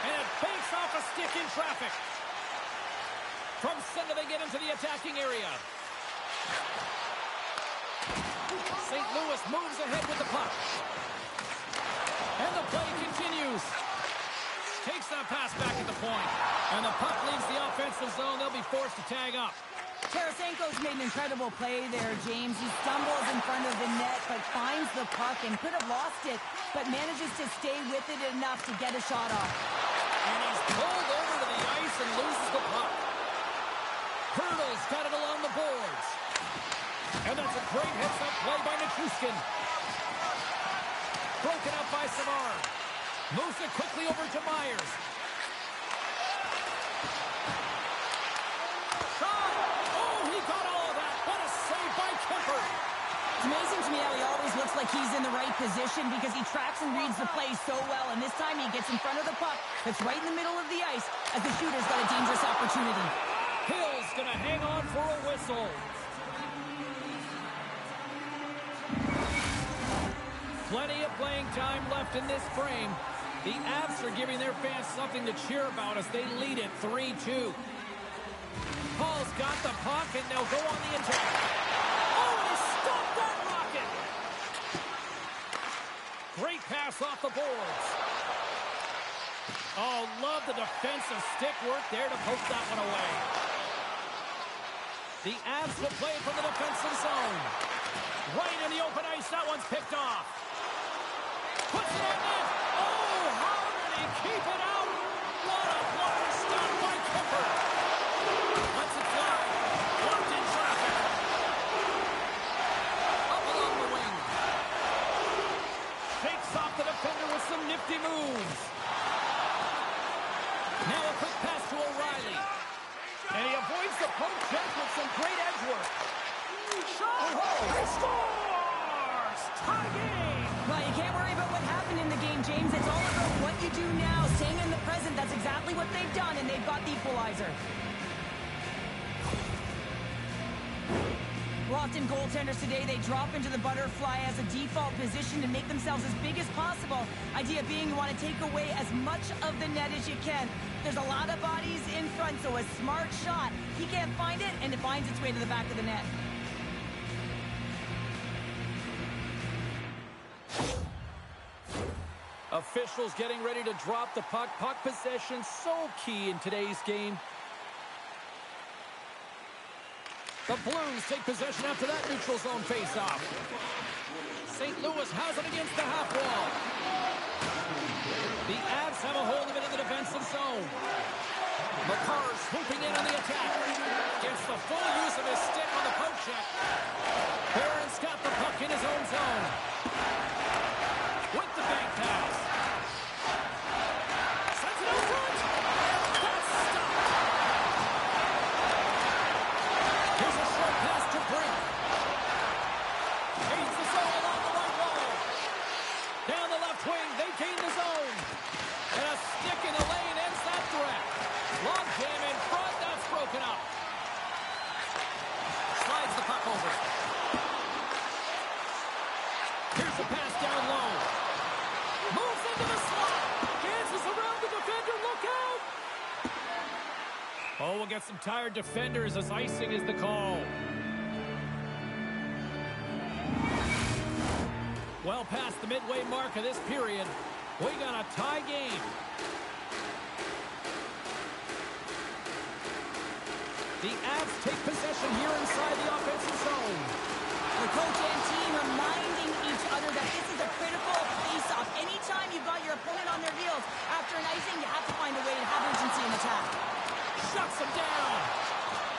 And it fakes off a stick in traffic. From center they get into the attacking area. St. Louis moves ahead with the puck. And the play continues. Takes that pass back at the point. And the puck leaves the offensive zone. They'll be forced to tag up. Tarasenko's made an incredible play there, James. He stumbles in front of the net, but finds the puck and could have lost it, but manages to stay with it enough to get a shot off. And he's pulled over to the ice and loses the puck. Hurdle's got it along the boards. And that's a great heads-up play by Nichushkin. Broken up by Savard. Moves it quickly over to Myers. Shot! Oh, he got all of that. What a save by Kemper. It's amazing to me how he always looks like he's in the right position because he tracks and reads the play so well. And this time he gets in front of the puck that's right in the middle of the ice as the shooter's got a dangerous opportunity. Hill's going to hang on for a whistle. Plenty of playing time left in this frame. The Avs are giving their fans something to cheer about as they lead it 3-2. Paul's got the puck, and they'll go on the attack. Oh, he stopped that rocket! Great pass off the boards. Oh, love the defensive stick work there to poke that one away. The Avs will play it from the defensive zone. Right in the open ice, that one's picked off. Puts it on net. Oh, how did he keep it out? What a blocker stop by Kemper. Lets it fly. Blocked in traffic. Up along the wing. Shakes off the defender with some nifty moves. Now a quick pass to O'Reilly. And he Poke check with some great edge work. Shot! He scores! Tie game! Well, you can't worry about what happened in the game, James. It's all about what you do now. Staying in the present, that's exactly what they've done, and they've got the equalizer. Well, often goaltenders today, they drop into the butterfly as a default position to make themselves as big as possible. Idea being you want to take away as much of the net as you can. There's a lot of bodies in front, so a smart shot. He can't find it, and it finds its way to the back of the net. Officials getting ready to drop the puck. Puck possession so key in today's game. The Blues take possession after that neutral zone face-off. St. Louis has it against the half wall. The Avs have a hold of it in the defensive zone. McCarr swooping in on the attack. Gets the full use of his stick on the poke check. Barron's got the puck in his own zone. With the bank pass. Sends it out front. That's stopped. Here's a short pass to Brink. Gains the zone along the right wall. Down the left wing, they gain the zone. And a stick in the lane ends that threat. Long jam in front, that's broken up. Slides the puck over. Here's the pass down low. Moves into the slot. Dances around the defender, look out! Oh, we'll get some tired defenders as icing is the call. Well past the midway mark of this period, we got a tie game. The Avs take possession here inside the offensive zone. The coach and team reminding each other that this is a critical face-off. Anytime you've got your opponent on their heels after an icing, you have to find a way to have urgency in attack. Shuts him down.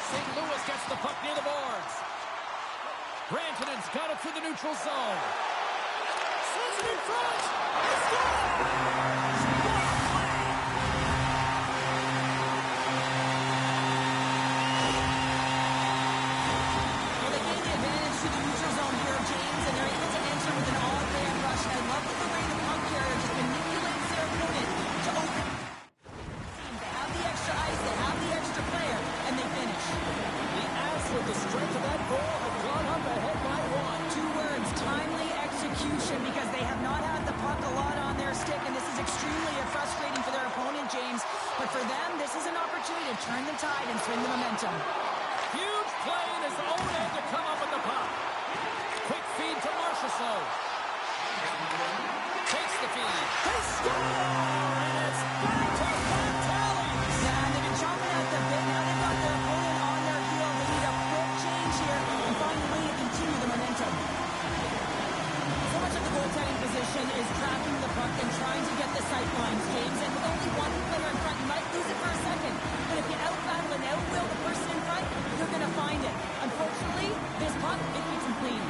St. Louis gets the puck near the boards. Rantanen's got it through the neutral zone. Sends it in front. He scores! Well, they gain the advantage to the neutral zone here, James, and they're able to enter with an all-man rush. And I love the way the puck carrier just manipulates their opponent to open. They have the extra ice, they have the extra player, and they finish. The Avs, with the strength of that goal, have gone up ahead by one. Two words, timely execution, because they have not had the puck a lot on their stick, and this is extremely frustrating for their opponent, James. But for them, this is an opportunity to turn the tide and swing the momentum. Huge play in his own end to come up with the puck. Quick feed to Marchessault. Takes the feed. They score! And it's back to back tallies. Yeah, and they've been chomping at the bit. Now they've got their opponent on their heel. They need a quick change here and find a way to continue the momentum. So much of the goaltending position is tracking the puck and trying to get the sight lines, James. And with only one player in front, you might lose it for a second. But if you out-battle and out-will the person in front, you're going to find it. Unfortunately, this puck, it keeps him clean.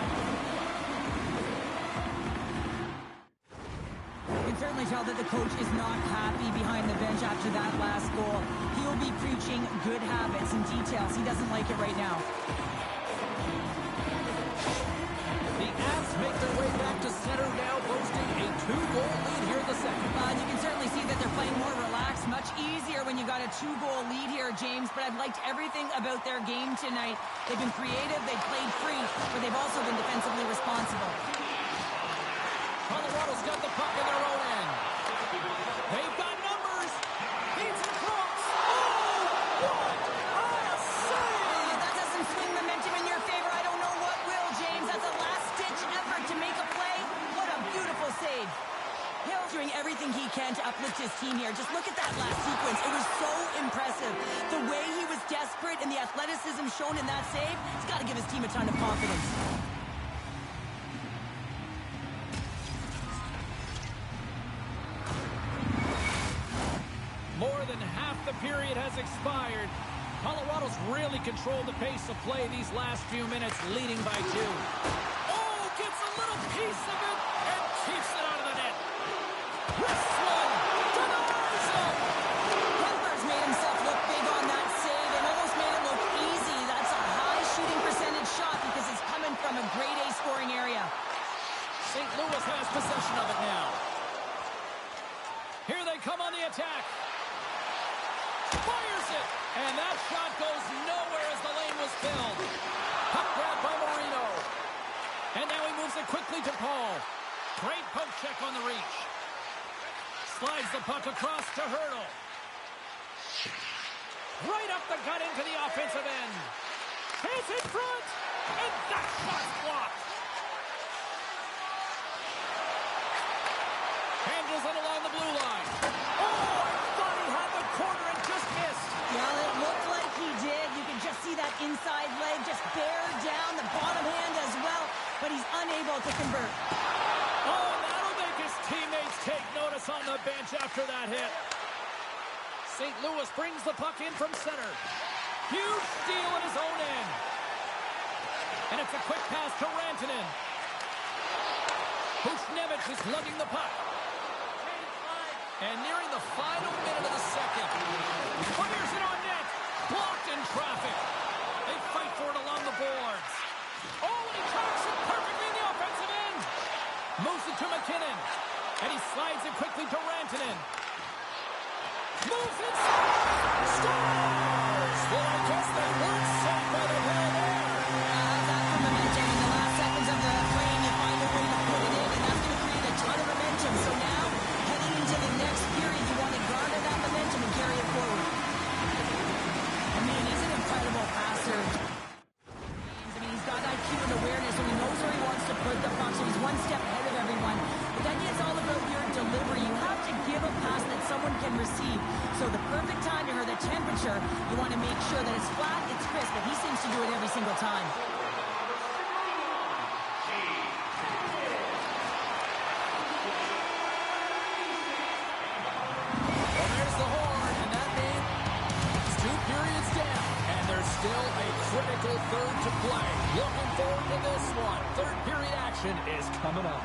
You can certainly tell that the coach is not happy behind the bench after that last goal. He'll be preaching good habits and details. He doesn't like it right now. The Avs make their way back to center now, boasting a 2-goal lead here in the second. You can certainly see that they're playing more relaxed, much easier when you got a 2-goal lead here, James, but I've liked everything about their game tonight. They've been creative, they've played free, but they've also been defensively responsible. Colorado's got the puck in their own end. They've got numbers. Beats it across. Oh, what a save! That doesn't swing momentum in your favor. I don't know what will, James. That's a last-ditch effort to make a play. What a beautiful save. Hill's doing everything he can to uplift his team here. Just look at that last sequence. It was so impressive. The way he was desperate and the athleticism shown in that save, it's got to give his team a ton of confidence. More than half the period has expired. Colorado's really controlled the pace of play these last few minutes, leading by 2. Oh, gets a little piece of it and keeps it out of the net. Wrist one, denies him. Kemper's made himself look big on that save and almost made it look easy. And that shot goes nowhere as the lane was filled. Puck grab by Marino. And now he moves it quickly to Paul. Great poke check on the reach. Slides the puck across to Hurdle. Right up the gut into the offensive end. It's in front. And that shot's blocked. Handles it along the blue line. Oh, I thought he had the corner and just missed. Well, it looked like he did. You can just see that inside leg just bear down the bottom hand as well, but he's unable to convert. Oh, that'll make his teammates take notice on the bench after that hit. St. Louis brings the puck in from center. Huge steal at his own end. And it's a quick pass to Rantanen. Buchnevich is lugging the puck. And nearing the final minute of the second. Fires it on net. Blocked in traffic. They fight for it along the boards. Oh, and he tracks it perfectly in the offensive end. Moves it to McKinnon. And he slides it quickly to Rantanen. Moves it. Scores! Well, I guess they weren't set by the wheel there. That for momentum. In the last seconds of the frame, you find a way to put it in, and that's going to create a ton of momentum. So now, heading into the next period, you want to garner that momentum and carry it forward. I mean, he's an incredible passer. I mean, he's got IQ and awareness, so he knows where he wants to put the puck, so he's one step ahead of everyone. But then it's all about your delivery. You have to give a pass that someone can receive. So the perfect timing or the temperature, you want to make sure that it's flat, it's crisp, but he seems to do it every single time. Well, there's the horn, and that means 2 periods down, and there's still a critical third to play. Looking forward to this one. Third period action is coming up.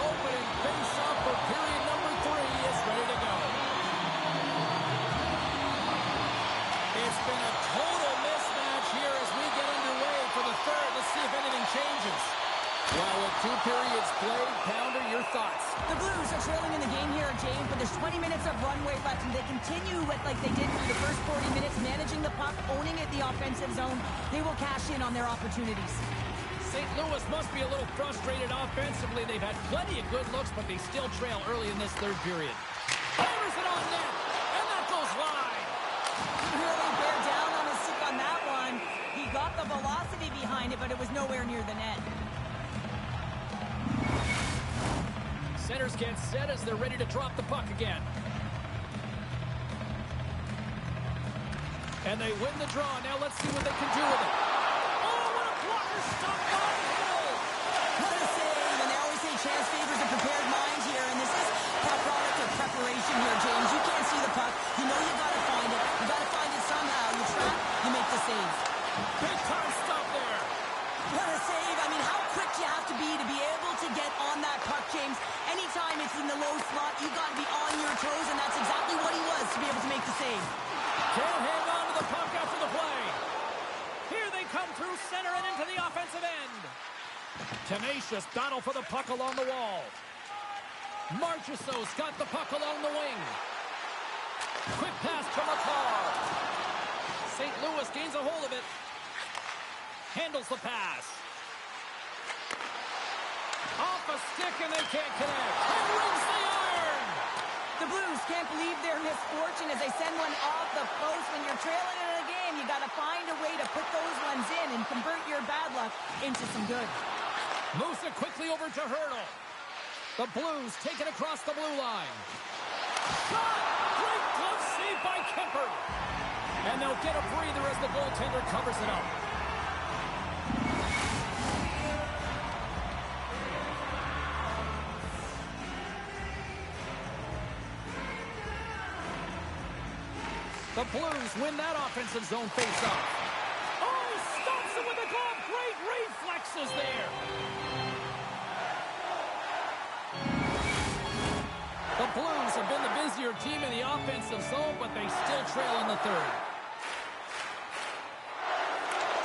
Opening face-off for period number 3 is ready to go. It's been a total mismatch here as we get underway for the third. Let's see if anything changes. Well, with 2 periods played, Pounder, your thoughts? The Blues are trailing in the game here, James, but there's 20 minutes of runway left, and they continue with like they did through the first 40 minutes, managing the puck, owning it, the offensive zone. They will cash in on their opportunities. St. Louis must be a little frustrated offensively. They've had plenty of good looks, but they still trail early in this third period. Fires it on net, and that goes wide. Really bear down on his stick on that one. He got the velocity behind it, but it was nowhere near the net. Centers get set as they're ready to drop the puck again. And they win the draw. Now let's see what they can do with it. Oh, what a blocker stop by Phil! What a save, and they always say chance favors a prepared mind here, and this is a product of preparation here, James. You can't see the puck. You know you got to find it. You got to find it somehow. You trap, you make the save. Big time stop there. What a save. I mean, how quick you have to be able to get on that puck, James. Anytime it's in the low slot, you got to be on your toes, and that's exactly what he was to be able to make the save. Can't hang on to the puck after the play. Here they come through center and into the offensive end. Tenacious battle for the puck along the wall. Marchessault's got the puck along the wing. Quick pass to McCall. St. Louis gains a hold of it. Handles the pass. Off a stick and they can't connect. And rings the iron. The Blues can't believe their misfortune as they send one off the post. When you're trailing in a game, you got to find a way to put those ones in and convert your bad luck into some good. Moves it quickly over to Hurdle. The Blues take it across the blue line. Shot! Great glove save by Kemper. And they'll get a breather as the goaltender covers it up. The Blues win that offensive zone face-off. Oh, he stops it with a glove. Great reflexes there. The Blues have been the busier team in the offensive zone, but they still trail in the third.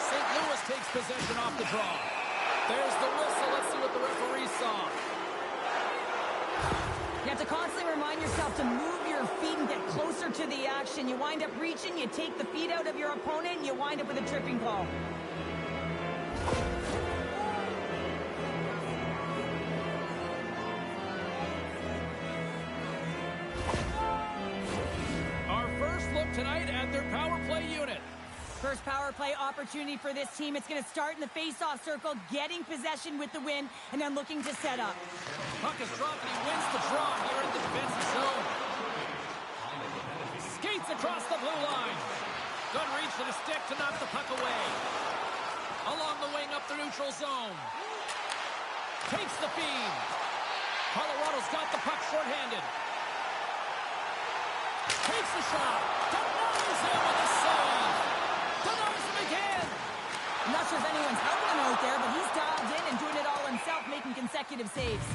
St. Louis takes possession off the draw. There's the whistle. Let's see what the referee saw. You have to constantly remind yourself to move your feet and get closer to the action. You wind up reaching, you take the feet out of your opponent, and you wind up with a tripping call. Our first look tonight at their power play unit. First power play opportunity for this team. It's going to start in the face-off circle, getting possession with the win, and then looking to set up. Puck is dropped and he wins the draw here in the defensive zone. Skates across the blue line. Good reach to the stick to knock the puck away. Along the wing up the neutral zone. Takes the feed. Colorado's got the puck shorthanded. Takes the shot. Denies him with a save. Denies him again. I'm not sure if anyone's helping him out there, but he's dialed in and doing it all himself, making consecutive saves.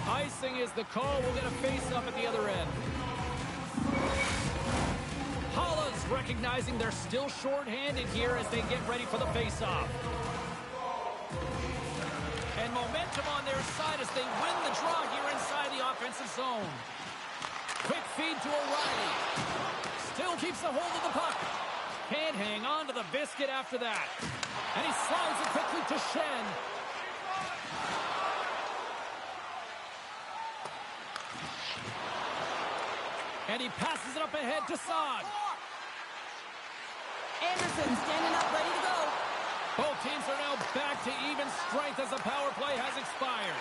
Icing is the call. We'll get a face-up at the other end. Holla's recognizing they're still short-handed here as they get ready for the face-off. And momentum on their side as they win the draw here inside the offensive zone. Quick feed to O'Reilly. Still keeps a hold of the puck. Can't hang on to the biscuit after that. And he slides it quickly to Shen. And he passes it up ahead to Saad. Anderson standing up, ready to go. Both teams are now back to even strength as the power play has expired.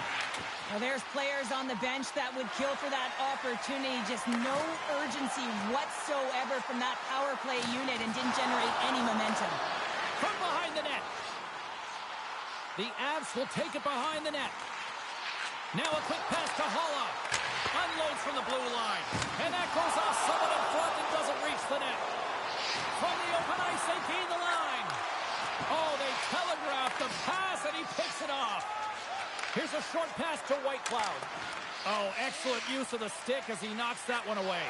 Now there's players on the bench that would kill for that opportunity. Just no urgency whatsoever from that power play unit and didn't generate any momentum. From behind the net. The Avs will take it behind the net. Now a quick pass to Holla. Unloads from the blue line. And that goes off someone in front and doesn't reach the net. From the open ice, they gain the line. Oh, they telegraphed the pass, and he picks it off. Here's a short pass to Whitecloud. Oh, excellent use of the stick as he knocks that one away.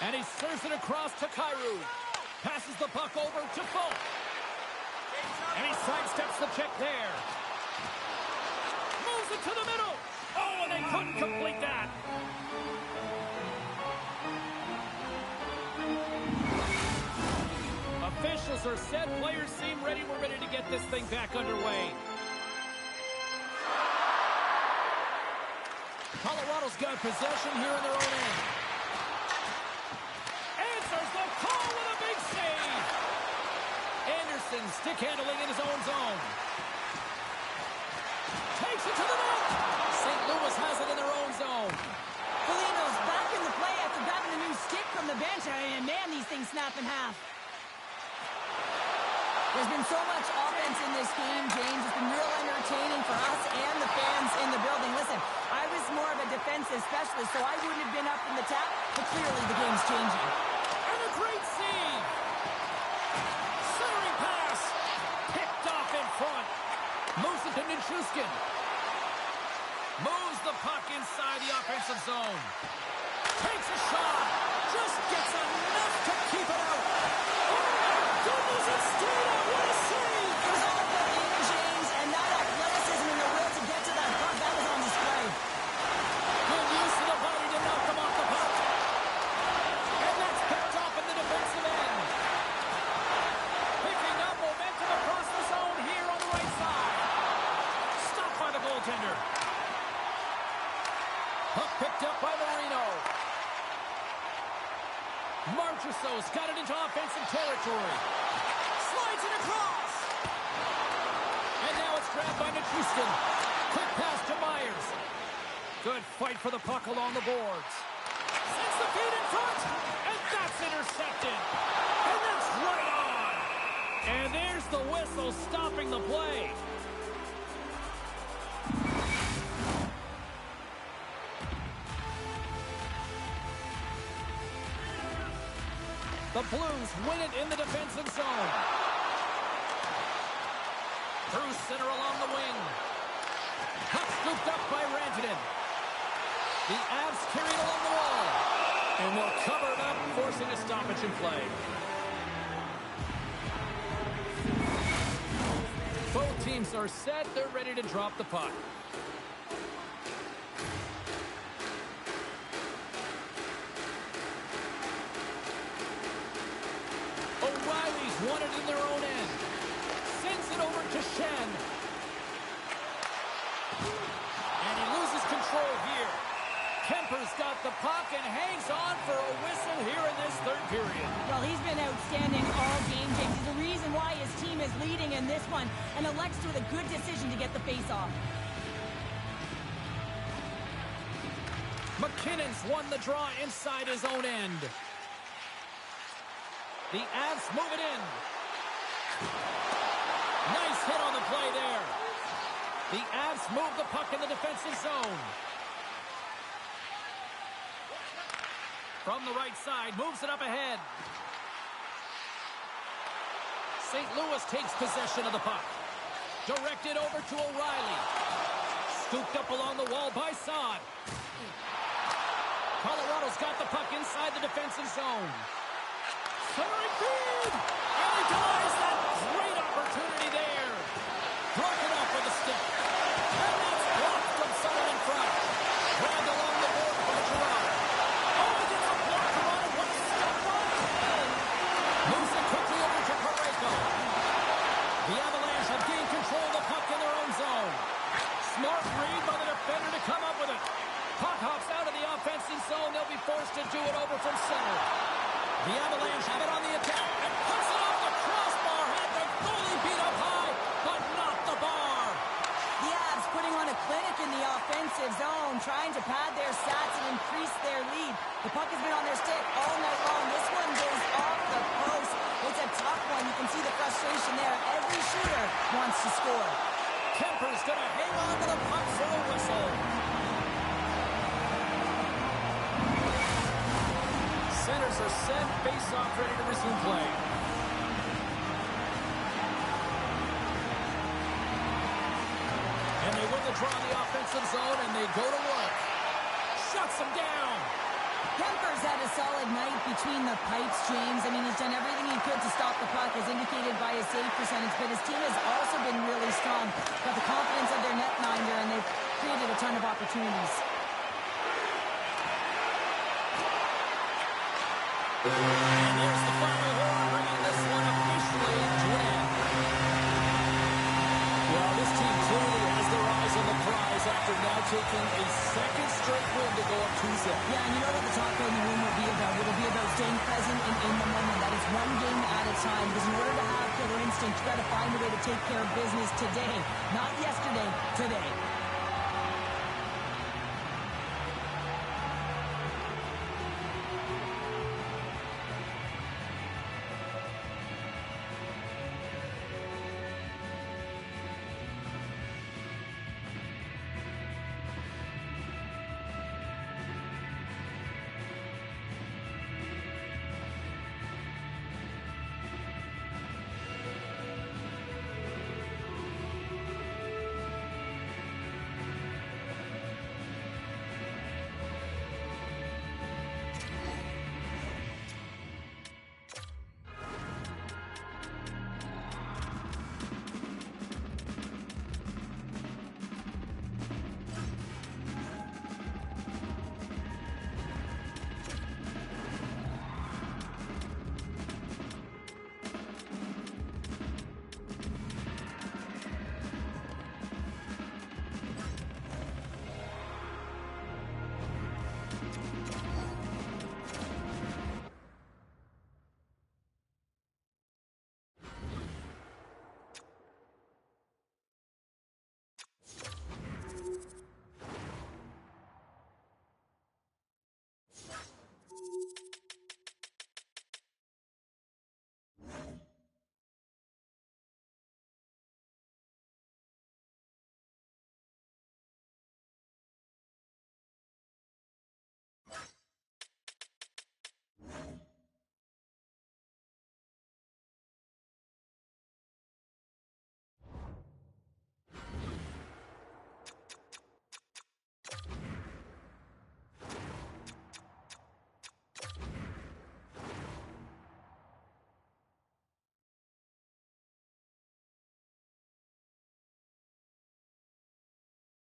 And he serves it across to Kyrou. Passes the puck over to Folk. And he sidesteps the check there. Moves it to the middle. Oh, and they couldn't complete that. Officials are set. Players seem ready. We're ready to get this thing back underway. Colorado's got possession here in their own end. Answers the call with a big save. Anderson stick handling in his own zone. Takes it to the net. St. Louis has it in their own zone. Foligno's back in the play after grabbing a new stick from the bench. And man, these things snap in half. There's been so much offense in this game, James. It's been real entertaining for us and the fans in the building. Listen, I was more of a defensive specialist, so I wouldn't have been up in the tap, but clearly the game's changing. And a great save. Centering pass. Picked off in front. Moves it to Nichushkin. Moves the puck inside the offensive zone. Takes a shot. Just gets enough to keep it out. Oh, my goodness, it stayed out. What a save. It was all put in, James, and that athleticism and the will to get to that puck, that was on display. Good use of the body to knock them off the puck. And that's picked off in the defensive end. Picking up momentum across the zone here on the right side. Stopped by the goaltender. Puck picked up by Marino. Marchessault's got it into offensive territory. Slides it across. And now it's grabbed by Nichushkin. Quick pass to Myers. Good fight for the puck along the boards. Sends the feed in front. And that's intercepted. And that's right on. And there's the whistle stopping the play. The Blues win it in the defensive zone. Through center along the wing. Puck scooped up by Rantanen. The Avs carried along the wall. And they'll cover it up, forcing a stoppage in play. Both teams are set. They're ready to drop the puck. won it in their own end. Sends it over to Shen. And he loses control here. Kemper's got the puck and hangs on for a whistle here in this third period. Well, he's been outstanding all game, James. He's the reason why his team is leading in this one, and elects with a good decision to get the face-off. McKinnon's won the draw inside his own end. The Avs move it in. Nice hit on the play there. The Avs move the puck in the defensive zone. From the right side, moves it up ahead. St. Louis takes possession of the puck. Directed over to O'Reilly. Scooped up along the wall by Saad. Colorado's got the puck inside the defensive zone. Centering feed! And he denies that great opportunity there. Broken up with a stick. And that's blocked from someone in front. Grabbed along the board by Gerard. Oh, he gets a block to run. What a step run! Moves it quickly over to Parayko. The Avalanche have gained control of the puck in their own zone. Smart read by the defender to come up with it. Puck hops out of the offensive zone. They'll be forced to do it over from center. The Avalanche have it on the attack and puts it off the crossbar. Had the goalie beat up high, but not the bar. The Avs putting on a clinic in the offensive zone, trying to pad their stats and increase their lead. The puck has been on their stick all night long. This one goes off the post. It's a tough one. You can see the frustration there. Every shooter wants to score. Kemper's going to hang on to the puck for a whistle. Centers are set, face-off ready to resume play. And they win the draw in the offensive zone, and they go to work. Shuts them down. Kemper's had a solid night between the pipes, James. I mean, he's done everything he could to stop the puck, as indicated by his save percentage, but his team has also been really strong. Got the confidence of their netminder, and they've created a ton of opportunities. And there's the final horn, bringing this one officially to an end. Well, this team clearly has their eyes on the prize after now taking a second straight win to go up 2-0. Yeah, and you know what the talk in the room will be about? It'll be about staying present and in the moment. That is one game at a time, because in order to have killer instinct, you got to find a way to take care of business today. Not yesterday, today.